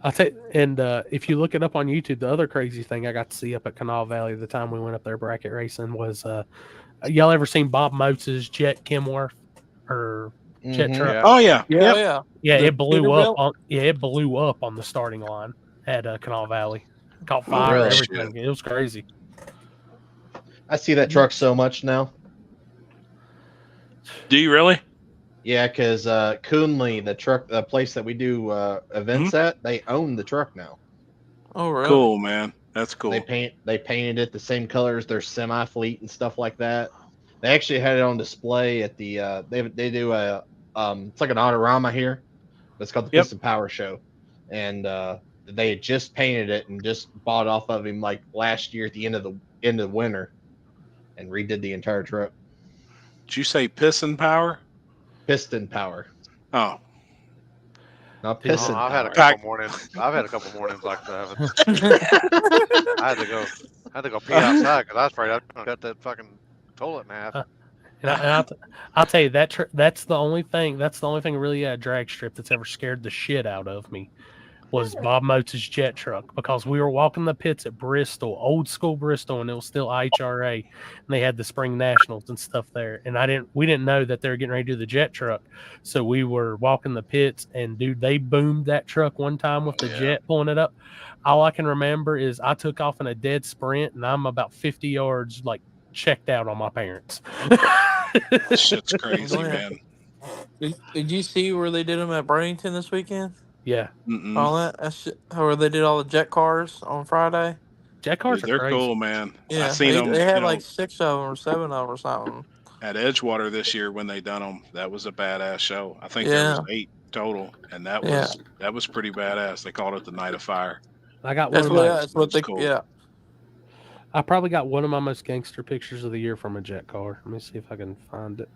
S3: I tell you, and if you look it up on YouTube, the other crazy thing I got to see up at Canal Valley the time we went up there bracket racing was y'all ever seen Bob Motz's Jet Kenworth or Jet truck?
S2: Yeah. Oh yeah.
S16: Yeah,
S2: Yep.
S3: Yeah,
S16: The
S3: it blew
S16: Peterbilt?
S3: up on it blew up on the starting line at Canal Valley. Caught
S4: Oh,
S3: fire,
S4: really?
S3: everything. It was crazy.
S4: I see that truck so much now.
S2: Do you really?
S4: Yeah, because Coonley, the place that we do events at, they own the truck now.
S16: Oh, really?
S2: Cool, man. That's cool.
S4: They painted it the same color as their semi fleet and stuff like that. They actually had it on display at the they do a it's like an Autorama here. It's called the Piston Power Show, and they had just painted it and just bought off of him like last year at the end of the winter, and redid the entire truck.
S2: Did you say piston power?
S4: Piston power.
S2: Oh.
S4: Not piston.
S5: I've had a
S4: power.
S5: couple mornings. I've had a couple mornings like that. I had to go pee outside because I was afraid I was going to cut that fucking toilet in half.
S3: And I'll tell you that's the only thing really a drag strip that's ever scared the shit out of me was Bob Motz's jet truck, because we were walking the pits at Bristol, old school Bristol, and it was still IHRA, and they had the spring nationals and stuff there, and we didn't know that they were getting ready to do the jet truck, so we were walking the pits, and dude, they boomed that truck one time with the jet pulling it up. All I can remember is I took off in a dead sprint, and I'm about 50 yards like checked out on my parents.
S2: Shit's crazy, man.
S16: Did you see where they did them at Burlington this weekend?
S3: Yeah.
S16: All that's where they did all the jet cars on Friday.
S3: Jet cars
S2: Dude, they're
S3: are crazy.
S2: cool, man.
S16: Yeah,
S2: I seen them.
S16: They had like 6 of them or 7 of them or something.
S2: at Edgewater this year when they done them. That was a badass show. I think there was 8 total, and that was pretty badass. They called it the Night of Fire.
S3: I got one of my.
S16: That's what they.
S2: cool.
S16: Yeah.
S3: I probably got one of my most gangster pictures of the year from a jet car. Let me see if I can find it.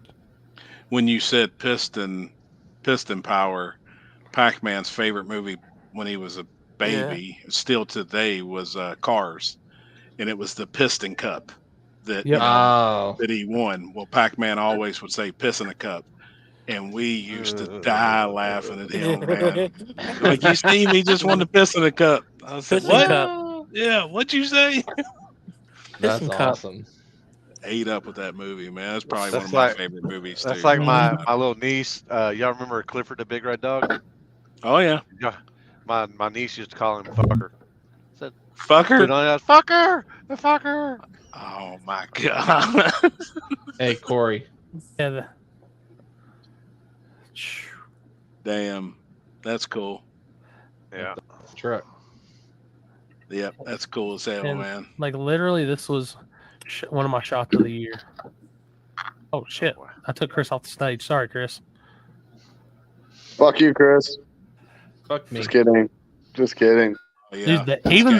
S2: When you said piston power, Pac-Man's favorite movie when he was a baby, still today, was Cars, and it was the Piston Cup that that he won. Well, Pac-Man always would say "piss in a cup," and we used to die laughing at him, man. Like, you see me just want to piss in a cup. I said, "What?
S3: Cup.
S2: Yeah, what'd you say?"
S4: That's awesome.
S2: Ate up with that movie, man. That's probably
S5: That's
S2: one of
S5: like-
S2: my favorite movies.
S5: That's
S2: too.
S5: like my little niece. Y'all remember Clifford the Big Red Dog?
S2: Oh yeah.
S5: Yeah. My niece used to call him Fucker. Said
S2: Fucker.
S5: Fucker. The fucker.
S2: Oh my god.
S4: Hey Corey.
S3: Yeah.
S2: Damn, that's cool.
S5: Yeah.
S4: Truck.
S2: Yep, that's cool as hell,
S3: And,
S2: man.
S3: like, literally, this was one of my shots of the year. Oh shit! I took Chris off the stage. Sorry, Chris.
S17: Fuck you, Chris.
S4: Fuck me.
S17: Just kidding. Just kidding.
S2: Yeah.
S3: Dude, even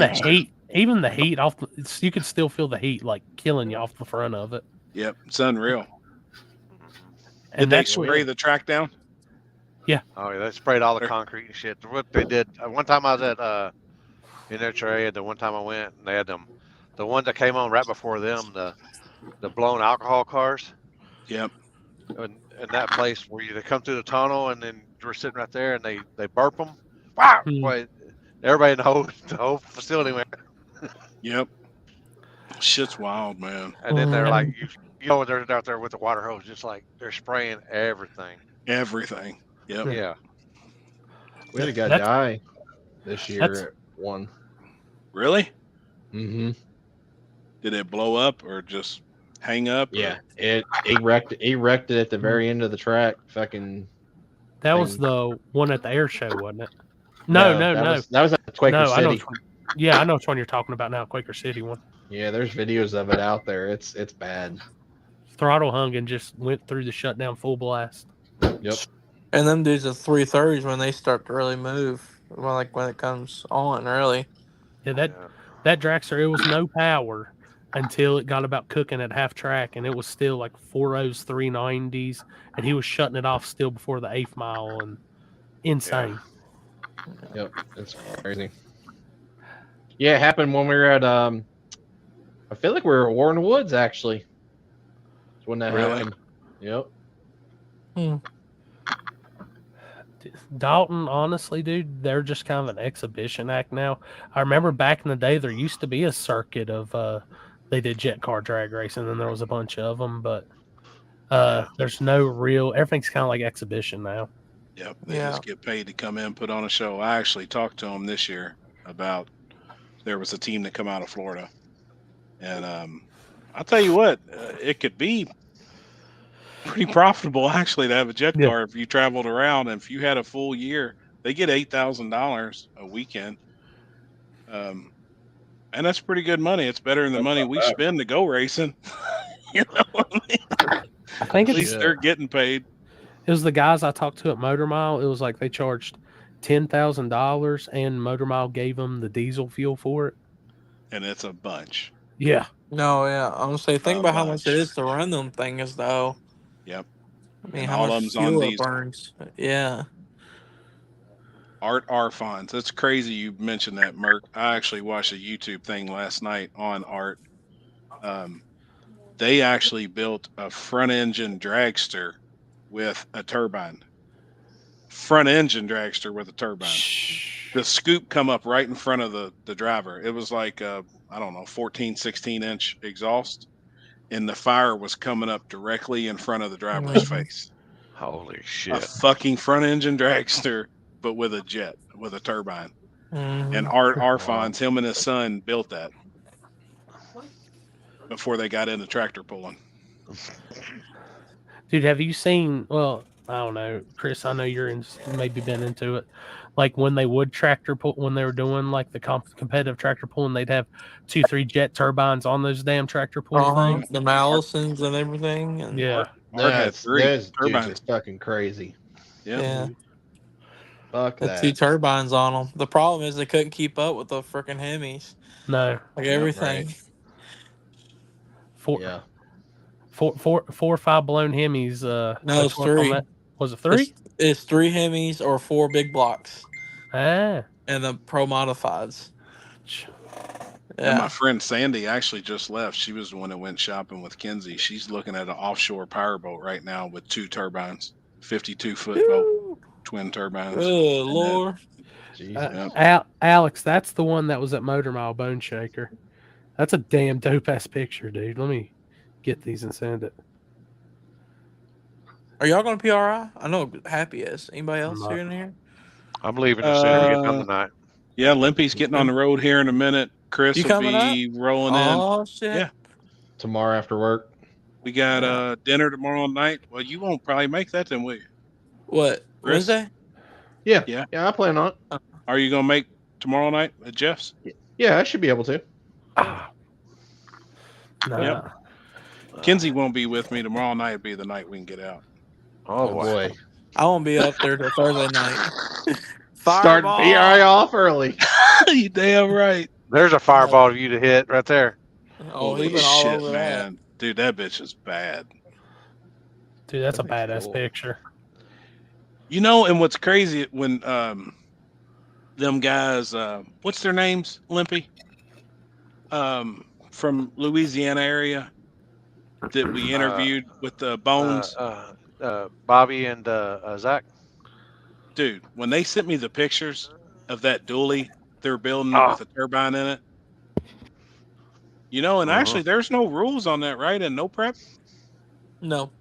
S3: the heat off. You could still feel the heat like killing you off the front of it.
S2: Yep, it's unreal.
S3: And
S2: Did they
S3: that's
S2: spray the track down?
S3: Yeah.
S5: Oh yeah, they sprayed all the concrete and shit. What they did one time I was at in their area. The one time I went, and they had them, the ones that came on right before them, the blown alcohol cars.
S2: Yep.
S5: And that place where they come through the tunnel and then we're sitting right there and they burp them. Wow! Boy, everybody in the whole facility went.
S2: Yep. Shit's wild, man.
S5: And then they're like, you know, they're out there with the water hose, just like they're spraying everything.
S2: Everything. Yep.
S5: Yeah.
S4: We had a guy die this year
S3: that's-
S4: at one.
S2: Really?
S4: Mm-hmm.
S2: Did it blow up or just hang up?
S4: Yeah. It wrecked it at the very end of the track. Fucking.
S3: That was the one at the air show, wasn't it? No.
S4: That was at Quaker
S3: I know.
S4: City.
S3: I know which one you're talking about now. Quaker City one.
S4: Yeah, there's videos of it out there. It's bad.
S3: Throttle hung and just went through the shutdown full blast.
S4: Yep.
S16: And them dudes at 330s when they start to really move. Well, like when it comes on, really.
S3: Yeah, that dragster, it was no power until it got about cooking at half track, and it was still like 4.0s, 390s, and he was shutting it off still before the 8th mile, and insane.
S4: Yep, it's crazy. Yeah, it happened when we were at I feel like we were at Warren Woods actually. That's when that happened. Yep.
S3: Dalton, honestly, dude, they're just kind of an exhibition act now. I remember back in the day, there used to be a circuit of they did jet car drag racing, and there was a bunch of them, but there's no real. Everything's kind of like exhibition now.
S2: Yep, they just get paid to come in, put on a show. I actually talked to them this year about there was a team that come out of Florida, and I'll tell you what, it could be pretty profitable actually to have a jet car if you traveled around, and if you had a full year, they get $8,000 a weekend, and that's pretty good money. It's better than the money we spend to go racing. You know what I mean?
S3: I think
S2: at least they're getting paid.
S3: It was the guys I talked to at Motor Mile. It was like they charged $10,000, and Motor Mile gave them the diesel fuel for it.
S2: And it's a bunch.
S3: Yeah.
S16: No, yeah. I'm gonna say, think about how much it is to run them things, though.
S2: Yep.
S16: I mean,
S2: And
S16: how
S2: all
S16: much
S2: of them's on
S16: fuel it
S2: diesel.
S16: burns. Yeah.
S2: Art Arfons. That's crazy you mentioned that, Merc. I actually watched a YouTube thing last night on Art. They actually built a front engine dragster with a turbine. Front engine dragster with a turbine. The scoop come up right in front of the driver. It was like I don't know, 14, 16 inch exhaust, and the fire was coming up directly in front of the driver's face.
S5: Holy shit.
S2: A fucking front engine dragster, but with a jet, with a turbine. And Art Arfons, him and his son built that before they got into tractor pulling.
S3: Dude, have you seen? Well, I don't know, Chris. I know you're maybe been into it. Like when they would tractor pull, when they were doing like the competitive tractor pulling, they'd have 2-3 jet turbines on those damn tractor pull things.
S16: The Mallisons and everything. And
S3: yeah,
S4: Those dudes are fucking crazy.
S16: Yeah.
S4: Fuck
S16: The
S4: that.
S16: 2 turbines on them. The problem is they couldn't keep up with the freaking Hemis.
S3: No,
S16: like everything.
S4: Right.
S3: Four or 5 blown Hemis.
S16: No, it's 3.
S3: Was it 3?
S16: It's 3 Hemis or 4 big blocks.
S3: Ah.
S16: And the pro modifieds.
S2: And my friend Sandy actually just left. She was the one that went shopping with Kinsey. She's looking at an offshore powerboat right now with 2 turbines, 52-foot boat, twin turbines.
S16: Good Lord.
S3: Alex, that's the one that was at Motor Mile Bone Shaker. That's a damn dope ass picture, dude. Let me get these and send it.
S16: Are y'all going to PRI? I know Happy is. Anybody else here in here?
S5: I'm leaving as soon as we get done tonight.
S2: Yeah, Limpy's getting on the road here in a minute. Chris
S16: You
S2: will
S16: coming
S2: be rolling in.
S16: Oh, shit.
S2: Yeah.
S4: Tomorrow after work.
S2: We got dinner tomorrow night. Well, you won't probably make that then, will you?
S16: What?
S2: Chris?
S16: Wednesday?
S4: Yeah.
S2: Yeah.
S4: Yeah, I plan on it.
S2: Are you going to make tomorrow night at Jeff's?
S4: Yeah, I should be able to.
S2: Yep. Kinsey won't be with me. Tomorrow night will be the night we can get out.
S4: Oh, boy.
S16: I won't be up there till Thursday night.
S4: Starting PRI off early.
S2: You damn right.
S5: There's a fireball for you to hit right there.
S16: Oh,
S2: Holy
S16: he's been all
S2: shit,
S16: over
S2: man. Dude, that bitch is bad.
S3: Dude, that's a badass picture.
S2: You know, and what's crazy when them guys, what's their names, Limpy? From Louisiana area that we interviewed with the Bones.
S5: Bobby and Zach.
S2: Dude, when they sent me the pictures of that dually they're building with a turbine in it, you know, and actually there's no rules on that, right? And no prep?
S16: No.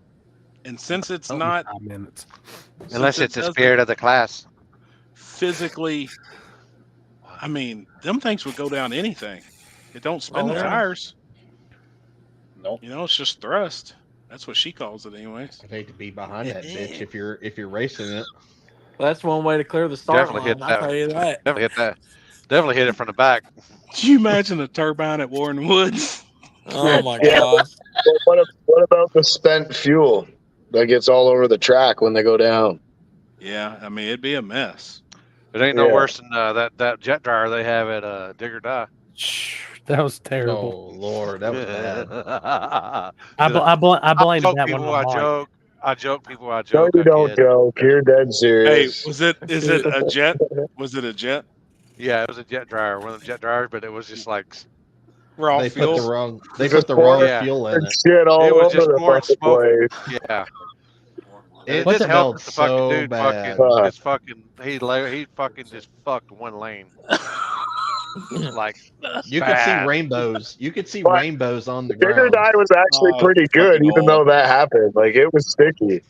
S2: And since it's not,
S5: Unless it's the spirit of the class.
S2: Physically, I mean, them things would go down anything. It don't spin the
S4: yeah.
S2: tires.
S6: No.
S2: You know, it's just thrust. That's what she calls it anyways.
S4: I'd hate to be behind that bitch if you're racing it.
S16: That's one way to clear the start
S5: Definitely
S16: line.
S5: hit
S16: I'll
S5: that.
S16: tell you that.
S5: Definitely hit that. Definitely hit it from the back.
S2: Can you imagine a turbine at Warren Woods?
S16: Oh my
S17: Yeah.
S16: god.
S17: What about the spent fuel that gets all over the track when they go down?
S2: Yeah, I mean, it'd be a mess.
S5: It ain't no
S17: Yeah.
S5: worse than that jet dryer they have at Dig or Die.
S3: That was terrible.
S4: Oh Lord, that was bad.
S3: I blame
S5: joke
S3: that
S5: people,
S3: one.
S5: I joke people. I
S17: No,
S5: joke.
S17: you
S5: I
S17: don't
S5: kid.
S17: joke. You're dead
S2: Hey,
S17: serious.
S2: is it a jet? Was it a jet?
S5: Yeah, it was a jet dryer, one of the jet dryers, but it was just like
S2: Raw
S4: They
S2: fuel?
S4: put the wrong. They put the wrong
S5: Yeah.
S4: fuel in it.
S17: Shit all
S5: it was
S17: over
S5: just
S17: the
S5: pouring
S17: fucking
S5: smoke.
S17: place.
S5: Yeah.
S4: It
S5: It didn't help
S4: smelled
S5: that the fucking
S4: so
S5: dude
S4: bad.
S5: he fucking just fucked one lane. Like
S4: You could see
S5: bad.
S4: rainbows. You could see
S17: But
S4: rainbows on the
S17: Digger
S4: ground.
S17: Die was actually
S2: Oh,
S17: pretty good,
S2: fucking
S17: even
S2: old.
S17: though that happened. Like, it was sticky.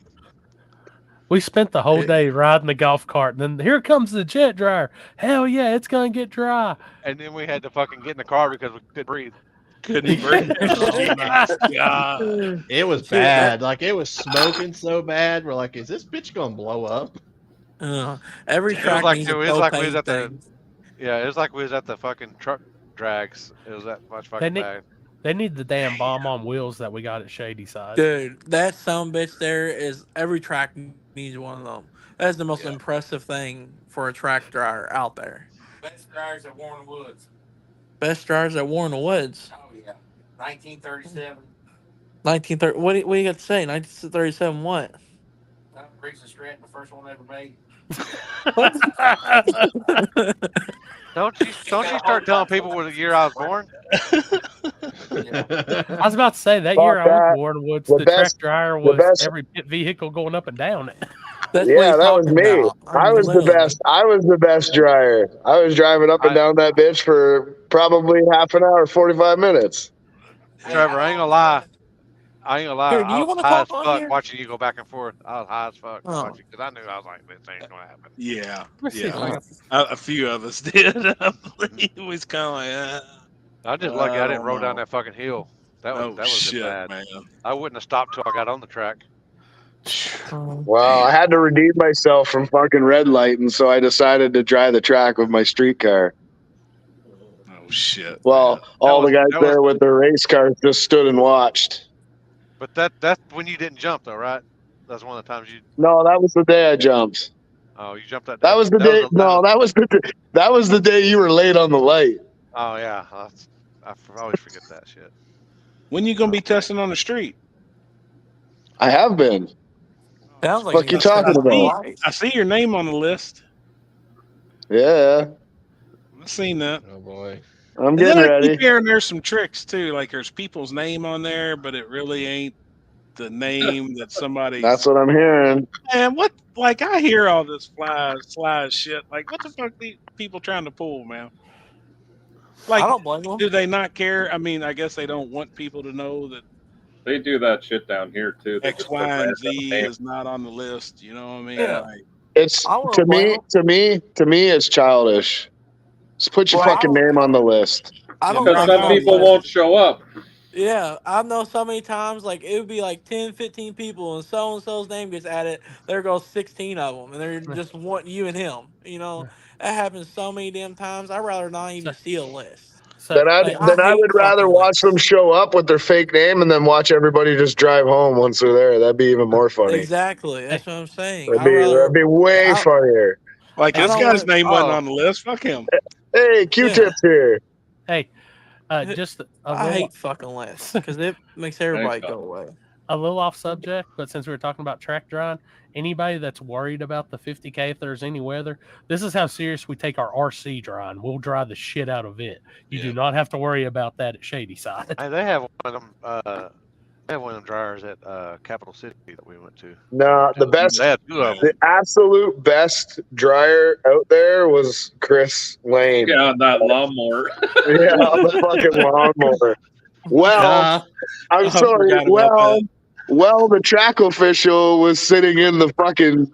S3: We spent the whole day riding the golf cart, and then here comes the jet dryer. Hell yeah, it's gonna get dry.
S5: And then we had to fucking get in the car because we couldn't breathe.
S2: Couldn't breathe. Oh my god.
S4: It was bad. Like it was smoking so bad. We're like, is this bitch gonna blow up?
S16: Every
S5: It was
S16: track
S5: like
S16: needs
S5: it
S16: a
S5: was like we was
S16: propane
S5: at the
S16: thing.
S5: it was like we was at the fucking truck drags. It was that much fucking bad.
S3: They need the damn bomb on wheels that we got at Shady Side.
S16: Dude, that son bitch there is every track needs one of them. That's the most impressive thing for a track dryer out there.
S15: Best dryers at Warren Woods.
S16: Best dryers at Warren Woods.
S15: Oh yeah, 1937.
S16: 1930. What do you got to say? 1937. What?
S15: Briggs and Stratton, the first one ever made.
S5: Don't you start telling people what the year I was born?
S3: I was about to say that
S17: Fuck
S3: year I
S17: that.
S3: went to Warren Woods,
S17: The
S3: the
S17: best-
S3: track dryer
S17: the
S3: was
S17: best-
S3: every pit vehicle going up and down it.
S16: That's what
S17: Yeah,
S16: he's
S17: that was
S16: talking
S17: me.
S16: about.
S17: I was the best. I was the best dryer. I was driving up and down that bitch for probably half an hour, 45 minutes.
S5: Trevor, I ain't gonna lie. I
S16: Here, do
S5: I
S16: you
S5: was
S16: wanna
S5: high as
S16: talk on
S5: fuck
S16: here?
S5: watching you go back and forth. I was high as fuck
S16: Oh.
S5: watching because I knew I was like, this ain't gonna happen.
S2: Yeah,
S3: Let's see if I
S2: yeah.
S3: got-
S2: A few of us did. I believe it was kind of like,
S5: I'm just lucky I didn't
S2: don't
S5: roll down
S2: know.
S5: that fucking hill. That
S2: Oh,
S5: was
S2: shit,
S5: bad.
S2: man.
S5: I wouldn't have stopped till I got on the track.
S17: Well, I had to redeem myself from fucking red lighting, so I decided to dry the track with my street car.
S2: Oh shit!
S17: Well, all the guys there with their race cars just stood and watched.
S5: But that's when you didn't jump though, right? That's one of the times you.
S17: No, that was the day I jumped.
S5: Oh, you jumped that.
S17: That was the day. No, that was the day you were late on the light.
S5: Oh yeah, I always forget that shit.
S2: When you gonna be testing on the street?
S17: I have been.
S16: Sounds like
S17: What you talking about?
S2: I see your name on the list.
S17: Yeah,
S2: I've seen that.
S4: Oh boy.
S17: I'm getting
S2: I
S17: ready.
S2: keep hearing there's some tricks too. Like there's people's name on there, but it really ain't the name that somebody.
S17: That's what I'm hearing.
S2: Man, what? Like I hear all this fly shit. Like what the fuck these people trying to pull, man? Like
S16: I don't blame them.
S2: Do they not care? I mean, I guess they don't want people to know that
S6: They do that shit down here too. They
S2: X,
S6: just
S2: Y,
S6: put
S2: and
S6: random
S2: Z
S6: names.
S2: is not on the list. You know what I mean?
S16: Yeah.
S2: Like,
S17: It's to me, it's childish. Just put your
S16: Well,
S17: fucking name on the list.
S16: I don't
S6: Because
S16: like
S6: some people won't show up.
S16: Yeah, I know so many times, like, it would be like 10, 15 people, and so-and-so's name gets added. There goes 16 of them, and they're just wanting you and him. You know, that happens so many damn times. I'd rather not even see a list.
S17: Then I would rather watch them show up with their fake name and then watch everybody just drive home once they're there. That'd be even more funny.
S16: Exactly. That's what I'm saying.
S17: That'd be way funnier.
S2: like
S16: I
S2: this
S16: don't
S2: guy's
S16: like-
S2: name wasn't on the list. Fuck him.
S17: Hey, Q-Tip's here.
S3: Hey, just
S16: I hate fucking lists because it makes everybody go away.
S3: A little off subject, but since we were talking about track drawing, anybody that's worried about the 50K, if there's any weather, this is how serious we take our RC drawing. We'll dry the shit out of it. You do not have to worry about that at Shady Side.
S5: Hey, they have one of them. They have one of them dryers at Capital City that we went to.
S17: No, the best,
S5: They had two of them.
S17: the absolute best dryer out there was Chris Lane.
S6: Yeah, on that lawnmower.
S17: Yeah, on the fucking lawnmower. Well, I'm
S6: I
S17: sorry.
S6: forgot about
S17: Well, the track official was sitting in the fucking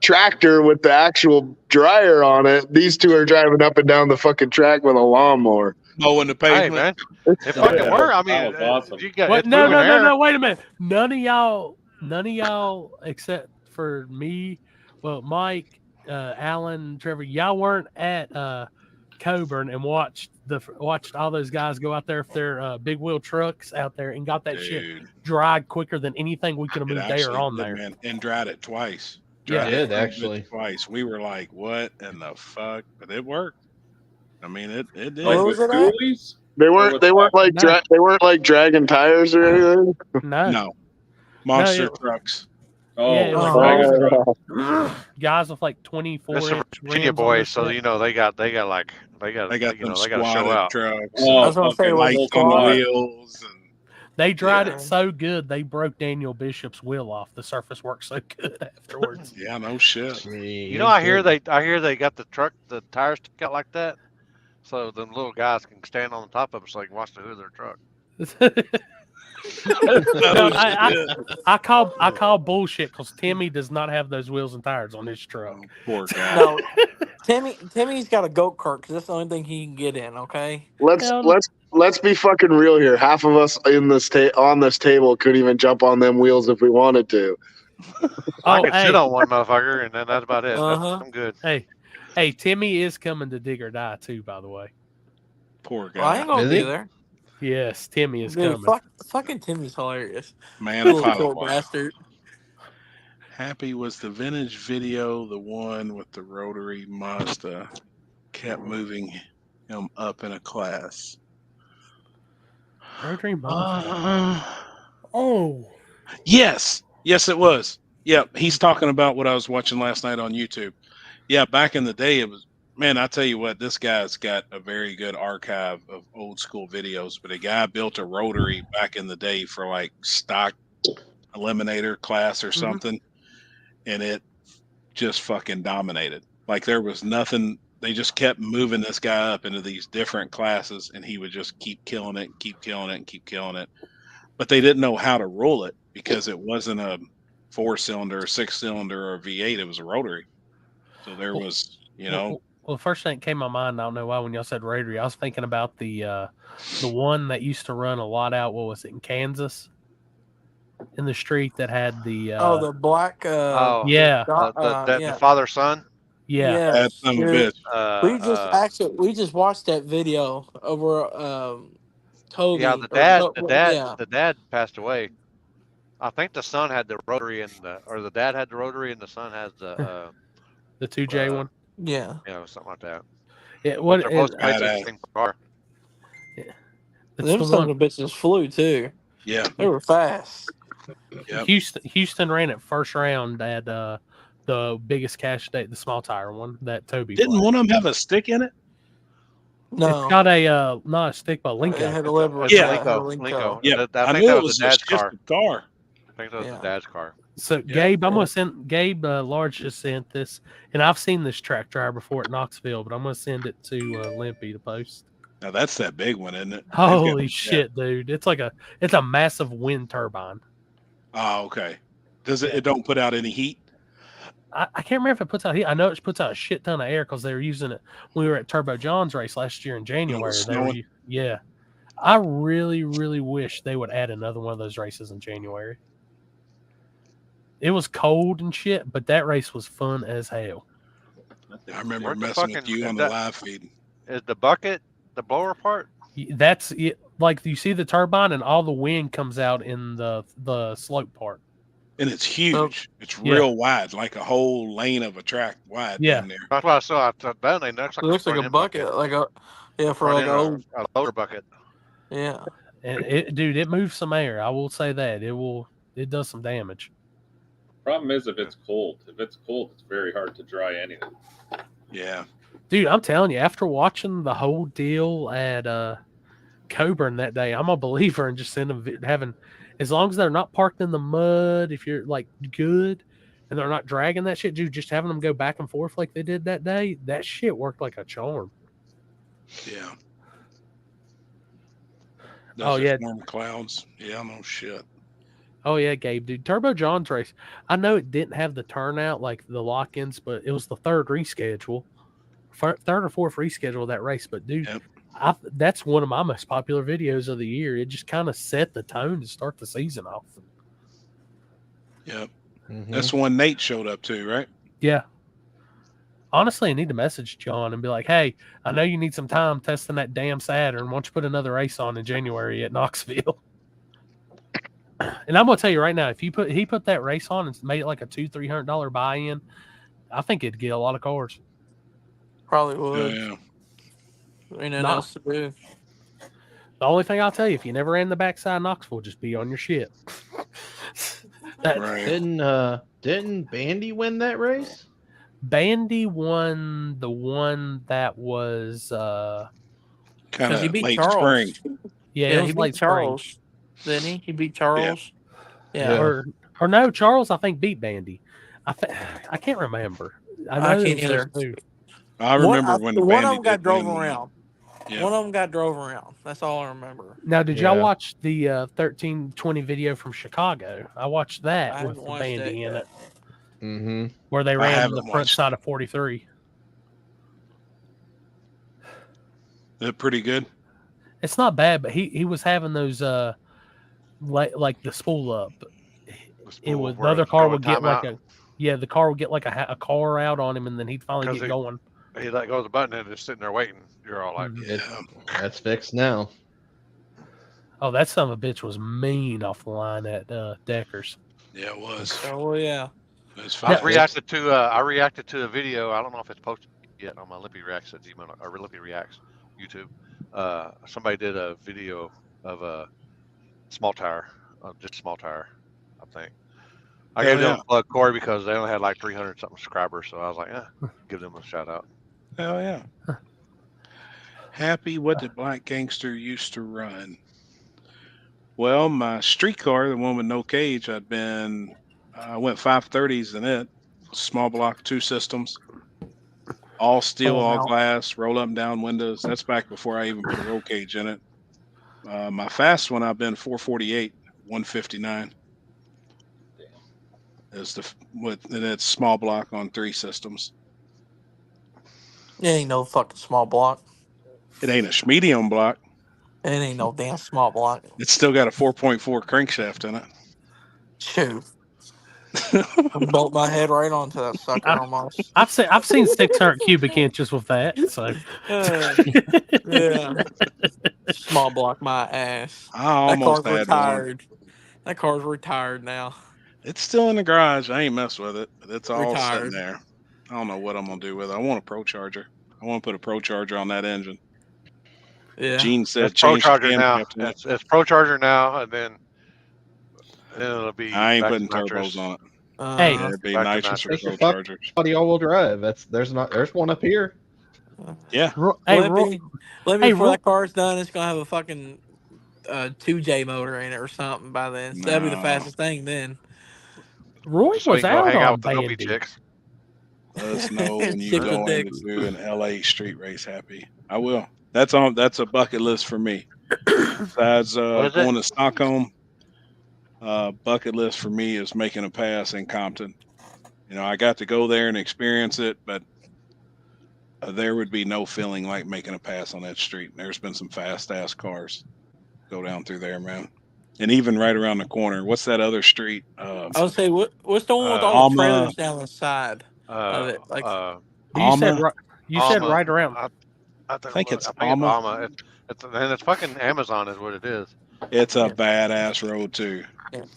S17: tractor with the actual dryer on it. These two are driving up and down the fucking track with a lawnmower.
S2: Mowing the
S5: Hey
S2: pavement.
S5: man, it fucking worked. I mean,
S6: That was awesome.
S5: you got
S3: What?
S5: it's
S3: No,
S5: moving air.
S3: no. Wait a minute. None of y'all, except for me, well, Mike, Alan, Trevor, y'all weren't at Coburn and watched all those guys go out there with their big wheel trucks out there and got that shit dried quicker than anything we could have
S2: It
S3: moved air
S2: actually
S3: on
S2: did,
S3: there.
S2: man, and dried it twice.
S3: Yeah.
S2: Dried
S4: It did,
S2: it
S4: actually.
S2: twice. We were like, "What in the fuck?" But it worked. I mean, it did.
S16: What was it at?
S6: Coolies?
S17: They weren't like they weren't like dragging tires or anything.
S2: No, monster
S3: it-
S2: trucks.
S6: Oh,
S3: Yeah,
S6: like
S3: like
S6: Vegas truck.
S3: guys with like 24
S5: It's some
S3: inch
S5: Virginia
S3: rims on
S5: boys,
S3: their
S5: so
S3: shit.
S5: you know they got
S2: They got
S5: you know,
S2: them
S5: they got to show
S2: squatted
S5: out.
S2: trucks.
S6: Oh,
S16: I was gonna say,
S6: fucking
S16: was
S2: Lights
S16: it
S2: on the
S16: squad?
S2: wheels. And
S3: They dried
S16: Yeah.
S3: it so good they broke Daniel Bishop's wheel off. The surface worked so good afterwards.
S2: yeah, no shit.
S5: You know, I hear they got the tires stuck out like that, so them little guys can stand on the top of them so they can watch the hood of their truck.
S3: No, I call bullshit because Timmy does not have those wheels and tires on his truck.
S2: Poor guy.
S16: No, Timmy's got a go kart because that's the only thing he can get in. Okay.
S17: Let's be fucking real here. Half of us in this on this table could even jump on them wheels if we wanted to.
S5: I could sit on one motherfucker, and then that's about it.
S16: Uh-huh.
S5: I'm good.
S3: Hey, Timmy is coming to Dig or Die too, by the way.
S2: Poor guy.
S16: Well, I ain't gonna
S4: Is
S16: be
S4: he?
S16: there.
S3: Yes, Timmy is
S16: Dude,
S3: coming.
S16: fucking Timmy's hilarious.
S2: Man,
S16: Little
S2: if I
S16: short
S2: was
S16: bastard.
S2: happy was the vintage video, the one with the rotary Mazda, kept moving him up in a class.
S3: Rotary Oh,
S2: Yes, it was. Yep, he's talking about what I was watching last night on YouTube. Yeah, back in the day, it was, man, I tell you what, this guy's got a very good archive of old school videos. But a guy built a rotary back in the day for like stock eliminator class or something, and it just fucking dominated. Like there was nothing. They just kept moving this guy up into these different classes, and he would just keep killing it, keep killing it, and keep killing it. But they didn't know how to roll it because it wasn't a 4-cylinder, 6-cylinder, or V8. It was a rotary. So there was, you know.
S3: Well, the first thing that came to my mind, I don't know why, when y'all said rotary, I was thinking about the one that used to run a lot out. What was it, in Kansas? in the street that had the
S16: the black.
S3: yeah.
S5: The father son.
S3: Yeah.
S2: That's some
S16: dude.
S2: bitch.
S16: We just watched that video over Toby.
S5: Yeah, the dad passed away. I think the son had the rotary or the dad had the rotary and the son has the
S3: 2J one.
S16: Yeah.
S5: Yeah, something like that.
S3: Yeah,
S5: But they're both made the same car.
S16: Them sons of bitches flew too.
S2: Yeah.
S16: They were fast.
S2: Yep.
S3: Houston ran it first round at the biggest cash date, the small tire one that Toby
S2: Didn't
S3: played.
S2: one of them have a stick in it?
S16: No.
S3: It's got a not a stick, but a Linko.
S16: It had a lever.
S2: Yeah.
S5: Linko.
S2: Yeah.
S5: I
S2: I
S5: think
S2: knew
S5: that
S2: it
S5: was
S2: was
S5: the
S2: a
S5: dad's car.
S2: shifted car.
S5: I think that was the dad's car.
S3: So Gabe, I'm gonna send Large just sent this, and I've seen this track driver before at Knoxville, but I'm gonna send it to Limpy to post.
S2: Now that's that big one, isn't it?
S3: Holy shit, dude! It's a massive wind turbine.
S2: Oh, okay. Does it don't put out any heat?
S3: I can't remember if it puts out heat. I know it puts out a shit ton of air because they were using it when we were at Turbo John's race last year in January. Yeah. I really, really wish they would add another one of those races in January. It was cold and shit, but that race was fun as hell.
S2: I remember messing with you on the live feed.
S5: Is the bucket the blower part?
S3: That's it. Like you see the turbine and all the wind comes out in the slope part.
S2: And it's huge. It's real wide, like a whole lane of a track wide down there.
S5: That's what I saw. Down there, that's
S16: It looks like a bucket, for like a
S5: loader bucket.
S16: Yeah.
S3: And it moves some air. I will say that it does some damage.
S6: Problem is if it's cold. If it's cold, it's very hard to dry anything.
S2: Yeah.
S3: Dude, I'm telling you, after watching the whole deal at Coburn that day, I'm a believer in just having, as long as they're not parked in the mud, if you're like good and they're not dragging that shit, dude, just having them go back and forth like they did that day, that shit worked like a charm.
S2: Yeah. Warm clouds. Yeah, no shit.
S3: Oh yeah, Gabe, dude. Turbo John's race. I know it didn't have the turnout like the lock-ins, but it was the third or fourth reschedule of that race. But dude, that's one of my most popular videos of the year. It just kind of set the tone to start the season off.
S2: Yep. Mm-hmm. That's the one Nate showed up to, right?
S3: Yeah. Honestly, I need to message John and be like, hey, I know you need some time testing that damn Saturn. Why don't you put another race on in January at Knoxville? And I'm gonna tell you right now, if he put that race on and made it like a $200-300 buy-in, I think it'd get a lot of cars.
S16: Probably would.
S2: Yeah.
S16: Ain't nothing else to do.
S3: The only thing I'll tell you, if you never ran the backside of Knoxville, just be on your shit.
S2: Right.
S4: Didn't Bandy win that race?
S3: Bandy won the one that was
S2: kind of late
S16: Charles.
S2: spring.
S3: Yeah,
S16: he beat Charles. Didn't he? He beat Charles. Yeah.
S3: Or no, Charles I think beat Bandy. I can't remember.
S16: I can't either.
S2: I remember when
S16: one of them got drove around.
S2: Yeah.
S16: One of them got drove around. That's all I remember.
S3: Now, did y'all watch the 1320 video from Chicago? I watched that with the Bandy in it.
S4: Mm-hmm.
S3: Where they ran the front side of 43.
S2: They're pretty good.
S3: It's not bad, but he was having those like the spool up. It was the other car would get like the car would get like a car out on him, and then he'd finally get going.
S5: He let go of the button and just sitting there waiting. You're all like,
S4: that's fixed now.
S3: Oh, that son of a bitch was mean off the line at Deckers.
S2: Yeah, it was.
S16: Oh yeah.
S5: I reacted to a video. I don't know if it's posted yet on my Lippy Reacts at Gmail or Lippy Reacts YouTube. Somebody did a video of a small tire, just small tire, I think. I gave them a plug, Corey, because they only had like 300 something subscribers, so I was like, give them a shout out.
S2: Hell yeah. Happy, what did Black Gangster used to run? Well, my street car, the one with no cage, I went 530s in it. Small block, 2 systems. All steel, all glass, roll up and down windows. That's back before I even put a roll cage in it. My fast one, I've been 448, 159. And it's small block on 3 systems.
S16: It ain't no fucking small block.
S2: It ain't a medium block.
S16: It ain't no damn small block.
S2: It's still got a 4.4 crankshaft in it.
S16: Shoot. Bolt my head right onto that sucker almost.
S3: I've seen 600 cubic inches with that. So
S16: yeah. Small block my ass.
S2: I almost
S16: that car's
S2: had one.
S16: retired. That car's retired now.
S2: It's still in the garage. I ain't messed with it, but it's all sitting
S16: Retired.
S2: there. I don't know what I'm gonna do with it. I want a Pro Charger. I want to put a Pro Charger on that engine.
S16: Yeah.
S2: Gene said
S5: It's Pro
S2: change the
S5: Charger now.
S2: camshaft in it.
S5: It's Pro Charger now, and then it'll be.
S2: I ain't
S5: back
S2: putting
S5: to nitrous.
S2: turbos on it.
S3: Hey,
S2: It'd be
S5: back to
S2: nitrous or
S5: nitrous.
S2: Pro
S4: It's a
S2: Chargers.
S4: body all-wheel drive. There's one up here.
S2: Yeah.
S16: Let me before
S3: Roy-
S16: that car's done, it's gonna have a fucking 2J motor in it or something by then. So that'd be the
S2: No.
S16: fastest thing then.
S3: Roy
S5: So you
S3: was
S5: can go
S3: out
S5: hang out
S3: on
S5: with the Dopey
S3: Bandy.
S5: chicks.
S2: Let us know when you
S16: Chicks with
S2: go in
S16: dicks.
S2: to do an LA street race. Happy. I will. That's a bucket list for me. Besides
S5: What is it?
S2: going to Stockholm, bucket list for me is making a pass in Compton. You know, I got to go there and experience it, but there would be no feeling like making a pass on that street. There's been some fast ass cars go down through there, man. And even right around the corner, what's that other street?
S16: I would say what's the one with all the
S2: Alma.
S16: trailers down the side of it? Like
S3: You said
S2: Alma?
S3: right. You said
S5: Alma.
S3: right around.
S5: I
S2: think it's
S5: it's
S2: Alma.
S5: Alma. It's fucking Amazon is what it is.
S2: It's a badass road too.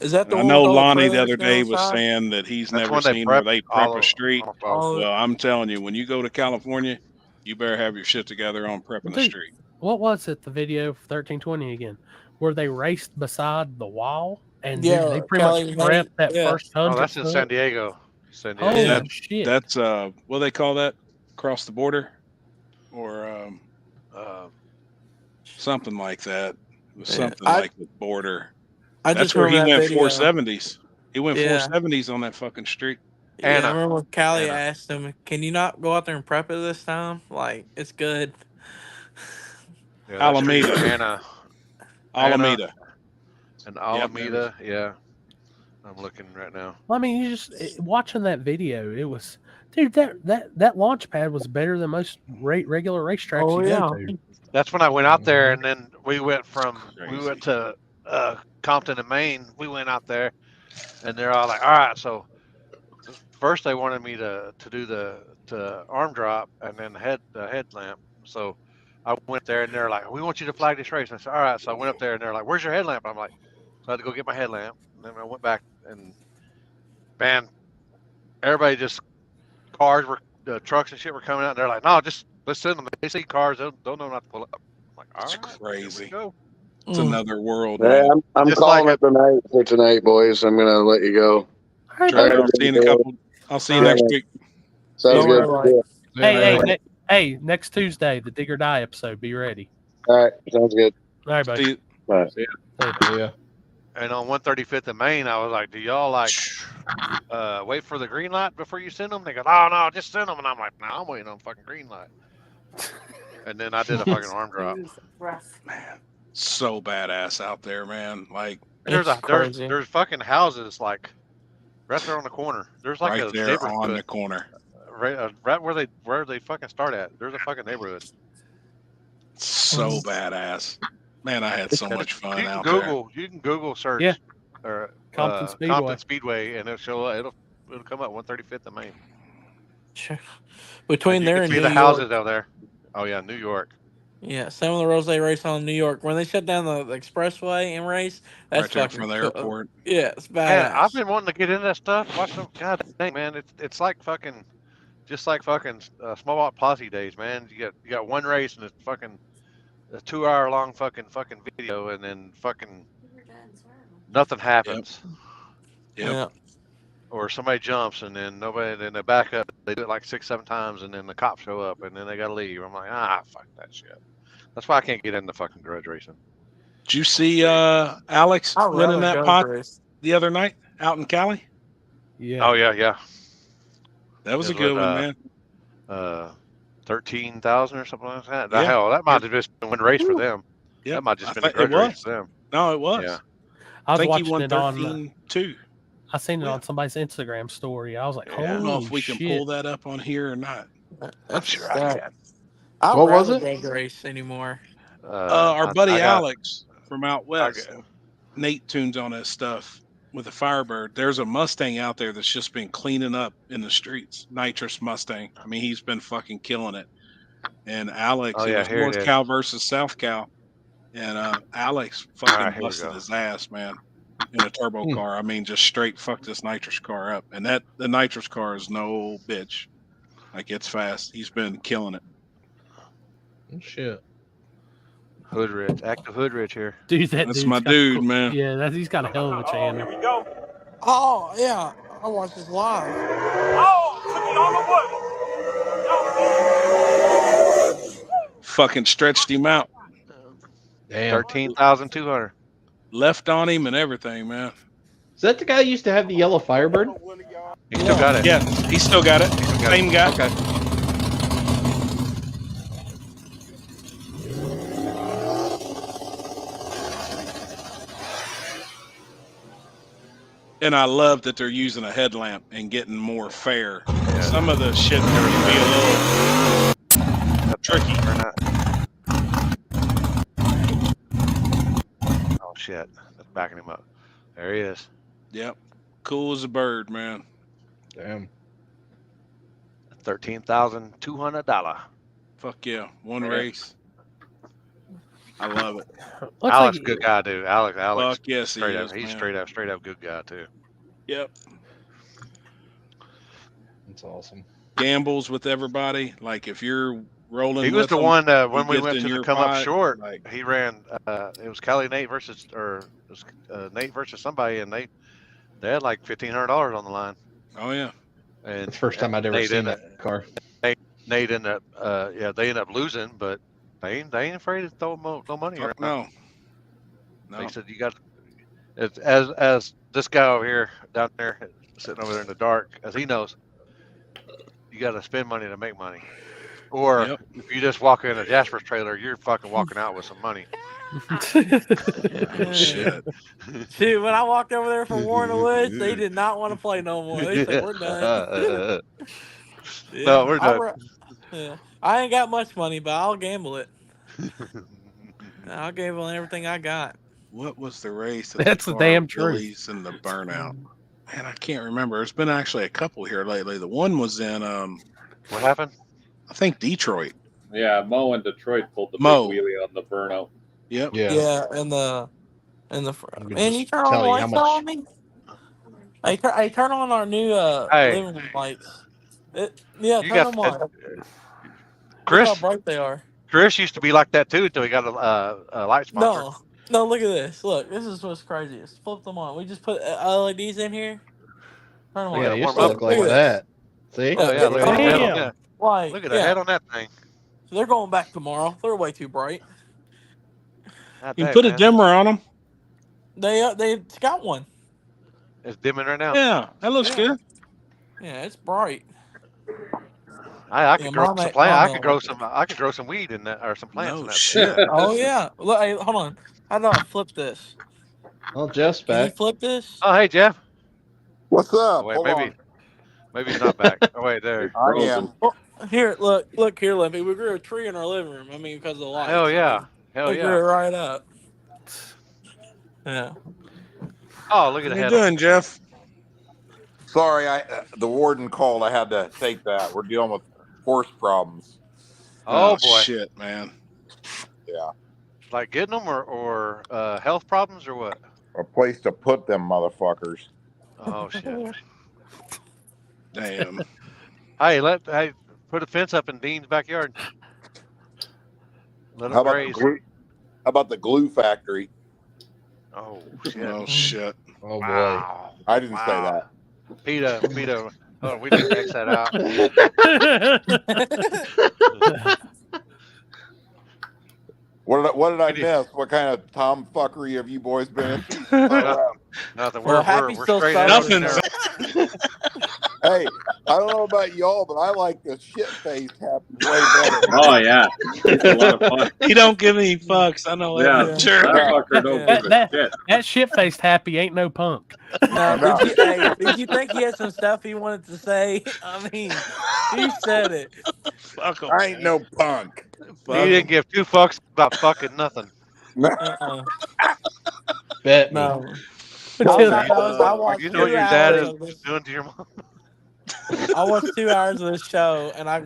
S16: is that the
S2: I
S16: one
S2: know
S16: with all the
S2: Lonnie the
S16: trailers
S2: other
S16: down
S2: day
S16: the
S2: was
S16: side?
S2: saying that he's
S5: That's
S2: never
S5: when they
S2: seen where
S5: prep
S2: they
S5: all
S2: prep a
S5: of-
S2: street.
S16: all-
S2: Well, I'm telling you, when you go to California, you better have your shit together on prepping the
S3: Dude,
S2: street.
S3: What was it? The video of 1320 again, where they raced beside the wall and
S16: Yeah,
S3: they pretty much
S16: Cali,
S3: prepped that
S16: yeah.
S3: first
S5: Oh,
S3: 100
S5: that's in
S3: foot.
S5: San Diego. San Diego.
S3: Holy
S16: Yeah.
S3: shit!
S2: That's what do they call that? Across the border, or something like that. It was
S16: Yeah.
S2: something like the border.
S16: I
S2: That's
S16: just
S2: where he
S16: remember that
S2: went
S16: video.
S2: 470s. He went
S16: Yeah.
S2: 470s on that fucking street.
S16: Yeah, I
S5: Anna.
S16: remember when Callie
S5: Anna.
S16: asked him, "Can you not go out there and prep it this time? Like it's good."
S5: Yeah, that street
S2: Alameda.
S5: is Anna.
S2: Alameda.
S5: And Alameda, yeah. I'm looking right now.
S3: Well, I mean, you just watching that video. It was, dude. That launch pad was better than most regular racetracks
S16: Oh,
S3: you
S16: yeah.
S3: go to.
S5: That's when I went out there, and then we went to Compton and Maine. We went out there, and they're all like, "All right." So first they wanted me to do the arm drop and then the headlamp. So I went there, and they're like, "We want you to flag this race." I said, "All right." So I went up there, and they're like, "Where's your headlamp?" I'm like, "So I had to go get my headlamp." And then I went back, and man, everybody just the trucks and shit were coming out. And they're like, "No, just let's send them. They see cars, they'll know not to pull up." I'm like, "All
S2: It's
S5: right,
S2: crazy.
S5: here we go."
S2: It's another world.
S17: Yeah,
S2: Man.
S17: I'm
S5: Just
S17: calling
S5: like
S17: it tonight for tonight, boys. I'm gonna let you go.
S2: Trevor, I'll see you in a couple. I'll see you next week.
S17: Sounds good.
S3: Hey, next Tuesday, the Dig or Die episode. Be ready.
S17: All right, sounds good.
S3: All right, buddy.
S2: See you.
S17: Bye.
S4: Yeah.
S5: And on 135th in Maine, I was like, "Do y'all like wait for the green light before you send them?" They go, "Oh no, just send them." And I'm like, "No, I'm waiting on fucking green light." And then I did a fucking arm drop.
S2: Man, so badass out there, man. Like
S5: And there's fucking houses like right there on the corner. There's like
S2: right
S5: a
S2: there
S5: neighborhood
S2: on the corner.
S5: right where they fucking start at. There's a fucking neighborhood.
S2: So badass. Man, I had so much fun out
S5: You can Google search
S3: Yeah.
S5: or
S3: Compton Speedway.
S5: Compton Speedway, and it'll come up 135th in Maine.
S16: Between
S5: And
S16: there
S5: you
S16: and
S5: can see
S16: New
S5: the
S16: York.
S5: houses out there. Oh yeah, New York.
S16: Yeah, some of the roads they race on in New York. When they shut down the expressway and race, that's
S2: right there
S16: fucking
S2: from the
S16: cool.
S2: airport.
S16: Yeah, it's
S5: Man,
S16: badass.
S5: I've been wanting to get into that stuff. Watch them. God dang, man, it's like fucking, just like fucking small block posse days, man. You got one race and it's fucking a 2-hour long fucking video, and then fucking nothing happens.
S2: Yep.
S16: Yeah.
S5: Or somebody jumps and then they back up. They do it like 6-7 times, and then the cops show up and then they gotta leave. I'm like, fuck that shit. That's why I can't get into fucking grudge racing.
S2: Did you see Alex
S16: I'd
S2: winning
S16: rather
S2: that
S16: go
S2: pot
S16: race.
S2: the other night out in Cali?
S3: Yeah.
S5: Oh yeah.
S2: That was a
S5: It
S2: good one, man.
S5: 13,000 or something like that.
S2: Yeah.
S5: Hell, that might have just been one race for them.
S2: Yeah,
S5: That might have just been a
S2: it
S5: grudge
S2: was.
S5: race for them.
S2: No, it was.
S5: Yeah.
S3: I was
S2: think he
S3: watching
S2: won
S3: it on.
S2: 13-2.
S3: I seen it on somebody's Instagram story. I was like,
S2: I don't know if we
S3: shit.
S2: can pull that up on here or not. I'm sure I can.
S16: What was it? Go race anymore.
S2: Our buddy
S5: I got-
S2: Alex from out west, Nate tunes on his stuff. with a Firebird. There's a Mustang out there that's just been cleaning up in the streets. Nitrous Mustang. I mean, he's been fucking killing it. And Alex, it was North Cal versus South Cal, and Alex fucking busted his ass, man, in a turbo car. I mean, just straight fucked this nitrous car up. And the nitrous car is no bitch. Like, it's fast. He's been killing it.
S4: Oh, shit.
S5: Hoodrich, active Hoodrich here.
S3: Dude,
S2: that's my dude, man.
S3: Yeah, he's got a hell of a channel.
S8: Here we go.
S16: Oh yeah, I watched this live.
S8: Oh, took it on the wood.
S2: Fucking stretched him out.
S4: Damn.
S5: 13,200.
S2: Left on him and everything, man.
S4: Is that the guy who used to have the yellow Firebird?
S5: He still got it.
S2: Yeah, he still got it. Same guy.
S5: Okay.
S2: And I love that they're using a headlamp and getting more fair. Yeah. Some of the shit there can be a little tricky.
S5: Oh shit! That's backing him up. There he is.
S2: Yep, cool as a bird, man.
S4: Damn.
S5: $13,200.
S2: Fuck yeah, one race. I love it.
S5: Alex, good guy, dude. Alex.
S2: Fuck yes,
S5: straight
S2: he
S5: up.
S2: is,
S5: He's
S2: man.
S5: straight up good guy too.
S2: Yep.
S4: That's awesome.
S5: gambles
S2: with everybody. Like if you're rolling,
S5: he was
S2: with
S5: the
S2: them,
S5: one that
S2: you
S5: when we
S2: get
S5: went
S2: in
S5: to
S2: your
S5: the come up
S2: fight,
S5: short,
S2: like,
S5: he ran. It was Kelly Nate versus, or it was Nate versus somebody, and they had like $1,500 on the line.
S2: Oh yeah.
S4: It's
S5: And
S4: the first time I'd ever seen that car.
S5: Nate ended up, they ended up losing, but they ain't afraid to throw money around.
S2: No.
S5: They said you got, it's as this guy over here down there sitting over there in the dark, as he knows, you got to spend money to make money. Or if you just walk in a Jasper's trailer, you're fucking walking out with some money.
S2: Shit.
S16: Dude, when I walked over there for Warren Woods, they did not want to play no more. They said, we're done.
S5: No, we're done.
S16: I ain't got much money, but I'll gamble it. I'll gamble everything I got.
S2: What was the race?
S3: That's the damn truth.
S2: Willys and the burnout. Man, I can't remember. There's been actually a couple here lately. The one was in
S5: what happened?
S2: I think Detroit.
S6: Yeah, Mo in Detroit pulled the big wheelie on the burnout.
S2: Yep.
S16: Yeah, and the man, you turn
S6: tell
S16: on
S6: you
S16: lights
S6: how much-
S16: on me. I turn on our new living room lights.
S5: You
S16: turn
S5: got
S16: them on.
S5: Chris.
S16: Look how bright they are.
S5: Chris used to be like that too until he got a light sponsor.
S16: No, look at this. Look, this is what's craziest. Flip them on. We just put LEDs in here. Turn them on.
S4: Yeah, you used to look like that. See?
S5: Oh yeah, look at the head on,
S16: Damn. Like,
S5: look at the head on that thing.
S16: So they're going back tomorrow. They're way too bright.
S2: You can put a dimmer on them.
S16: They got one.
S5: It's dimming right now.
S2: Yeah, that looks good.
S16: Yeah, it's bright.
S5: I could grow
S16: Mama-
S5: some plant.
S16: Mama-
S5: I could grow some weed in that, or some plants.
S2: No
S5: in that.
S2: shit.
S16: Oh yeah. Look, hey, hold on. How do I flip this?
S4: Oh, Jeff's
S16: Can you
S4: back.
S16: flip this?
S5: Oh hey Jeff.
S12: What's up?
S5: Oh, wait,
S12: Hold
S5: maybe
S12: on.
S5: maybe he's not back. Oh wait, there.
S12: I am.
S16: Oh, here, look here, Limpy. We grew a tree in our living room. I mean, because of the lights.
S5: Hell yeah. Hell
S16: We grew it
S5: yeah.
S16: right up. Yeah.
S5: Oh, look at
S2: What
S5: the
S2: you
S5: head.
S2: doing, Jeff?
S12: Sorry, the warden called. I had to take that. We're dealing with horse problems.
S5: Oh boy.
S2: Shit, man.
S12: Yeah.
S5: Like getting them or health problems or what?
S12: A place to put them motherfuckers.
S5: Oh shit.
S2: Damn.
S5: Hey, put a fence up in Dean's backyard. Let
S12: How
S5: them
S12: about,
S5: graze.
S12: how about the glue factory?
S5: Oh shit.
S2: Oh shit.
S4: Oh boy.
S5: Wow.
S12: I didn't say that.
S5: PETA. Oh, we didn't X that out.
S12: What did I miss? What kind of tomfuckery have you boys been in?
S5: Nothing.
S16: Well,
S5: We're
S16: Happy's still
S5: straight
S16: solid.
S5: Nothing.
S12: Hey, I don't know about y'all, but I like the shit-faced Happy way better.
S6: Oh yeah, it's a lot of fun.
S2: He don't give any fucks. I know
S6: Yeah,
S2: that. Sure.
S6: that fucker don't give a shit.
S3: That shit-faced Happy ain't no punk.
S16: No, did you think he had some stuff he wanted to say? I mean, he said it.
S2: Fuck 'em.
S12: I ain't no punk.
S5: He didn't give two fucks about fucking nothing.
S4: Bet me.
S16: No. All I know is I watched
S5: You know what
S16: 2
S5: your dad
S16: hours
S5: is
S16: of this.
S5: doing to your mom?
S16: I watched 2 hours of this show, and I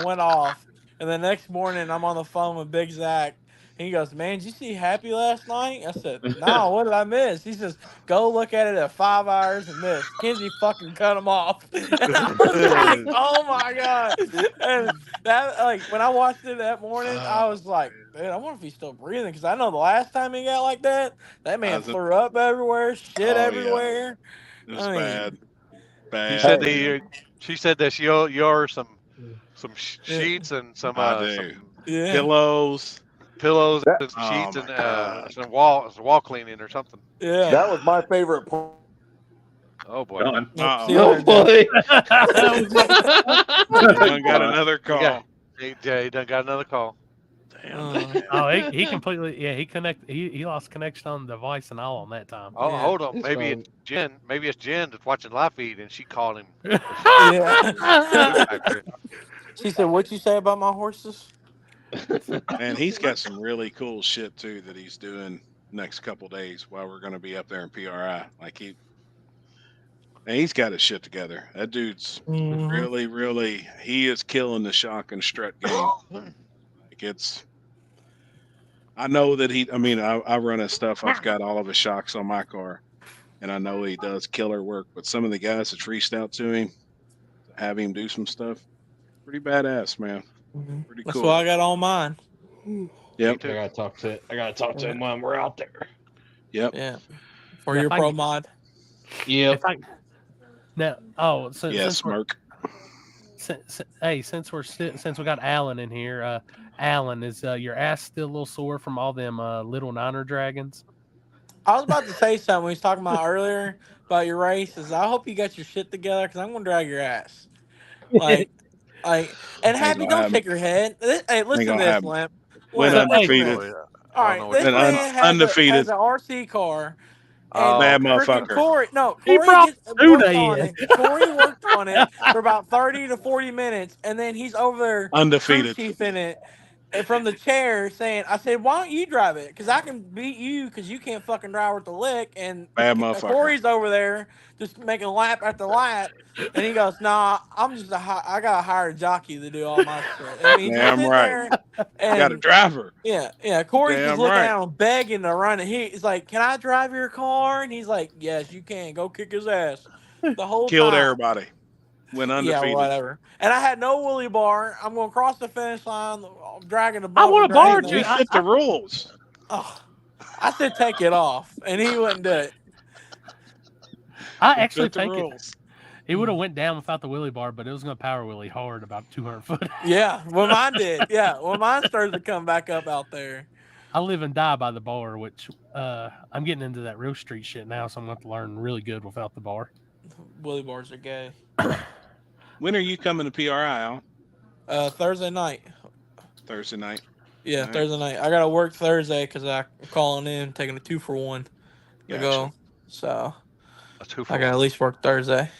S16: went off. And the next morning, I'm on the phone with Big Zach. And he goes, "Man, did you see Happy last night?" I said, "No, what did I miss?" He says, "Go look at it at 5 hours and miss." Kenzie fucking cut him off. And I was like, "Oh my god!" And that, like, when I watched it that morning, I was like, "Man, I wonder if he's still breathing." Because I know the last time he got like that man threw up everywhere, shit everywhere.
S2: It was
S16: I mean,
S2: bad.
S5: He
S2: Bad.
S5: said she said that you owe her some sheets and some
S2: pillows,
S5: and some sheets and some wall cleaning or something.
S16: Yeah.
S12: That was my favorite part.
S5: Oh boy.
S2: Oh
S4: boy.
S2: Done got another call.
S5: He done got another call.
S3: Oh, he completely, he lost connection on the device and all on that time.
S5: Oh, hold on. Maybe it's Jen. Maybe it's Jen that's watching live feed and she called him.
S16: Yeah. She said, "What'd you say about my horses?"
S2: And he's got some really cool shit too that he's doing next couple days while we're going to be up there in PRI. Like he's got his shit together. That dude's really, he is killing the shock and strut game. Like I know that I run his stuff. I've got all of his shocks on my car, and I know he does killer work. But some of the guys that's reached out to him, to have him do some stuff, pretty badass, man. Pretty
S16: That's
S2: cool.
S16: what I got on mine.
S2: Yep.
S4: I gotta talk to him when we're out there.
S2: Yep.
S16: Yeah. For your pro mod.
S4: Yep.
S3: Since we got Alan in here, Alan, is your ass still a little sore from all them little Niner dragons?
S16: I was about to say something we was talking about earlier about your races. I hope you got your shit together because I'm gonna drag your ass. And Happy, don't shake your head. Hey, listen to this, Limp.
S2: Went undefeated.
S16: All right, this man has an RC car.
S2: Bad
S16: And
S2: motherfucker.
S16: Corey worked on it for about 30 to 40 minutes, and then he's over there
S2: Undefeated.
S16: crew chiefing it from the chair saying, I said, "Why don't you drive it? Because I can beat you because you can't fucking drive with the lick." And
S2: Bad motherfucker.
S16: Corey's over there just making lap after lap, and he goes, "Nah, I got to hire a jockey to do all my shit." I mean, he's just sitting there and
S2: got a driver.
S16: Yeah. Corey's
S2: Damn
S16: just looking
S2: right.
S16: at him, begging to run it. He's like, "Can I drive your car?" And he's like, "Yes, you can. Go kick his ass." The whole
S2: Killed
S16: time.
S2: everybody. Went undefeated.
S16: Yeah, whatever. And I had no woolly bar. I'm going to cross the finish line. I'm dragging the
S3: I
S16: ball.
S3: want a bar.
S2: We fit the rules.
S16: Oh, I said take it off, and he wouldn't do it.
S3: I actually think it would have went down without the wheelie bar, but it was going to power wheelie hard about 200 foot.
S16: Yeah, well, mine did. Yeah, well, mine started to come back up out there.
S3: I live and die by the bar, which I'm getting into that real street shit now, so I'm going to have to learn really good without the bar.
S16: Wheelie bars are gay.
S2: When are you coming to PRI, Al?
S16: Thursday night.
S2: Thursday night.
S16: Yeah, right. Thursday night. I got to work Thursday because I'm calling in, taking a 2-for-1 to go. So I got to at least work Thursday.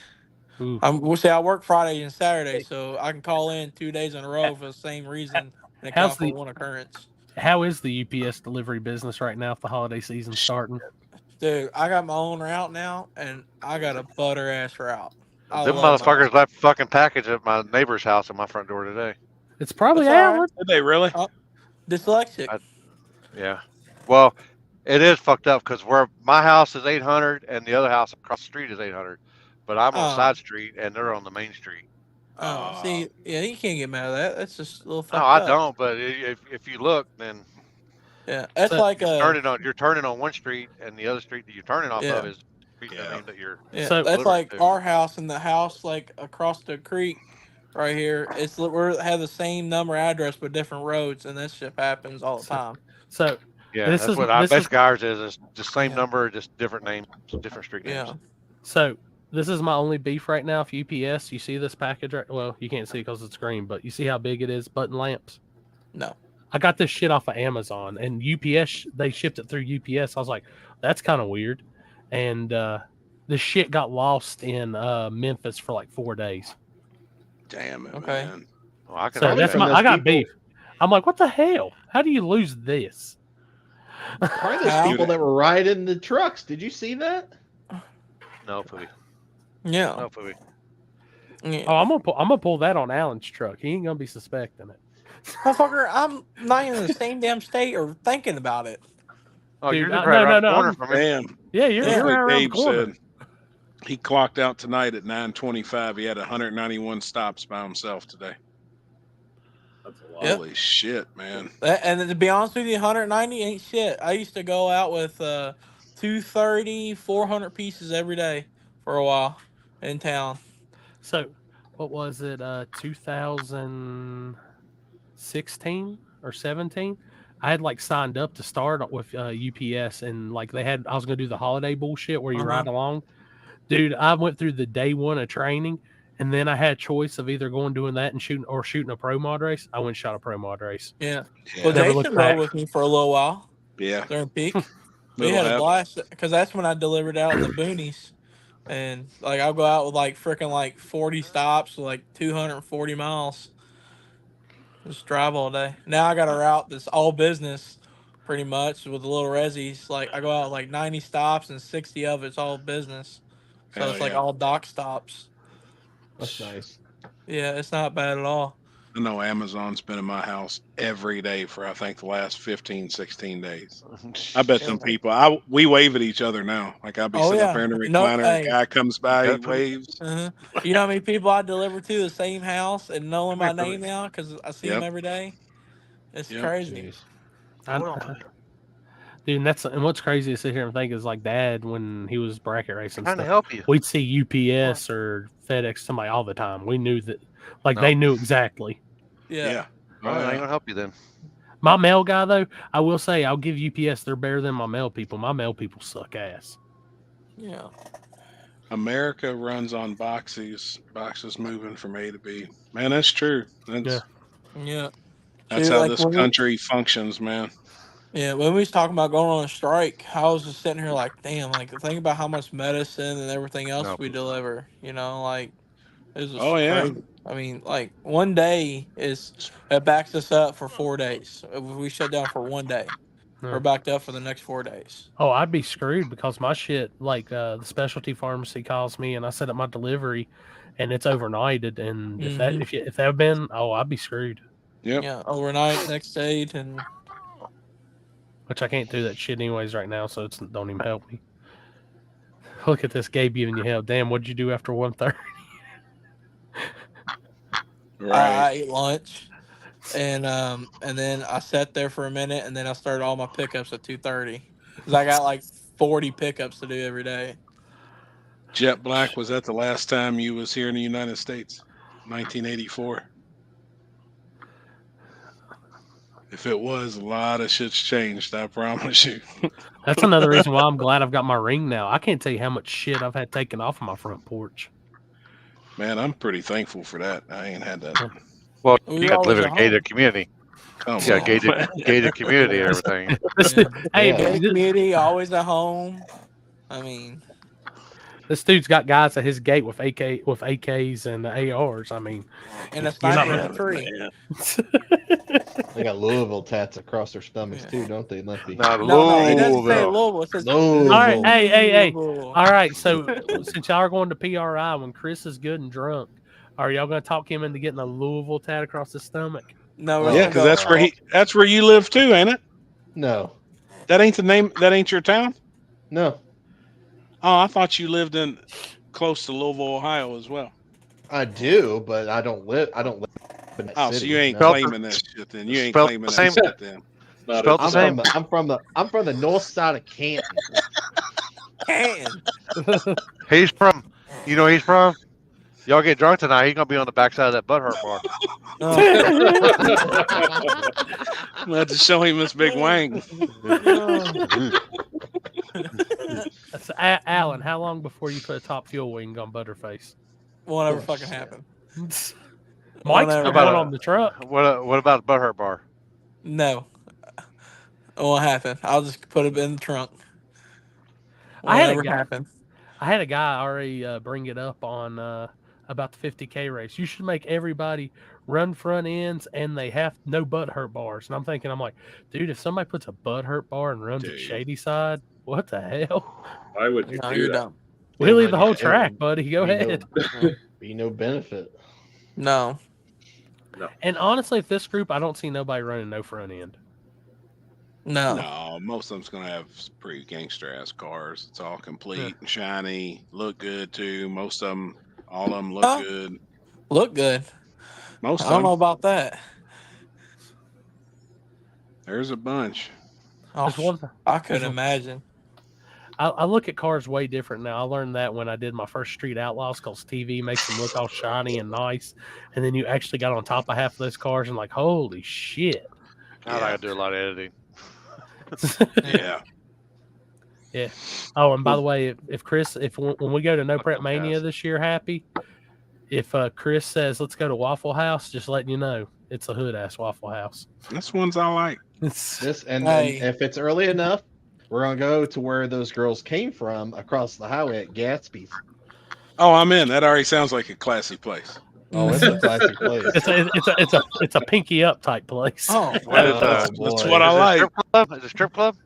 S16: I work Friday and Saturday, so I can call in 2 days in a row for the same reason and account for one occurrence.
S3: How is the UPS delivery business right now if the holiday season's starting?
S16: Dude, I got my own route now, and I got a butter ass route.
S5: Them motherfuckers left fucking package at my neighbor's house at my front door today.
S3: It's probably Alan.
S2: Did they really?
S16: Dyslexic.
S5: Yeah. Well, it is fucked up because where my house is 800 and the other house across the street is 800, but I'm on side street and they're on the main street.
S16: Oh, see, yeah, you can't get mad at that. That's just a little fucked
S5: No,
S16: up.
S5: I don't. But if you look, then
S16: yeah, that's like
S5: you're turning on one street and the other street that you're turning off of is that you're.
S16: Yeah, so that's like our house and the house like across the creek right here. We have the same number address but different roads, and that shit happens all the time.
S3: So
S5: yeah, that's what basically ours is. It's the same number, just different names, different street names.
S16: Yeah.
S3: So this is my only beef right now. If UPS, you see this package right? Well, you can't see it because it's green, but you see how big it is? Button lamps.
S16: No.
S3: I got this shit off of Amazon, and UPS, they shipped it through UPS. I was like, that's kind of weird. And this shit got lost in Memphis for like 4 days.
S2: Damn it,
S16: okay.
S2: man.
S5: Well, I
S3: got beef. I'm like, what the hell? How do you lose this?
S4: Probably those people that were riding the trucks. Did you see that?
S5: No poopy.
S16: Yeah.
S5: No poopy.
S16: Yeah.
S3: Oh, I'm gonna pull that on Alan's truck. He ain't gonna be suspecting it.
S16: Motherfucker, I'm not even in the same damn state or thinking about it.
S5: Oh,
S3: Dude,
S5: you're just
S3: no,
S5: right
S3: no,
S5: around the
S3: no,
S5: corner
S3: I'm-
S5: from me.
S2: Damn.
S3: Yeah, you're
S2: That's
S3: right
S2: what
S3: around the
S2: Gabe
S3: corner.
S2: said. He clocked out tonight at 9:25. He had 191 stops by himself today.
S6: That's a lot.
S16: Yep.
S2: Holy shit, man.
S16: And to be honest with you, 190 ain't shit. I used to go out with 230, 400 pieces every day for a while in town.
S3: So, what was it? 2016 or 17? I had like signed up to start with UPS, and like I was gonna do the holiday bullshit where you ride along. Dude, I went through the day one of training, and then I had choice of either doing that and shooting a pro mod race. I went and shot a pro mod race.
S16: Yeah.
S2: Yeah.
S16: Well,
S3: Never
S16: Jason
S3: looked back.
S16: rode with me for a little while
S2: Yeah.
S16: during peak. We
S2: Little
S16: had a
S2: Hap.
S16: blast because that's when I delivered out in the boonies. And like I'll go out with like freaking like 40 stops, like 240 miles. Just drive all day. Now I got a route that's all business, pretty much with the little resis. Like I go out with like 90 stops and 60 of it's all business. So
S2: Hell
S16: it's like
S2: yeah.
S16: all dock stops.
S4: That's nice.
S16: Yeah, it's not bad at all.
S2: I know Amazon's been in my house every day for I think the last 15, 16 days. I bet some people we wave at each other now. Like I'll be
S16: Oh,
S2: sitting up
S16: yeah.
S2: there in the
S16: No,
S2: recliner,
S16: hey.
S2: a guy comes by, he
S5: Got food?
S2: waves.
S16: You know how many people I deliver to the same house and knowing my
S5: Come here,
S16: name now because I see
S2: Yep.
S16: them every day? It's
S2: Yep.
S16: crazy.
S3: Dude, and what's crazy to sit here and think is like Dad when he was bracket racing
S5: Trying to
S3: stuff.
S5: help you.
S3: We'd see UPS or FedEx somebody all the time. We knew that, like
S5: No.
S3: they knew exactly.
S16: Yeah.
S5: Well, I ain't gonna help you then.
S3: My mail guy though, I will say I'll give UPS. They're better than my mail people. My mail people suck ass.
S16: Yeah.
S2: America runs on boxes moving from A to B. Man, that's true. That's
S16: Yeah.
S2: that's
S16: See,
S2: how
S16: like,
S2: this
S16: when we-
S2: country functions, man.
S16: Yeah, when we was talking about going on a strike, I was just sitting here like, damn, like think about how much medicine and everything else
S5: No.
S16: we deliver. You know, like it's just
S2: Oh, yeah.
S16: crazy. I mean, like one day it backs us up for 4 days. If we shut down for one day,
S3: Yeah.
S16: we're backed up for the next 4 days.
S3: Oh, I'd be screwed because my shit, like the specialty pharmacy calls me and I set up my delivery, and it's overnighted. And if that had been, I'd be screwed.
S2: Yep.
S16: Yeah, overnight, next day, and
S3: Which I can't do that shit anyways right now, so don't even help me. Look at this Gabe giving you hell. Damn, what'd you do after 1:30?
S16: I ate lunch, and then I sat there for a minute, and then I started all my pickups at 2:30 because I got like 40 pickups to do every day.
S2: Jet Black, was that the last time you was here in the United States? 1984. If it was, a lot of shit's changed, I promise you.
S3: That's another reason why I'm glad I've got my ring now. I can't tell you how much shit I've had taken off of my front porch.
S2: Man, I'm pretty thankful for that. I ain't had that.
S5: Well,
S16: We
S5: you got to
S16: always
S5: live in
S16: at
S5: a gated
S16: home.
S5: community.
S2: Come
S5: You got
S2: on.
S5: gated community and everything.
S3: Hey,
S16: Gated community, always at home. I mean,
S3: this dude's got guys at his gate with AKs and ARs. I mean,
S16: and a
S3: you're not
S16: sniper in a
S3: really-
S16: tree.
S4: They got Louisville tats across their stomachs too, don't they, Lefty?
S5: Not
S16: No, it doesn't say Louisville. It says
S4: Louisville.
S3: All right, hey.
S16: Louisville.
S3: All right, so since y'all are going to PRI when Chris is good and drunk, are y'all going to talk him into getting a Louisville tat across his stomach?
S16: No,
S2: Yeah, because that's where you live too, ain't it?
S4: No.
S2: That ain't the name. That ain't your town.
S4: No.
S2: Oh, I thought you lived in close to Louisville, Ohio, as well.
S4: I do, but I don't live in that
S2: Oh,
S4: city.
S2: so you ain't
S4: no.
S2: claiming that shit then. You ain't
S5: Spelled
S2: claiming
S5: the
S2: that
S5: same.
S2: shit then.
S5: Spelled the same.
S4: I'm from the north side of Canton.
S16: Canton.
S5: He's from. You know where he's from. Y'all get drunk tonight. He's gonna be on the backside of that butthurt bar.
S2: We'll have to show him this big wang.
S3: So, Alan, how long before you put a top fuel wing on Butterface?
S16: Won't ever fucking happen.
S3: Mike's
S16: Whatever.
S3: put one on the truck.
S5: What about a butthurt bar?
S16: No, it won't happen. I'll just put it in the trunk.
S3: I had a
S16: Whatever
S3: guy.
S16: happen.
S3: I had a guy already bring it up on about the 50K race. You should make everybody run front ends and they have no butt hurt bars. And I'm like, dude, if somebody puts a butt hurt bar and runs at Shady Side, what the hell?
S6: Why would you
S16: No,
S6: do
S16: you're
S6: that?
S16: dumb.
S3: We'll leave the whole track, buddy. Go
S4: be
S3: ahead.
S4: Be no benefit.
S16: No.
S3: And honestly, if this group, I don't see nobody running no front end.
S2: No, most of them's gonna have pretty gangster ass cars. It's all complete and shiny, look good too. Most of them, all of them look good.
S16: Look good.
S2: Most
S16: I
S2: of
S16: don't
S2: them.
S16: know about that.
S2: There's a bunch.
S16: Oh, I couldn't imagine.
S3: I look at cars way different now. I learned that when I did my first Street Outlaws, because TV makes them look all shiny and nice. And then you actually got on top of half of those cars and like, holy shit.
S5: Now I gotta do a lot of editing.
S2: Yeah.
S3: Yeah. Oh, and by the way, if Chris, when we go to No Prep Mania this year, Happy, if Chris says let's go to Waffle House, just letting you know, it's a hood ass Waffle House.
S2: That's ones I like.
S4: And if it's early enough, we're gonna go to where those girls came from across the highway at Gatsby's.
S2: Oh, I'm in. That already sounds like a classy place.
S4: Oh, it's a classy place.
S3: It's a pinky up type place.
S16: Oh,
S2: that's what I like.
S5: Is it a strip club?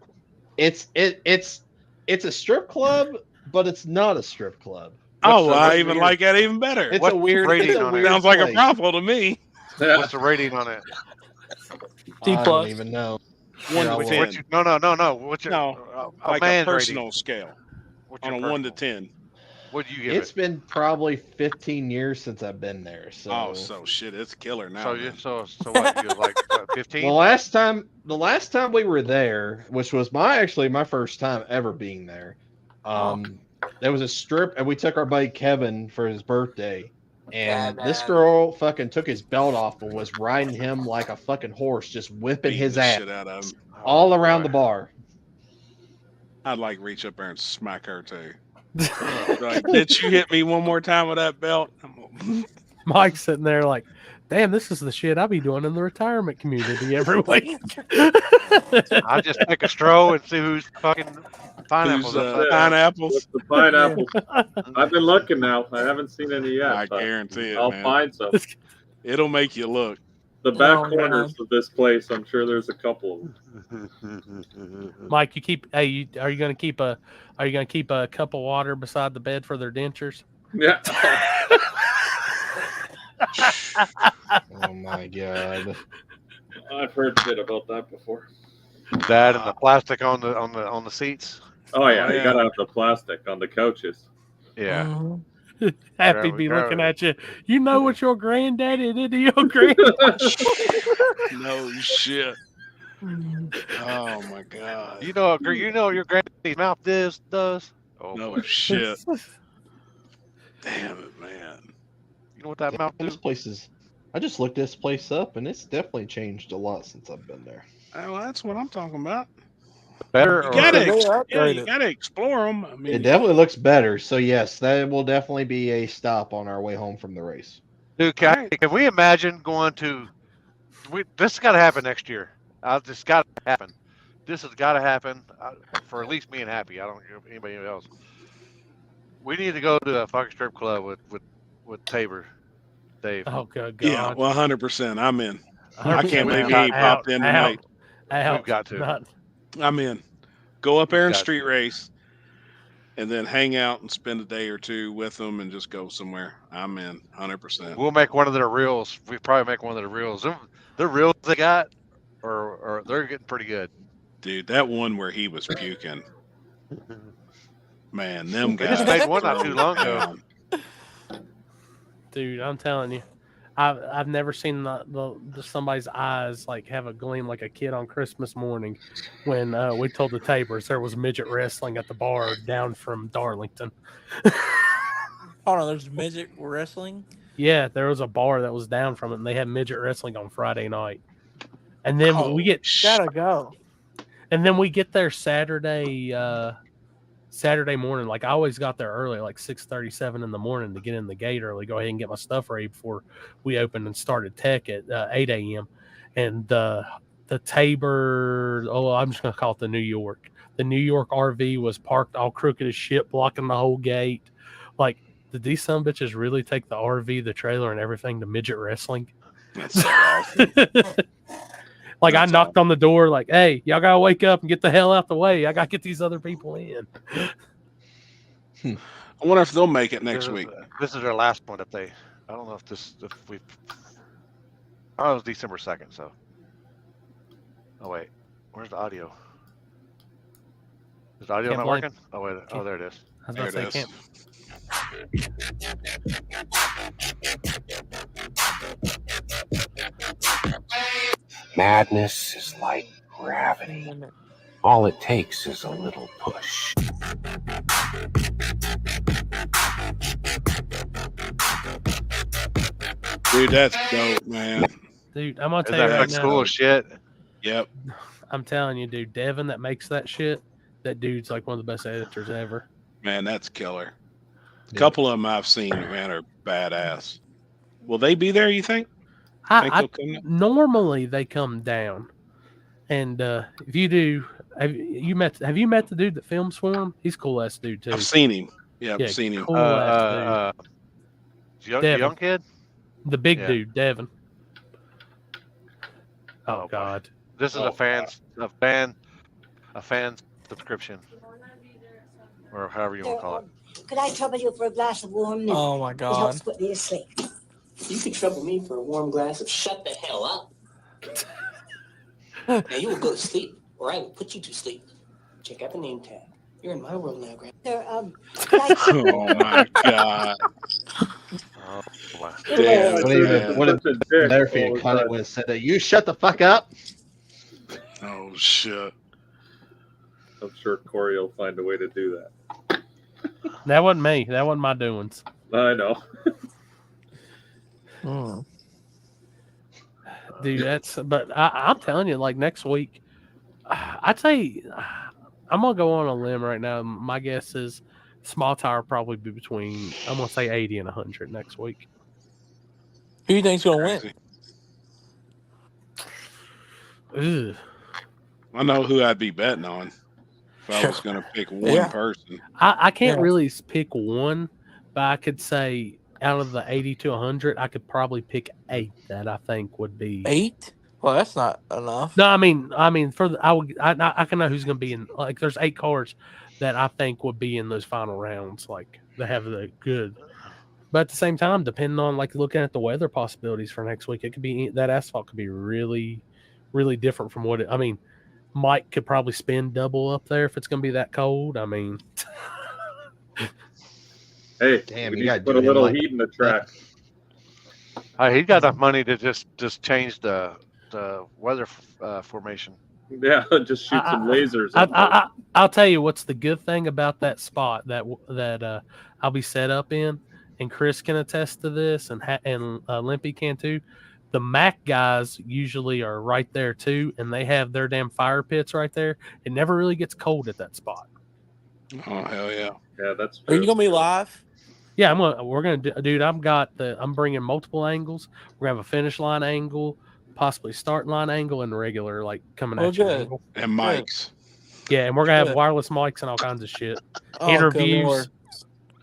S4: It's a strip club, but it's not a strip club.
S2: Oh, I even like that even better.
S4: It's a weird
S5: rating on it?
S2: Sounds like a
S4: place.
S2: brothel to me.
S5: What's the rating on it?
S16: D+.
S4: I don't even know.
S2: 1 to 10.
S5: No. What's your
S2: like a
S5: man's
S2: personal
S5: rating?
S2: scale.
S5: What's
S2: On
S5: your
S2: a 1 to
S5: personal?
S2: 10.
S5: What do you give
S4: It's
S5: it?
S4: been probably 15 years since I've been there. So,
S2: Oh, so shit, it's killer now.
S5: So what? You like 15?
S4: the last time we were there, which was my first time ever being there, there was a strip, and we took our buddy Kevin for his birthday, and this girl fucking took his belt off and was riding him like a fucking horse, just whipping
S2: Beating
S4: his
S2: the
S4: ass
S2: shit out of him.
S4: all around the bar.
S2: I'd like reach up there and smack her too. Like, bitch, you hit me one more time with that belt.
S3: Mike's sitting there like, damn, this is the shit I be doing in the retirement community every week.
S5: I just take a stroll and see who's fucking pineapples.
S2: Pineapples.
S6: What's the pineapple? I've been looking now. I haven't seen any yet.
S2: I
S6: but
S2: guarantee it.
S6: I'll
S2: man.
S6: find some.
S2: It'll make you look.
S6: The back corners of this place, I'm sure there's a couple.
S3: Mike, you keep. Hey, are you gonna keep a cup of water beside the bed for their dentures?
S6: Yeah.
S4: Oh my god.
S6: I've heard shit about that before.
S5: That and the plastic on the seats.
S6: Oh yeah, you gotta have the plastic on the couches.
S5: Yeah.
S3: Happy be looking at you. You know what your granddaddy did to your granddad?
S2: No shit. Oh my god.
S5: You know your granddaddy's mouth does. Oh
S2: no shit. Damn it, man.
S5: You know what that mouth
S4: This
S5: is?
S4: place is. I just looked this place up, and it's definitely changed a lot since I've been there.
S2: Well, that's what I'm talking about.
S5: Better.
S2: You
S5: or
S2: gotta explore them. I mean,
S4: It definitely looks better. So yes, that will definitely be a stop on our way home from the race.
S5: Dude, can we imagine going to? This has got to happen next year. This got to happen. This has got to happen for at least me and Happy. I don't know anybody else. We need to go to a fucking strip club with Tabor, Dave.
S3: Oh god.
S2: yeah, 100%. I'm in. I
S3: 100%.
S2: can't believe he popped in tonight.
S5: We've got to.
S3: Not,
S2: I'm in. Go up there and
S5: Got
S2: street race, and then hang out and spend a day or two with them, and just go somewhere. I'm in 100%.
S5: We'll make one of their reels. We probably make one of their reels. The reels they got, or they're getting pretty good.
S2: Dude, that one where he was puking. Man, them
S5: They
S2: guys.
S5: just made one not too long ago.
S3: dude, I'm telling you, I've never seen the somebody's eyes like have a gleam like a kid on Christmas morning when we told the Tabors there was midget wrestling at the bar down from Darlington.
S16: Hold on, there's midget wrestling.
S3: Yeah, there was a bar that was down from it, and they had midget wrestling on Friday night. And then we get
S16: Gotta go.
S3: And then we get there Saturday morning. Like I always got there early, like 6:37 in the morning to get in the gate early. Go ahead and get my stuff ready before we opened and started tech at 8 a.m. And the Tabor, I'm just gonna call it the New York. The New York RV was parked all crooked as shit, blocking the whole gate. Like, did these son bitches really take the RV, the trailer, and everything to midget wrestling?
S2: That's so awesome.
S3: Like I knocked on the door, like, "Hey, y'all gotta wake up and get the hell out the way. I gotta get these other people in."
S2: I wonder if they'll make it next week.
S5: This is their last one. I don't know if we. Oh, it was December 2nd. So. Oh wait, where's the audio? Is the audio not working? Oh wait. Oh, there it is.
S3: I was about to say,
S18: Madness is like gravity. All it takes is a little push.
S2: Dude, that's dope, man.
S3: Dude, I'm gonna tell you right now.
S5: Cool shit.
S2: Yep.
S3: I'm telling you, dude, Devin that makes that shit, that dude's like one of the best editors ever.
S2: Man, that's killer. A couple of them I've seen, man, are badass. Will they be there, you think?
S3: Normally they come down. And if you do, have you met the dude that films for him? He's a cool ass dude too.
S2: I've seen him. Yeah, I've seen him.
S3: Cool ass dude.
S5: Young kid?
S3: The big dude, Devin. Oh God.
S5: This is a fan subscription, or however you want to call it.
S19: Could I trouble you for a glass of warm milk?
S16: Oh my
S19: It
S16: God.
S19: helps put me to sleep.
S11: You could trouble me for a warm glass of shut the hell up. Now you will go to sleep, or I will put you to sleep. Check out the name tag. You're in my world now, Grandma.
S19: Sir,
S2: Oh my God.
S5: Oh, wow.
S2: Damn.
S4: What if Letterfield cut it with said that you shut the fuck up?
S2: Oh shit.
S6: I'm sure Corey will find a way to do that.
S3: That wasn't me. That wasn't my doings.
S6: I know.
S3: Dude, but I'm telling you, like next week, I'd say I'm gonna go on a limb right now. My guess is Small Tower probably be between, I'm gonna say 80 and 100 next week.
S16: Who do you think's gonna win?
S3: Ugh.
S2: I know who I'd be betting on if I was going to pick one person.
S3: I can't really pick one, but I could say out of the 80 to 100, I could probably pick 8 that I think would be
S16: 8. Well, that's not enough.
S3: No, I mean, I can know who's going to be in. Like, there's 8 cards that I think would be in those final rounds. Like, they have the good. But at the same time, depending on like looking at the weather possibilities for next week, it could be that asphalt could be really, really different from what it. I mean, Mike could probably spin double up there if it's going to be that cold. I mean,
S6: hey,
S4: damn,
S6: we
S4: you
S6: need
S4: got
S6: to put a little heat in the track.
S5: He got enough money to just change the weather formation.
S6: Yeah, just shoot some lasers.
S3: I'll tell you what's the good thing about that spot that I'll be set up in, and Chris can attest to this, and Limpy can too. The Mac guys usually are right there too, and they have their damn fire pits right there. It never really gets cold at that spot.
S2: Oh hell yeah!
S6: Yeah, that's.
S16: Are you gonna be live?
S3: Yeah, we're gonna do, dude. I'm bringing multiple angles. We're gonna have a finish line angle, possibly start line angle, and regular like coming at you angle.
S2: And mics.
S3: Yeah, and we're gonna have wireless mics and all kinds of shit.
S16: Oh,
S3: Interviews.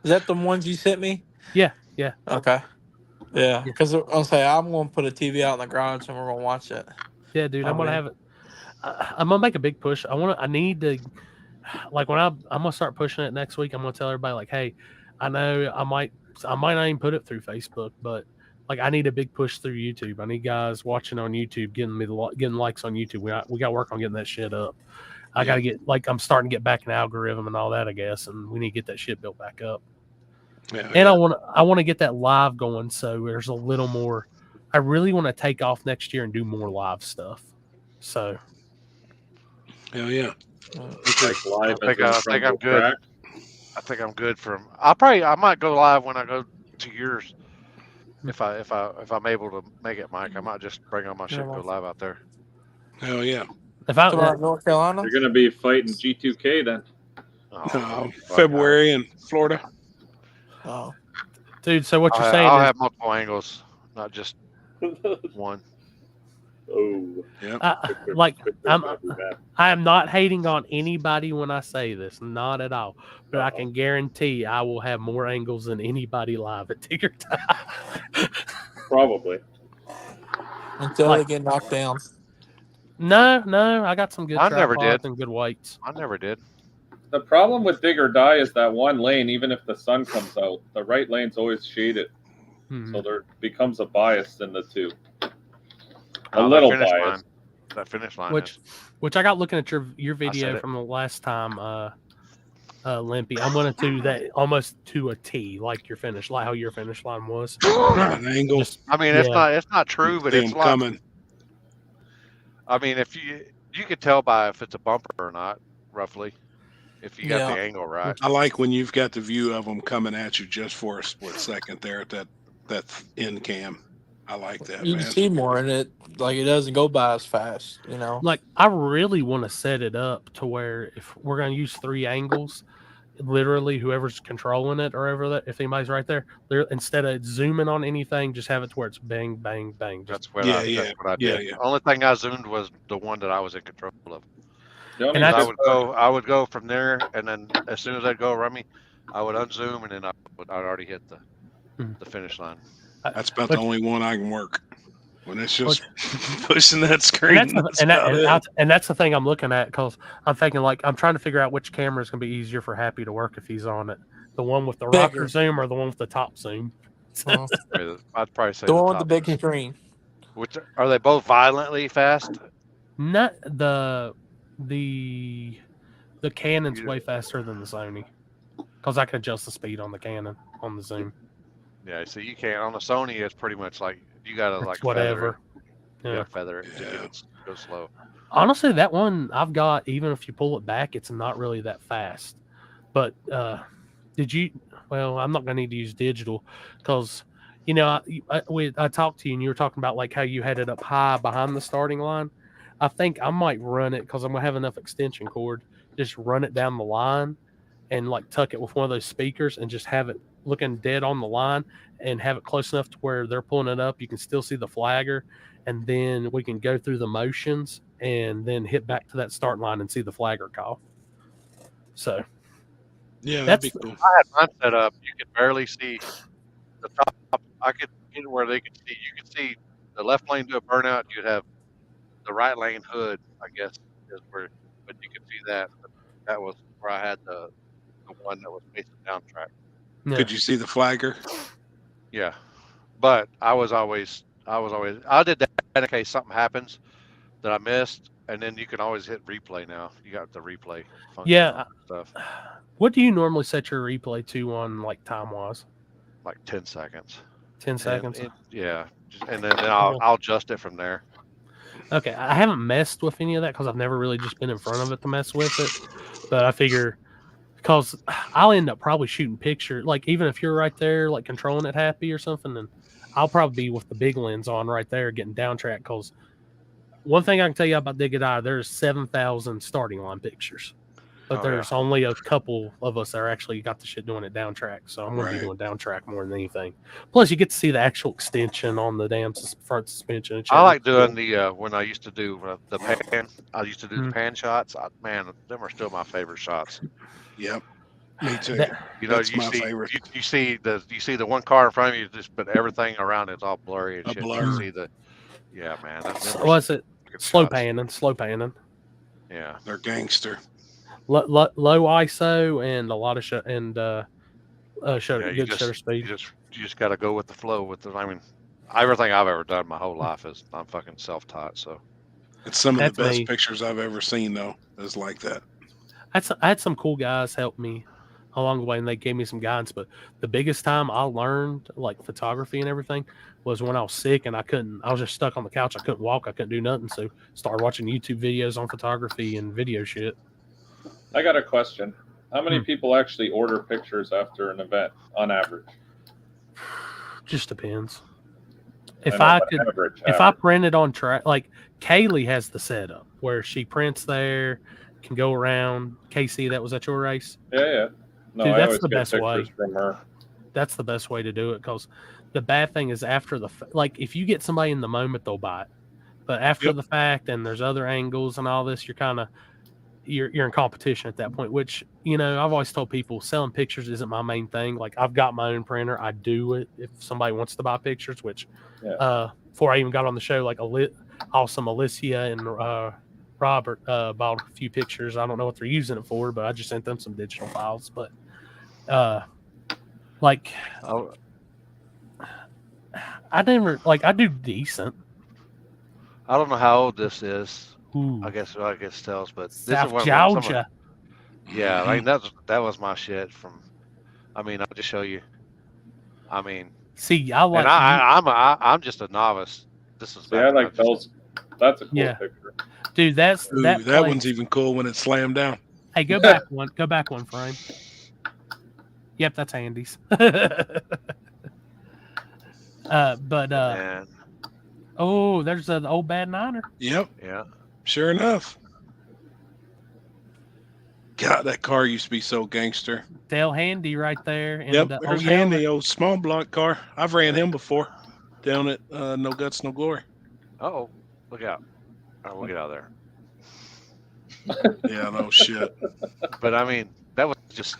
S16: Is that the ones you sent me?
S3: Yeah.
S16: Okay. Yeah, because I'll say I'm going to put a TV out in the garage and we're going to watch it.
S3: Yeah, dude, I'm going to have it. I'm going to make a big push. I need to, like I'm going to start pushing it next week. I'm going to tell everybody like, hey, I know I might not even put it through Facebook, but like I need a big push through YouTube. I need guys watching on YouTube, getting likes on YouTube. We got to work on getting that shit up. I got to get, like, I'm starting to get back an algorithm and all that, I guess, and we need to get that shit built back up.
S2: Yeah,
S3: and I want to get that live going, so there's a little more. I really want to take off next year and do more live stuff. So,
S2: hell yeah!
S5: I think I'm good. I think I'm good from. I might go live when I go to yours. If I'm able to make it, Mike, I might just bring on my shit and go live out there.
S2: Hell yeah!
S3: If I'm
S16: North Carolina,
S6: you're gonna be fighting G2K then.
S2: February in Florida.
S16: Oh,
S3: dude. So what you're saying?
S5: I'll have multiple angles, not just one.
S6: Oh,
S2: yeah.
S3: I am not hating on anybody when I say this, not at all. But I can guarantee I will have more angles than anybody live at Tigger Time.
S6: Probably.
S16: Until they get knocked down.
S3: No, I got some good.
S5: I never did.
S3: And good weights.
S5: I never did.
S6: The problem with dig or die is that one lane, even if the sun comes out, the right lane's always shaded. So there becomes a bias in the two. A little bias.
S5: That finish line.
S3: Which I got looking at your video from the last time, Limpy. I'm gonna do that almost to a T, like your finish, like how your finish line was.
S2: An angle.
S5: It's not true, but it's like,
S2: coming.
S5: I mean, if you could tell by if it's a bumper or not, roughly, if you got the angle right.
S2: I like when you've got the view of them coming at you just for a split second there at that end cam. I like that.
S16: You can see more in it, like it doesn't go by as fast, you know.
S3: Like I really want to set it up to where if we're gonna use 3 angles, literally whoever's controlling it or whatever, that if anybody's right there, instead of zooming on anything, just have it to where it's bang, bang, bang.
S5: That's what I did. The only thing I zoomed was the one that I was in control of. And I would go from there, and then as soon as I'd go around me, I would unzoom, and then I'd already hit the finish line.
S2: That's about the only one I can work. When it's just pushing that screen.
S3: And that's the thing I'm looking at, because I'm thinking, like, I'm trying to figure out which camera is going to be easier for Happy to work if he's on it. The one with the rocker zoom or the one with the top zoom?
S5: I'd probably say
S16: the one with the big screen.
S5: Which are they both violently fast?
S3: Not the Canon's way faster than the Sony, because I can adjust the speed on the Canon on the zoom.
S5: Yeah, so you can't on the Sony. It's pretty much like you gotta
S3: It's
S5: like
S3: whatever.
S5: Feather it to go slow.
S3: Honestly, that one I've got, even if you pull it back, it's not really that fast. But did you? Well, I'm not gonna need to use digital, because you know I talked to you and you were talking about like how you had it up high behind the starting line. I think I might run it, because I'm gonna have enough extension cord. Just run it down the line and like tuck it with one of those speakers and just have it looking dead on the line, and have it close enough to where they're pulling it up. You can still see the flagger, and then we can go through the motions and then hit back to that start line and see the flagger call. So
S2: yeah, that'd be cool.
S5: I had mine set up. You could barely see the top. I could get where they could see. You could see the left lane do a burnout. You'd have the right lane hood, I guess, is where, but you could see that. That was where I had the one that was facing down track.
S2: Yeah. Could you see the flagger?
S5: Yeah, but I did that in case something happens that I missed, and then you can always hit replay now. You got the replay function.
S3: Yeah.
S5: Stuff.
S3: What do you normally set your replay to on like time wise?
S5: Like 10 seconds.
S3: 10 seconds.
S5: Yeah, and then I'll adjust it from there.
S3: Okay, I haven't messed with any of that because I've never really just been in front of it to mess with it. But I figure, because I'll end up probably shooting pictures, like even if you're right there, like controlling it Happy or something, then I'll probably be with the big lens on right there getting down track. Because one thing I can tell you about Dig It Eye, there's 7,000 starting line pictures. But there's only a couple of us that are actually got the shit doing it down track. So I'm going to be doing down track more than anything. Plus, you get to see the actual extension on the damn front suspension.
S5: I like doing the, when I used to do the pan, the pan shots. Man, them are still my favorite shots.
S2: Yep. Me too.
S5: You know, you see the one car in front of you, but everything around it's all blurry and shit. You see the, man.
S3: What's it? Slow panning.
S5: Yeah.
S2: They're gangster.
S3: Low ISO and a lot of good shutter speed.
S5: You just got to go with the flow. I mean, everything I've ever done my whole life is I'm fucking self-taught. So
S2: it's some of the best pictures I've ever seen, though. Is like that.
S3: I had some cool guys help me along the way, and they gave me some guidance. But the biggest time I learned like photography and everything was when I was sick and I was just stuck on the couch. I couldn't walk. I couldn't do nothing. So started watching YouTube videos on photography and video shit.
S6: I got a question. How many people actually order pictures after an event on average?
S3: Just depends. If I printed on track, like Kaylee has the setup where she prints there, can go around. Casey, that was at your race?
S6: Yeah. No,
S3: dude,
S6: I
S3: that's the
S6: get
S3: best way.
S6: From her.
S3: That's the best way to do it, because the bad thing is after like if you get somebody in the moment, they'll buy it. But after the fact, and there's other angles and all this, you're kind of you're in competition at that point, which, you know, I've always told people selling pictures isn't my main thing. Like I've got my own printer. I do it if somebody wants to buy pictures, which before I even got on the show, like awesome Alicia and Robert bought a few pictures. I don't know what they're using it for, but I just sent them some digital files. But like, I never I do decent.
S5: I don't know how old this is.
S3: Ooh.
S5: I guess tells, but this
S3: South
S5: is what
S3: Georgia.
S5: Yeah, I mean that was my shit from. I mean, I'll just show you. I mean,
S3: see, I like.
S5: And I'm just a novice. This is.
S6: Yeah, I like those. That's a cool picture,
S3: dude. That
S2: one's even cool when it's slammed down.
S3: Hey, go back one. Go back one frame. Yep, that's Andy's.
S5: Man.
S3: Oh, there's the old bad Niner.
S2: Yep.
S5: Yeah.
S2: Sure enough. God, that car used to be so gangster.
S3: Dale Handy right there. And,
S2: yep, there's Handy, old small block car. I've ran him before down at No Guts, No Glory.
S5: Oh, look out. Oh, we'll get out of there.
S2: Yeah, no shit.
S5: But I mean, that was just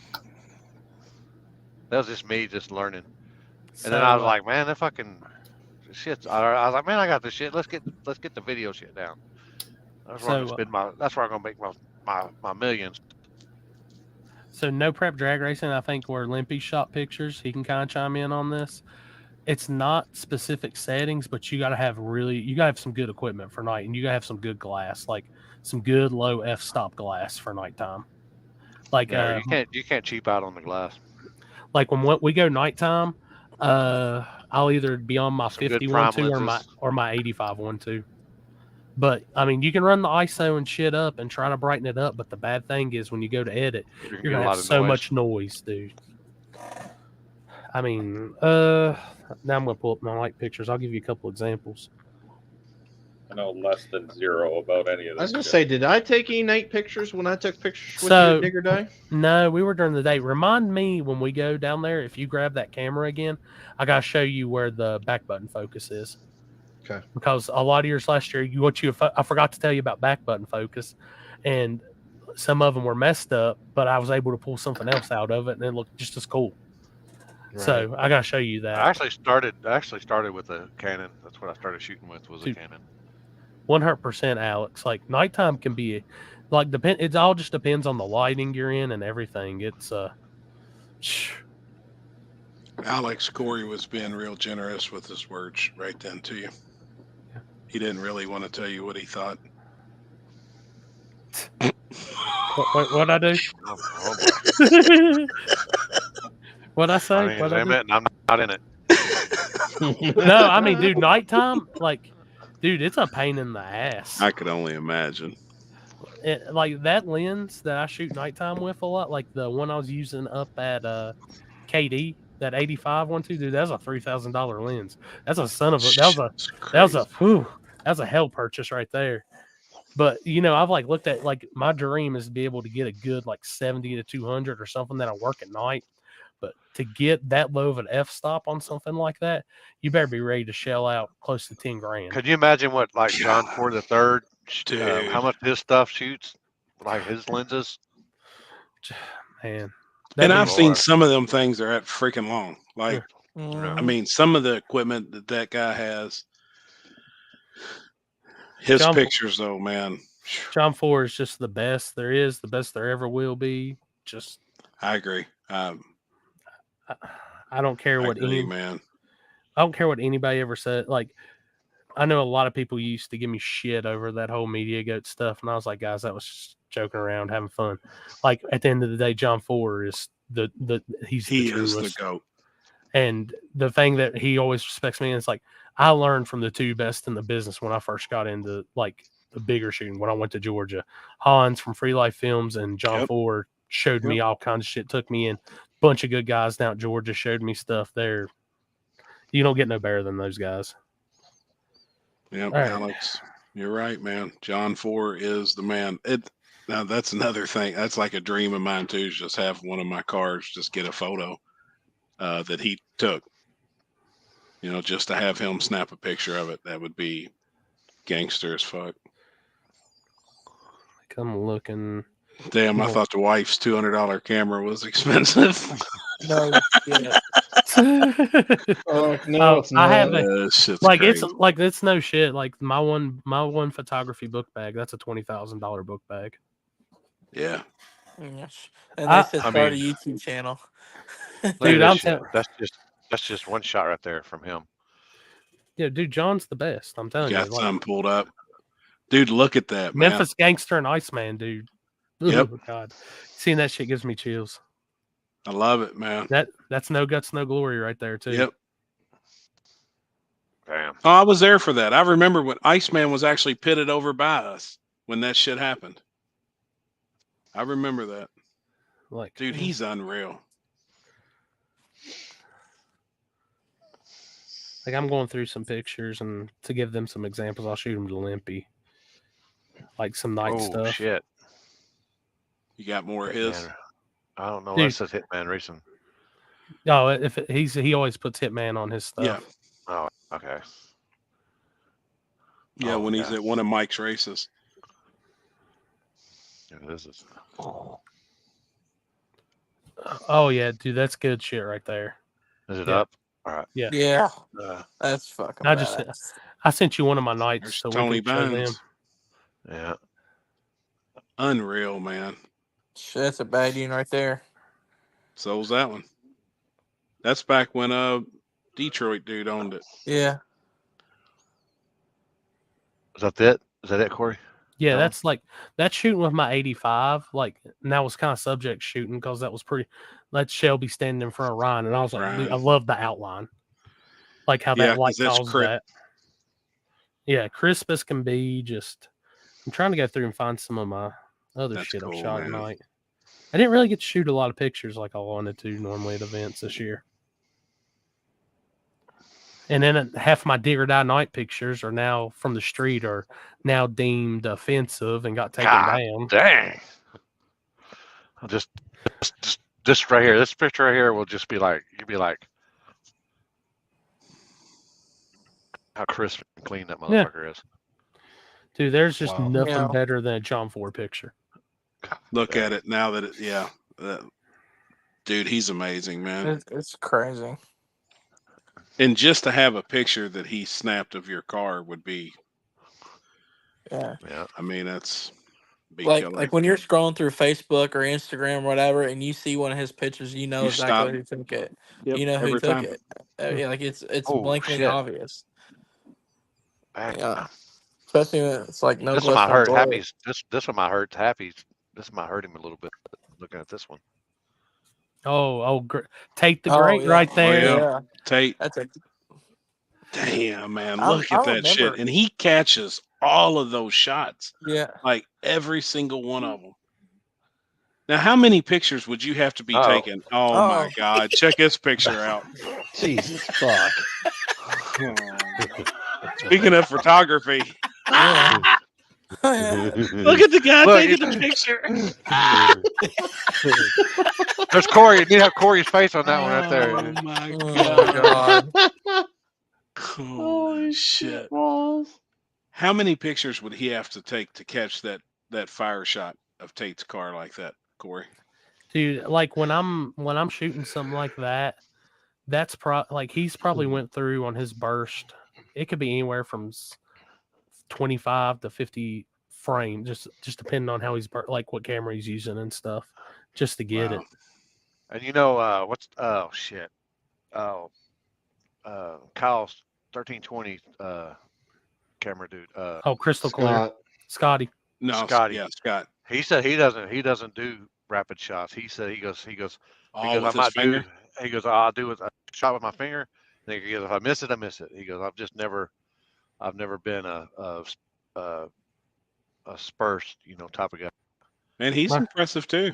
S5: me just learning. And then I was like, man, that fucking shit. I was like, man, I got this shit. Let's get the video shit down. That's where I'm gonna spend that's where I'm gonna make my millions.
S3: So no prep drag racing, I think, where Limpy shot pictures. He can kind of chime in on this. It's not specific settings, but you gotta have some good equipment for night, and you gotta have some good glass, like some good low f-stop glass for nighttime. Like
S5: you can't cheap out on the glass.
S3: Like when we go nighttime, I'll either be on my 50-1.2 or my 85 1.2. But I mean, you can run the ISO and shit up and try to brighten it up. But the bad thing is when you go to edit, you're gonna have so much noise, dude. I mean, now I'm gonna pull up my light pictures. I'll give you a couple examples.
S6: I know less than zero about any of this.
S4: I was gonna say, did I take any night pictures when I took pictures with you Digger Day?
S3: No, we were during the day. Remind me when we go down there, if you grab that camera again, I gotta show you where the back button focus is.
S4: Okay.
S3: Because a lot of years last year, I forgot to tell you about back button focus, and some of them were messed up, but I was able to pull something else out of it, and it looked just as cool. Right. So I gotta show you that.
S5: I actually started with a Canon. That's what I started shooting with was a Canon.
S3: 100%, Alex. Like nighttime can be, like it all just depends on the lighting you're in and everything. It's
S2: Alex Corey was being real generous with his words right then to you. He didn't really want to tell you what he thought.
S3: What'd I do? What'd I say?
S5: I'm not in it.
S3: No, I mean, dude, nighttime, dude, it's a pain in the ass.
S2: I could only imagine.
S3: Like that lens that I shoot nighttime with a lot, like the one I was using up at KD, that 85 1.2, dude, that's a $3,000 lens. That's a son of a that was a hell purchase right there. But I've looked at my dream is to be able to get a good 70 to 200 or something that I work at night. But to get that low of an f-stop on something like that, you better be ready to shell out close to 10 grand.
S5: Could you imagine what John Ford III, how much his stuff shoots, his lenses?
S3: Man.
S2: And I've seen some of them things are at freaking long. I mean, some of the equipment that guy has, his pictures though, man.
S3: John Ford is just the best there is, the best there ever will be.
S2: I agree.
S3: I don't care what
S2: man.
S3: I don't care what anybody ever said. I know a lot of people used to give me shit over that whole Media Goat stuff, and I was like, guys, that was just joking around, having fun. At the end of the day, John Ford is he's the truest.
S2: Is the GOAT.
S3: And the thing that he always respects me, and it's I learned from the two best in the business when I first got into the bigger shooting when I went to Georgia. Hans from Free Life Films and John Ford showed me all kinds of shit, took me in. Bunch of good guys down at Georgia showed me stuff there. You don't get no better than those guys.
S2: Yeah, right. Alex, you're right, man. John Ford is the man. Now that's another thing. That's like a dream of mine too, is just have one of my cars just get a photo that he took. Just to have him snap a picture of it. That would be gangster as fuck.
S3: I'm looking.
S2: Damn, I thought the wife's $200 camera was expensive.
S16: No, yeah.
S4: No, it's
S3: I
S4: not.
S3: have like
S2: crazy.
S3: it's no shit. Like my one photography book bag. That's a $20,000 book bag.
S2: Yeah.
S16: Yes. And they said start a YouTube channel.
S3: Dude, I'm telling.
S5: That's just one shot right there from him.
S3: Yeah, dude, John's the best. I'm telling you.
S2: Got something pulled up. Dude, look at that, man.
S3: Memphis Gangster and Iceman, dude.
S2: Yep.
S3: Oh, God. Seeing that shit gives me chills.
S2: I love it, man.
S3: That's no guts, no glory right there, too.
S2: Yep.
S5: Damn.
S2: Oh, I was there for that. I remember when Iceman was actually pitted over by us when that shit happened. I remember that.
S3: Like,
S2: dude, he's unreal.
S3: Like, I'm going through some pictures, and to give them some examples, I'll shoot them to Limpy. Like some night stuff.
S5: Oh, shit.
S2: You got more of his?
S5: Hitman. I don't know.
S3: Dude.
S5: That says Hitman Recent.
S3: No, he always puts Hitman on his stuff.
S2: Yeah.
S5: Oh, okay.
S2: Yeah, when he's at one of Mike's races.
S5: Yeah, this is.
S3: Oh yeah, dude, that's good shit right there.
S5: Is it
S3: Yeah.
S5: up? All right.
S3: Yeah.
S16: Yeah. That's fucking
S3: I sent you one of my nights.
S2: There's
S3: So
S2: Tony
S3: we can show them.
S2: Bones.
S5: Yeah.
S2: Unreal, man.
S16: Shit, that's a bad unit right there.
S2: So's that one. That's back when Detroit dude owned it.
S16: Yeah.
S5: Is that it? Is that it, Corey?
S3: Yeah, that's shooting with my 85. Like, and that was kind of subject shooting because that was pretty. Let Shelby stand in front of Ryan, and I was like, dude, I love the outline, like how that light calls that. Yeah, crisp as can be. Just, I'm trying to go through and find some of my other shit I've shot tonight. I didn't really get to shoot a lot of pictures like I wanted to normally at events this year. And then half my Dig or Die Night pictures are now from the street are now deemed offensive and got taken down.
S5: Dang. Just right here. This picture right here will just be like, you'd be like, how crisp and clean that motherfucker is.
S3: Dude, there's just nothing better than a John Ford picture.
S2: Look at it now that dude, he's amazing, man.
S16: It's crazy.
S2: And just to have a picture that he snapped of your car would be,
S16: yeah.
S2: I mean, that's
S16: like when you're scrolling through Facebook or Instagram or whatever, and you see one of his pictures, you know exactly who took it.
S2: Yep,
S16: you know who
S2: every
S16: took
S2: time.
S16: it. Yeah, like it's
S5: Oh,
S16: blankly
S5: shit.
S16: obvious. Yeah. Especially when it's like no.
S5: This one might hurt Happy's. This one might hurt Happy's. This might hurt him a little bit. Looking at this one.
S3: Tate the Great right there.
S16: Yeah.
S2: Tate.
S16: That's a
S2: damn, man.
S16: I
S2: Look at that
S16: remember.
S2: shit. And he catches all of those shots.
S16: Yeah.
S2: Like every single one of them. Now, how many pictures would you have to be taking? Oh, my God. Check this picture out.
S4: Jesus fuck.
S2: Speaking of photography. Look at the guy taking the picture.
S5: There's Corey. You need to have Corey's face on that one right there.
S2: Oh, my God. Holy shit. How many pictures would he have to take to catch that fire shot of Tate's car like that, Corey?
S3: Dude, like when I'm shooting something like that, that's like he's probably went through on his burst. It could be anywhere from 25 to 50 frame, just depending on how he's like what camera he's using and stuff, just to get it.
S5: And you know what's shit. Kyle's 1320 camera dude.
S3: Crystal clear. Scotty.
S2: No,
S5: Scotty.
S2: Yeah, Scott.
S5: He said he doesn't do rapid shots. He said he goes
S2: with his finger?
S5: He goes, I'll do a shot with my finger. And he goes, if I miss it, I miss it. He goes, I've never been a spurst, type of guy.
S2: And he's impressive too.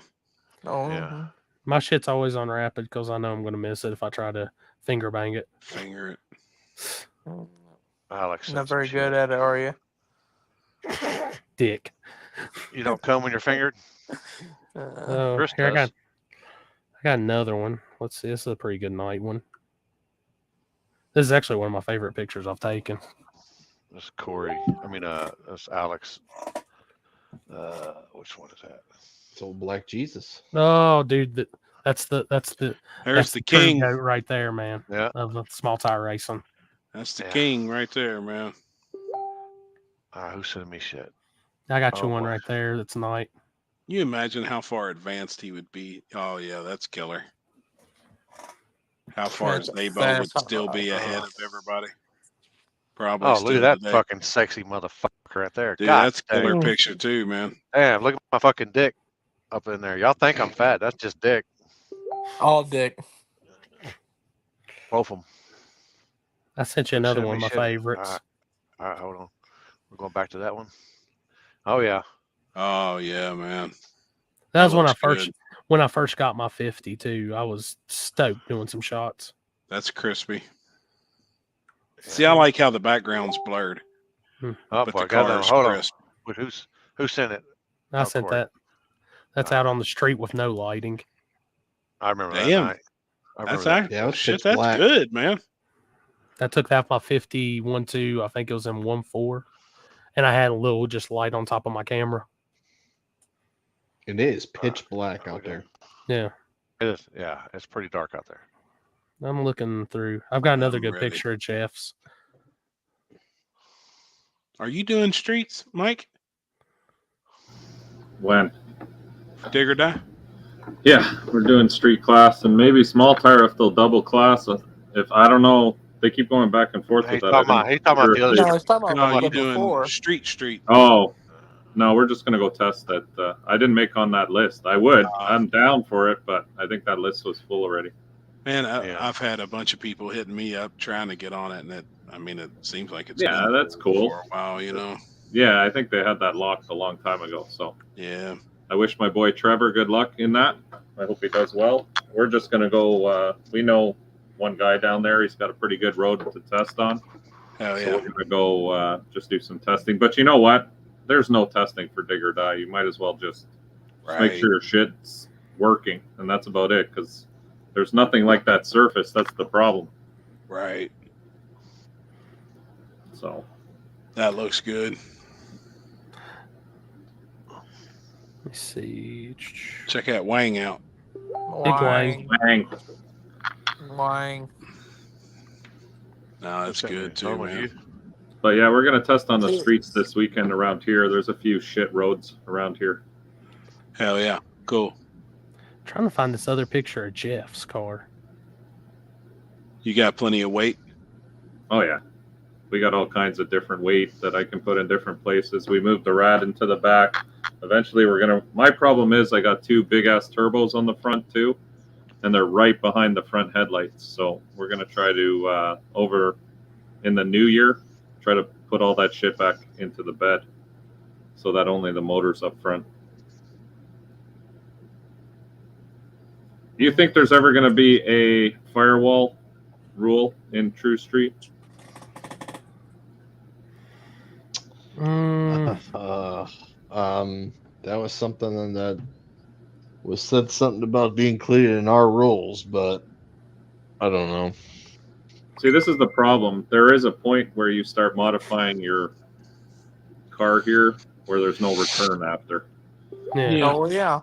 S16: Oh
S5: yeah.
S3: My shit's always on rapid because I know I'm gonna miss it if I try to finger bang it.
S2: Finger it.
S5: Alex,
S16: not very good at it, are you?
S3: Dick.
S5: You don't come when you're fingered? Chris
S3: Here,
S5: does.
S3: I got another one. Let's see. This is a pretty good night one. This is actually one of my favorite pictures I've taken.
S5: This is Corey. That's Alex. Which one is that?
S4: It's old Black Jesus.
S3: Oh, dude, There's
S2: the
S3: true
S2: king
S3: goat right there, man.
S5: Yeah.
S3: Of the small tire racing.
S2: That's the king right there, man.
S5: All right, who's sending me shit?
S3: I got you one right there. That's night.
S2: You imagine how far advanced he would be. Oh yeah, that's killer. How far
S16: That's
S2: is
S16: a
S2: Nabo would
S16: fast
S2: still be ahead of everybody? Probably.
S5: Oh, look at that
S2: today.
S5: fucking sexy motherfucker right there.
S2: Dude,
S5: God,
S2: that's a killer picture too, man.
S5: Damn, look at my fucking dick up in there. Y'all think I'm fat? That's just dick.
S16: All dick.
S5: Both of them.
S3: I sent you another one of my favorites.
S5: All right, hold on. We're going back to that one. Oh yeah.
S2: Oh yeah, man.
S3: That was when I first got my 50 too. I was stoked doing some shots.
S2: That's crispy. See, I like how the background's blurred.
S5: Oh
S2: but
S5: boy,
S2: the car's
S5: hold
S2: crisp.
S5: on. Who sent it?
S3: I sent
S5: Corey.
S3: that. That's out on the street with no lighting.
S5: I remember that
S2: Damn.
S5: night.
S2: That's
S4: pitch
S2: that's
S4: black.
S2: good, man.
S3: I took that off my 50 1.2. I think it was in 1.4, and I had a little just light on top of my camera.
S4: It is pitch black out there.
S3: Yeah.
S5: It is. Yeah, it's pretty dark out there.
S3: I'm looking through. I've got another good
S2: ready.
S3: picture of Jeff's.
S2: Are you doing streets, Mike?
S6: When?
S2: Dig or die?
S6: Yeah, we're doing street class and maybe small tire if they'll double class. If I don't know, they keep going back and forth with that.
S5: He's talking about the other.
S16: No, it's talking
S2: No,
S16: about
S2: you
S16: level
S2: doing
S16: 4.
S2: street.
S6: Oh, no, we're just gonna go test that. I didn't make on that list. I would. I'm down for it, but I think that list was full already.
S2: Man, I've had a bunch of people hitting me up trying to get on it, and it seems like it's been
S6: that's cool
S2: for a while, you know.
S6: Yeah, I think they had that locked a long time ago. So
S2: yeah,
S6: I wish my boy Trevor good luck in that. I hope he does well. We're just gonna go. We know one guy down there. He's got a pretty good road to test on.
S2: Hell yeah.
S6: So we're gonna go just do some testing. But you know what? There's no testing for dig or die. You might as well just make sure your shit's working, and that's about it. Because there's nothing like that surface. That's the problem.
S2: Right.
S6: So
S2: that looks good.
S3: Let me see.
S2: Check out Wang out.
S3: Big
S16: Wang.
S2: No, that's good too, man.
S6: But yeah, we're gonna test on the streets this weekend around here. There's a few shit roads around here.
S2: Hell yeah, cool.
S3: Trying to find this other picture of Jeff's car.
S2: You got plenty of weight?
S6: Oh yeah, we got all kinds of different weight that I can put in different places. We moved the rad into the back. Eventually, my problem is I got 2 big ass turbos on the front too, and they're right behind the front headlights. So we're gonna try to over in the new year, try to put all that shit back into the bed, so that only the motor's up front. Do you think there's ever going to be a firewall rule in True Street?
S4: That was something that was said something about being clear in our rules, but I don't know.
S6: See, this is the problem. There is a point where you start modifying your car here where there's no return after.
S3: Yeah.
S16: Oh yeah.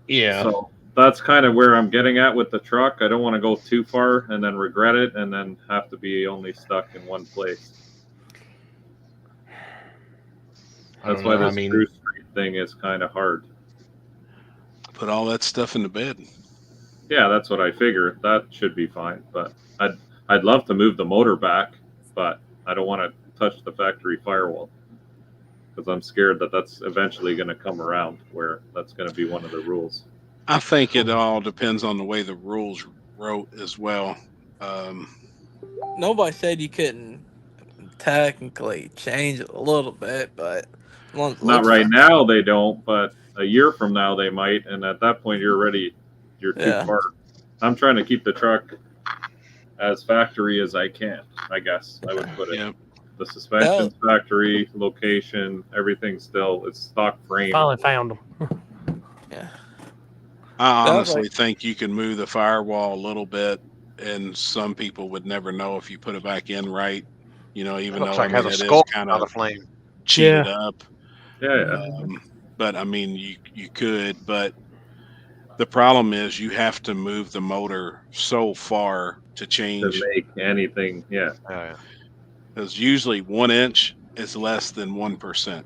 S4: Yeah.
S6: So that's kind of where I'm getting at with the truck. I don't want to go too far and then regret it and then have to be only stuck in one place. That's why this True Street thing is kind of hard.
S2: Put all that stuff in the bed.
S6: Yeah, that's what I figure. That should be fine. But I'd love to move the motor back, but I don't want to touch the factory firewall because I'm scared that that's eventually going to come around where that's going to be one of the rules.
S2: I think it all depends on the way the rules wrote as well.
S16: Nobody said you couldn't technically change it a little bit, but
S6: not right now they don't, but a year from now they might, and at that point you're too far. I'm trying to keep the truck as factory as I can, I guess I would put it.
S2: Yep.
S6: The suspension's factory, location, everything still, it's stock frame.
S3: Finally found them.
S16: Yeah.
S2: I honestly think you can move the firewall a little bit, and some people would never know if you put it back in right. You know, even though
S5: like
S2: it
S5: has a
S2: is
S5: skull
S2: kind
S5: on the
S2: of
S5: flame.
S2: cheated up.
S6: Yeah.
S2: But I mean, you could, but The problem is you have to move the motor so far to change.
S6: To make anything, yeah.
S2: Because usually 1 inch is less than 1%.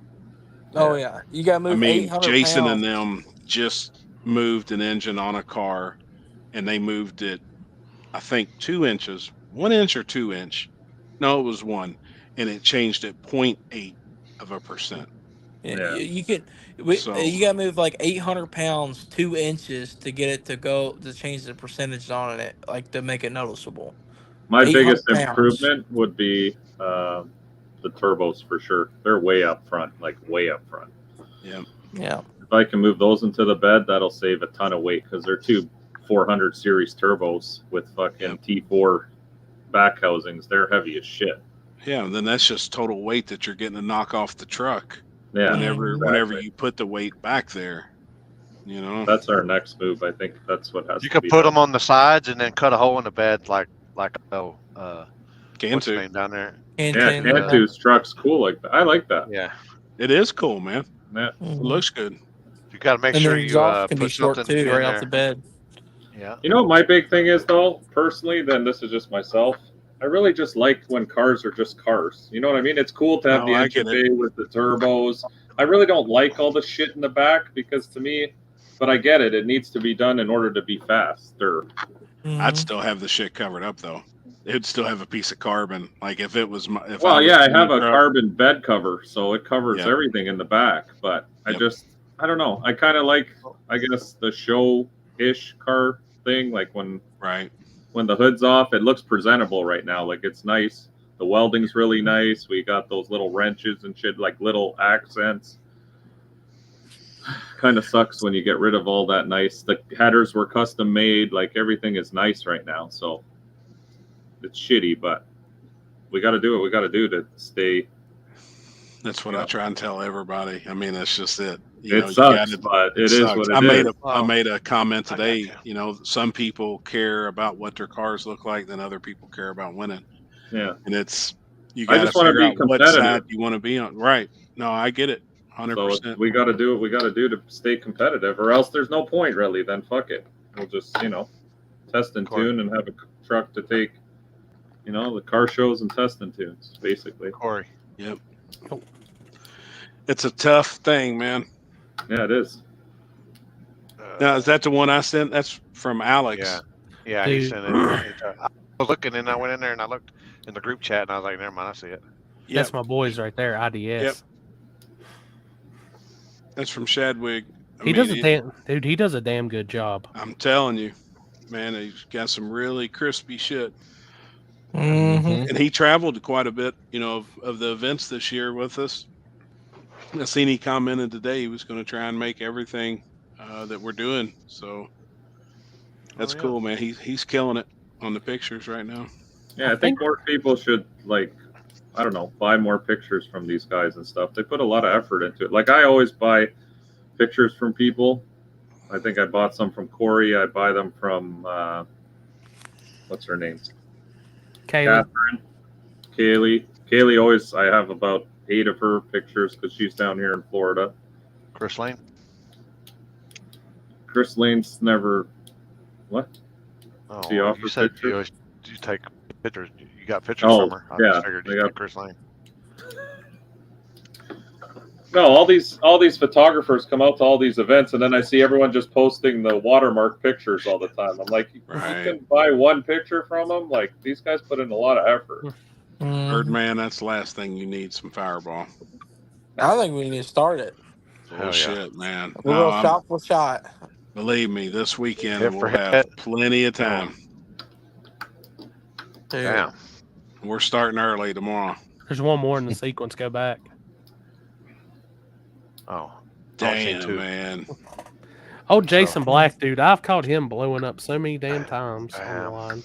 S16: Oh yeah, you got to move 800
S2: Jason
S16: pounds.
S2: and them just moved an engine on a car, and they moved it, I think 2 inches, 1 inch or 2 inch. No, it was 1, and it changed it 0.8%.
S16: Yeah. You could. You got to move like 800 pounds, 2 inches to get it to go to change the percentage on it, like to make it noticeable.
S6: My
S16: 800
S6: biggest
S16: pounds.
S6: improvement would be the turbos for sure. They're way up front, like way up front.
S2: Yeah.
S16: Yeah.
S6: If I can move those into the bed, that'll save a ton of weight because they're two 400 series turbos with fucking T4 back housings. They're heavy as shit.
S2: Yeah, and then that's just total weight that you're getting to knock off the truck.
S6: Yeah,
S2: whenever you put the weight back there, you know.
S6: That's our next move. I think that's what has
S5: You
S6: to
S5: could
S6: be
S5: put
S6: done.
S5: them on the sides and then cut a hole in the bed like what's
S2: Cantu.
S5: the name down there?
S6: Yeah, Cantu's truck's cool like that. I like that.
S5: Yeah,
S2: it is cool, man.
S6: Yeah,
S2: it looks good.
S5: You got to make
S16: And
S5: sure
S16: the
S5: you
S16: exhaust can
S5: put
S16: be short
S5: something
S16: too,
S5: in
S16: right
S5: there.
S16: off the bed.
S5: Yeah.
S6: You know what my big thing is though, personally, then this is just myself. I really just like when cars are just cars. You know what I mean? It's cool to have the
S2: I
S6: engine
S2: get it.
S6: bay with the turbos. I really don't like all the shit in the back because to me, but I get it. It needs to be done in order to be faster.
S2: I'd still have the shit covered up though. It'd still have a piece of carbon. Like if it was my. If
S6: Well,
S2: I
S6: I have a carbon bed cover, so it covers
S2: Yep.
S6: everything in the back. But I don't know. I kind of like, I guess, the show-ish car thing. Like when the hood's off, it looks presentable right now. Like it's nice. The welding's really nice. We got those little wrenches and shit, like little accents. Kind of sucks when you get rid of all that nice. The headers were custom made. Like everything is nice right now. So it's shitty, but we got to do what we got to do to stay.
S2: That's what I try and tell everybody. I mean, that's just it.
S6: It sucks, but it is
S2: sucks.
S6: what it is.
S2: I made a comment today. You know, some people care about what their cars look like, than other people care about winning.
S6: Yeah,
S2: and it's you
S6: I
S2: got to
S6: just wanna
S2: figure
S6: be
S2: out what
S6: competitive.
S2: side you want to be on. Right? No, I get it. 100%.
S6: So we got to do what we got to do to stay competitive, or else there's no point really. Then fuck it. We'll just test and tune and have a truck to take. The car shows and test and tunes, basically.
S5: Corey.
S2: Yep. It's a tough thing, man.
S6: Yeah, it is.
S2: Now, is that the one I sent? That's from Alex.
S5: Yeah, he sent it. I was looking and I went in there and I looked in the group chat and I was like, never mind, I see it.
S3: That's my boys right there, IDS.
S2: Yep. That's from Shadwig.
S3: He does a damn good job.
S2: I'm telling you, man, he's got some really crispy shit.
S16: Mm-hmm.
S2: And he traveled quite a bit, of the events this year with us. I seen he commented today he was going to try and make everything that we're doing. So that's cool, man. He's killing it on the pictures right now.
S6: Yeah, I think more people should buy more pictures from these guys and stuff. They put a lot of effort into it. Like I always buy pictures from people. I think I bought some from Corey. I buy them from what's her name? Catherine. Kaylee always. I have about 8 of her pictures because she's down here in Florida.
S5: Chris Lane.
S6: Chris Lane's never. What?
S5: Oh,
S6: She offered
S5: you said
S6: pictures?
S5: you take pictures. You got pictures
S6: Oh,
S5: from her. I
S6: yeah,
S5: just figured
S6: they
S5: you
S6: got-
S5: got Chris Lane.
S6: No, all these photographers come out to all these events, and then I see everyone just posting the watermark pictures all the time. I'm like, you can buy one picture from them. Like these guys put in a lot of effort.
S2: Birdman, that's the last thing you need. Some Fireball.
S16: I think we need to start it.
S2: Bullshit, man.
S16: We'll
S2: No,
S16: go shot for shot.
S2: believe me, this weekend
S5: Hit
S2: we'll
S5: for
S2: have
S5: hit.
S2: plenty of time.
S5: Damn.
S2: We're starting early tomorrow.
S3: There's one more in the sequence. Go back.
S5: Oh,
S2: damn, man.
S3: Oh, Jason Black, dude. I've caught him blowing up so many damn times on the line.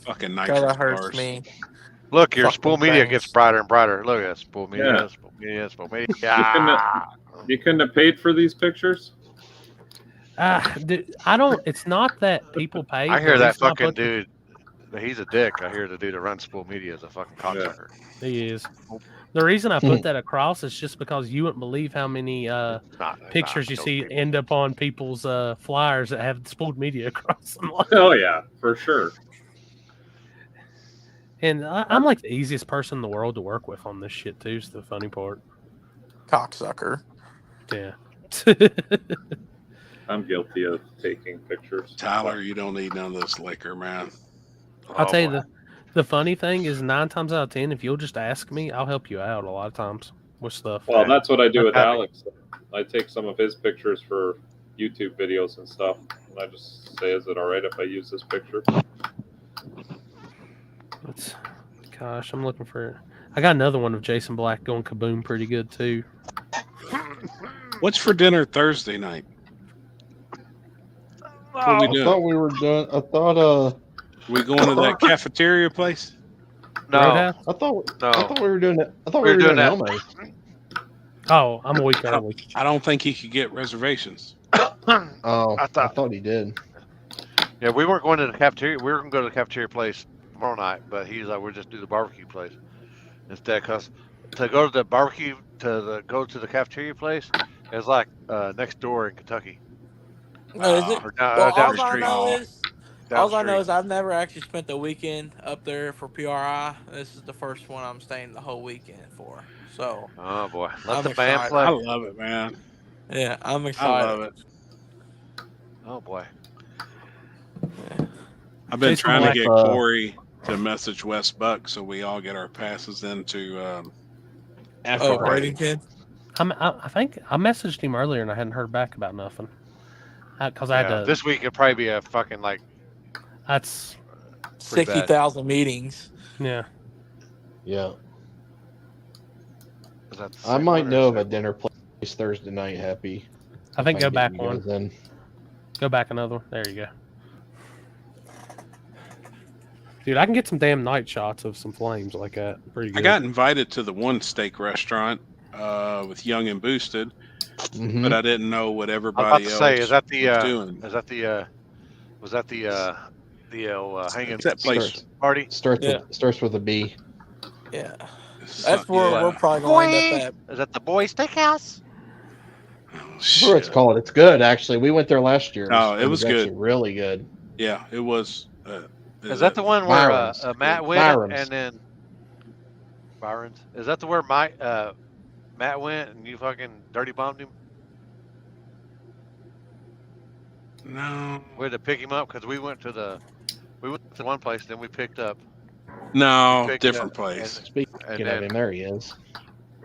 S2: Fucking
S16: God,
S2: nitrous
S16: that hurts
S2: cars.
S16: me.
S5: Look, your
S16: Fucking
S5: spool media
S16: things.
S5: gets brighter and brighter. Look at that spool media.
S6: Yeah.
S5: Spool media. Spool media.
S6: You couldn't have paid for these pictures.
S3: Dude, I don't. It's not that people pay.
S5: I hear
S3: but
S5: that
S3: it's not
S5: fucking
S3: what the-
S5: dude. He's a dick. I hear the dude that runs Spool Media is a fucking cocksucker.
S3: He is. The reason I put that across is just because you wouldn't believe how many pictures you see end up on people's flyers that have Spooled Media across them.
S6: Oh yeah, for sure.
S3: And I'm like the easiest person in the world to work with on this shit too. Is the funny part.
S16: Cocksucker.
S3: Yeah.
S6: I'm guilty of taking pictures.
S2: Tyler, you don't need none of this liquor, man.
S3: I'll tell you the funny thing is 9 times out of 10, if you'll just ask me, I'll help you out a lot of times with stuff.
S6: Well, that's what I do with Alex. I take some of his pictures for YouTube videos and stuff, and I just say, "Is it all right if I use this picture?"
S3: Gosh, I'm looking for it. I got another one of Jason Black going kaboom pretty good too.
S2: What's for dinner Thursday night? What are we doing?
S4: I thought we were doing. I thought.
S2: We going to that cafeteria place?
S5: No,
S3: Roadhouse?
S4: I thought we were doing it. I thought we were
S5: doing
S4: doing
S5: that.
S4: Elmo's.
S3: Oh, I'm a week early.
S2: I don't think he could get reservations.
S4: Oh,
S5: I
S4: thought he did.
S5: Yeah, we weren't going to the cafeteria. We were going to go to the cafeteria place tomorrow night, but he's like, we'll just do the barbecue place instead. Because to go to the barbecue, go to the cafeteria place, is like next door in Kentucky.
S16: Is it?
S5: Or down
S16: Well,
S5: the street.
S16: All I know is I've never actually spent the weekend up there for PRI. This is the first one I'm staying the whole weekend for. So.
S5: Oh boy, let
S16: I'm
S5: the band
S16: excited.
S5: play.
S2: I love it, man.
S16: Yeah, I'm excited.
S2: I love it.
S5: Oh boy.
S2: I've been
S3: Jason
S2: trying
S3: Black,
S2: to get Corey to message Wes Buck so we all get our passes into after party.
S16: Kid.
S3: I think I messaged him earlier and I hadn't heard back about nothing. Because I had to.
S5: This week it'd probably be a fucking like.
S3: That's
S16: 60,000 meetings.
S3: Yeah.
S4: Yeah. I might know of a dinner place Thursday night. Happy.
S3: I think go back
S4: get you guys
S3: one.
S4: in.
S3: Go back another one. There you go. Dude, I can get some damn night shots of some flames like that. Pretty good.
S2: I got invited to the one steak restaurant with Young and Boosted, but I didn't know what everybody else
S5: is that the
S2: was doing.
S5: is that the was that the hanging
S2: It's that place.
S5: party?
S4: Starts with a B.
S16: Yeah. That's where we're probably going to end up at.
S5: Is that the Boy Steakhouse?
S4: That's what it's called. It's good, actually. We went there last year.
S2: Oh, it was
S4: actually
S2: good.
S4: Really good.
S2: Yeah, it was.
S5: Is that the one where Matt went
S4: Byron's.
S5: and then Byron's? Is that the where Matt went and you fucking dirty bombed him?
S2: No.
S5: We had to pick him up because we went to one place, then we picked up.
S2: No, different place.
S4: Speaking of him, there he is.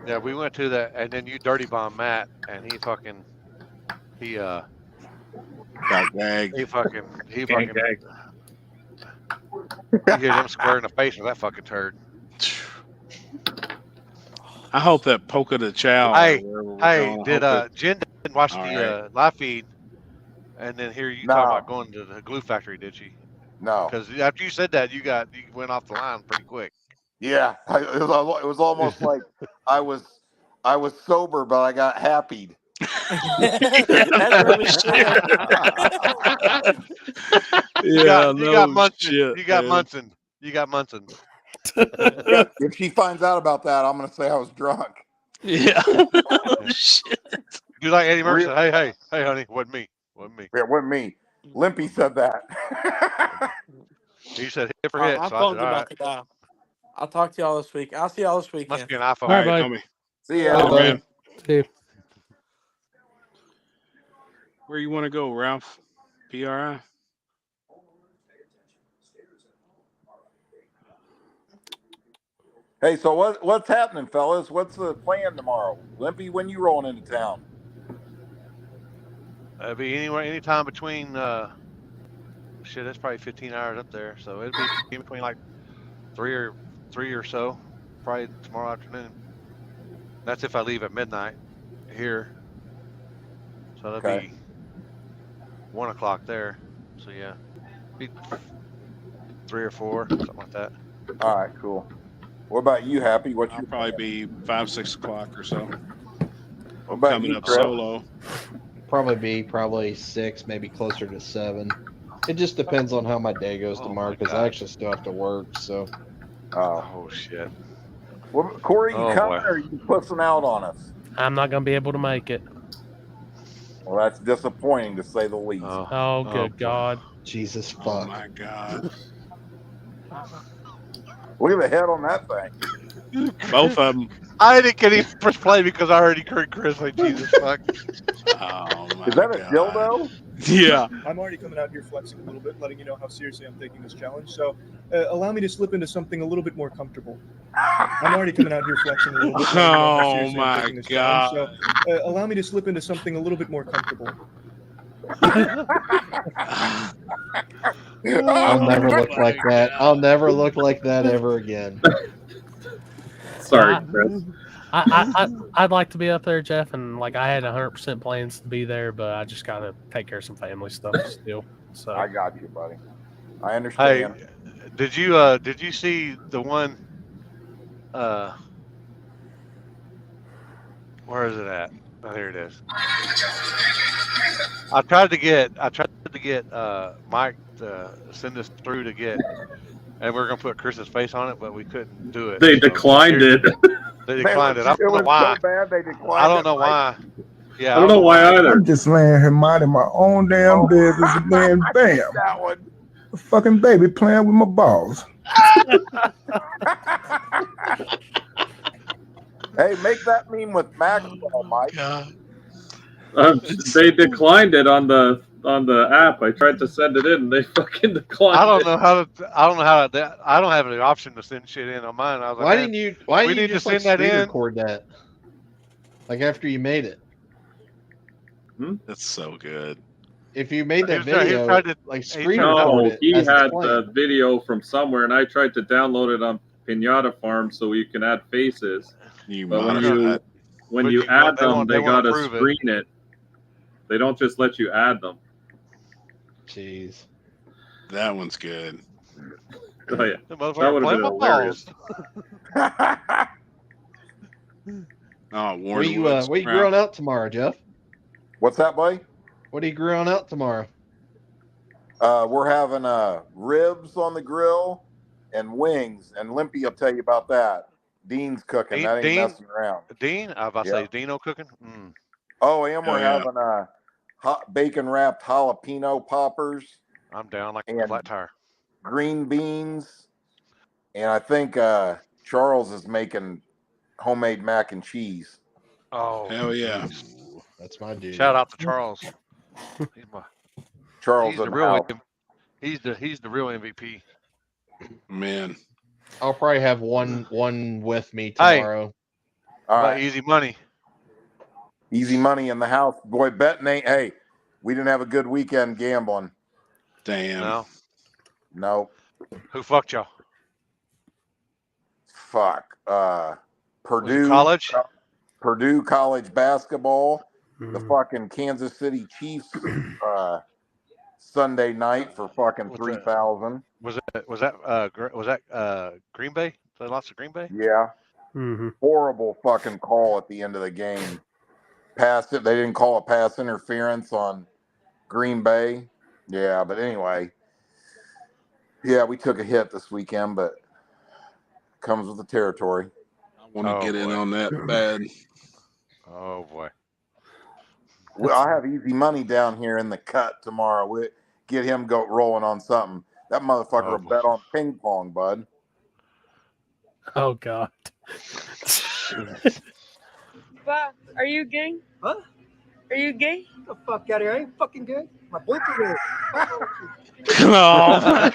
S5: Yeah, we went to that, and then you dirty bomb Matt, and he
S2: got gagged.
S5: he fucking you hit him square in the face with that fucking turd.
S2: I hope that Polka de Chow.
S5: Hey, Jen didn't watch the live feed, and then here you talk about going to the glue factory, did she?
S12: No.
S5: Because after you said that, you went off the line pretty quick.
S12: Yeah, it was almost like I was sober, but I got happied.
S5: You got Munson.
S12: If she finds out about that, I'm gonna say I was drunk.
S2: Yeah. Shit.
S5: You like Eddie Murphy? Hey, honey, wasn't me.
S12: Yeah, wasn't me. Limpy said that.
S5: You said hit for hit.
S16: I'm
S5: So
S16: talking
S5: I said,
S16: about the guy. I'll talk to y'all this week. I'll see y'all this weekend.
S5: Must be an iPhone.
S3: All right, bye.
S12: See ya.
S2: Oh, man.
S3: See you.
S2: Where you want to go, Ralph? PRI?
S12: Hey, so what's happening, fellas? What's the plan tomorrow? Limpy, when you rolling into town?
S5: It'd be anytime between that's probably 15 hours up there. So it'd be between like three or so, probably tomorrow afternoon. That's if I leave at midnight here. So that'd be 1 o'clock there. So yeah, be 3 or 4, something like that.
S12: All right, cool. What about you, Happy? What's
S2: I'll
S12: your
S2: probably be 5, 6 o'clock or so.
S12: What about
S2: Coming
S12: you,
S2: up
S12: Chris?
S2: solo.
S4: Probably 6, maybe closer to 7. It just depends on how my day goes tomorrow because I actually still have to work. So.
S5: Oh shit.
S12: Well, Corey, you
S5: Oh,
S12: coming
S5: boy.
S12: or are you pussing out on us?
S3: I'm not gonna be able to make it.
S12: Well, that's disappointing to say the least.
S3: Oh, good God.
S4: Jesus fuck.
S2: Oh my God.
S12: Look at the head on that thing.
S2: Both of them.
S5: I didn't get any first play because I already heard Chris like Jesus fuck.
S2: Oh my
S12: Is that a
S2: God.
S12: dildo?
S2: Yeah.
S20: I'm already coming out here flexing a little bit, letting you know how seriously I'm taking this challenge. So allow me to slip into something a little bit more comfortable. I'm already coming out here flexing a little bit. Letting you know how seriously I'm taking this challenge. So allow me to slip into something a little bit more comfortable.
S4: I'll never look like that. I'll never look like that ever again.
S6: Sorry, Chris.
S3: I'd like to be up there, Jeff, and like I had 100% plans to be there, but I just gotta take care of some family stuff still. So
S12: I got you, buddy. I understand.
S5: Hey, did you see the one? Where is it at? Oh, here it is. I tried to get Mike to send this through to get, and we are gonna put Chris's face on it, but we couldn't do it.
S6: They declined it.
S5: They declined it. I don't know why.
S12: So bad they declined
S5: I don't know why. Yeah,
S6: I don't know why either.
S9: I'm just laying here minding my own damn business, and then bam,
S12: that one.
S9: a fucking baby playing with my balls.
S12: Hey, make that meme with Maxwell, Mike.
S6: They declined it on the app. I tried to send it in, and they fucking declined.
S5: I don't know how to. I don't have the option to send shit in on mine. I was like,
S4: Why
S5: man,
S4: didn't you? Why
S5: we
S4: didn't you
S5: need to
S4: just like
S5: send that
S4: screen
S5: in?
S4: record that? Like after you made it.
S2: That's so good.
S4: If you made that
S5: He was
S4: video,
S5: trying to-
S4: like
S5: he
S4: screen
S5: tried-
S4: record
S6: No,
S4: it.
S6: he
S4: as it's
S6: had
S4: playing.
S6: the video from somewhere, and I tried to download it on Pinata Farm so you can add faces.
S2: You
S6: But when
S2: modify
S6: you
S2: it.
S6: when
S5: But
S6: you
S5: you
S6: add
S5: want- they
S6: them,
S5: want-
S6: they
S5: they wanna
S6: gotta
S5: prove it.
S6: screen it. They don't just let you add them.
S4: Jeez.
S2: That one's good.
S6: Oh yeah,
S5: The
S6: that
S5: motherfucker
S6: would have
S5: playing
S6: been
S5: with balls.
S6: hilarious.
S2: Oh,
S4: What
S2: Warren
S4: are you
S2: Woods.
S4: what are you grilling out tomorrow, Jeff?
S12: What's that, buddy?
S4: What are you grilling out tomorrow?
S12: We're having ribs on the grill and wings, and Limpy will tell you about that. Dean's cooking. That ain't messing around.
S5: Dean? I was about to say, is Dino cooking? Mm.
S12: Oh, and we're
S2: yeah.
S12: having hot bacon wrapped jalapeno poppers.
S5: I'm down like a
S12: And
S5: flat tire.
S12: green beans, and I think Charles is making homemade mac and cheese.
S5: Oh,
S2: Hell yeah.
S4: That's my dude.
S5: shout out to Charles.
S12: Charles
S5: He's the
S12: in the
S5: real.
S12: house.
S5: He's the real MVP.
S2: Man.
S4: I'll probably have one with me
S5: Hey.
S4: tomorrow.
S12: All
S5: But
S12: right,
S5: easy money.
S12: easy money in the house. Boy, betting ain't. Hey, we didn't have a good weekend gambling.
S2: Damn.
S5: No.
S12: No,
S5: Who fucked y'all?
S12: fuck. Purdue
S5: college?
S12: Purdue college basketball. The
S3: Mm.
S12: fucking Kansas City Chiefs Sunday night for fucking
S5: What's that?
S12: 3,000.
S5: Was that Green Bay? They lost to Green Bay?
S12: Yeah.
S3: Mm-hmm.
S12: Horrible fucking call at the end of the game. Passed it. They didn't call a pass interference on Green Bay. Yeah, but anyway. Yeah, we took a hit this weekend, but comes with the territory.
S2: I want to get in on that bad.
S5: Oh boy.
S12: Well, I have easy money down here in the cut tomorrow. We get him go rolling on something. That motherfucker will bet on ping pong, bud.
S3: Oh God.
S21: Bob, are you gay?
S22: Huh?
S21: Are you gay?
S22: Get the fuck out of here. I ain't fucking good. My boyfriend is.
S3: Oh.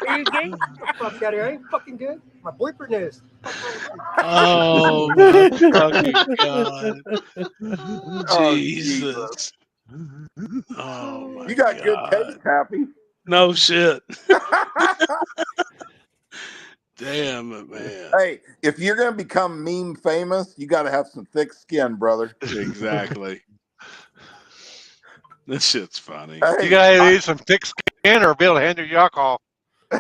S21: Are you gay?
S22: Get the fuck out of here. I ain't fucking good. My boyfriend is.
S2: Oh my fucking God. Jesus. Oh my
S12: You got good taste, Happy.
S2: No shit. Damn it, man.
S12: Hey, if you're gonna become meme famous, you got to have some thick skin, brother.
S2: Exactly. This shit's funny.
S12: Hey,
S5: You gotta need some thick skin or be able to handle your alcohol.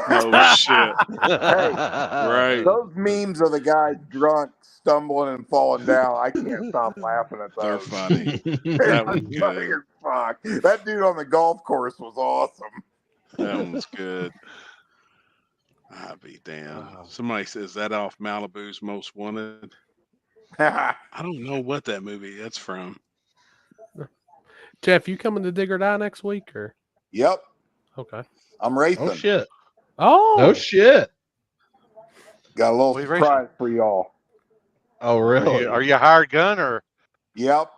S2: No shit.
S12: Hey,
S2: Right.
S12: those memes of the guy drunk, stumbling and falling down. I can't stop laughing at those.
S2: They're funny.
S12: They're
S2: That was
S12: funny
S2: good.
S12: as fuck. That dude on the golf course was awesome.
S2: That one was good. I'll be damned. Somebody says that off Malibu's Most Wanted. I don't know what that movie that's from.
S3: Jeff, you coming to Dig or Die next week or?
S12: Yep.
S3: Okay.
S12: I'm racing.
S4: Oh shit.
S3: Oh.
S4: No shit.
S12: Got a little
S5: We
S12: surprise for y'all.
S4: Oh really?
S5: Are you a hired gun or?
S12: Yep.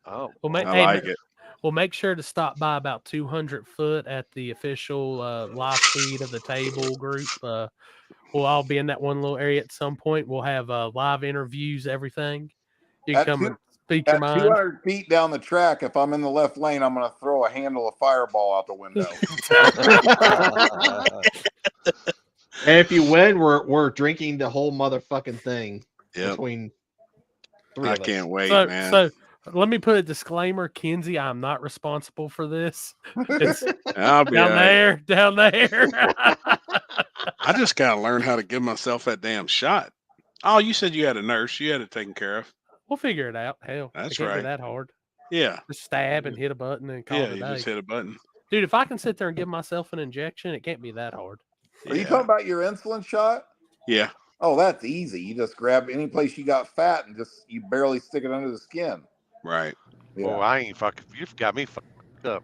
S5: Oh,
S3: Well,
S2: I like it.
S3: Well, make sure to stop by about 200 foot at the official live feed of the table group. We'll all be in that one little area at some point. We'll have live interviews, everything. You can come and speak your
S12: At
S3: mind.
S12: 200 feet down the track, if I'm in the left lane, I'm going to throw a handle of Fireball out the window.
S4: And if you win, we're drinking the whole motherfucking thing between three
S2: I
S4: of us.
S2: can't wait, man.
S3: So let me put a disclaimer, Kenzie. I'm not responsible for this. It's
S2: I'll be
S3: down
S2: all right.
S3: there.
S2: I just gotta learn how to give myself that damn shot. Oh, you said you had a nurse. You had it taken care of.
S3: We'll figure it out. Hell,
S2: That's
S3: it can't
S2: right.
S3: be that hard.
S2: Yeah.
S3: Just stab and hit a button and call
S2: Yeah,
S3: it a
S2: you
S3: day.
S2: just hit a button.
S3: Dude, if I can sit there and give myself an injection, it can't be that hard.
S12: Are you talking about your insulin shot?
S2: Yeah.
S12: Oh, that's easy. You just grab any place you got fat and you barely stick it under the skin.
S2: Right.
S12: Yeah.
S5: Oh, I ain't fucking. You've got me fucked up.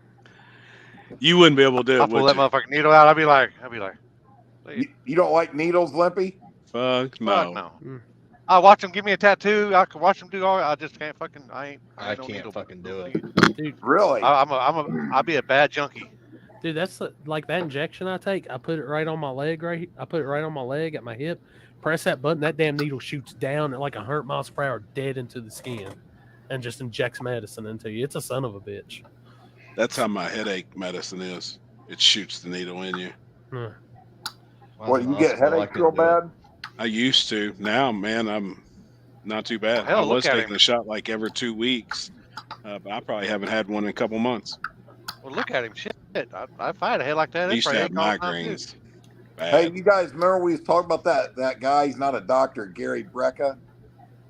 S2: You wouldn't be able to do
S5: I'll
S2: it,
S5: pull
S2: would
S5: that
S2: you?
S5: motherfucking needle out. I'll be like.
S12: You don't like needles, Limpy?
S2: Fuck no.
S5: Fuck no. I watch them give me a tattoo. I can watch them do all. I just can't fucking. I can't
S4: fucking do it.
S3: Dude,
S12: really?
S5: I'll be a bad junkie.
S3: Dude, that's like that injection I take. I put it right on my leg, I put it right on my leg at my hip. Press that button. That damn needle shoots down at like 100 miles per hour, dead into the skin, and just injects medicine into you. It's a son of a bitch.
S2: That's how my headache medicine is. It shoots the needle in you.
S12: What, you get headaches real bad?
S2: I used to. Now, man, I'm not too bad.
S5: Hell,
S2: I
S5: look
S2: was
S5: at
S2: taking
S5: him.
S2: a shot like every 2 weeks, but I probably haven't had one in a couple months.
S5: Well, look at him. Shit. If I had a head like that,
S2: I
S5: it'd
S2: used to
S5: probably
S2: have
S5: ache all the time, too.
S2: migraines.
S12: Hey, you guys remember we was talking about that guy? He's not a doctor, Gary Brecka.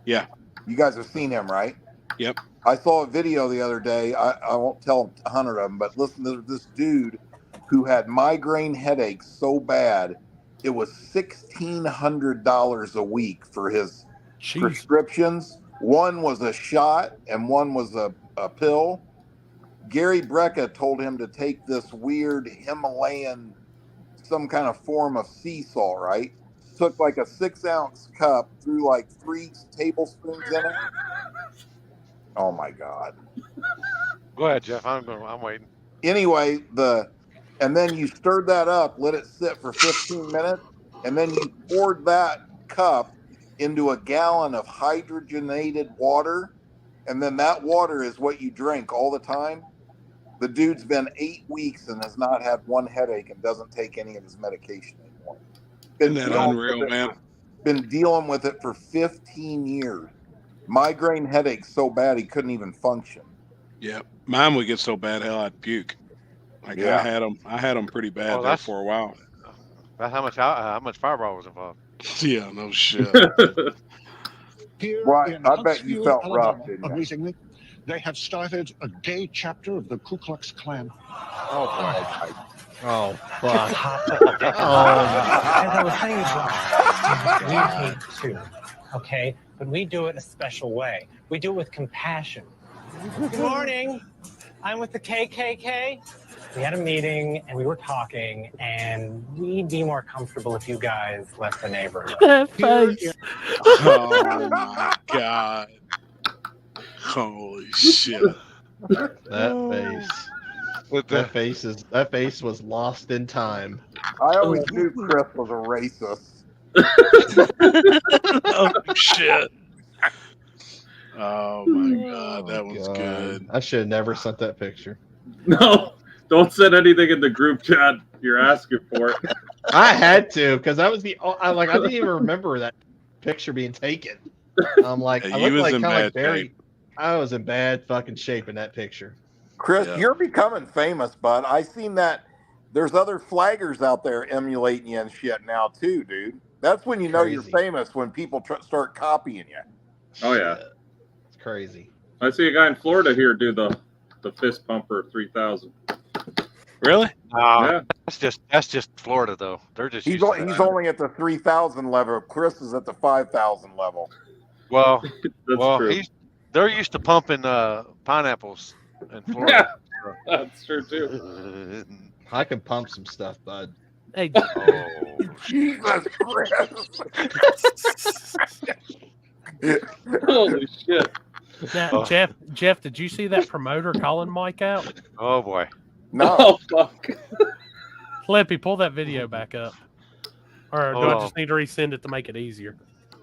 S2: Yeah.
S12: You guys have seen him, right?
S2: Yep.
S12: I saw a video the other day. I won't tell 100 of them, but listen to this dude who had migraine headaches so bad, it was $1,600 a week for his prescriptions. One was a shot and one was a pill. Gary Brecka told him to take this weird Himalayan, some kind of form of sea salt, right? Took like a 6-ounce cup, threw like 3 tablespoons in it. Oh my God.
S5: Go ahead, Jeff. I'm waiting.
S12: Anyway, and then you stirred that up, let it sit for 15 minutes, and then you poured that cup into a gallon of hydrogenated water, and then that water is what you drink all the time. The dude's been 8 weeks and has not had one headache and doesn't take any of his medication anymore.
S2: Isn't that unreal, man?
S12: Been dealing with it for 15 years. Migraine headaches so bad he couldn't even function.
S2: Yeah. Mine would get so bad, hell, I'd puke. Like
S12: Yeah.
S2: I had them pretty bad
S5: Well,
S2: there for a while.
S5: That's how much Fireball was involved.
S2: Yeah, no shit.
S12: Right, I bet you felt rough, didn't you?
S7: Amazingly, they have started a gay chapter of the Ku Klux Klan.
S4: Oh fuck.
S10: As I was saying, we hate too, okay? But we do it a special way. We do it with compassion. Good morning. I'm with the KKK. We had a meeting and we were talking, and we'd be more comfortable if you guys left the neighborhood.
S3: That face.
S2: Oh my God. Holy shit.
S4: That face was lost in time.
S12: I always knew Chris was a racist.
S2: Oh shit. Oh my God, that was good.
S4: I should have never sent that picture.
S6: No, don't send anything in the group chat. You're asking for it.
S4: I had to because I was I didn't even remember that picture being taken. I'm like,
S2: Yeah,
S4: I
S2: you
S4: looked
S2: was
S4: like
S2: in
S4: kind of like
S2: bad
S4: Barry.
S2: shape.
S4: I was in bad fucking shape in that picture.
S12: Chris,
S2: Yeah.
S12: you're becoming famous, bud. I seen that there's other flaggers out there emulating you and shit now too, dude. That's when you know you're famous, when people start copying you.
S6: Oh yeah,
S4: it's crazy.
S6: I see a guy in Florida here do the fist pumper 3000.
S2: Really?
S6: Yeah.
S5: That's just Florida though. They're just
S12: He's only at the 3,000 level. Chris is at the 5,000 level.
S5: Well,
S6: true.
S5: they're used to pumping pineapples in Florida.
S6: That's true too.
S4: I can pump some stuff, bud.
S3: Hey,
S12: Jesus Christ!
S6: Holy shit!
S3: Now, Jeff, did you see that promoter calling Mike out?
S5: Oh boy!
S12: No.
S6: Oh fuck!
S3: Flippy, pull that video back up. Or do I just need to resend it to make it easier?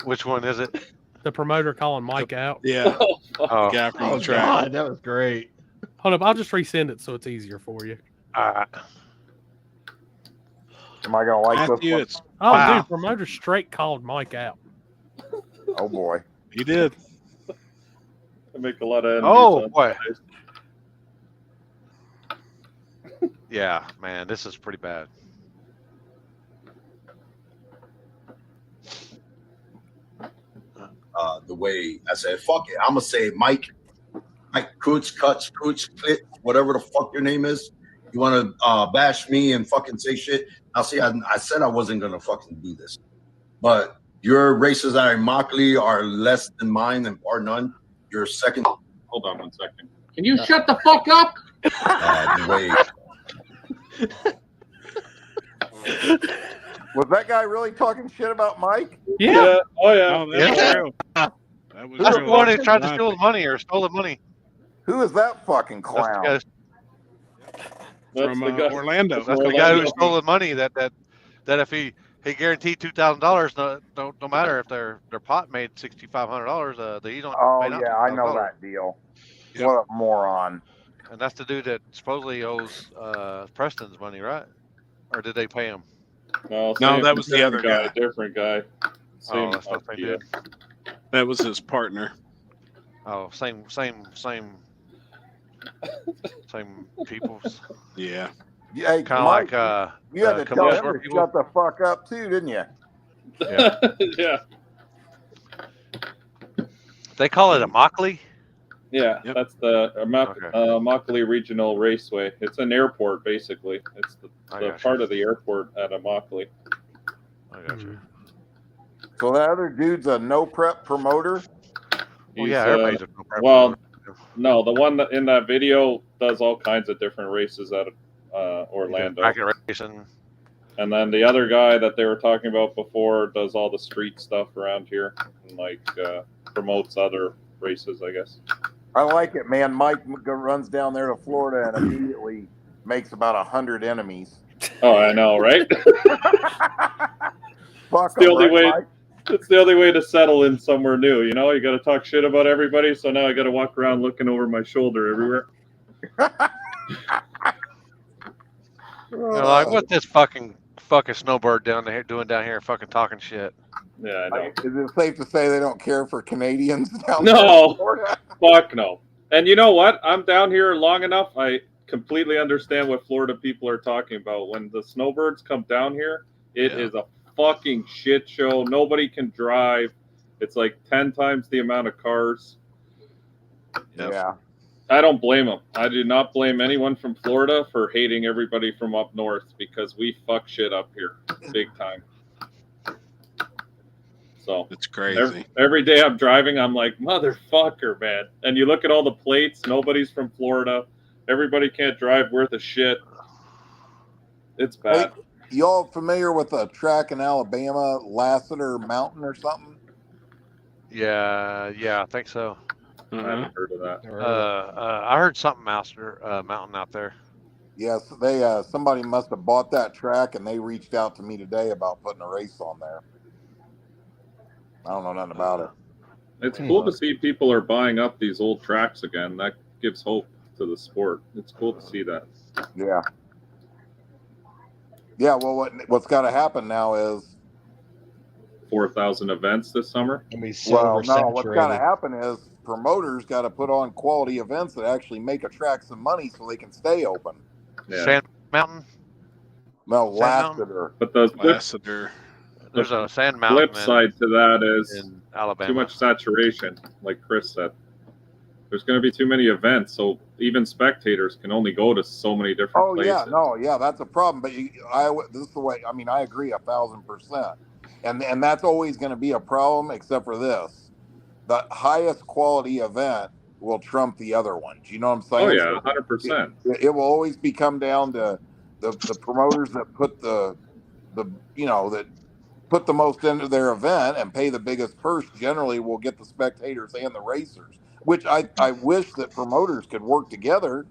S5: Which one is it?
S3: The promoter calling Mike out.
S2: Yeah.
S5: Oh,
S2: guy from the track.
S4: God, that was great.
S3: Hold up, I'll just resend it so it's easier for you.
S12: Am I gonna like
S2: Matthew,
S12: this
S2: it's
S3: Oh, dude, promoter straight called Mike out.
S12: one? Oh boy.
S2: He did.
S6: I make a lot of enemies.
S5: Oh
S6: on
S5: boy!
S6: Sundays.
S5: Yeah, man, this is pretty bad.
S1: The way I said, fuck it, I'm gonna say Mike Coots, Clit, whatever the fuck your name is. You want to bash me and fucking say shit? I'll see. I said I wasn't gonna fucking do this, but your races that are in Mockley are less than mine and bar none. Your second.
S6: Hold on 1 second.
S8: Can you shut the fuck up?
S1: The way.
S12: Was that guy really talking shit about Mike?
S6: Yeah. Oh yeah.
S2: Oh, that's
S5: Yeah.
S2: true. That was
S5: That's
S2: true.
S5: the one who tried to steal the money or stole the money.
S12: Who is that fucking
S5: That's the
S12: clown?
S5: guy,
S2: From
S6: the guy.
S2: Orlando.
S5: that's the guy who stole the money. That if he guaranteed $2,000, no matter if their pot made $6,500, he don't
S12: Oh
S5: pay out
S12: yeah, I know
S5: $2,000.
S12: that deal.
S2: Yep.
S12: What a moron.
S5: And that's the dude that supposedly owes Preston's money, right? Or did they pay him?
S6: No,
S2: that was the other guy.
S6: Different guy.
S5: Oh, that's not the same dude.
S2: That was his partner.
S5: Oh, same peoples.
S2: Yeah.
S12: Hey,
S5: Kind of
S12: Mike,
S5: like
S12: you had to tell
S5: commercial
S12: him to
S5: people.
S12: shut the fuck up too, didn't you?
S5: Yeah.
S6: Yeah.
S5: They call it a Mockley.
S6: Yeah,
S2: Yep.
S6: that's the
S5: Okay.
S6: Immokalee Regional Raceway. It's an airport, basically. It's the
S5: gotcha.
S6: part of the airport at Immokalee.
S5: I got you.
S12: So that other dude's a no prep promoter.
S5: Well, yeah, everybody's a no-prep
S6: well,
S5: promoter.
S6: no, the one that in that video does all kinds of different races out of Orlando.
S5: Bracket racing.
S6: And then the other guy that they were talking about before does all the street stuff around here and like promotes other races, I guess.
S12: I like it, man. Mike runs down there to Florida and immediately makes about 100 enemies.
S6: Oh, I know, right?
S12: Fuck
S6: It's the
S12: 'em,
S6: only
S12: right,
S6: way.
S12: Mike?
S6: It's the only way to settle in somewhere new. You know, you got to talk shit about everybody. So now I got to walk around looking over my shoulder everywhere.
S5: They're like, what's this fucking snowbird doing down here, fucking talking shit?
S6: Yeah, I know.
S12: Is it safe to say they don't care for Canadians down there
S6: No,
S12: in Florida?
S6: fuck no. And you know what? I'm down here long enough. I completely understand what Florida people are talking about. When the snowbirds come down here, it is a fucking shit show. Nobody can drive. It's like 10 times the amount of cars.
S12: Yeah.
S6: I don't blame them. I do not blame anyone from Florida for hating everybody from up north because we fuck shit up here big time. So
S2: it's crazy.
S6: Every day I'm driving, I'm like, motherfucker, man. And you look at all the plates, nobody's from Florida. Everybody can't drive worth a shit. It's bad.
S12: Hey, y'all familiar with a track in Alabama, Lassiter Mountain or something?
S5: Yeah, I think so.
S6: I haven't heard of that.
S5: I heard something mountain out there.
S12: Yes, they somebody must have bought that track and they reached out to me today about putting a race on there. I don't know nothing about it.
S6: It's cool to see people are buying up these old tracks again. That gives hope to the sport. It's cool to see that.
S12: Yeah. Yeah, well, what's got to happen now is
S6: 4,000 events this summer.
S12: Well, no, what's got to happen is promoters got to put on quality events that actually make a track some money so they can stay open.
S6: Yeah.
S5: Sand Mountain.
S12: Well,
S5: Sand Mountain?
S12: Lassiter.
S6: But the
S2: Lassiter.
S5: There's a Sand Mountain.
S6: flip side to that is
S5: in Alabama.
S6: too much saturation, like Chris said. There's going to be too many events, so even spectators can only go to so many different
S12: Oh
S6: places.
S12: yeah, that's a problem. But this is the way. I mean, I agree 1,000%, and that's always going to be a problem, except for this: the highest quality event will trump the other ones. You know what I'm saying?
S6: Oh yeah, 100%.
S12: It will always come down to the promoters that put that put the most into their event and pay the biggest purse. Generally, will get the spectators and the racers. Which I wish that promoters could work together.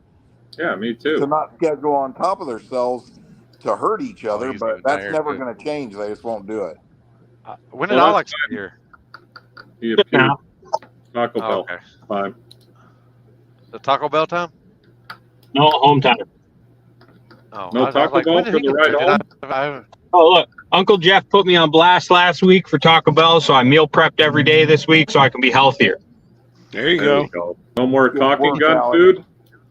S6: Yeah, me too.
S12: To not schedule on top of themselves to hurt each other,
S5: he's
S12: but
S5: doing
S12: that's
S5: that
S12: never
S5: here,
S12: going to change. They just won't do it.
S5: When did
S6: Well,
S5: Alex
S6: that's
S5: get here?
S6: He appeared. Taco
S5: Oh,
S6: Bell
S5: okay.
S6: time.
S5: The Taco Bell time?
S21: No, home time.
S5: Oh,
S6: No Taco Bell
S5: when did
S6: for
S5: he
S6: the
S5: get
S6: ride
S5: here?
S6: home?
S5: I haven't.
S21: Oh, look, Uncle Jeff put me on blast last week for Taco Bell, so I meal prepped every day this week so I can be healthier.
S2: There you
S6: There we
S2: go.
S6: go. No more
S12: Good
S6: talking
S12: work,
S6: gun
S12: Alex.
S6: food.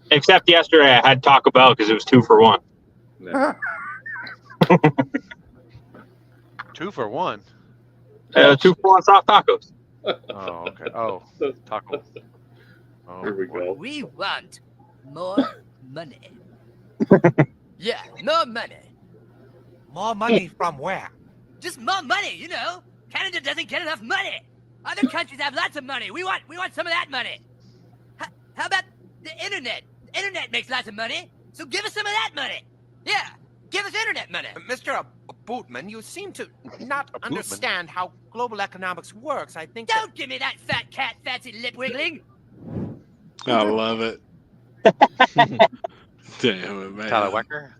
S21: Except yesterday I had Taco Bell because it was 2 for 1.
S6: Yeah.
S5: 2 for 1.
S21: 2 for 1 soft tacos.
S5: Oh, okay. Oh, taco. Oh,
S6: Here we go.
S13: We want more money. Yeah, more money.
S10: More money from where?
S13: Just more money, you know. Canada doesn't get enough money. Other countries have lots of money. We want some of that money. How about the internet? The internet makes lots of money, so give us some of that money. Yeah, give us internet money.
S10: Mr. Bootman, you seem to not understand how global economics works. I think.
S13: Don't give me that fat cat fancy lip wiggling.
S2: I love it. Damn it, man.
S5: Tyler Wecker?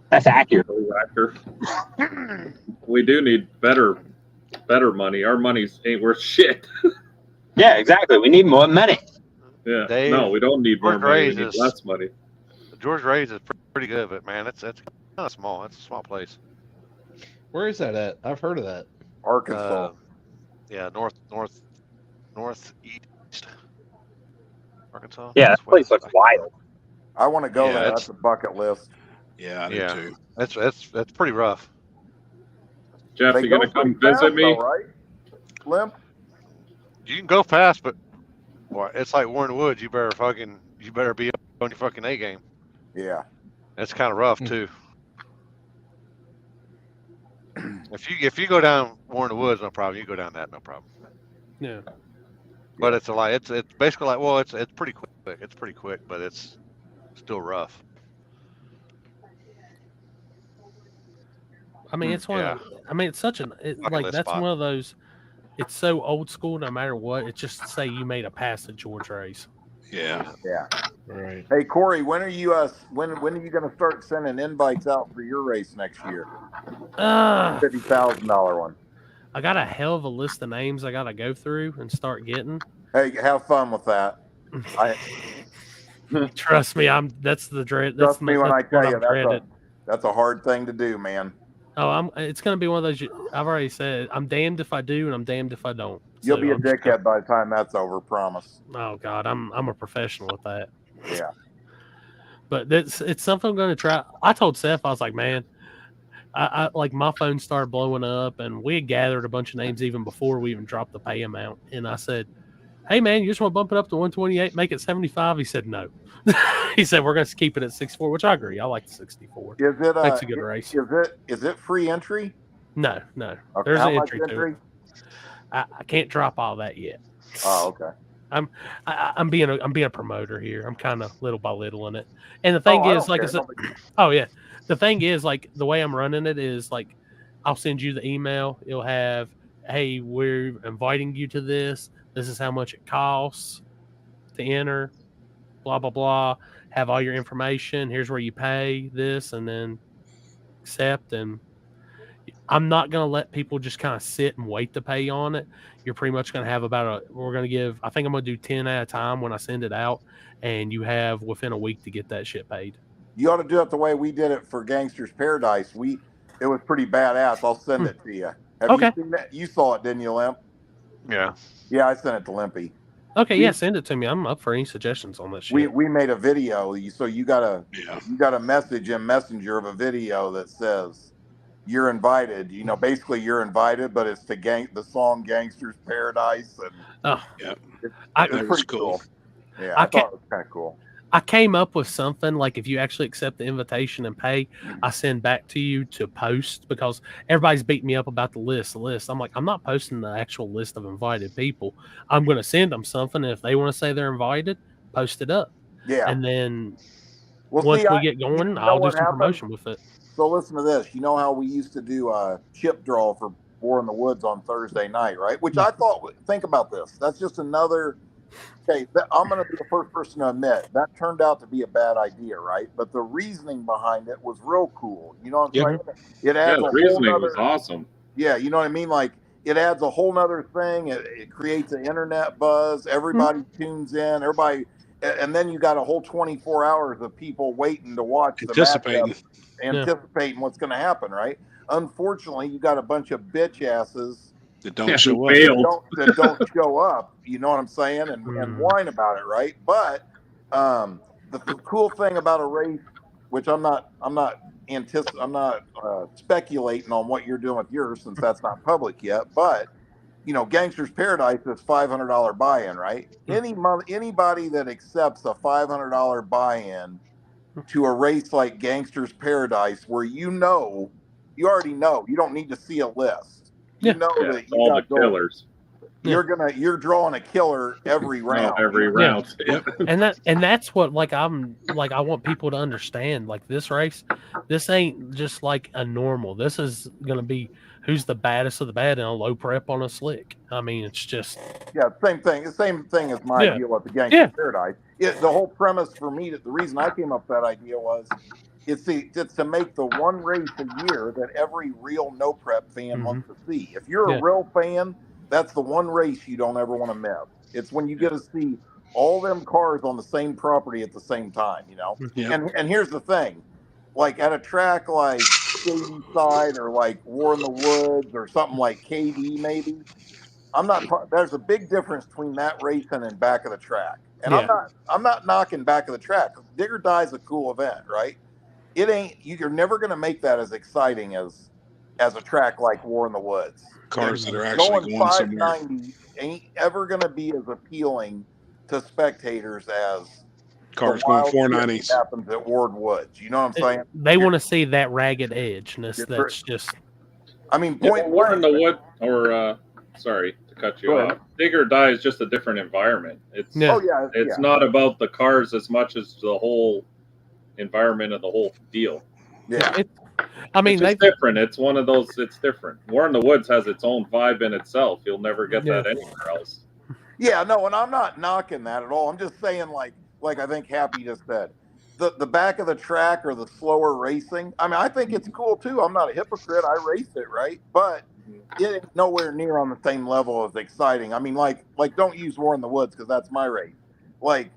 S21: That's accurate.
S6: We do need better money. Our money's ain't worth shit.
S21: Yeah, exactly. We need more money.
S6: Yeah.
S5: Dave,
S6: No, we don't need more
S5: George
S6: money. We
S5: Ray's
S6: need
S5: is-
S6: less money.
S5: George Ray's is pretty good, but man, it's kind of small. It's a small place.
S4: Where is that at? I've heard of that.
S12: Arkansas.
S5: Yeah, northeast. Arkansas.
S21: Yeah, that place looks wild.
S12: I want to go
S5: Yeah,
S12: there.
S5: it's-
S12: That's a bucket list.
S2: Yeah, I do
S5: Yeah,
S2: too.
S5: that's pretty rough.
S6: Jeff,
S12: They
S6: you gonna
S12: go
S6: come
S12: pretty
S6: visit
S12: fast,
S6: me?
S12: though, right? Limp.
S5: You can go fast, but boy, it's like Warren Woods. You better be on your fucking A game.
S12: Yeah.
S5: It's kind of rough too. If you go down Warren Woods, no problem. You go down that, no problem.
S3: Yeah.
S5: But it's it's basically like, well, it's pretty quick. It's pretty quick, but it's still rough.
S3: I mean, it's one.
S5: Yeah.
S3: Of, I mean, it's such an
S5: Bucket
S3: like
S5: list
S3: that's
S5: spot.
S3: one of those. It's so old school. No matter what, it's just to say you made a pass at George Ray's.
S2: Yeah.
S12: Yeah.
S4: Right.
S12: Hey Corey, when are you when are you going to start sending invites out for your race next year? $50,000 one.
S3: I got a hell of a list of names I got to go through and start getting.
S12: Hey, have fun with that.
S3: Trust me, that's the dread.
S12: Trust me when I
S3: that's
S12: tell
S3: what
S12: you
S3: I'm dreaded.
S12: that's a hard thing to do, man.
S3: Oh, it's gonna be one of those. I've already said I'm damned if I do, and I'm damned if I don't.
S12: You'll
S3: So
S12: be a
S3: I'm just
S12: dickhead by the time that's over. Promise.
S3: Oh God, I'm a professional at that.
S12: Yeah.
S3: But it's something I'm going to try. I told Seth, I was like, man, I like my phone started blowing up, and we had gathered a bunch of names even before we even dropped the pay amount. And I said, hey man, you just want to bump it up to 128, make it 75? He said no. He said we're going to keep it at 64, which I agree. I like the 64.
S12: Is it
S3: Makes a good race.
S12: Is it free entry?
S3: No.
S12: Okay.
S3: There's
S12: How
S3: an
S12: much
S3: entry to it. I can't drop all that yet.
S12: Oh, okay.
S3: I'm being a promoter here. I'm kind of little by little in it. And the thing is, like I said, oh yeah, the thing is, like the way I'm running it is like I'll send you the email. It'll have, hey, we're inviting you to this. This is how much it costs to enter. Blah blah blah. Have all your information. Here's where you pay this, and then accept. And I'm not going to let people just kind of sit and wait to pay on it. You're pretty much going to have we're going to give, I think I'm going to do 10 at a time when I send it out, and you have within a week to get that shit paid.
S12: You ought to do it the way we did it for Gangsters Paradise. It was pretty badass. I'll send it to you. Have you seen that? You saw it, didn't you, Limp?
S5: Yeah.
S12: Yeah, I sent it to Limpy.
S3: Okay, yeah, send it to me. I'm up for any suggestions on that shit.
S12: We made a video, so you got a message in Messenger of a video that says you're invited. You know, basically you're invited, but it's the song "Gangster's Paradise," and it's pretty cool. Yeah, I thought it was kind of cool.
S3: I came up with something like if you actually accept the invitation and pay, I send back to you to post, because everybody's beating me up about the list. I'm like, I'm not posting the actual list of invited people. I'm going to send them something, and if they want to say they're invited, post it up.
S12: Yeah.
S3: And then
S12: once
S3: we get going, I'll do some promotion with it.
S12: So listen to this. You know how we used to do a chip draw for War in the Woods on Thursday night, right? Which I thought, think about this. That's just another. Okay, I'm going to be the first person to admit that turned out to be a bad idea, right? But the reasoning behind it was real cool. You know what I'm saying? It adds
S6: the reasoning was awesome.
S12: Yeah, you know what I mean? Like, it adds a whole nother thing. It creates an internet buzz. Everybody tunes in. Everybody, and then you got a whole 24 hours of people waiting to watch the matchup, anticipating what's going to happen, right? Unfortunately, you got a bunch of bitch asses
S2: that don't show up.
S12: That don't show up. You know what I'm saying? And whine about it, right? But the cool thing about a race, which I'm not speculating on what you're doing with yours, since that's not public yet. But you know, Gangster's Paradise is $500 buy-in, right? Anybody that accepts a $500 buy-in to a race like Gangster's Paradise, where you already know, you don't need to see a list. You know that you
S6: all
S12: got
S6: the killers.
S12: You're drawing a killer every round.
S6: Every round.
S3: And that's what I want people to understand. Like, this race, this ain't just like a normal. This is gonna be who's the baddest of the bad in a low prep on a slick. I mean, it's just
S12: same thing. The same thing as my deal at the Gangster's Paradise. The whole premise for me, the reason I came up with that idea was it's to make the one race a year that every real no prep fan wants to see. If you're a real fan, that's the one race you don't ever want to miss. It's when you get to see all them cars on the same property at the same time, you know? And here's the thing, like at a track like Shady Side or like War in the Woods or something like KD maybe, there's a big difference between that racing and back of the track. And I'm not knocking back of the track. Dig or Die is a cool event, right? You're never going to make that as exciting as a track like War in the Woods.
S2: Cars that are actually going somewhere.
S12: 590 ain't ever going to be as appealing to spectators as
S2: cars going 490s.
S12: Happens at Ward Woods. You know what I'm saying?
S3: They want to see that ragged edge. That's just.
S12: I mean,
S6: War in the Wood, or sorry to cut you off. Dig or Die is just a different environment. It's not about the cars as much as the whole environment of the whole deal.
S12: Yeah.
S6: It's different. It's one of those. It's different. War in the Woods has its own vibe in itself. You'll never get that anywhere else.
S12: Yeah, no, and I'm not knocking that at all. I'm just saying, like I think Happy just said, the back of the track or the slower racing. I mean, I think it's cool too. I'm not a hypocrite. I race it, right? But it ain't nowhere near on the same level as exciting. I mean, like don't use War in the Woods because that's my race. Like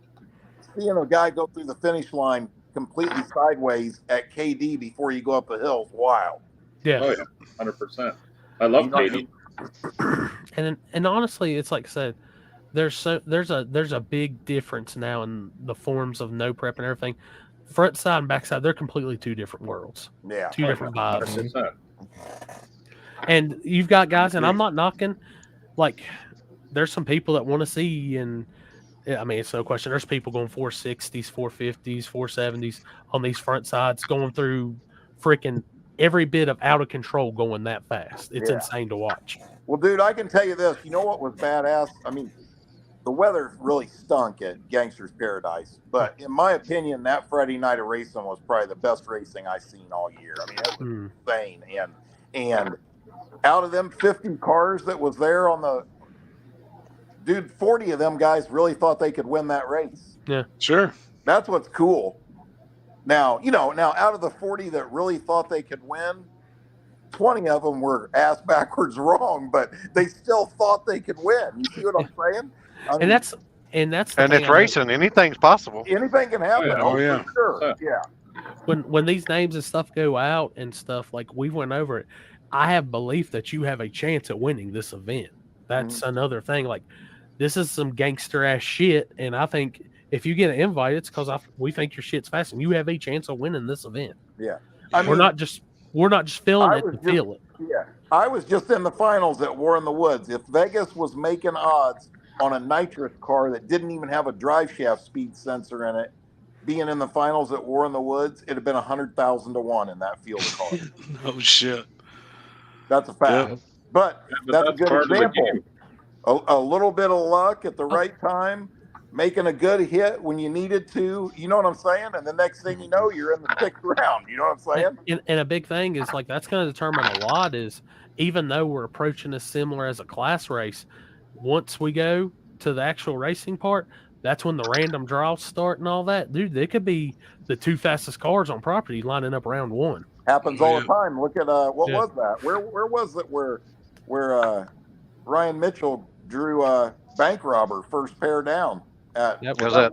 S12: seeing a guy go through the finish line completely sideways at KD before you go up the hill is wild.
S3: Yeah.
S6: Oh, yeah. 100%. I love KD.
S3: And honestly, it's like I said, there's a big difference now in the forms of no prep and everything. Front side and back side, they're completely two different worlds.
S12: Yeah.
S3: Two different vibes.
S6: 100%.
S3: And you've got guys, and I'm not knocking, like, there's some people that want to see, and I mean, it's no question. There's people going 460s, 450s, 470s on these front sides, going through freaking every bit of out of control, going that fast. It's insane to watch.
S12: Well, dude, I can tell you this. You know what was badass? I mean, the weather really stunk at Gangster's Paradise, but in my opinion, that Friday night of racing was probably the best racing I've seen all year. I mean, it was insane. And out of them 50 cars that was there on the dude, 40 of them guys really thought they could win that race.
S3: Yeah,
S2: sure.
S12: That's what's cool. Now, out of the 40 that really thought they could win, 20 of them were ass backwards wrong, but they still thought they could win. You see what I'm saying? I mean,
S3: and
S5: it's racing. Anything's possible.
S12: Anything can happen.
S2: Oh yeah.
S12: For sure. Yeah.
S3: When these names and stuff go out and stuff, like we went over it, I have belief that you have a chance at winning this event. That's another thing. Like, this is some gangster ass shit. And I think if you get an invite, it's because we think your shit's fast and you have a chance of winning this event.
S12: Yeah.
S3: We're not just feeling it to feel it.
S12: Yeah. I was just in the finals at War in the Woods. If Vegas was making odds on a nitrous car that didn't even have a drive shaft speed sensor in it, being in the finals at War in the Woods, it'd have been 100,000 to 1 in that field of cars.
S2: Oh shit.
S12: That's a fact.
S2: Yep.
S12: But that's a good
S6: part of the
S12: example.
S6: game.
S12: A little bit of luck at the right time, making a good hit when you needed to. You know what I'm saying? And the next thing you know, you're in the 6th round. You know what I'm saying?
S3: And a big thing is like that's going to determine a lot is even though we're approaching as similar as a class race, once we go to the actual racing part, that's when the random draws start and all that. Dude, they could be the 2 fastest cars on property lining up round 1.
S12: Happens all the time. Look at what was that? Where was it where Ryan Mitchell drew bank robber first pair down at
S5: Was that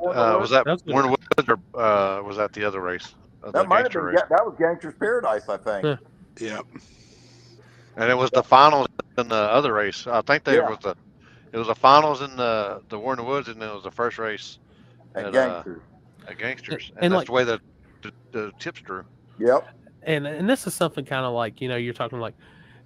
S5: War in the Woods or was that the other race?
S12: That might have been that was Gangster's Paradise, I think.
S2: Yeah.
S5: And it was the finals in the other race. I think it was the finals in the War in the Woods, and then it was the first race
S12: at Gangsters.
S5: And that's the way that the tips drew.
S12: Yep.
S3: And this is something kind of like, you're talking like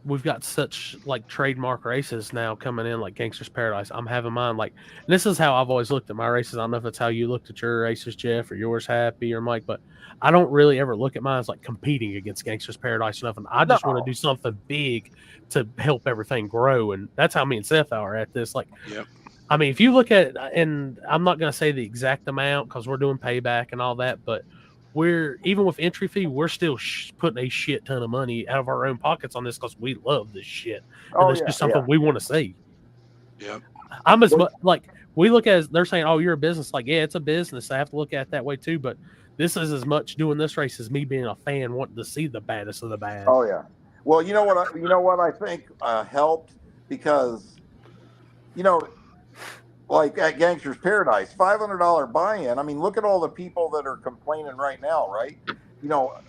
S3: we've got such like trademark races now coming in like Gangster's Paradise. I'm having mine like, and this is how I've always looked at my races. I don't know if it's how you looked at your races, Jeff, or yours, Happy, or Mike, but I don't really ever look at mine as like competing against Gangster's Paradise or nothing. I just want to do something big to help everything grow. And that's how me and Seth are at this. Like, I mean, if you look at, and I'm not going to say the exact amount because we're doing payback and all that, but we're, even with entry fee, we're still putting a shit ton of money out of our own pockets on this because we love this shit. And it's just something we want to see.
S2: Yep.
S3: I'm as much like, we look at as they're saying, oh, you're a business. Like, yeah, it's a business. I have to look at it that way too. But this is as much doing this race as me being a fan wanting to see the baddest of the bad.
S12: Oh yeah. Well, you know what I think helped because, like at Gangster's Paradise, $500 buy-in. I mean, look at all the people that are complaining right now, right?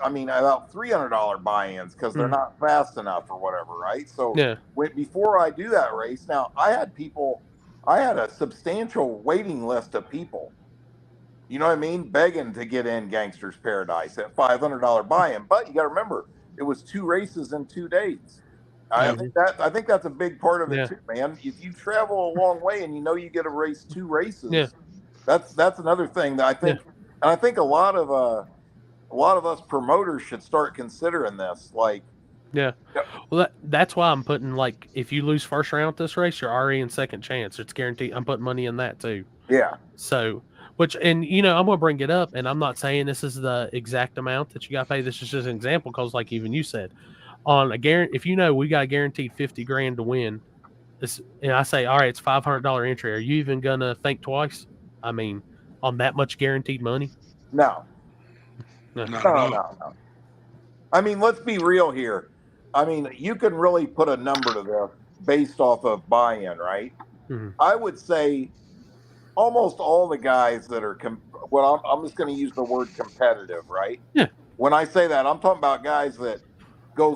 S12: I mean, about $300 buy-ins because they're not fast enough or whatever, right? So before I do that race, now I had a substantial waiting list of people. You know what I mean? Begging to get in Gangster's Paradise at $500 buy-in. But you got to remember, it was 2 races in 2 days. I think that's a big part of it too, man. If you travel a long way and you get to race 2 races, that's another thing that I think. And I think a lot of us promoters should start considering this. Like,
S3: well, that's why I'm putting like if you lose first round at this race, you're already in second chance. It's guaranteed. I'm putting money in that too.
S12: Yeah.
S3: So. Which, and I'm going to bring it up, and I'm not saying this is the exact amount that you got to pay. This is just an example because, like even you said, on a guarantee, if we got a guaranteed $50,000 to win, this, and I say, all right, it's $500 entry. Are you even gonna think twice? I mean, on that much guaranteed money?
S12: No. I mean, let's be real here. I mean, you can really put a number to this based off of buy-in, right? Mm-hmm. I would say almost all the guys that are, I'm just going to use the word competitive, right?
S3: Yeah.
S12: When I say that, I'm talking about guys that go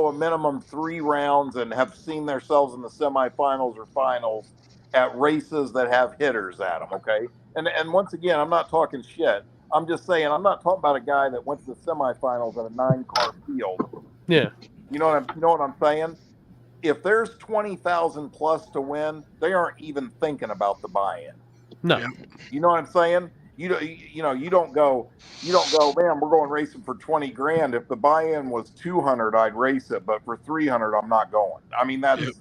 S12: a minimum 3 rounds and have seen themselves in the semifinals or finals at races that have hitters at them, okay? And once again, I'm not talking shit. I'm just saying, I'm not talking about a guy that went to the semifinals in a 9-car field.
S3: Yeah.
S12: You know what I'm saying? If there's 20,000 plus to win, they aren't even thinking about the buy-in.
S3: No.
S12: You know what I'm saying? You don't go, man, we're going racing for 20 grand. If the buy-in was 200, I'd race it, but for 300, I'm not going. I mean, that's, you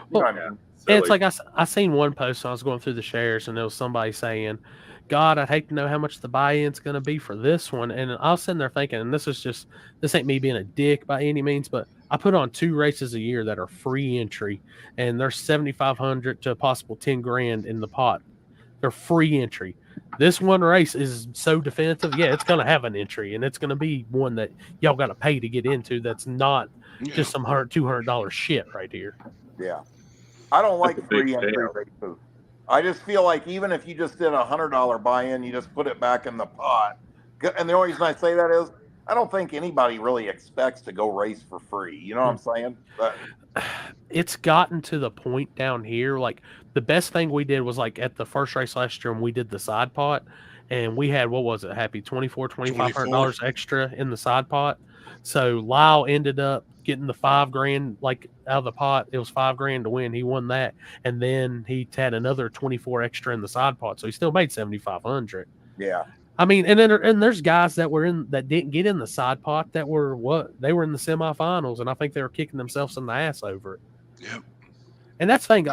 S12: know what I mean?
S3: It's like I seen one post when I was going through the shares, and there was somebody saying, God, I'd hate to know how much the buy-in's going to be for this one. And I was sitting there thinking, and this ain't me being a dick by any means, but I put on 2 races a year that are free entry, and there's 7,500 to a possible 10 grand in the pot. They're free entry. This one race is so definitive. Yeah, it's going to have an entry, and it's going to be one that y'all got to pay to get into. That's not just some $200 shit right here.
S12: Yeah. I don't like free entry races. I just feel like even if you just did a $100 buy-in, you just put it back in the pot. And the only reason I say that is I don't think anybody really expects to go race for free. You know what I'm saying? But
S3: it's gotten to the point down here. Like the best thing we did was like at the first race last year when we did the side pot, and we had, what was it, Happy, $2,500 extra in the side pot. So Lyle ended up getting the $5,000 like out of the pot. It was $5,000 to win. He won that, and then he had another 24 extra in the side pot, so he still made 7,500.
S12: Yeah.
S3: I mean, and there's guys that didn't get in the side pot that were they were in the semifinals, and I think they were kicking themselves in the ass over it.
S2: Yep.
S3: And that's the thing.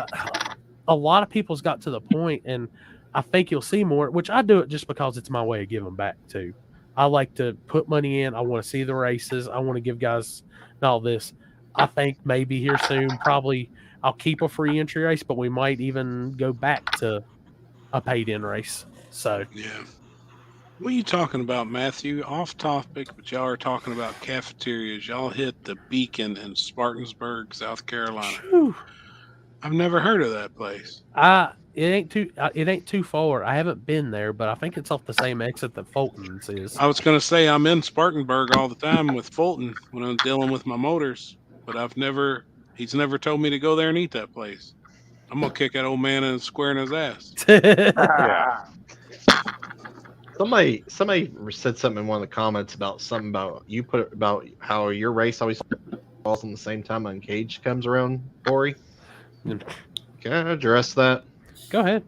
S3: A lot of people's got to the point, and I think you'll see more. Which I do it just because it's my way of giving back too. I like to put money in. I want to see the races. I want to give guys all this. I think maybe here soon, probably I'll keep a free entry race, but we might even go back to a paid-in race. So
S2: yeah. What are you talking about, Matthew? Off topic, but y'all are talking about cafeterias. Y'all hit the Beacon in Spartansburg, South Carolina.
S3: Whew.
S2: I've never heard of that place.
S3: It ain't too far. I haven't been there, but I think it's off the same exit that Fulton's is.
S2: I was gonna say I'm in Spartanburg all the time with Fulton when I'm dealing with my motors, but he's never told me to go there and eat that place. I'm gonna kick that old man in square in his ass.
S4: Yeah. Somebody said something in one of the comments about something about you put about how your race always falls on the same time Uncaged comes around, Corey. Can I address that?
S3: Go ahead.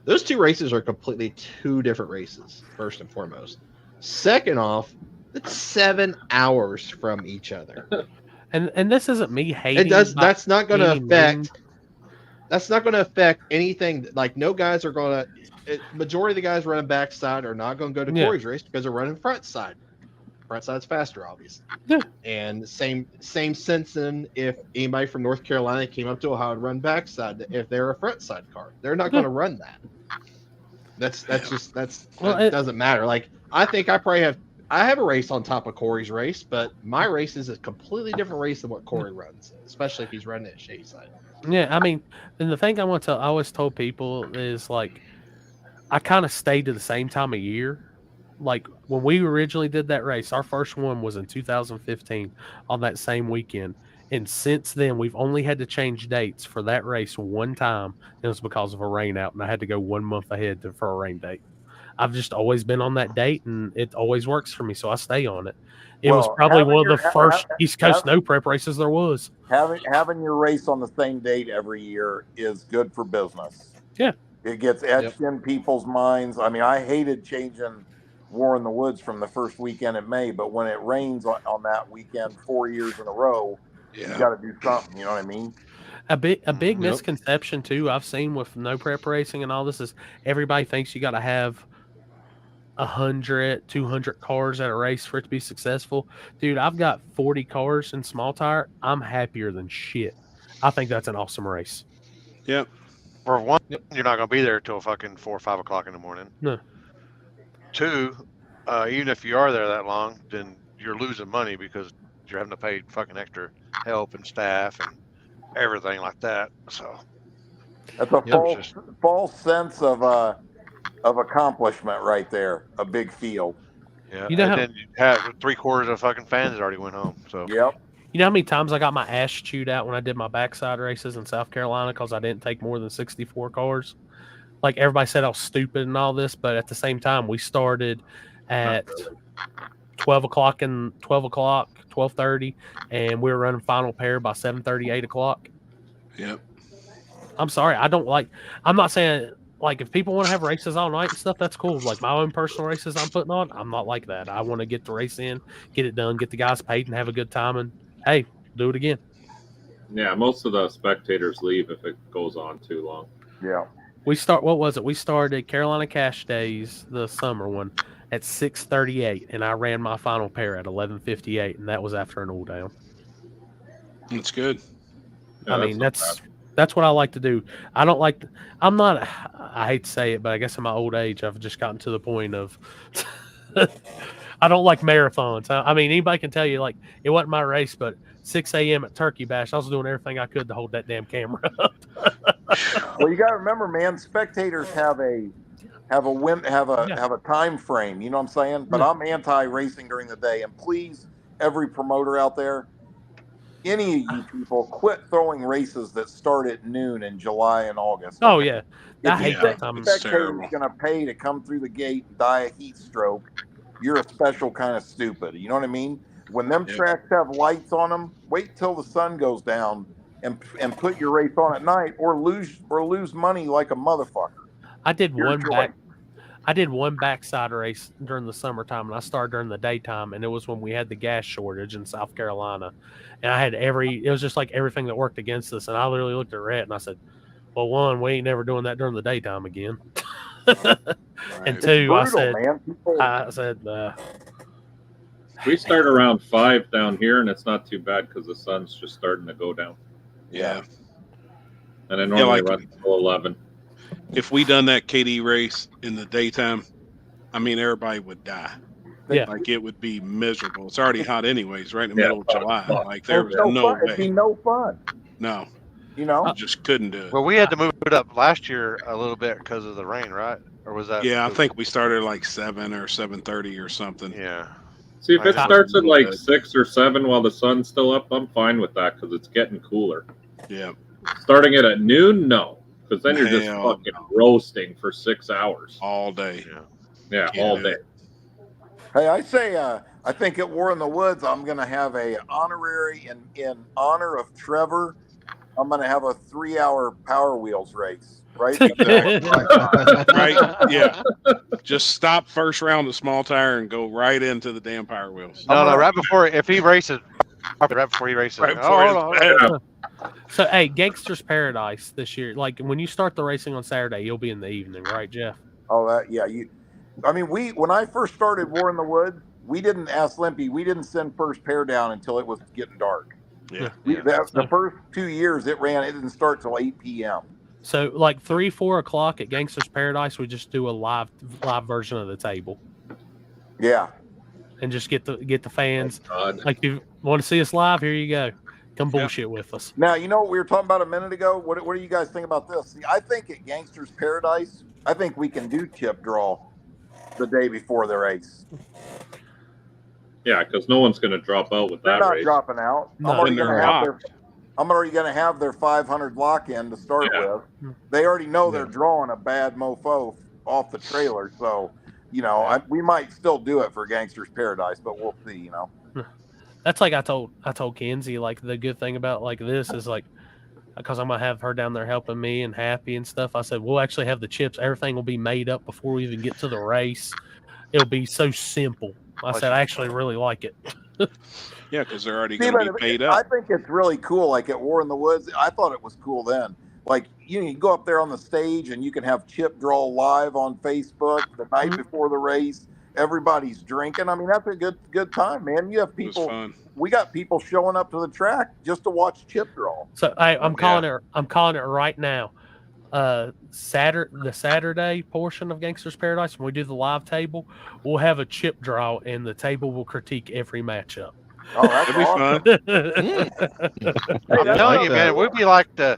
S4: Those two races are completely two different races, first and foremost. Second off, it's 7 hours from each other.
S3: And this isn't me hating.
S4: That's not going to affect. That's not going to affect anything. Like no guys are going to. Majority of the guys running backside are not going to go to Corey's race because they're running front side. Front side's faster, obviously.
S3: Yeah.
S4: And same sense in if anybody from North Carolina came up to Ohio and run backside, if they're a front side car, they're not going to run that. That doesn't matter. Like I think I have a race on top of Corey's race, but my race is a completely different race than what Corey runs, especially if he's running at Shady Side.
S3: Yeah, I mean, and the thing I always told people is like, I kind of stayed to the same time of year. Like when we originally did that race, our first one was in 2015 on that same weekend. And since then, we've only had to change dates for that race one time. It was because of a rain out, and I had to go 1 month ahead for a rain date. I've just always been on that date, and it always works for me, so I stay on it. It was probably one of the first East Coast snow prep races there was.
S12: Having your race on the same date every year is good for business.
S3: Yeah.
S12: It gets etched in people's minds. I mean, I hated changing War in the Woods from the first weekend in May, but when it rains on that weekend 4 years in a row, you got to do something. You know what I mean?
S3: A big misconception too I've seen with no prep racing and all this is everybody thinks you got to have 100, 200 cars at a race for it to be successful. Dude, I've got 40 cars in small tire. I'm happier than shit. I think that's an awesome race.
S2: Yep.
S5: For one, you're not going to be there till fucking 4 or 5 o'clock in the morning.
S3: No.
S5: 2, even if you are there that long, then you're losing money because you're having to pay fucking extra help and staff and everything like that. So
S12: that's a false sense of accomplishment right there. A big field.
S5: Yeah. And then you have 3/4 of fucking fans already went home. So
S12: yep.
S3: You know how many times I got my ass chewed out when I did my backside races in South Carolina because I didn't take more than 64 cars? Like everybody said I was stupid and all this, but at the same time, we started at 12:30, and we were running final pair by 7:30, 8 o'clock.
S2: Yep.
S3: I'm sorry. I'm not saying like if people want to have races all night and stuff, that's cool. Like my own personal races I'm putting on, I'm not like that. I want to get the race in, get it done, get the guys paid and have a good time. And hey, do it again.
S6: Yeah. Most of the spectators leave if it goes on too long.
S12: Yeah.
S3: We started Carolina Cash Days, the summer one, at 6:38, and I ran my final pair at 11:58, and that was after an all down.
S2: That's good.
S6: Yeah,
S3: I mean, that's what I like to do. I hate to say it, but I guess in my old age, I've just gotten to the point of I don't like marathons. I mean, anybody can tell you, like, it wasn't my race, but 6 a.m. at Turkey Bash, I was doing everything I could to hold that damn camera up.
S12: Well, you got to remember, man, spectators have a time frame. You know what I'm saying? But I'm anti-racing during the day. And please, every promoter out there, any of you people quit throwing races that start at noon in July and August.
S3: Oh yeah, I
S12: If you
S3: hate
S12: think
S3: that time.
S12: the spectator's going to pay to come through the gate and die a heat stroke, you're a special kind of stupid. You know what I mean? When them tracks have lights on them, wait till the sun goes down and put your race on at night, or lose money like a motherfucker.
S3: I did
S12: Your
S3: one
S12: choice.
S3: backside race during the summertime, and I started during the daytime, and it was when we had the gas shortage in South Carolina, and I had it was just like everything that worked against us, and I literally looked at Rhett and I said, well, one, we ain't never doing that during the daytime again. And two,
S12: brutal,
S3: I said,
S6: we start around 5 down here, and it's not too bad because the sun's just starting to go down.
S2: Yeah.
S6: And I normally run until 11.
S2: If we done that KD race in the daytime, I mean, everybody would die.
S3: Yeah.
S2: Like it would be miserable. It's already hot anyways, right in the middle of July. Like there was
S12: Well,
S2: no
S12: fun. It'd be
S2: way.
S12: no fun.
S2: No.
S12: You know?
S2: You just couldn't do it.
S5: Well, we had to move it up last year a little bit because of the rain, right? Or was that?
S2: Yeah, I think we started like 7 or 7:30 or something.
S5: Yeah.
S6: See, if it starts at like 6 or 7 while the sun's still up, I'm fine with that because it's getting cooler.
S2: Yeah.
S6: Starting it at noon, no, because then you're just
S2: Hell
S6: fucking roasting for 6 hours
S2: all day.
S6: Yeah, all day.
S12: Hey, I say, I think at War in the Woods, I'm going to have a honorary in honor of Trevor. I'm going to have a 3-hour Power Wheels race. Right?
S2: Right? Yeah. Just stop first round the small tire and go right into the damn Power Wheels.
S5: No, right before, if he races, right before he races.
S2: Right before
S3: So, hey, Gangster's Paradise this year, like when you start the racing on Saturday, you'll be in the evening, right, Jeff?
S12: Oh, yeah. When I first started War in the Woods, we didn't ask Limpy. We didn't send first pair down until it was getting dark.
S2: Yeah.
S12: The first 2 years it didn't start till 8 p.m.
S3: So, like 3, 4 o'clock at Gangster's Paradise, we just do a live version of the table.
S12: Yeah.
S3: And just get the fans. Like, if you want to see us live, here you go. Come bullshit with us.
S12: Now, you know what we were talking about a minute ago? What do you guys think about this? See, I think at Gangster's Paradise, I think we can do chip draw the day before the race.
S6: Yeah, because no one's going to drop out with
S12: They're
S6: that
S12: not
S6: race.
S12: dropping out.
S3: No.
S12: I'm already going to have their 500 lock-in to start with. They already know they're drawing a bad mofo off the trailer, so we might still do it for Gangster's Paradise, but we'll see.
S3: That's like I told Kenzie, like the good thing about like this is like, because I'm gonna have her down there helping me and happy and stuff. I said we'll actually have the chips. Everything will be made up before we even get to the race. It'll be so simple. I said I actually really like it.
S2: Yeah, because they're already going to be paid up.
S12: I think it's really cool. Like at War in the Woods, I thought it was cool then. Like you go up there on the stage and you can have chip draw live on Facebook the night before the race. Everybody's drinking. I mean, that's a good time, man. You have people. We got people showing up to the track just to watch chip draw.
S3: So I'm calling it right now. The Saturday portion of Gangster's Paradise, when we do the live table, we'll have a chip draw, and the table will critique every matchup.
S12: Oh, that'd
S2: be
S12: fun.
S5: I'm telling you, man, we'd be like to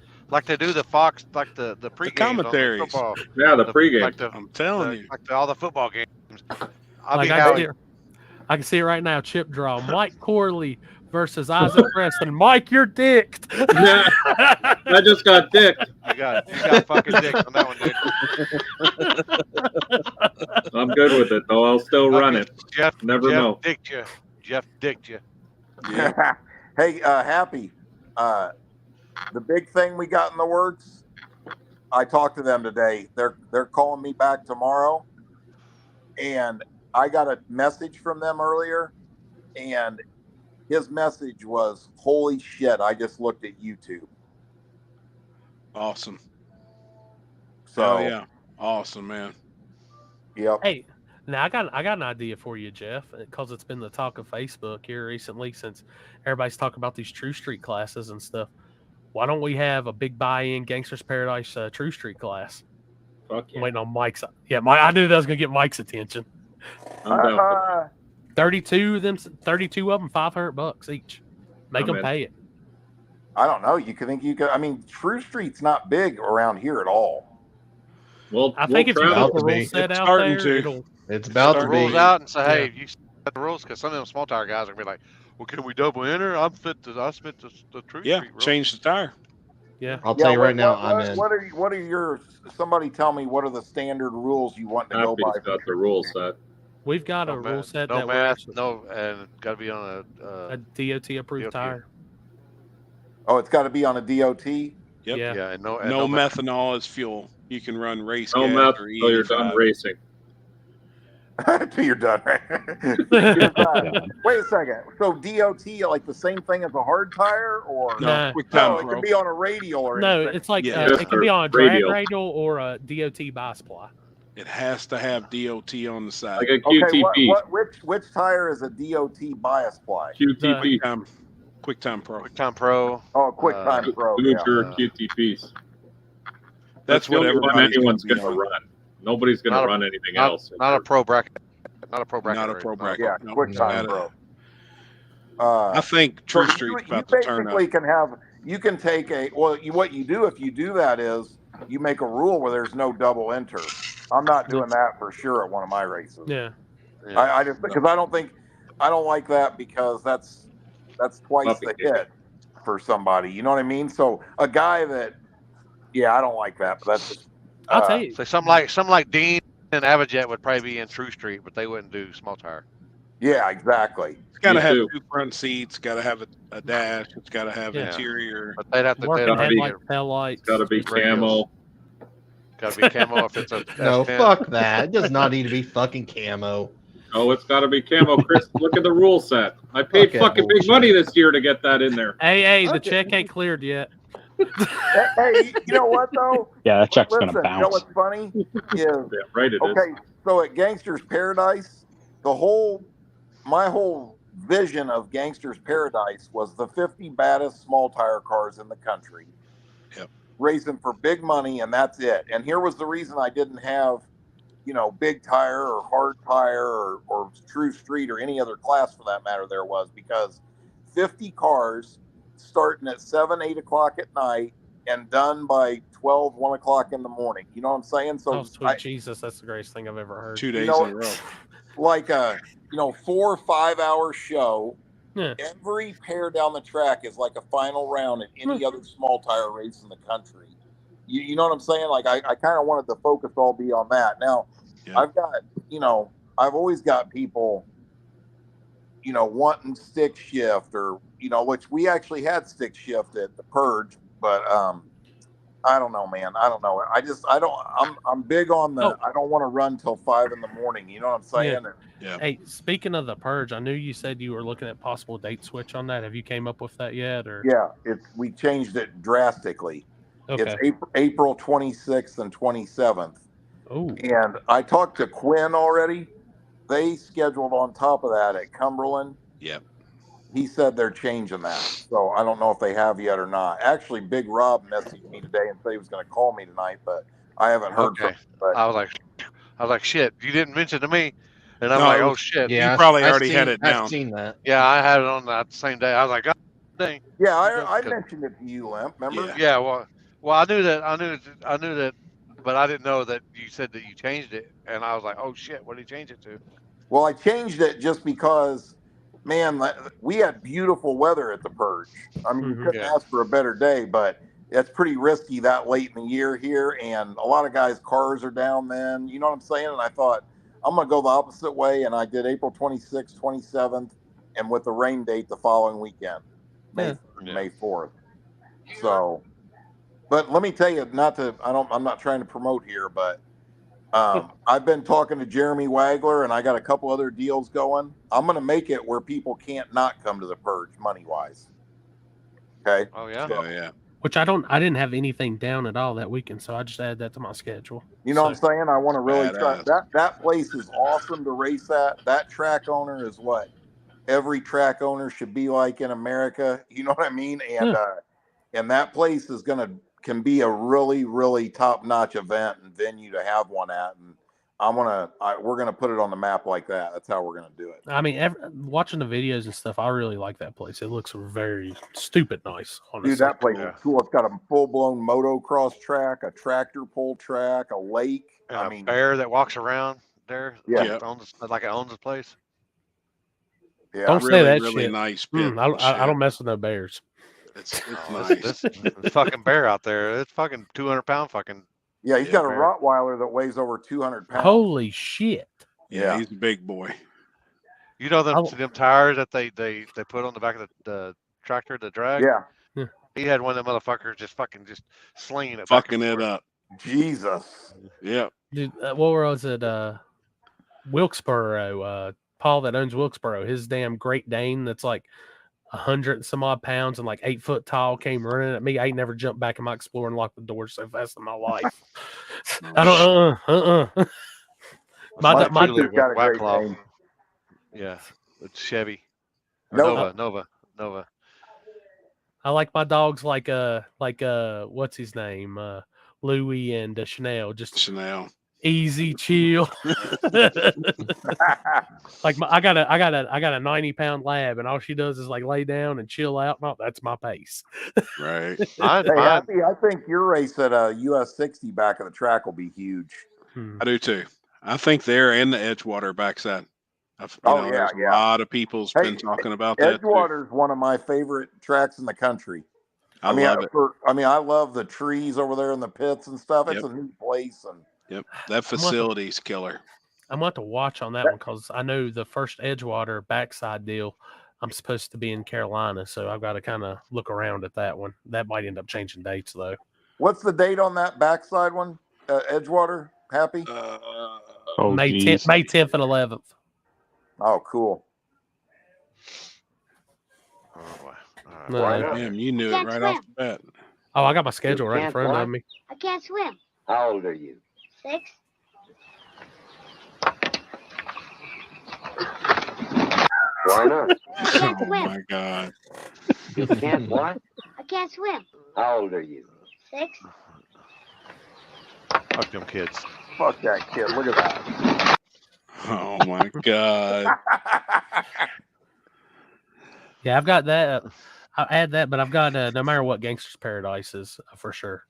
S5: do the Fox, like the pregame
S2: commentaries.
S5: on the football.
S6: Yeah, the pregame.
S2: I'm telling you,
S5: like all the football games.
S3: I can see it right now. Chip draw: Mike Corley versus Isaac Preston. Mike, you're dicked.
S6: Yeah, I just got dicked.
S5: You got fucking dicked on that one, dude.
S6: I'm good with it though. I'll still run it.
S5: Jeff
S6: know.
S5: Dicked you. Jeff dicked you.
S12: Yeah. Hey, Happy. The big thing we got in the works. I talked to them today. They're calling me back tomorrow, and I got a message from them earlier, and his message was, "Holy shit! I just looked at YouTube."
S2: Awesome.
S12: So
S2: yeah, awesome, man.
S12: Yep.
S3: Hey, now I got an idea for you, Jeff, because it's been the talk of Facebook here recently since everybody's talking about these True Street classes and stuff. Why don't we have a big buy-in Gangster's Paradise True Street class?
S6: Fuck yeah.
S3: I'm waiting on Mike's. Yeah, I knew that was gonna get Mike's attention. 32 of them, $500 each. Make them pay it.
S12: I don't know. You could think you could. I mean, True Street's not big around here at all.
S6: Well,
S3: I think if you put the rule set out there,
S4: it's about to be
S5: rules out and say, hey, you set the rules, because some of them small tire guys are gonna be like, Well, can we double enter? I spent the True
S2: Yeah,
S5: Street road.
S2: change the tire.
S3: Yeah.
S4: I'll tell you right now, I'm
S12: what,
S4: in.
S12: What are your? Somebody tell me what are the standard rules you want to go by?
S6: Happy's got the rule set.
S3: We've got a
S5: No
S3: rule
S5: math,
S3: set
S5: no
S3: that we're
S5: math,
S3: actually
S5: no, and got to be on
S3: a DOT approved tire.
S12: Oh, it's got to be on a DOT.
S2: Yep.
S3: Yeah.
S5: Yeah, and no
S2: methanol as fuel. You can run race
S6: No
S2: gas
S6: meth
S2: or
S6: until you're done
S2: E85.
S6: racing.
S12: Till you're done. Wait a second. So DOT, like the same thing as a hard tire, or
S3: No.
S12: no, it can be on a radial or
S3: No,
S12: anything.
S3: it's like
S2: Yeah.
S3: it can be on a drag
S6: Radial.
S3: radial or a DOT bi-supply.
S2: It has to have DOT on the side.
S6: Like a
S12: Okay,
S6: QTP.
S12: which tire is a DOT bias ply?
S6: QTP.
S2: QuickTime Pro.
S5: QuickTime Pro.
S12: Oh, QuickTime Pro.
S6: Future QTPs.
S2: That's
S6: the
S2: what
S6: only one
S2: everybody's
S6: anyone's
S2: gonna be
S6: going to
S2: on.
S6: run. Nobody's going to run anything else.
S5: Not a pro bracket. Not a pro bracket.
S2: Not a pro bracket.
S12: Yeah,
S2: No,
S12: QuickTime Pro.
S2: I think True
S12: So
S2: Street's
S12: you
S2: about to turn
S12: basically
S2: up.
S12: can have. You can take a. Well, what you do if you do that is you make a rule where there's no double enter. I'm not doing that for sure at one of my races.
S3: Yeah.
S12: I just because I don't like that because that's twice the hit for somebody. You know what I mean? So a guy that, I don't like that. But that's just,
S3: I'll tell you.
S5: So some like Dean and Avajet would probably be in True Street, but they wouldn't do small tire.
S12: Yeah, exactly.
S2: It's got to have two front seats. Got to have a dash. It's got to have interior.
S5: But they'd have to.
S3: Working headlight, tail lights.
S6: Got to be camo.
S5: Got to be camo if it's a
S4: No,
S5: S10.
S4: fuck that. It does not need to be fucking camo.
S6: Oh, it's got to be camo. Chris, look at the rule set. I paid
S4: Okay,
S6: fucking big money this year to get that in there.
S3: Hey, the check ain't cleared yet.
S12: Hey, you know what though?
S21: Yeah, that check's
S12: Listen,
S21: gonna bounce.
S12: You know what's funny is
S6: right. It is.
S12: okay. So at Gangster's Paradise, my whole vision of Gangster's Paradise was the 50 baddest small tire cars in the country.
S2: Yep.
S12: Racing for big money, and that's it. And here was the reason I didn't have, big tire or hard tire or True Street or any other class for that matter. There was because 50 cars starting at 7, 8 o'clock at night and done by 12, 1 o'clock in the morning. You know what I'm saying? So
S3: Oh, sweet Jesus, that's the greatest thing I've ever heard.
S2: 2 days in a row.
S12: Like a 4 or 5 hour show.
S3: Yeah.
S12: Every pair down the track is like a final round at any other small tire race in the country. You know what I'm saying? Like I kind of wanted the focus all be on that. Now I've got, I've always got people, wanting stick shift or, which we actually had stick shift at the Purge, but I don't know, man. I don't know. I'm big on the, I don't want to run till 5 in the morning. You know what I'm saying?
S2: Yeah.
S3: Hey, speaking of the Purge, I knew you said you were looking at possible date switch on that. Have you came up with that yet? Or
S12: Yeah, we changed it drastically.
S3: Okay.
S12: It's April 26th and 27th.
S3: Oh.
S12: And I talked to Quinn already. They scheduled on top of that at Cumberland.
S2: Yep.
S12: He said they're changing that. So I don't know if they have yet or not. Actually, Big Rob messaged me today and said he was going to call me tonight, but I haven't heard from him. But
S5: I was like, shit, you didn't mention to me. And I'm like, oh shit.
S4: Yeah,
S2: you probably already had it down.
S4: I've seen that.
S5: Yeah, I had it on that same day. I was like, God dang.
S12: yeah, I mentioned it to you, Limp. Remember?
S5: Yeah, well, I knew that, but I didn't know that you said that you changed it, and I was like, oh shit, what did you change it to?
S12: Well, I changed it just because, man, we had beautiful weather at the Purge. I mean, you couldn't ask for a better day, but it's pretty risky that late in the year here, and a lot of guys' cars are down then. You know what I'm saying? And I thought, I'm going to go the opposite way, and I did April 26th, 27th, and with the rain date the following weekend, May 4th. So, but let me tell you, I'm not trying to promote here, but I've been talking to Jeremy Wagler, and I got a couple other deals going. I'm going to make it where people can't not come to the Purge money-wise. Okay?
S5: Oh, yeah?
S2: Oh, yeah.
S3: Which I didn't have anything down at all that weekend, so I just added that to my schedule.
S12: You know what I'm saying? I want to really try. That place is awesome to race at. That track owner is what every track owner should be like in America. You know what I mean? And and that place can be a really, really top-notch event and venue to have one at. And we're gonna put it on the map like that. That's how we're gonna do it.
S3: I mean, watching the videos and stuff, I really like that place. It looks very stupid nice. Honestly.
S12: Dude, that place is cool. It's got a full-blown motocross track, a tractor pull track, a lake.
S5: And
S12: a
S5: bear that walks around there.
S12: Yeah.
S5: Like it owns the place.
S12: Yeah,
S3: Don't
S2: really,
S3: say that
S2: really
S3: shit.
S2: nice pit.
S3: I don't mess with no bears.
S2: It's
S5: Oh,
S2: nice.
S5: this fucking bear out there. It's fucking 200-pound fucking.
S12: Yeah, he's got a
S5: bear.
S12: Rottweiler that weighs over 200 pounds.
S3: Holy shit!
S2: Yeah, he's a big boy.
S5: You know them tires that they put on the back of the tractor to drag?
S12: Yeah.
S5: He had one of them motherfuckers just slinging it
S2: Fucking
S5: back and
S2: it
S5: forth.
S2: up.
S12: Jesus.
S2: Yeah.
S3: Dude, what was it? Wilkesboro. Paul that owns Wilkesboro. His damn Great Dane that's like 100 and some odd pounds and like 8 foot tall came running at me. I ain't never jumped back in my Explorer and locked the door so fast in my life. I don't.
S12: My
S5: sister's
S12: got a Great
S5: Whack-Claw.
S12: Dane.
S5: Yeah, it's Chevy.
S12: Nova.
S5: Nova.
S3: I like my dogs like what's his name? Louis and Chanel. Just
S2: Chanel.
S3: Easy, chill. Like I got a 90-pound lab, and all she does is like lay down and chill out. No, that's my pace.
S2: Right.
S12: Happy, I think your race at a US 60 back of the track will be huge.
S2: I do too. I think there and the Edgewater backside. There's a lot of people's been talking about that.
S12: Edgewater's one of my favorite tracks in the country.
S2: I love it.
S12: I love the trees over there in the pits and stuff. It's a neat place. And
S2: that facility's killer.
S3: I'm going to watch on that one because I know the first Edgewater backside deal, I'm supposed to be in Carolina, so I've got to kind of look around at that one. That might end up changing dates, though.
S12: What's the date on that backside one? Edgewater, Happy?
S3: May 10th and 11th.
S12: Oh, cool.
S2: Damn, you knew it right off the bat.
S3: Oh, I got my schedule right in front of me.
S14: I can't swim.
S18: How old are you?
S14: 6.
S18: Why not?
S14: I can't
S2: Oh
S14: swim.
S2: my God.
S18: You can't what?
S14: I can't swim.
S18: How old are you?
S14: 6.
S5: Fuck them kids.
S12: Fuck that kid. Look at that.
S2: Oh my God.
S3: Yeah, I've got that. I'll add that, but I've got no matter what Gangster's Paradise is for sure.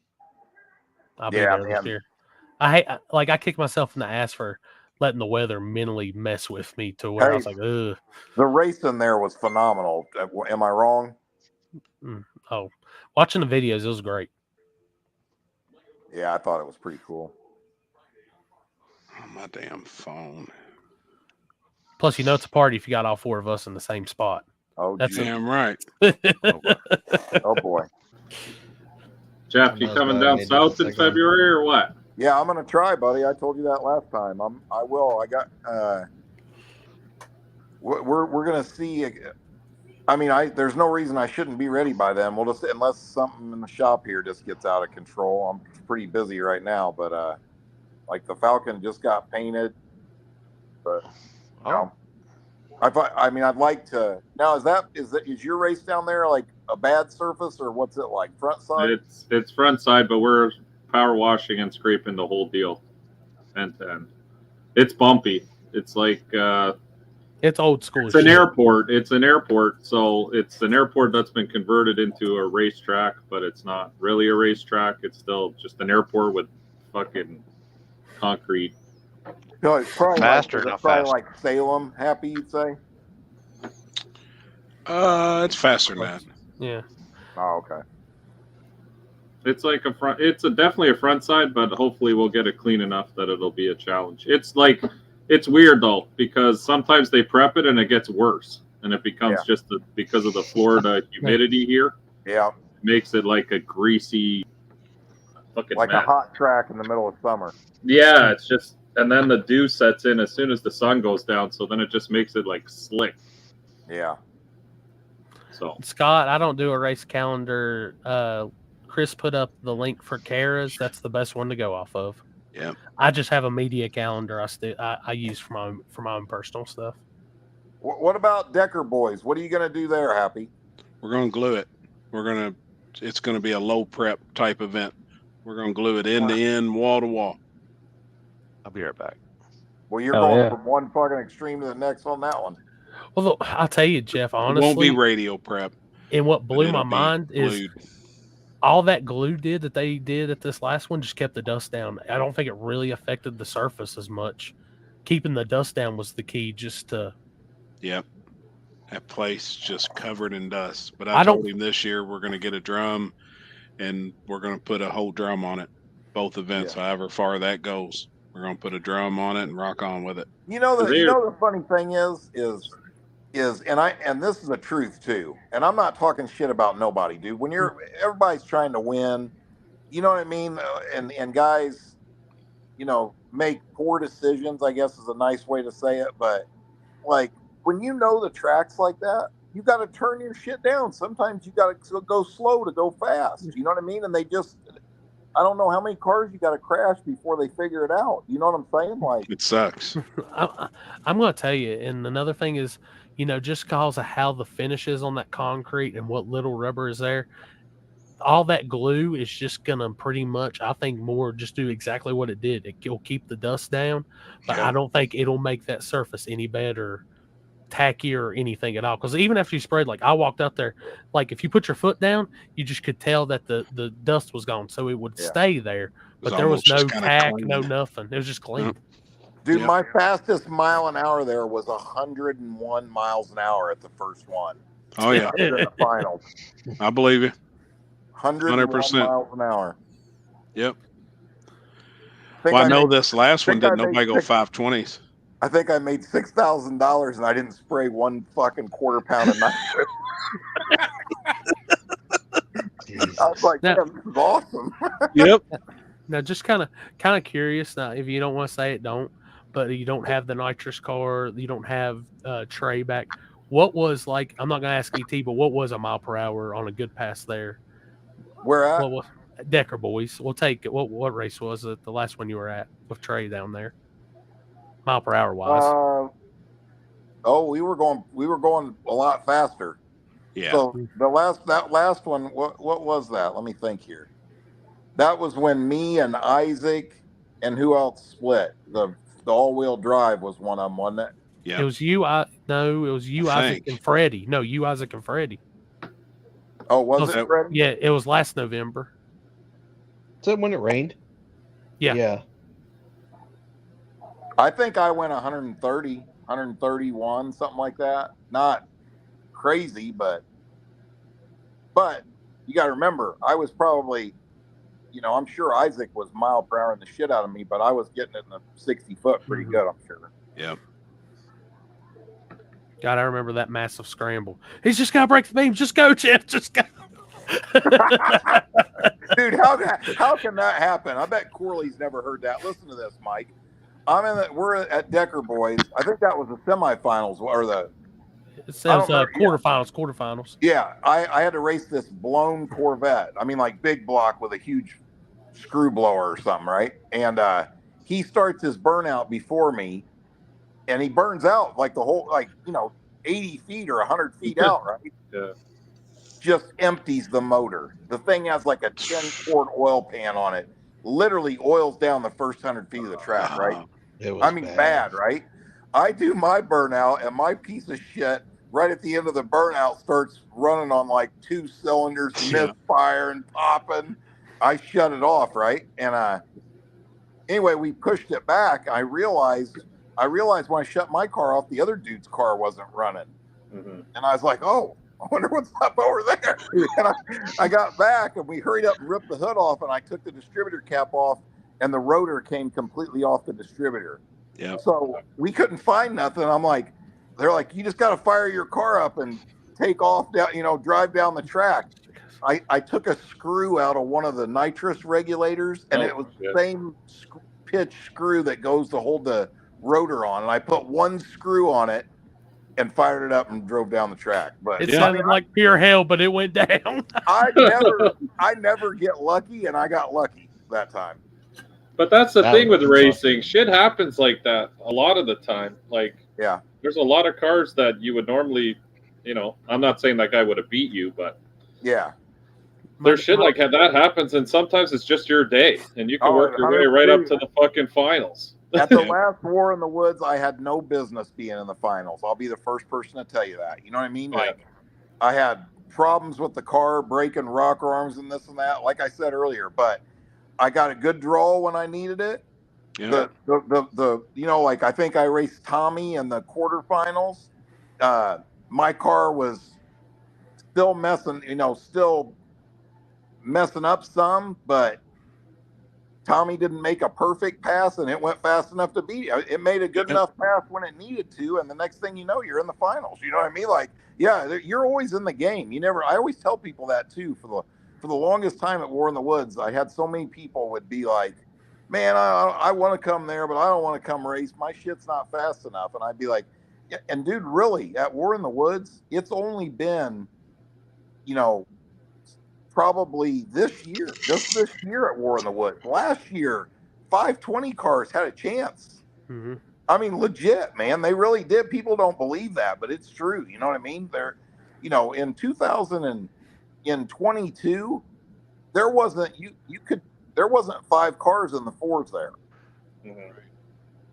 S3: I'll be there this year. I kick myself in the ass for letting the weather mentally mess with me to where I was like, ugh.
S12: The race in there was phenomenal. Am I wrong?
S3: Oh, watching the videos, it was great.
S12: Yeah, I thought it was pretty cool.
S2: Oh, my damn phone.
S3: Plus, it's a party if you got all 4 of us in the same spot.
S12: Oh,
S3: that's
S2: damn right.
S12: Oh boy.
S6: Jeff, you coming down south in February or what?
S12: Yeah, I'm gonna try, buddy. I told you that last time. I will. I got. We're gonna see. I mean, there's no reason I shouldn't be ready by then. We'll just, unless something in the shop here just gets out of control. I'm pretty busy right now, but like the Falcon just got painted. But I mean, I'd like to. Now, is your race down there like a bad surface, or what's it like? Front side?
S6: It's front side, but we're power washing and scraping the whole deal end to end. It's bumpy. It's like
S3: it's old school.
S6: It's an airport. It's an airport, so it's an airport that's been converted into a racetrack, but it's not really a racetrack. It's still just an airport with fucking concrete.
S12: No, it's probably
S5: faster,
S12: like,
S5: not
S12: probably
S5: fast.
S12: like Salem. Happy, you'd say?
S2: It's faster than that.
S3: Yeah.
S12: Oh, okay.
S6: It's like a front. It's definitely a front side, but hopefully we'll get it clean enough that it'll be a challenge. It's weird though, because sometimes they prep it and it gets worse, and it becomes just because of the Florida humidity here.
S12: Yeah.
S6: It makes it like a greasy fucking
S12: like
S6: mess.
S12: a hot track in the middle of summer.
S6: Yeah, it's just, and then the dew sets in as soon as the sun goes down, so then it just makes it like slick.
S12: Yeah.
S6: So
S3: Scott, I don't do a race calendar. Chris put up the link for Kara's. That's the best one to go off of.
S2: Yeah.
S3: I just have a media calendar I use for my own personal stuff.
S12: What about Decker Boys? What are you going to do there, Happy?
S2: We're going to glue it. It's going to be a low prep type event. We're going to glue it end to end, wall to wall.
S5: I'll be right back.
S12: Well, you're going from one fucking extreme to the next on that one.
S3: Well, look, I'll tell you, Jeff, honestly.
S2: It won't be radio prep.
S3: And what blew my mind is all that glue that they did at this last one just kept the dust down. I don't think it really affected the surface as much. Keeping the dust down was the key just to.
S2: Yep. That place just covered in dust. But I told him this year we're going to get a drum, and we're going to put a whole drum on it. Both events, however far that goes, we're going to put a drum on it and rock on with it.
S12: You know the funny thing is and this is the truth too. And I'm not talking shit about nobody, dude. When everybody's trying to win, you know what I mean? And guys, you know, make poor decisions, I guess is a nice way to say it. But like when you know the tracks like that, you got to turn your shit down. Sometimes you got to go slow to go fast. You know what I mean? And I don't know how many cars you got to crash before they figure it out. You know what I'm saying? Like
S2: it sucks.
S3: I'm going to tell you. And another thing is, you know, just because of how the finish is on that concrete and what little rubber is there, all that glue is just going to pretty much, I think, more just do exactly what it did. It'll keep the dust down, but I don't think it'll make that surface any better, tacky or anything at all. Because even after you sprayed, like I walked out there, like if you put your foot down, you just could tell that the dust was gone, so it would stay there. But there was no tack, no nothing. It was just clean.
S12: Dude, my fastest mile an hour there was 101 miles an hour at the first one.
S2: Oh yeah,
S12: in the finals.
S2: I believe you.
S12: 100% miles an hour.
S2: Yep. Well, I know this last one didn't nobody go 520s.
S12: I think I made $6,000 and I didn't spray one fucking quarter pound of nitrous. I was like, damn, this is awesome.
S2: Yep.
S3: Now, just kind of curious. Now, if you don't want to say it, don't. But you don't have the nitrous car. You don't have Trey back. What was like? I'm not gonna ask ET, but what was a mile per hour on a good pass there?
S12: Where at?
S3: What was Decker Boys? We'll take it. What race was it? The last one you were at with Trey down there, mile per hour wise.
S12: We were going a lot faster.
S2: Yeah.
S12: So that last one, what was that? Let me think here. That was when me and Isaac and who else split. The all-wheel drive was one of them, wasn't it?
S2: Yeah.
S3: It was you. It was you, Isaac, and Freddie. No, you, Isaac, and Freddie.
S12: Oh, was it Freddie?
S3: Yeah, it was last November.
S4: Is that when it rained?
S3: Yeah.
S4: Yeah.
S12: I think I went 130, 131, something like that. Not crazy, but you got to remember, I was probably, you know, I'm sure Isaac was mile per hour in the shit out of me, but I was getting it in the 60 foot pretty good, I'm sure.
S2: Yep.
S3: God, I remember that massive scramble. He's just got to break the beam. Just go, Jeff. Just go.
S12: Dude, how can that happen? I bet Corley's never heard that. Listen to this, Mike. We're at Decker Boys. I think that was the semifinals or the.
S3: It says quarterfinals.
S12: Yeah, I had to race this blown Corvette. I mean, like big block with a huge screw blower or something, right? And he starts his burnout before me, and he burns out like the whole, 80 feet or 100 feet out, right?
S6: Yeah.
S12: Just empties the motor. The thing has like a 10-quart oil pan on it. Literally oils down the first 100 feet of the track, right? Bad, right? I do my burnout, and my piece of shit right at the end of the burnout starts running on like 2 cylinders, misfire and popping. I shut it off, right? And anyway, we pushed it back. I realized when I shut my car off, the other dude's car wasn't running. Mm-hmm. And I was like, oh, I wonder what's up over there. And I got back, and we hurried up and ripped the hood off, and I took the distributor cap off, and the rotor came completely off the distributor.
S2: Yeah.
S12: So we couldn't find nothing. I'm like, they're like, you just got to fire your car up and take off down, drive down the track. I took a screw out of one of the nitrous regulators, and it was the same pitch screw that goes to hold the rotor on. And I put one screw on it and fired it up and drove down the track. But
S3: it sounded like pure hell, but it went down.
S12: I never get lucky, and I got lucky that time.
S6: But that's the thing with racing. Shit happens like that a lot of the time. Like,
S12: yeah,
S6: there's a lot of cars that you would normally, I'm not saying that guy would have beat you, but
S12: yeah,
S6: there's shit like that happens, and sometimes it's just your day, and you can work your way right up to the fucking finals.
S12: At the last War in the Woods, I had no business being in the finals. I'll be the first person to tell you that. You know what I mean?
S6: Yeah.
S12: Like, I had problems with the car, breaking rocker arms and this and that, like I said earlier, but I got a good draw when I needed it.
S2: Yeah.
S12: I think I raced Tommy in the quarterfinals. my car was still messing up some, but Tommy didn't make a perfect pass, and it went fast enough to beat it. It made a good enough pass when it needed to, and the next thing you know, you're in the finals. You know what I mean? Like, yeah, you're always in the game. I always tell people that too. For the longest time at War in the Woods, I had so many people would be like, man, I want to come there, but I don't want to come race. My shit's not fast enough. And I'd be like, yeah, and dude, really, at War in the Woods, it's only been, probably just this year at War in the Woods. Last year, 520 cars had a chance.
S3: Mm-hmm.
S12: I mean, legit, man. They really did. People don't believe that, but it's true. You know what I mean? In 2022, there wasn't there wasn't 5 cars in the fours there.
S2: Mm-hmm.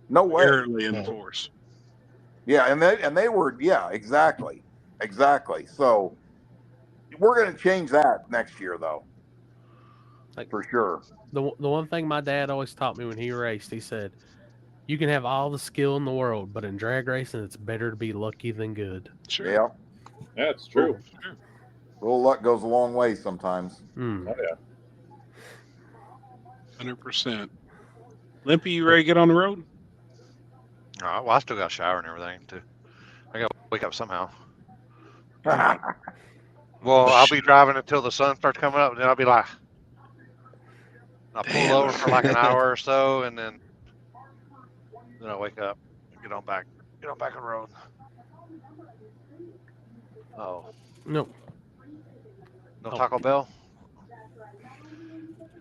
S12: No way.
S2: Barely in the fours.
S12: Yeah, and they were, yeah, exactly. So we're going to change that next year, though, for sure.
S3: The one thing my dad always taught me when he raced, he said, you can have all the skill in the world, but in drag racing, it's better to be lucky than good.
S2: Sure.
S12: Yeah.
S6: That's true.
S12: A little luck goes a long way sometimes.
S3: Mm.
S6: Oh, yeah.
S2: 100%. Limpy, you ready to get on the road?
S5: Well, I still got a shower and everything, too. I got to wake up somehow. Well, I'll be driving until the sun starts coming up, and then I'll be like, I'll pull over for like an hour or so, and then I'll wake up and get on back on the road. Oh.
S3: No
S5: Taco Bell?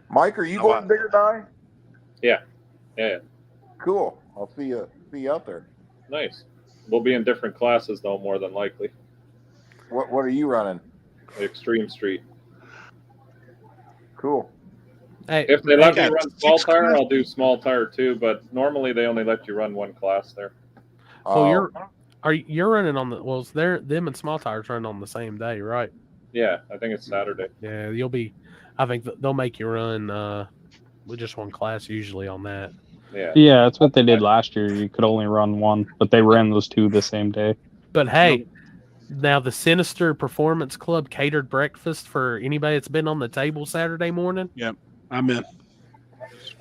S12: Mike, are you going to Bigger Die?
S6: Yeah.
S12: Cool. I'll see you out there.
S6: Nice. We'll be in different classes, though, more than likely.
S12: What are you running?
S6: Extreme Street.
S12: Cool.
S3: Hey,
S6: if they let me run small tire, I'll do small tire too. But normally they only let you run one class there.
S3: So you're running on the them and small tires running on the same day, right?
S6: Yeah, I think it's Saturday.
S3: Yeah, I think they'll make you run with just one class usually on that.
S21: Yeah, that's what they did last year. You could only run one, but they ran those 2 the same day.
S3: But hey, now the Sinister Performance Club catered breakfast for anybody that's been on the table Saturday morning.
S2: Yep, I'm in.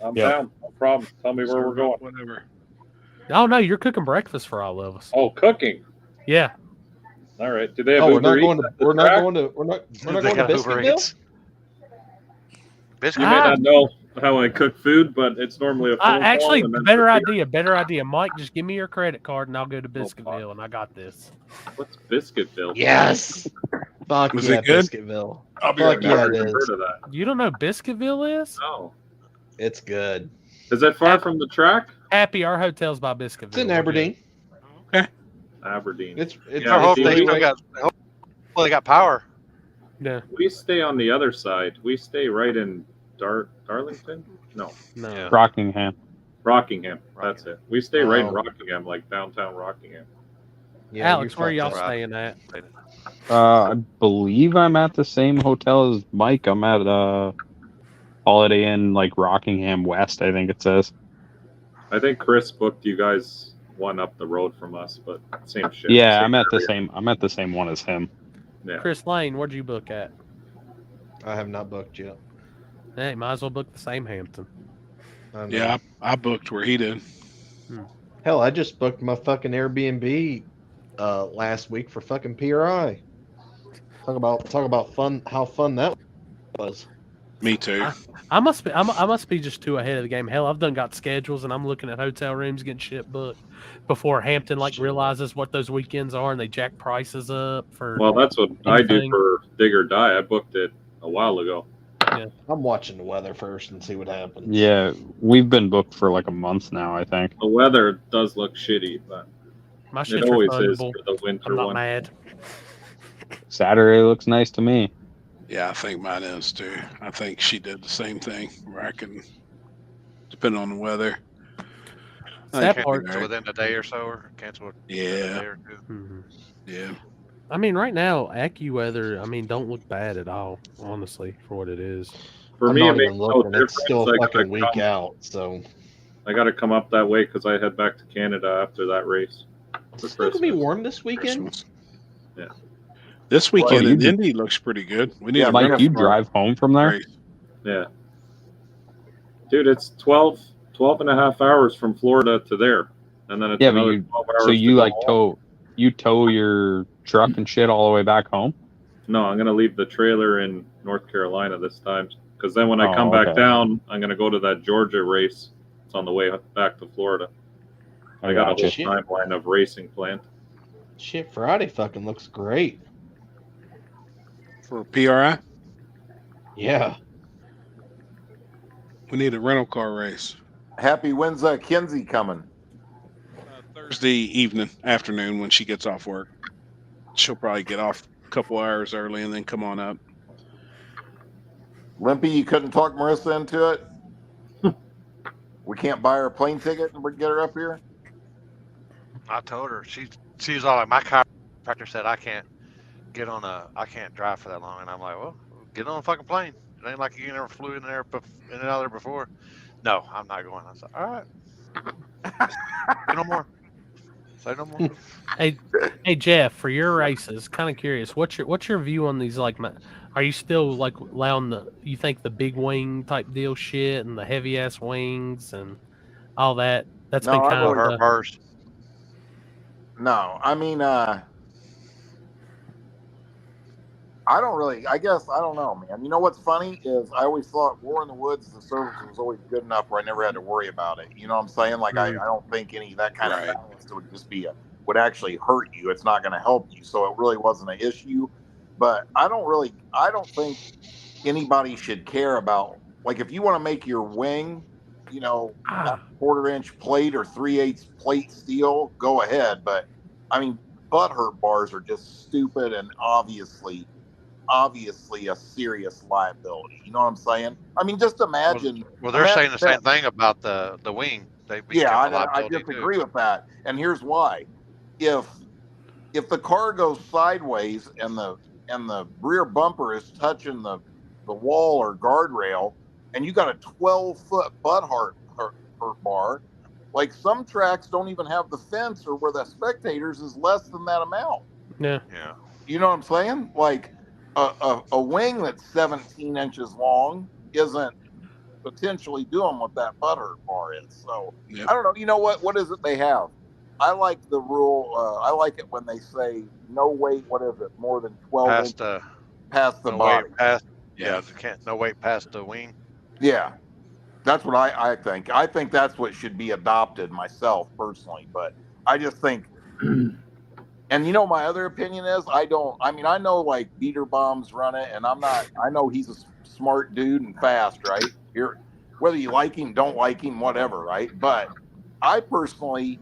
S6: I'm down. No problem. Tell me where we're going.
S2: Whatever.
S3: Oh no, you're cooking breakfast for all of us.
S6: Oh, cooking.
S3: Yeah.
S6: All right. Do they have
S4: we're not
S6: Uber
S4: going
S6: Eats
S4: to
S6: at the
S4: we're not
S6: track?
S4: going to Biscuitville?
S6: You may not know how I cook food, but it's normally a phone call
S3: actually,
S6: and then
S3: better idea. Mike, just give me your credit card and I'll go to Biscuitville, and I got this.
S6: What's Biscuitville?
S4: Yes. Fuck
S2: Was
S4: yeah,
S2: it good?
S4: Biscuitville.
S6: I'll be
S4: Fuck
S6: right
S4: yeah,
S6: back.
S4: it
S6: I've
S4: is.
S6: heard of that.
S3: You don't know what Biscuitville is?
S6: No.
S4: It's good.
S6: Is that far from the track?
S3: Happy, our hotel's by Biscuitville.
S4: It's in Aberdeen.
S2: Okay.
S6: Aberdeen.
S4: It's
S5: I hope they got power.
S3: Yeah.
S6: We stay on the other side. We stay right in Darlington? No.
S3: No.
S21: Rockingham.
S6: Rockingham. That's it. We stay right in
S4: Oh.
S6: Rockingham, like downtown Rockingham.
S4: Yeah,
S3: Alex,
S4: you
S3: where are y'all
S4: fucked up.
S3: staying at?
S21: I believe I'm at the same hotel as Mike. I'm at Holiday Inn, like Rockingham West, I think it says.
S6: I think Chris booked you guys one up the road from us, but same shit.
S21: Yeah,
S6: same
S21: I'm at the
S6: area.
S21: same. I'm at the same one as him.
S6: Yeah.
S3: Chris Lane, where'd you book at?
S4: I have not booked yet.
S3: Hey, might as well book the same Hampton.
S2: Yeah, I booked where he did.
S4: Hell, I just booked my fucking Airbnb last week for fucking PRI. Talk about fun. How fun that was.
S2: Me too.
S3: I must be just too ahead of the game. Hell, I've got schedules and I'm looking at hotel rooms getting shit booked before Hampton realizes what those weekends are and they jack prices up for.
S6: Well, that's what I do for Dig or Die. I booked it a while ago.
S3: Yeah.
S4: I'm watching the weather first and see what happens.
S21: Yeah, we've been booked for like a month now, I think.
S6: The weather does look shitty, but
S3: My
S6: it
S3: shit's
S6: always is
S3: refundable.
S6: for the winter
S3: I'm not
S6: one.
S3: mad.
S21: Saturday looks nice to me.
S2: Yeah, I think mine is too. I think she did the same thing where I can, depending on the weather.
S3: That
S5: Cancel
S3: part-
S5: within a day or so, or cancel it within a day or two.
S3: Mhm.
S2: Yeah.
S3: I mean, right now, AccuWeather, don't look bad at all, honestly, for what it is.
S6: For
S4: I'm
S6: me,
S4: not
S6: it makes
S4: even
S6: no
S4: looking.
S6: difference.
S4: It's still
S6: I
S4: a
S6: gotta
S4: fucking week
S6: come-
S4: out, so
S6: I got to come up that way because I head back to Canada after that race.
S4: it's still gonna be warm this weekend.
S6: Yeah.
S2: This weekend in Indy looks pretty good. We need
S21: Mike, you drive home from there?
S2: Race.
S6: Yeah. Dude, it's 12 and a half hours from Florida to there. And then it's another 12 hours
S21: so you
S6: to
S21: like
S6: go home.
S21: tow your truck and shit all the way back home?
S6: No, I'm going to leave the trailer in North Carolina this time. Because then when I come back down, I'm going to go to that Georgia race. It's on the way back to Florida. I got a whole timeline of racing planned.
S4: Shit, Friday fucking looks great.
S2: For PRI?
S4: Yeah.
S2: We need a rental car race.
S12: Happy when's Kinsey coming?
S2: Thursday afternoon when she gets off work. She'll probably get off a couple hours early and then come on up.
S12: Limpy, you couldn't talk Marissa into it? We can't buy her a plane ticket and get her up here?
S5: I told her. She's all like, my chiropractor said I can't drive for that long. And I'm like, well, get on a fucking plane. It ain't like you never flew in and out of there before. No, I'm not going. I said, all right. Say no more. Say no more.
S3: Hey Jeff, for your races, kind of curious, what's your view on these? Like, are you still like allowing you think the big wing type deal shit and the heavy ass wings and all that? That's been kind of
S5: hurt burst.
S12: No, I mean, I guess, I don't know, man. You know what's funny is I always thought War in the Woods, the service was always good enough where I never had to worry about it. You know what I'm saying? Like, I don't think any of that kind of balance would just would actually hurt you. It's not going to help you. So it really wasn't an issue. But I don't think anybody should care about, like, if you want to make your wing, you know, 1/4-inch plate or 3/8 plate steel, go ahead. But I mean, butt hurt bars are just stupid and obviously a serious liability. You know what I'm saying? I mean, just imagine.
S5: Well, they're saying the same thing about the wing.
S12: I disagree with that, and here's why. If the car goes sideways and the rear bumper is touching the wall or guardrail, and you got a 12-foot butt hurt bar, like some tracks don't even have the fence or where the spectators is less than that amount.
S3: Yeah.
S12: You know what I'm saying? Like a wing that's 17 inches long isn't potentially doing what that butt hurt bar is. So I don't know. You know what is it they have? I like the rule. I like it when they say no weight. What is it? More than 12 inches past the body.
S5: No weight past the wing.
S12: Yeah, that's what I think. I think that's what should be adopted myself personally. But I just think, and you know, my other opinion is I know like Beater Bombs run it, and I know he's a smart dude and fast, right? Whether you like him, don't like him, whatever, right? But I personally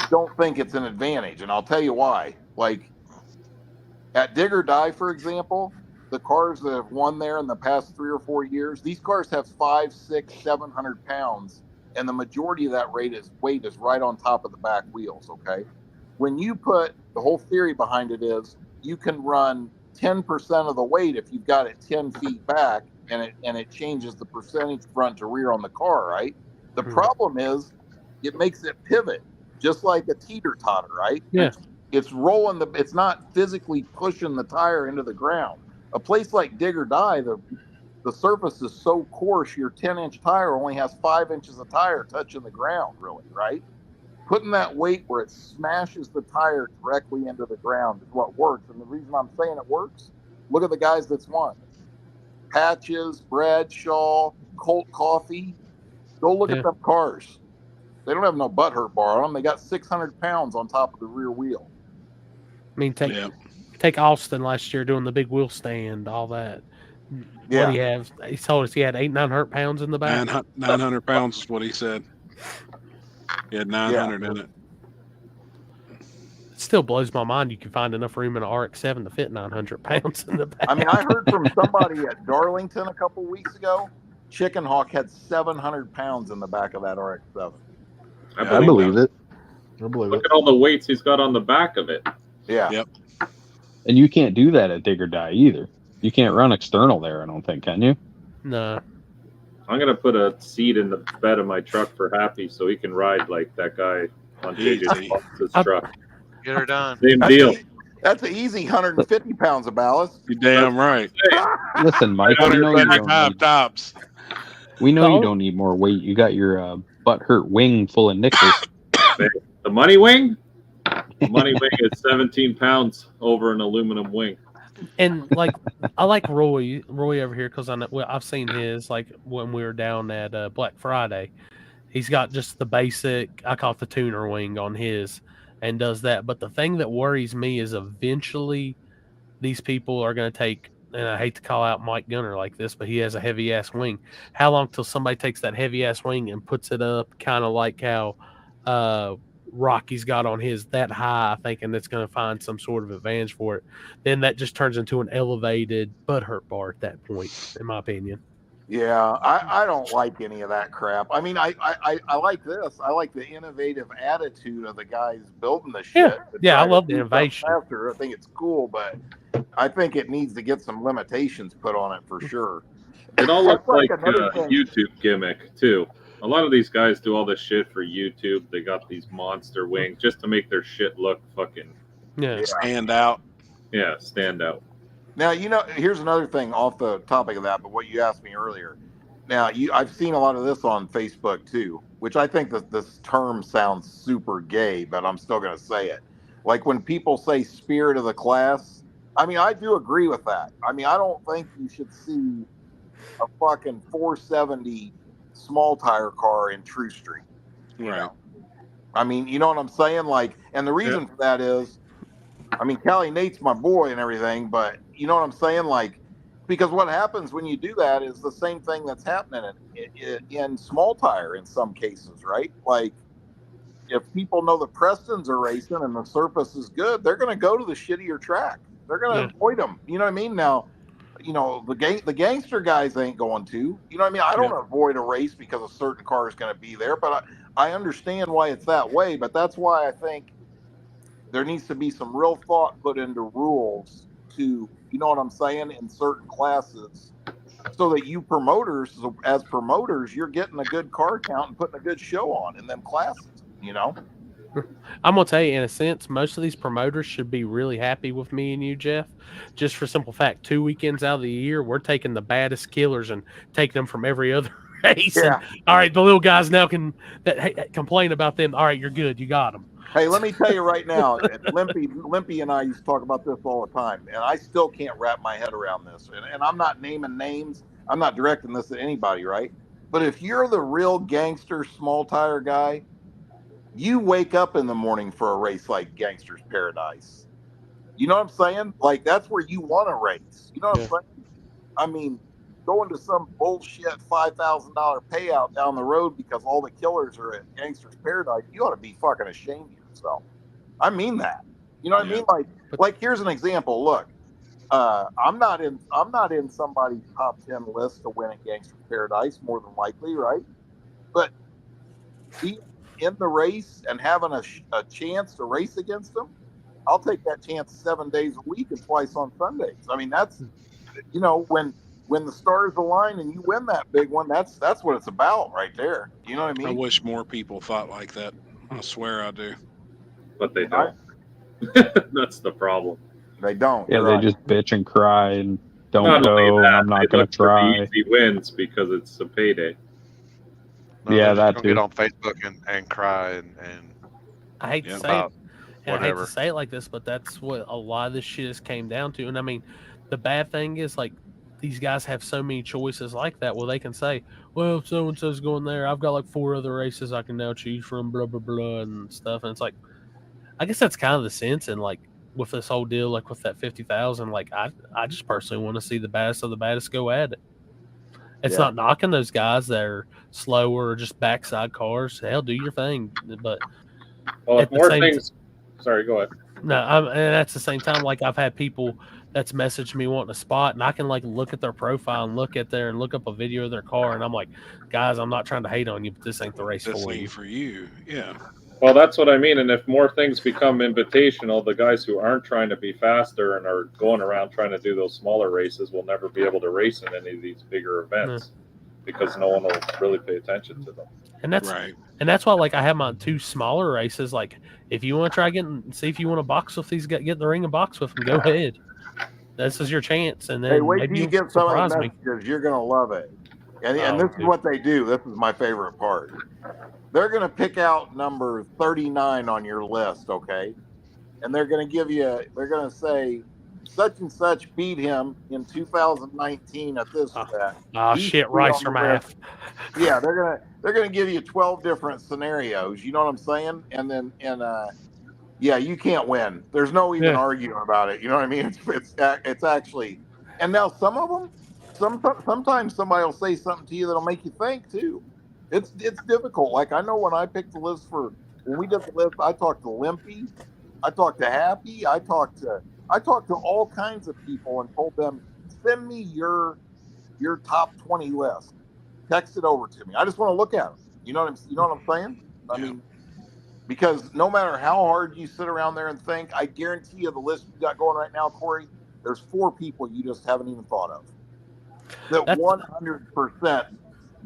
S12: don't think it's an advantage, and I'll tell you why. Like at Dig or Die, for example, the cars that have won there in the past 3 or 4 years, these cars have 500, 600, 700 pounds, and the majority of that weight is right on top of the back wheels. Okay, when you put the whole theory behind it is you can run 10% of the weight if you've got it 10 feet back, and it changes the percentage front to rear on the car, right? The problem is it makes it pivot just like a teeter-totter, right?
S3: Yeah.
S12: It's rolling it's not physically pushing the tire into the ground. A place like Dig or Die, the surface is so coarse, your 10-inch tire only has 5 inches of tire touching the ground, really, right? Putting that weight where it smashes the tire directly into the ground is what works. And the reason I'm saying it works, look at the guys that's won. Patches, Bradshaw, Colt Coffee. Go look at them cars. They don't have no butt hurt bar on them. They got 600 pounds on top of the rear wheel.
S3: I mean, take Austin last year doing the big wheel stand, all that.
S12: Yeah.
S3: What do you have? He told us he had 900 pounds in the back.
S2: 900 pounds is what he said. He had 900 in it.
S3: It still blows my mind you can find enough room in an RX-7 to fit 900 pounds in the back.
S12: I mean, I heard from somebody at Darlington a couple weeks ago, Chicken Hawk had 700 pounds in the back of that RX-7.
S21: I believe it.
S6: Look at all the weights he's got on the back of it.
S12: Yeah.
S2: Yep.
S21: And you can't do that at Dig or Die either. You can't run external there, I don't think, can you?
S3: No.
S6: I'm going to put a seat in the bed of my truck for Happy so he can ride like that guy on JJ's truck.
S5: Get her done.
S6: Same deal.
S12: That's an easy 150 pounds of ballast.
S2: You're damn right.
S21: Listen, Mike, we know you don't need,
S2: tops.
S21: we know you don't need more weight. You got your butt hurt wing full of nickels.
S6: The money wing? The money wing is 17 pounds over an aluminum wing.
S3: And like, I like Roy over here because I've seen his, like when we were down at Black Friday. He's got just the basic, I call it the tuner wing on his, and does that. But the thing that worries me is eventually these people are going to take, and I hate to call out Mike Gunner like this, but he has a heavy ass wing. How long till somebody takes that heavy ass wing and puts it up, kind of like how Rocky's got on his that high, thinking it's going to find some sort of advantage for it? Then that just turns into an elevated butt hurt bar at that point, in my opinion.
S12: Yeah, I don't like any of that crap. I mean, I like this. I like the innovative attitude of the guys building the shit.
S3: Yeah, I love the innovation.
S12: Faster. I think it's cool, but I think it needs to get some limitations put on it for sure.
S6: It all looks like a YouTube gimmick, too. A lot of these guys do all this shit for YouTube. They got these monster wings just to make their shit look fucking...
S2: Stand out.
S6: Yeah, stand out.
S12: Now, here's another thing off the topic of that, but what you asked me earlier. Now, I've seen a lot of this on Facebook, too, which I think that this term sounds super gay, but I'm still going to say it. Like when people say spirit of the class, I mean, I do agree with that. I mean, I don't think you should see a fucking 470 small tire car in True Street.
S2: Right.
S12: I mean, you know what I'm saying? Like, and the reason for that is, I mean, Callie Nate's my boy and everything, but you know what I'm saying? Like, because what happens when you do that is the same thing that's happening in small tire in some cases, right? Like, if people know the Prestons are racing and the surface is good, they're going to go to the shittier track. They're going to avoid them. You know what I mean? Now, the gangster guys ain't going to. You know what I mean? I don't avoid a race because a certain car is going to be there, but I understand why it's that way. But that's why I think there needs to be some real thought put into rules to, you know what I'm saying, in certain classes, so that you promoters, as promoters, you're getting a good car count and putting a good show on in them classes, I'm
S3: going to tell you, in a sense, most of these promoters should be really happy with me and you, Jeff, just for simple fact, 2 weekends out of the year, we're taking the baddest killers and taking them from every other race.
S12: Yeah.
S3: And, all right, the little guys now can complain about them. All right, you're good. You got them.
S12: Hey, let me tell you right now, Limpy and I used to talk about this all the time, and I still can't wrap my head around this. And I'm not naming names. I'm not directing this at anybody, right? But if you're the real gangster small tire guy, you wake up in the morning for a race like Gangster's Paradise. You know what I'm saying? Like, that's where you want to race. You know what I'm saying? I mean, going to some bullshit $5,000 payout down the road because all the killers are at Gangster's Paradise, you ought to be fucking ashamed of yourself. I mean that. You know what I mean? Like here's an example. Look, I'm not in somebody's top 10 list to win at Gangster's Paradise, more than likely, right? But being in the race and having a chance to race them, I'll take that chance 7 days a week and twice on Sundays. I mean, that's, when the stars align and you win that big one, that's what it's about right there. You know what I mean?
S2: I wish more people thought like that. I swear I do.
S6: But they don't. That's the problem.
S12: They don't.
S21: Yeah, they just bitch and cry and don't go. I'm not going to try.
S6: Easy wins because it's a payday.
S5: No,
S21: yeah, that too.
S5: Get on Facebook and cry and
S3: I hate to say it. And I hate to say it like this, but that's what a lot of this shit has came down to. And I mean, the bad thing is, like, these guys have so many choices like that. Well, they can say, well, so and so's going there. I've got like 4 other races I can now choose from, blah blah blah and stuff. And it's like, I guess that's kind of the sense. And like with this whole deal, like with that 50,000, like I just personally want to see the baddest of the baddest go at it. It's not knocking those guys that are slower or just backside cars. Hell, do your thing. But
S6: if more things, sorry, go ahead.
S3: No, and at the same time, like I've had people that's messaged me wanting a spot, and I can like look at their profile and look up a video of their car, and I'm like, guys, I'm not trying to hate on you, but this ain't the race for you.
S2: For you, yeah.
S6: Well, that's what I mean. And if more things become invitational, the guys who aren't trying to be faster and are going around trying to do those smaller races will never be able to race in any of these bigger events. because no one will really pay attention to them.
S3: And that's why, like, I have my 2 smaller races. Like, if you want to try see if you want to box with these, get in the ring and box with them, go ahead. This is your chance. And then
S12: Hey, wait
S3: maybe
S12: till you
S3: you'll
S12: get some of
S3: surprise
S12: the
S3: me.
S12: messages. You're gonna love it. And this is
S3: dude.
S12: what they do. This is my favorite part. They're gonna pick out number 39 on your list, okay? And they're gonna they're gonna say such and such beat him in 2019 at this event.
S3: Oh
S12: He
S3: shit,
S12: should be
S3: Rice
S12: on the
S3: or math.
S12: list. Yeah, they're gonna give you 12 different scenarios. You know what I'm saying? And then yeah, you can't win. There's no even arguing about it. You know what I mean? It's actually, and now some of them, sometimes somebody will say something to you that'll make you think too. It's difficult. Like I know when I picked the list when we did the list, I talked to Limpy, I talked to Happy, I talked to all kinds of people and told them, send me your top 20 list. Text it over to me. I just want to look at them. You know what I'm saying? I mean, because no matter how hard you sit around there and think, I guarantee you the list you got going right now, Corey, there's 4 people you just haven't even thought of that 100%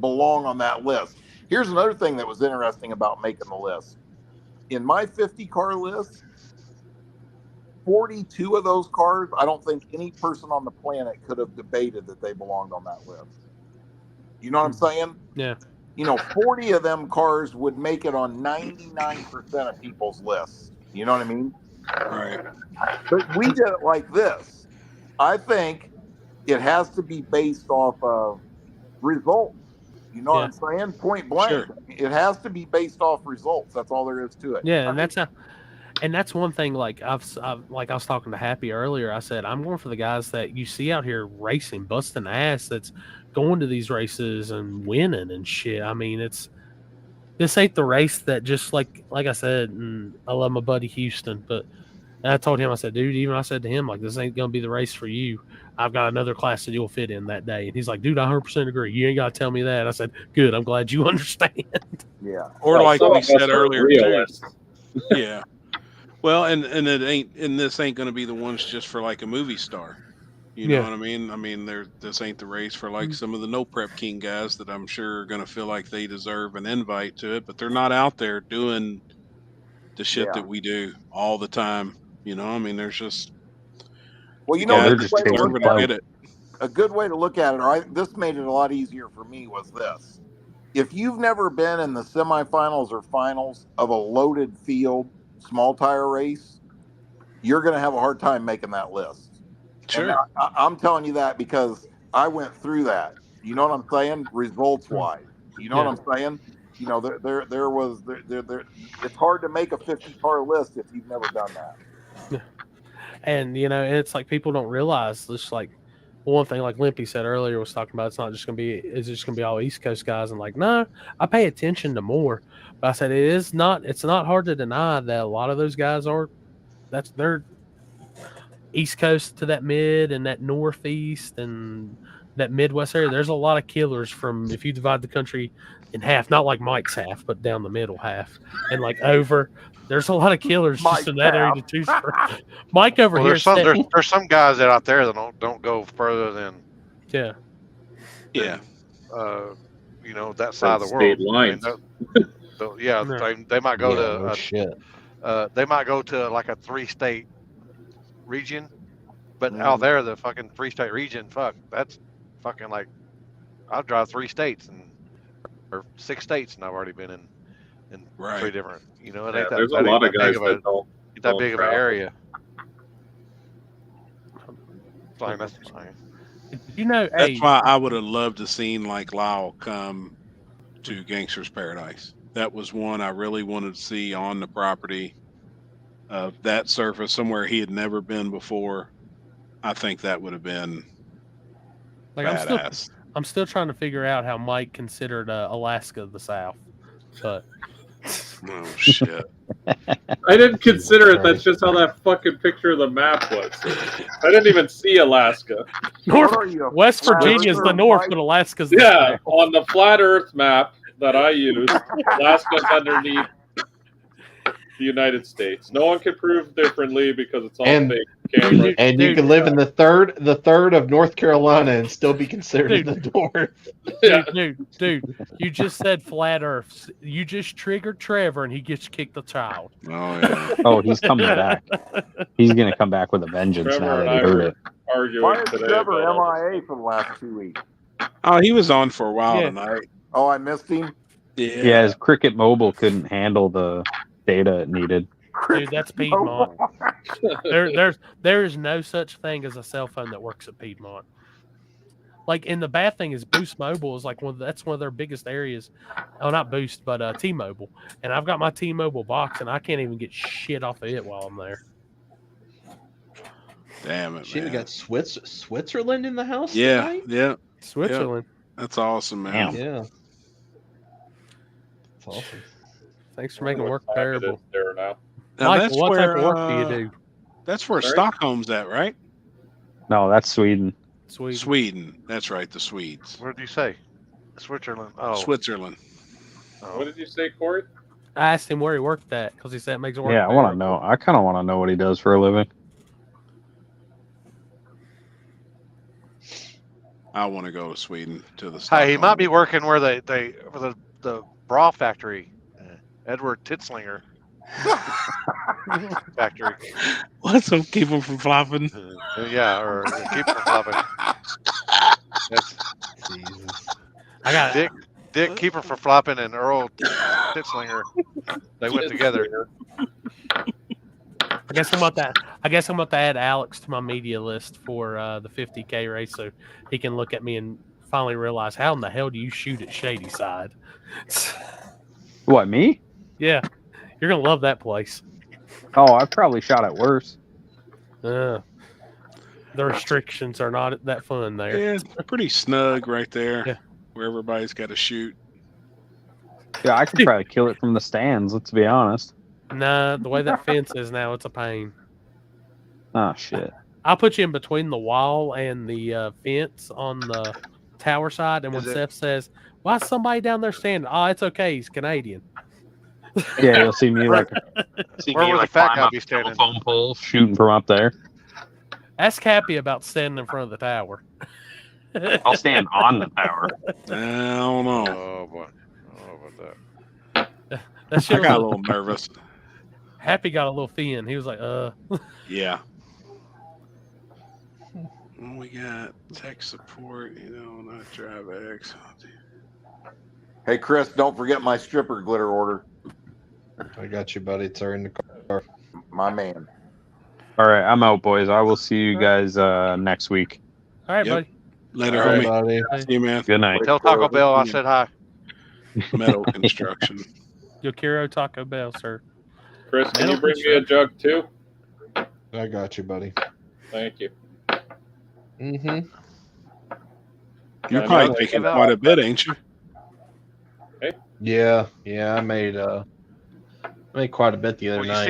S12: belong on that list. Here's another thing that was interesting about making the list. In my 50 car list, 42 of those cars, I don't think any person on the planet could have debated that they belonged on that list. You know what I'm saying?
S3: Yeah.
S12: 40 of them cars would make it on 99% of people's lists. You know what I mean?
S2: Right.
S12: But we did it like this. I think it has to be based off of results. You know what I'm saying? Point blank.
S3: Sure.
S12: It has to be based off results. That's all there is to it.
S3: Yeah, and that's one thing. Like I was talking to Happy earlier. I said I'm going for the guys that you see out here racing, busting ass. That's going to these races and winning and shit. I mean, this ain't the race that just like I said. And I love my buddy Houston, but I told him, I said, dude, even I said to him, like, this ain't gonna be the race for you. I've got another class that you'll fit in that day. And he's like, dude, I 100% agree. You ain't got to tell me that. I said, good. I'm glad you understand.
S12: Yeah.
S2: Or like we said earlier, too.
S6: Too.
S2: Yeah. Well, and this ain't going to be the ones just for like a movie star. You know what I mean? I mean, this ain't the race for like some of the No Prep King guys that I'm sure are going to feel like they deserve an invite to it, but they're not out there doing the shit that we do all the time. You know, I mean, there's just
S12: a good way to look at it. This made it a lot easier for me. Was this? If you've never been in the semifinals or finals of a loaded field small tire race, you're going to have a hard time making that list.
S2: Sure,
S12: I'm telling you that because I went through that. You know what I'm saying? Results wise, you know what I'm saying? You know, there was it's hard to make a 50 car list if you've never done that.
S3: And it's like people don't realize this. Like one thing, like Limpy said earlier, was talking about it's just gonna be all East Coast guys. And like, no, I pay attention to more. But I said it's not hard to deny that a lot of those guys they're East Coast to that mid and that Northeast and that Midwest area. There's a lot of killers from, if you divide the country in half, not like Mike's half, but down the middle half and like over. There's a lot of killers just in that area to choose from. Mike over here.
S5: There's some guys out there that don't go further than
S3: that
S5: side of the world.
S6: Lines.
S5: They might go they might go to like a 3-state region, but out there the fucking 3-state region, that's fucking like I'll drive 3 states or 6 states and I've already been in 3 different. It ain't
S6: there's a lot of guys that don't
S5: that big of an area. Fine, that's fine.
S2: That's why I would have loved to seen like Lyle come to Gangster's Paradise. That was one I really wanted to see on the property of that surface somewhere he had never been before. I think that would have been badass.
S3: I'm still trying to figure out how Mike considered Alaska the South, but
S2: oh shit.
S6: I didn't consider it. That's just how that fucking picture of the map was. I didn't even see Alaska.
S3: West Virginia is the north, but Alaska's the south.
S6: On the flat Earth map that I use, Alaska's underneath the United States. No one can prove differently because it's all fake. camera.
S4: And you can live in the third of North Carolina and still be considered in the north.
S3: Dude, you just said flat Earth. You just triggered Trevor, and he gets kicked the child.
S2: Oh yeah.
S21: Oh, he's coming back. He's gonna come back with a vengeance now
S6: Trevor
S21: that
S6: and
S21: he
S6: I
S21: heard
S6: were
S21: it.
S6: arguing
S12: Why is
S6: today.
S12: Trevor
S6: about
S12: MIA for the last 2 weeks?
S2: Oh, he was on for a while
S3: Yeah.
S2: tonight.
S12: Oh, I missed him.
S21: Yeah, his Cricket Mobile couldn't handle the data it needed.
S3: Dude, that's Piedmont. There is no such thing as a cell phone that works at Piedmont. Like, and the bad thing is Boost Mobile is like that's one of their biggest areas. Oh, not Boost, but T-Mobile. And I've got my T-Mobile box, and I can't even get shit off of it while I'm there.
S2: Damn it,
S4: She
S2: man.
S4: got Switzerland in the house
S2: Yeah,
S4: tonight?
S2: yeah.
S3: Switzerland.
S2: Yeah. That's awesome, man.
S4: Yeah. That's awesome.
S3: Thanks for making work bearable.
S6: There now.
S2: Now,
S3: Michael,
S2: that's
S3: what
S2: where,
S3: type of work do you do?
S2: That's where
S6: Sorry?
S2: Stockholm's at, right?
S21: No, that's Sweden.
S2: Sweden. That's right, the Swedes.
S5: What did you say? Switzerland. Oh,
S2: Switzerland.
S6: What did you say, Corey?
S3: I asked him where he worked at because he said it makes it work.
S21: Yeah, I want to know. I kind of want to know what he does for a living.
S2: I want to go to Sweden to the.
S5: Hi, he
S2: Stockholm.
S5: might be working where they for the bra factory, Edward Titzlinger factory.
S2: What's up? Keep him from flopping.
S5: Yeah, or keep from flopping. That's
S4: Jesus.
S3: I got
S5: Dick Keeper for flopping and Earl Titzlinger. They went together.
S3: I guess I'm about to add Alex to my media list for the 50K race, so he can look at me and finally realize how in the hell do you shoot at Shady Side?
S21: What, me?
S3: Yeah, you're gonna love that place.
S21: Oh, I've probably shot at worse.
S3: The restrictions are not that fun there.
S2: Yeah, it's pretty snug right there.
S3: Yeah.
S2: Where everybody's got to shoot.
S21: Yeah, I could probably kill it from the stands. Let's be honest.
S3: Nah, the way that fence is now, it's a pain.
S21: Oh shit.
S3: I'll put you in between the wall and the fence on the tower side, and when Seth says, "Why is somebody down there standing?" Oh, it's okay. He's Canadian.
S21: Yeah, you'll see me like
S5: Where would the fat
S21: climb
S5: guy
S21: up
S5: be standing?
S21: telephone pole shooting from up there.
S3: Ask Happy about standing in front of the tower.
S21: I'll stand on the tower.
S2: I don't know.
S5: Oh boy. Oh, about that.
S3: That shit
S2: I
S3: was
S2: got a little nervous.
S3: Happy got a little thin. He was like,
S2: Yeah. We got tech support, not Drive X.
S12: Hey, Chris, don't forget my stripper glitter order.
S4: I got you, buddy. It's in the car.
S12: My man.
S21: All right, I'm out, boys. I will see you guys next week.
S3: All right, buddy.
S2: Later,
S4: All right,
S2: homie.
S4: buddy.
S2: See you, man.
S21: Good night.
S5: Tell Taco Bell I said hi.
S2: Metal construction.
S3: Yokiro Taco Bell, sir.
S6: Chris, can you bring me a jug too?
S4: I got you, buddy.
S6: Thank you.
S4: Mm-hmm.
S2: You're probably taking quite a bit, ain't you?
S4: Yeah. I made quite a bit the other
S5: Well,
S4: night.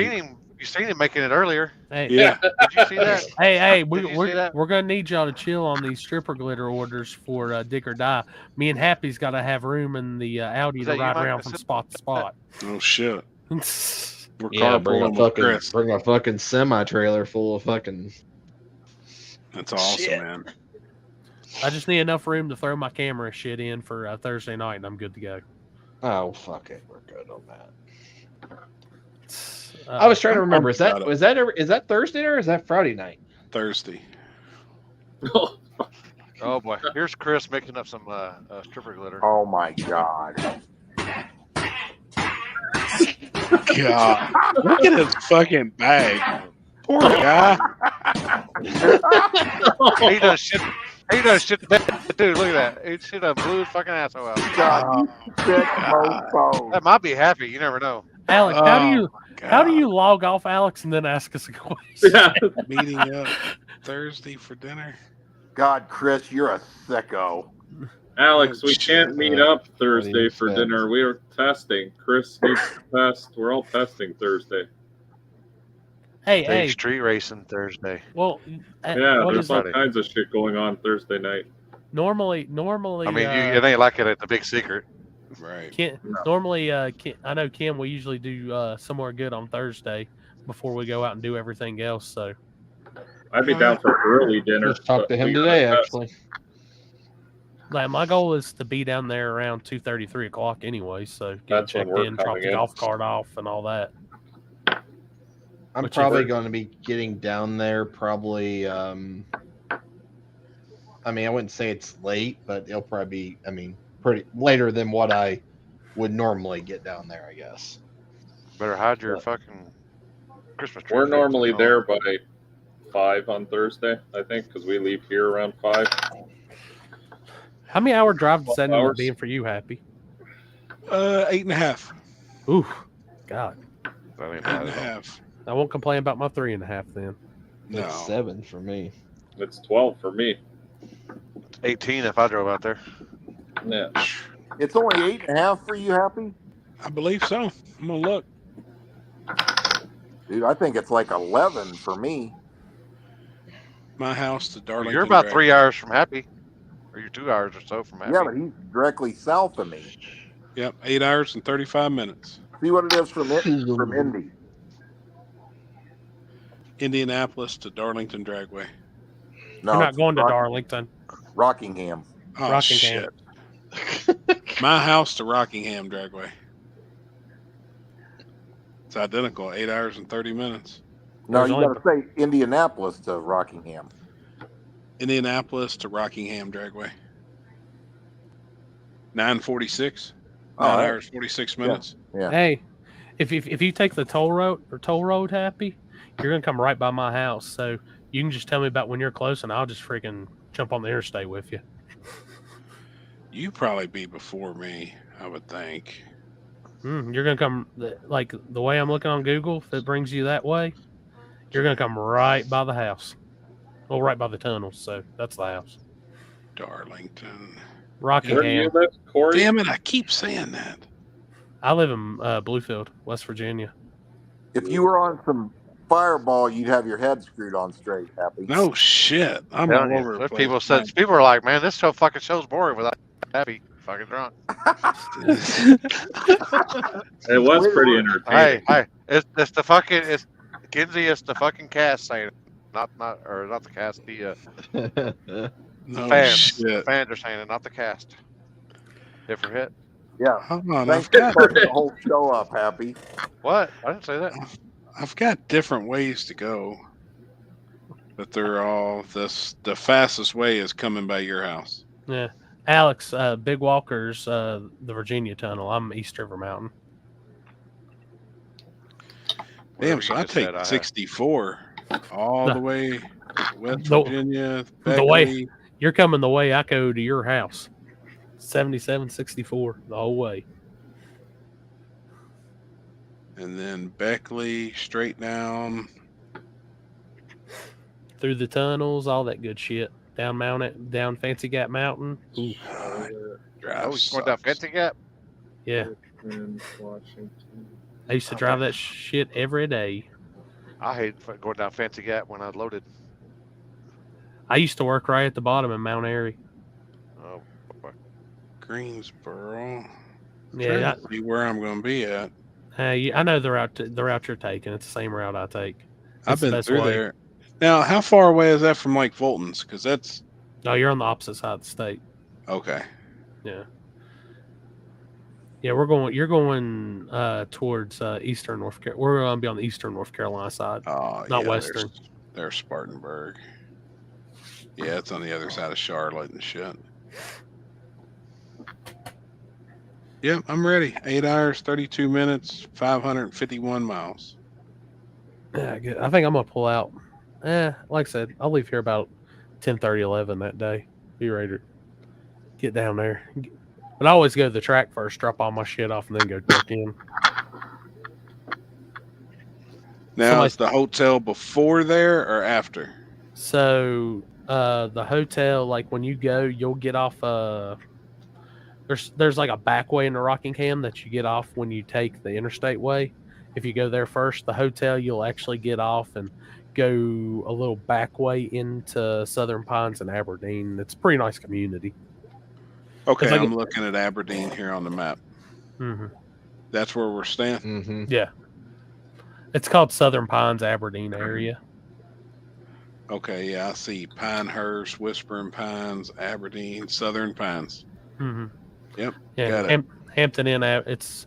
S5: you seen him making it earlier.
S3: Hey,
S2: Yeah.
S5: Did you see that?
S3: hey,
S5: Did you see that?
S3: we're gonna need y'all to chill on these stripper glitter orders for Dick or Die. Me and Happy's got to have room in the Audi
S5: Is
S3: to
S5: that you,
S3: ride
S5: Mike?
S3: around from spot to spot.
S2: Oh shit. We're
S4: Yeah, bring
S2: carpooling
S4: a fucking semi trailer full of fucking.
S2: That's awesome,
S4: Shit.
S2: man.
S3: I just need enough room to throw my camera shit in for Thursday night, and I'm good to go.
S4: Oh fuck it, we're good on that. I was trying to remember. Is that Thursday or is that Friday night?
S2: Thursday.
S5: Oh boy. Here's Chris mixing up some stripper glitter.
S12: Oh my God.
S2: God. Look at his fucking bag. Poor guy.
S5: He does shit. Dude, look at that. He should have blew his fucking asshole out.
S12: God, sick mofo.
S5: That might be happy. You never know.
S3: Alex, how do you log off, Alex, and then ask us a question?
S6: Yeah.
S2: Meeting up Thursday for dinner.
S12: God, Chris, you're a sicko.
S6: Alex, we can't meet up Thursday for
S4: sense.
S6: dinner. We are testing. Chris needs to test. We're all testing Thursday.
S3: Hey.
S5: Street racing Thursday.
S3: Well,
S6: Yeah,
S3: what
S6: there's
S3: is
S6: all
S5: Friday.
S6: kinds of shit going on Thursday night.
S3: normally.
S5: I mean, it ain't like it at the big secret.
S2: Right.
S3: Normally, I know Kim. We usually do somewhere good on Thursday before we go out and do everything else. So
S6: I'd be down for early dinner.
S4: Just talked to him today, actually.
S3: Like, my goal is to be down there around 2:30, 3 o'clock anyway. So get
S6: That's when
S3: checked
S6: we're
S3: in, drop
S6: coming
S3: the
S6: in.
S3: golf cart off, and all that.
S4: I'm
S3: Which
S4: probably
S3: is-
S4: going to be getting down there probably. I mean, I wouldn't say it's late, but it'll probably be. I mean, pretty later than what I would normally get down there, I guess.
S5: Better hide your fucking Christmas tree.
S6: We're normally there by 5 on Thursday, I think, because we leave here around 5.
S3: How many hour drive does that end up
S6: hours.
S3: being for you, Happy?
S2: 8.5.
S3: Ooh, God.
S5: That ain't
S2: 8.5.
S3: I won't complain about my 3.5 then.
S2: No.
S4: It's 7 for me.
S6: It's 12 for me.
S5: 18 if I drove out there.
S6: Yeah.
S12: It's only 8.5 for you, Happy?
S2: I believe so. I'm gonna look.
S12: Dude, I think it's like 11 for me.
S2: My house to Darlington.
S5: You're about
S2: Drag-
S5: 3 hours from Happy. Or you're 2 hours or so from Happy.
S12: Yeah, but he's directly south of me.
S2: Yep, 8 hours and 35 minutes.
S12: See what it is from Indy.
S2: Indianapolis to Darlington Dragway.
S12: No,
S3: You're not
S12: it's
S3: going to
S12: Rock-
S3: Darlington.
S12: Rockingham.
S2: Oh,
S3: Rockingham.
S2: shit. My house to Rockingham Dragway. It's identical, 8 hours and 30 minutes.
S12: No,
S3: There's
S12: you
S3: only-
S12: got to say Indianapolis to Rockingham.
S2: Indianapolis to Rockingham Dragway. 9:46.
S12: Oh,
S2: 9
S12: right.
S2: hours 46 minutes.
S12: Yeah.
S3: Hey, if you take the toll road, Happy, you're gonna come right by my house. So you can just tell me about when you're close, and I'll just freaking jump on the interstate with you.
S2: You probably be before me, I would think.
S3: You're gonna come like the way I'm looking on Google. If it brings you that way, you're gonna come right by the house. Well, right by the tunnels. So that's the house.
S2: Darlington.
S3: Rockingham.
S6: Where do you live, Corey?
S2: Damn it, I keep saying that.
S3: I live in Bluefield, West Virginia.
S12: If you were on some Fireball, you'd have your head screwed on straight, Happy.
S2: No shit. I'm all over the
S5: There's
S2: place.
S5: people are like, man, this show fucking show's boring without Happy fucking drunk.
S6: It was pretty entertaining.
S5: Hey, it's the fucking Kinsey. It's the fucking cast saying it, not the cast. The
S2: No
S5: fans.
S2: shit.
S5: Fans are saying it, not the cast. Different hit.
S12: Yeah.
S2: Hold on,
S12: Thanks
S2: I've
S12: for
S2: got
S12: fucking the whole show up, Happy.
S5: What? I didn't say that.
S2: I've got different ways to go. But they're all the fastest way is coming by your house.
S3: Yeah, Alex, Big Walker's the Virginia Tunnel. I'm East River Mountain.
S2: Damn, so I take 64 all the way West Virginia.
S3: The way
S2: Beckley.
S3: you're coming, the way I go to your house, 77, 64 the whole way.
S2: And then Beckley straight down.
S3: Through the tunnels, all that good shit. Down Fancy Gap Mountain. Ooh.
S2: Drive
S5: Going down Fancy Gap.
S3: Yeah. I used to drive that shit every day.
S5: I hate going down Fancy Gap when I loaded.
S3: I used to work right at the bottom in Mount Airy.
S5: Oh,
S2: Greensboro.
S3: Yeah,
S2: Trying to see where I'm going to be at.
S3: I know the route you're taking. It's the same route I take.
S2: I've
S3: It's the
S2: been
S3: best
S2: through
S3: way.
S2: there. Now, how far away is that from Lake Fulton's? Because that's
S3: No, you're on the opposite side of the state.
S2: okay.
S3: Yeah. Yeah, you're going towards eastern North Carolina. We're going to be on the eastern North Carolina side,
S2: Oh,
S3: not
S2: yeah,
S3: western.
S2: There's Spartanburg. Yeah, it's on the other side of Charlotte and shit. Yep, I'm ready. 8 hours, 32 minutes, 551 miles.
S3: Yeah, good. I think I'm going to pull out. Like I said, I'll leave here about 10:30, 11 that day. Be ready to get down there. But I always go to the track first, drop all my shit off, and then go check in.
S2: Now, is the hotel before there or after?
S3: So the hotel, like when you go, you'll get off. There's like a back way in the Rockingham that you get off when you take the interstate way. If you go there first, the hotel, you'll actually get off and go a little back way into Southern Pines and Aberdeen. It's a pretty nice community.
S2: Okay,
S3: It's like
S2: I'm looking at Aberdeen here on the map.
S3: Mm-hmm.
S2: That's where we're staying.
S4: Mm-hmm.
S3: Yeah. It's called Southern Pines, Aberdeen area.
S2: Okay, yeah, I see Pinehurst, Whispering Pines, Aberdeen, Southern Pines.
S3: Mm-hmm.
S2: Yep,
S3: Yeah,
S2: got it.
S3: Hampton Inn. It's.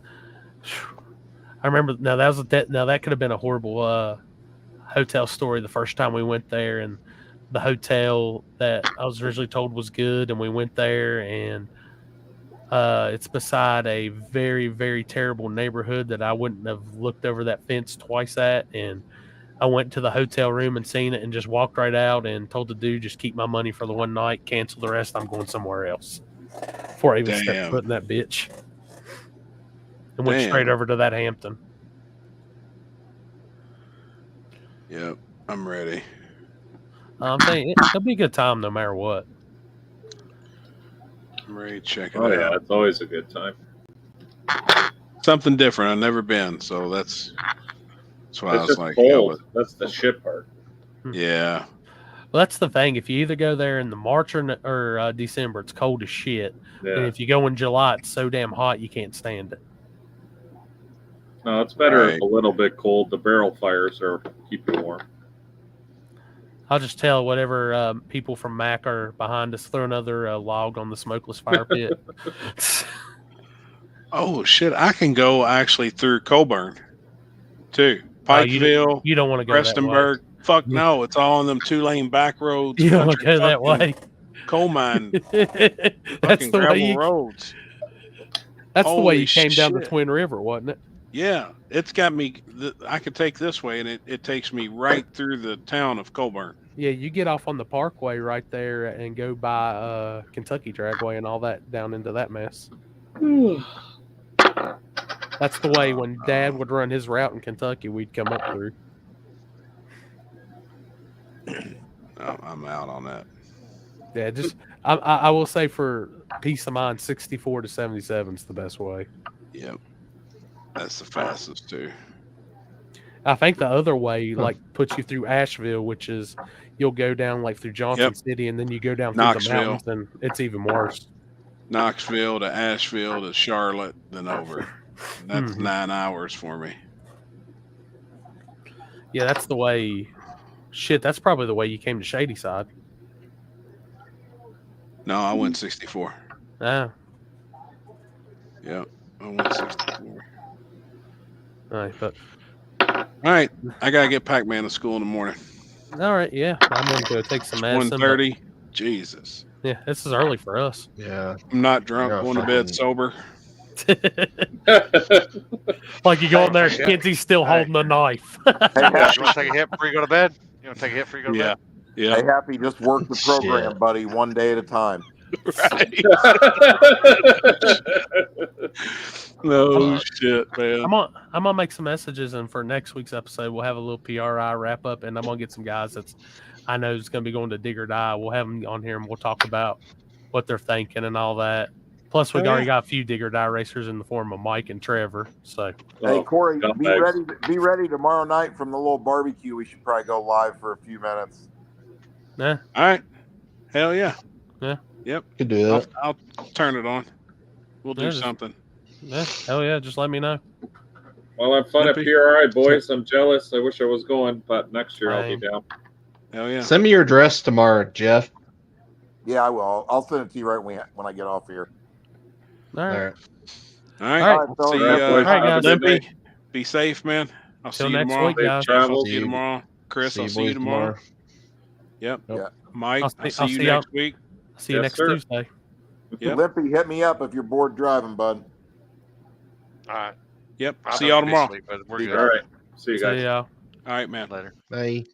S3: I remember now. That could have been a horrible hotel story the first time we went there, and the hotel that I was originally told was good, and we went there, and it's beside a very, very terrible neighborhood that I wouldn't have looked over that fence twice at, and I went to the hotel room and seen it and just walked right out and told the dude, just keep my money for the one night, cancel the rest, I'm going somewhere else. Before I even stepped foot in that bitch. And went straight over to that Hampton.
S2: Yep, I'm ready.
S3: I'm saying it'll be a good time no matter what.
S2: I'm ready to check it
S6: Oh
S2: out.
S6: yeah, it's always a good time.
S2: Something different. I've never been, so that's why I was
S6: just
S2: like,
S6: cold. That's the shit part.
S2: Yeah.
S3: Well, that's the thing. If you either go there in the March or December, it's cold as shit.
S6: Yeah.
S3: And if you go in July, it's so damn hot you can't stand it.
S6: No, it's better if a little bit cold. The barrel fires are keep you warm.
S3: I'll just tell whatever people from Mac are behind us, throw another log on the smokeless fire pit.
S2: Oh shit! I can go actually through Coburn, too. Pikeville.
S3: You don't want to go that way.
S2: Prestonburg. Fuck no! It's all on them 2-lane back roads.
S3: You don't want to go that way.
S2: Coal mine.
S3: That's the way
S2: roads.
S3: That's the way you came down the Twin River, wasn't it?
S2: Yeah, it's got me. I could take this way, and it takes me right through the town of Coburn.
S3: Yeah, you get off on the Parkway right there and go by Kentucky Dragway and all that down into that mess. That's the way when Dad would run his route in Kentucky, we'd come up through.
S2: Oh, I'm out on that.
S3: Yeah, just I will say for peace of mind, 64 to 77 is the best way.
S2: Yep, that's the fastest too.
S3: I think the other way puts you through Asheville, which is you'll go down like through Johnson City and then you go down through
S2: Knoxville.
S3: the mountains and it's even worse.
S2: Knoxville to Asheville to Charlotte, then over. That's 9 hours for me.
S3: Yeah, that's the way. Shit, that's probably the way you came to Shadyside.
S2: No, I went 64.
S3: Ah.
S2: Yep, I went 64.
S3: All right, but.
S2: All right, I gotta get Pac-Man to school in the morning.
S3: All right, yeah, I'm gonna go take some medicine.
S2: 1:30. Jesus.
S3: Yeah, this is early for us.
S4: Yeah,
S2: I'm not drunk. Going to bed sober.
S3: Like you go in there, Kenzie's still holding a knife.
S5: You want to take a hit before you go to bed? You want to take a hit before you go to bed?
S2: Yeah.
S12: Hey, Happy, just work the program, buddy, one day at a time.
S2: Right. No shit, man.
S3: I'm gonna make some messages, and for next week's episode, we'll have a little PRI wrap up, and I'm gonna get some guys I know is gonna be going to Dig or Die. We'll have them on here, and we'll talk about what they're thinking and all that. Plus, we already got a few Dig or Die racers in the form of Mike and Trevor. So,
S12: hey Corey, be ready tomorrow night from the little barbecue. We should probably go live for a few minutes.
S3: Yeah.
S2: All right. Hell yeah.
S3: Yeah.
S2: Yep.
S4: Could do that.
S2: I'll turn it on. We'll do
S3: Yeah,
S2: something.
S3: Yeah. Hell yeah. Just let me know.
S6: Well, have fun at PRI, boys. I'm jealous. I wish I was going, but next year I'll be down.
S2: Hell yeah.
S4: Send me your address tomorrow, Jeff.
S12: Yeah, I will. I'll send it to you right when I get off here.
S3: All right.
S2: All right.
S3: All right.
S2: See you,
S3: All right, guys.
S2: Limpy. Be safe, man. I'll
S3: Till
S2: see you
S3: next
S2: tomorrow.
S3: week, guys.
S2: I'll see you tomorrow. Chris, I'll see you tomorrow. Yep.
S12: Yeah.
S2: Mike, I'll see you
S3: y'all-
S2: next week.
S3: See you next Tuesday.
S2: Yep.
S12: Limpy, hit me up if you're bored driving, bud.
S5: All right.
S2: Yep.
S5: I'll
S2: See y'all
S5: be
S2: tomorrow.
S5: asleep, but we're
S12: Be
S5: good.
S6: All right. See you guys.
S3: See y'all.
S2: All right, man.
S5: Later.
S4: Bye.